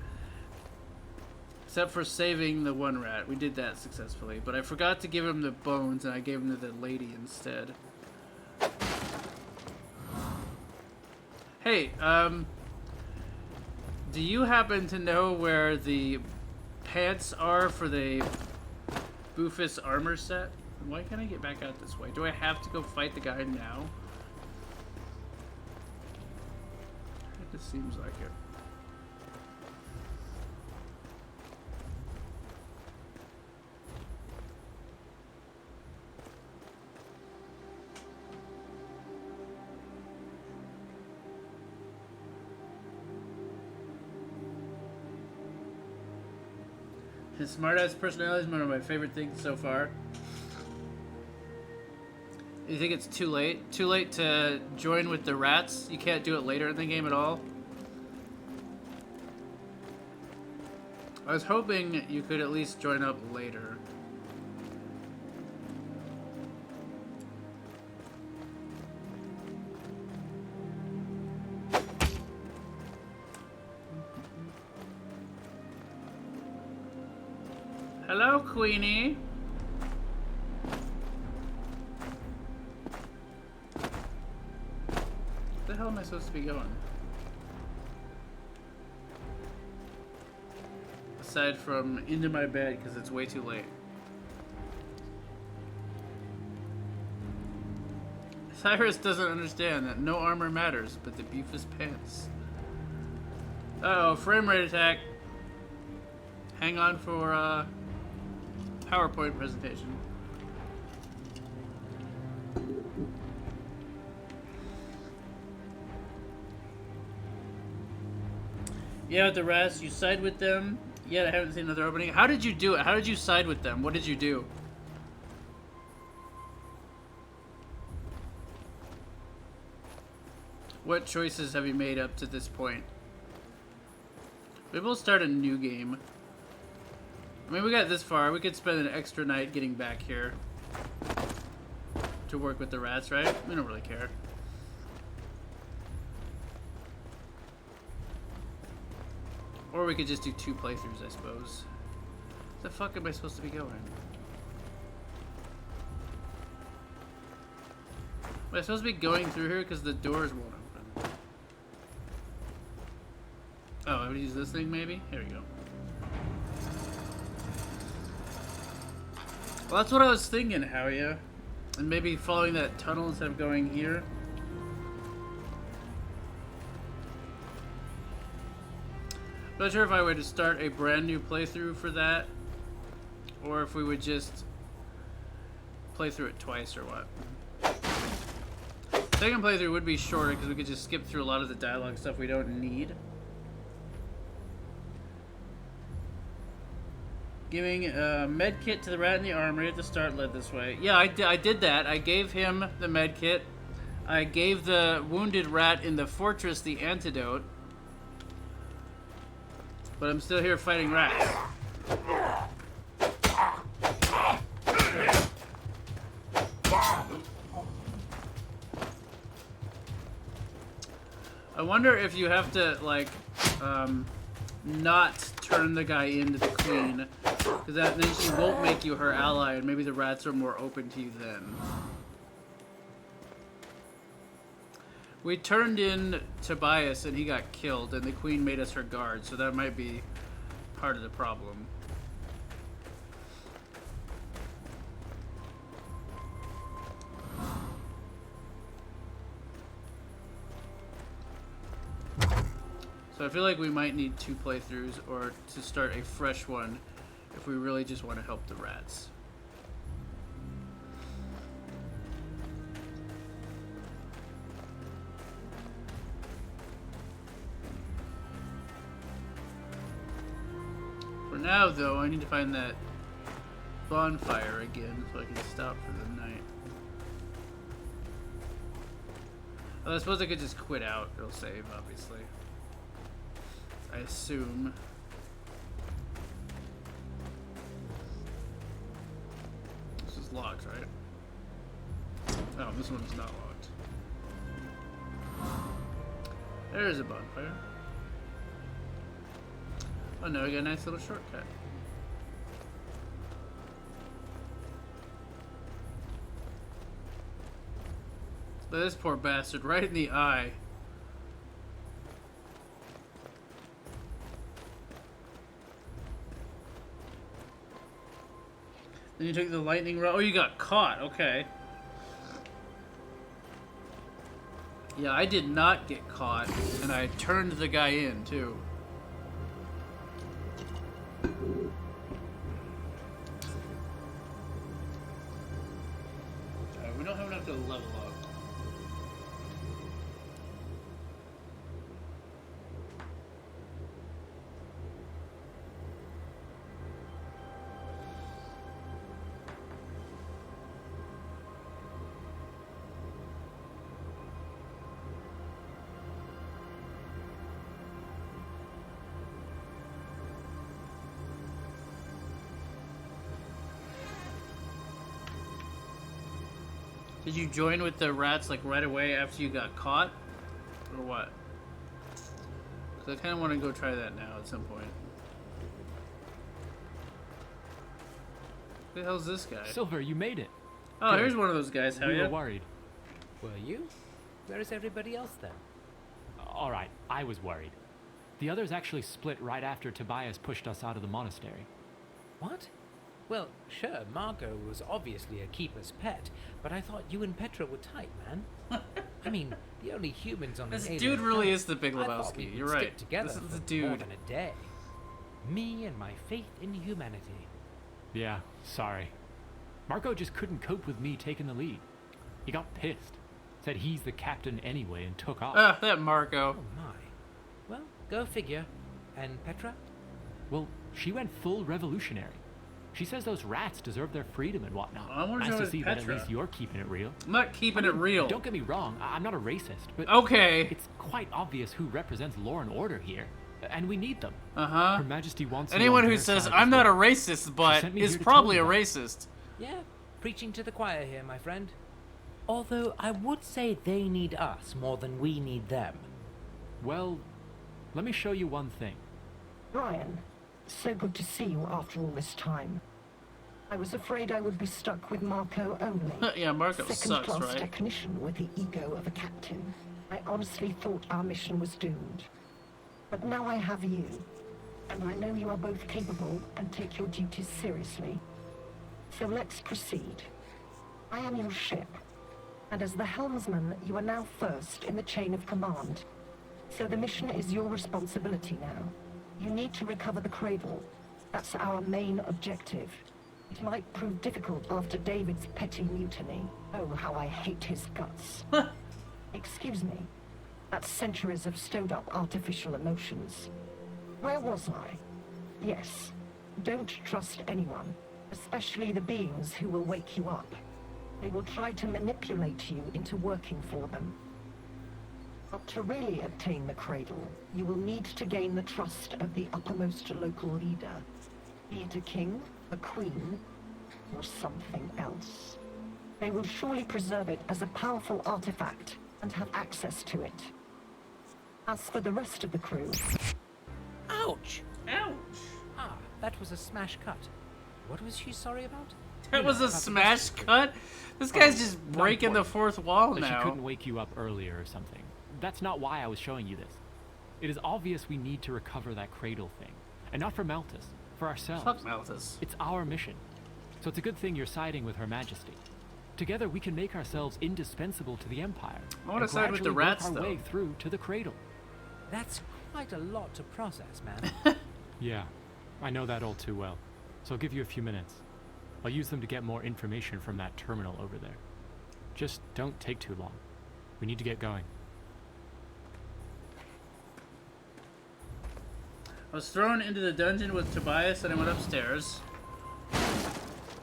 except for saving the one rat. We did that successfully, but I forgot to give him the bones, and I gave him to the lady instead. Hey, do you happen to know where the pants are for the Boofus armor set? Why can't I get back out this way? Do I have to go fight the guy now? It just seems like it. His smartass personality is one of my favorite things so far. You think it's too late? Too late to join with the rats? You can't do it later in the game at all? I was hoping you could at least join up later. Hello, Queenie. Where the hell am I supposed to be going? Aside from into my bed because it's way too late. Cyrus doesn't understand that no armor matters but the Bufus pants. Uh-oh, frame rate attack. Hang on for PowerPoint presentation. Yeah, with the rats, you side with them. Yet I haven't seen another opening. How did you do it? How did you side with them? What did you do? What choices have you made up to this point? Maybe we'll start a new game. I mean, we got this far. We could spend an extra night getting back here to work with the rats, right? We don't really care. Or we could just do 2 playthroughs, I suppose. Where the fuck am I supposed to be going? Am I supposed to be going through here because the doors won't open? Oh, I would use this thing maybe? Here we go. Well, that's what I was thinking, Howie. And maybe following that tunnel instead of going here. I'm not sure if I would start a brand new playthrough for that, or if we would just play through it twice or what. Second playthrough would be shorter because we could just skip through a lot of the dialogue stuff we don't need. Giving a med kit to the rat in the armory at the start led this way. Yeah, I did that. I gave him the med kit. I gave the wounded rat in the fortress the antidote. But I'm still here fighting rats. I wonder if you have to, like, not turn the guy into the queen, because then she won't make you her ally, and maybe the rats are more open to you then. We turned in Tobias and he got killed, and the queen made us her guard, so that might be part of the problem. So I feel like we might need 2 playthroughs or to start a fresh one if we really just want to help the rats. For now, though, I need to find that bonfire again so I can stop for the night. Well, I suppose I could just quit out. It'll save, obviously. I assume. This is locked, right? Oh, this one's not locked. There's a bonfire. Oh no, we got a nice little shortcut. This poor bastard, right in the eye. Then you took the lightning rod. Oh, you got caught. Okay. Yeah, I did not get caught, and I turned the guy in, too. Alright, we don't have enough to level up. Did you join with the rats like right away after you got caught? Or what? Because I kind of want to go try that now at some point. Who the hell's this guy? Silver, you made it. Oh, Good. here's one of those guys. How We ya? were worried. Were you? Where is everybody else then? All right, I was worried. The others actually split right after Tobias pushed us out of the monastery. What? Well, sure, Margot was obviously a keeper's pet, but I thought you and Petra were tight, man. I mean, the only humans on This an dude alien really planet. is the Big I thought we Lebowski. would You're stick right. Together This is for the more dude. than a day. Me and my faith in humanity. Yeah, sorry. Marco just couldn't cope with me taking the lead. He got pissed. Said he's the captain anyway and took off. Ah, that Marco. Oh my. Well, go figure. And Petra? Well, she went full revolutionary. She says those rats deserve their freedom and whatnot. I wonder nice if to it's see that at Petra. least you're keeping it real. I'm not keeping it real. Don't get me wrong, I'm not a racist, but okay, it's quite obvious who represents law and order here, and we need them. Uh-huh. Her Majesty wants you anyone on who their says side I'm as not a well. racist, but sent me is here to probably a tell you that. racist. Yeah, preaching to the choir here, my friend. Although I would say they need us more than we need them. Well, let me show you one thing. Brian, so good to see you after all this time. I was afraid I would be stuck with Marco only. Yeah, Marco sucks, Second-class right? technician with the ego of a captain. I honestly thought our mission was doomed. But now I have you, and I know you are both capable and take your duties seriously. So let's proceed. I am your ship, and as the helmsman, you are now first in the chain of command. So the mission is your responsibility now. You need to recover the cradle. That's our main objective. It might prove difficult after David's petty mutiny. Oh, how I hate his guts. Excuse me. That's centuries of stowed-up artificial emotions. Where was I? Yes. Don't trust anyone, especially the beings who will wake you up. They will try to manipulate you into working for them. But to really obtain the cradle, you will need to gain the trust of the uppermost local leader. Be it a king, a queen, or something else. They will surely preserve it as a powerful artifact and have access to it. As for the rest of the crew... Ouch! Ouch! Ah, that was a smash cut. What was she sorry about? That was a smash cut? This guy's just breaking the fourth wall That now. she couldn't wake you up earlier or something. That's not why I was showing you this. It is obvious we need to recover that cradle thing. And not for Malthus, for ourselves. Fuck Malthus. It's our mission. So it's a good thing you're siding with Her Majesty. Together we can make ourselves indispensable to the Empire. I wanna and side with the gradually work rats, our though. way through to the cradle. That's quite a lot to process, man. Yeah, I know that all too well. So I'll give you a few minutes. I'll use them to get more information from that terminal over there. Just don't take too long. We need to get going. I was thrown into the dungeon with Tobias and I went upstairs.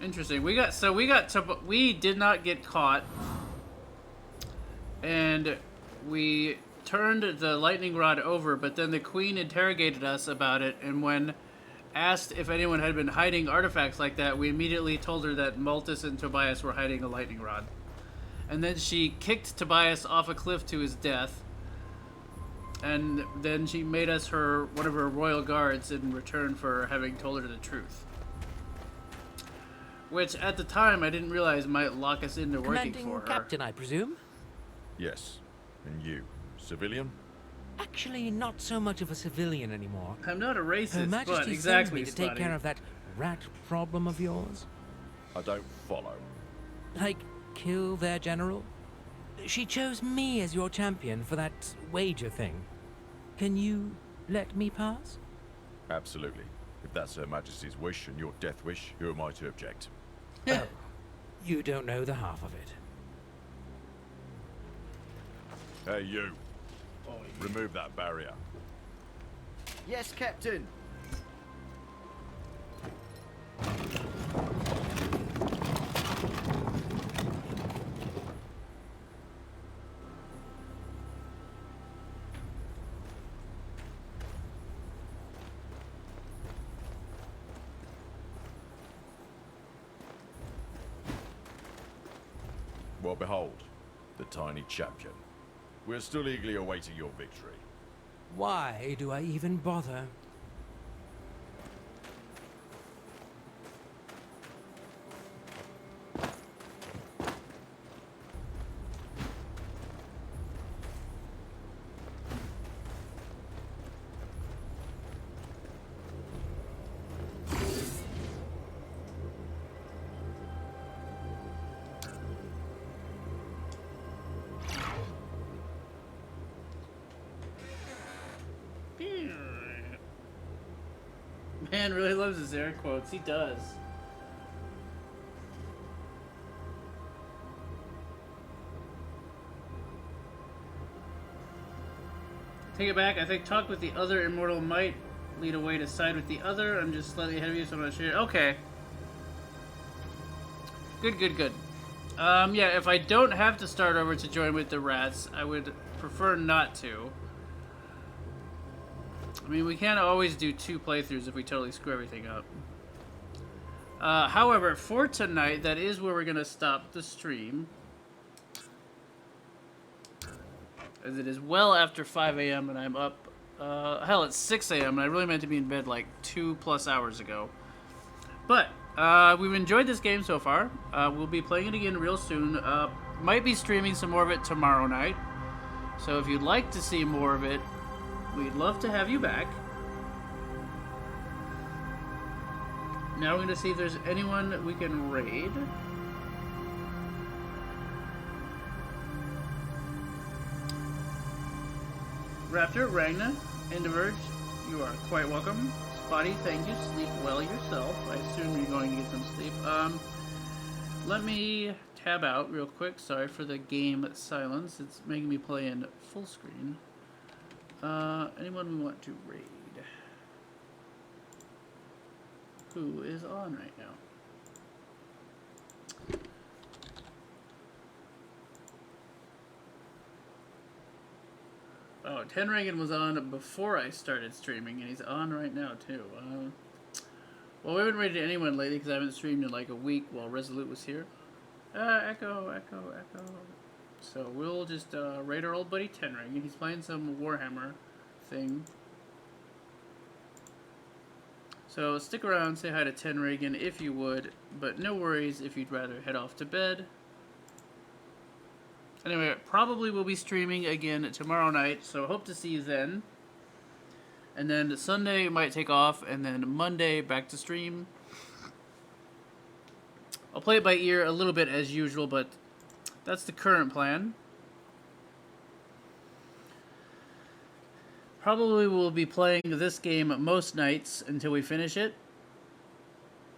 Interesting. We did not get caught. And we turned the lightning rod over, but then the queen interrogated us about it, and when asked if anyone had been hiding artifacts like that, we immediately told her that Malthus and Tobias were hiding a lightning rod. And then she kicked Tobias off a cliff to his death. And then she made us one of her royal guards in return for having told her the truth. Which, at the time, I didn't realize might lock us into working Commanding for her. Captain, I presume? Yes. And you? Civilian? Actually, not so much of a civilian anymore. I'm not a racist, Her but Majesty exactly, sends me to take care of that rat problem of yours. I don't follow. Like, kill their general? She chose me as your champion for that wager thing. Can you let me pass? Absolutely. If that's Her Majesty's wish and your death wish, who am I to object? Oh, you don't know the half of it. Hey, you. Remove that barrier. Yes, Captain. Well, behold, the tiny champion. We're still eagerly awaiting your victory. Why do I even bother? Man really loves his air quotes. He does. Take it back. I think talk with the other immortal might lead a way to side with the other. I'm just slightly ahead of you, so I'm not sure. Okay. Good. Yeah, if I don't have to start over to join with the rats, I would prefer not to. I mean, we can't always do 2 playthroughs if we totally screw everything up. However, for tonight, that is where we're going to stop the stream. As it is well after 5 a.m. and I'm up... hell, it's 6 a.m. and I really meant to be in bed like 2+ hours ago. But, we've enjoyed this game so far. We'll be playing it again real soon. Might be streaming some more of it tomorrow night. So if you'd like to see more of it, we'd love to have you back. Now we're going to see if there's anyone we can raid. Raptor, Ragna, Endeverge, you are quite welcome. Spotty, thank you. Sleep well yourself. I assume you're going to get some sleep. Let me tab out real quick. Sorry for the game silence. It's making me play in full screen. Anyone we want to raid? Who is on right now? Oh, Tenragen was on before I started streaming, and he's on right now, too. Well, we haven't raided anyone lately because I haven't streamed in like a week while Resolute was here. Echo. So we'll just raid our old buddy Tenragen. He's playing some Warhammer thing. So stick around, say hi to Tenragen if you would, but no worries if you'd rather head off to bed. Anyway, probably will be streaming again tomorrow night, so hope to see you then. And then Sunday might take off, and then Monday back to stream. I'll play it by ear a little bit as usual, but that's the current plan. Probably will be playing this game most nights until we finish it.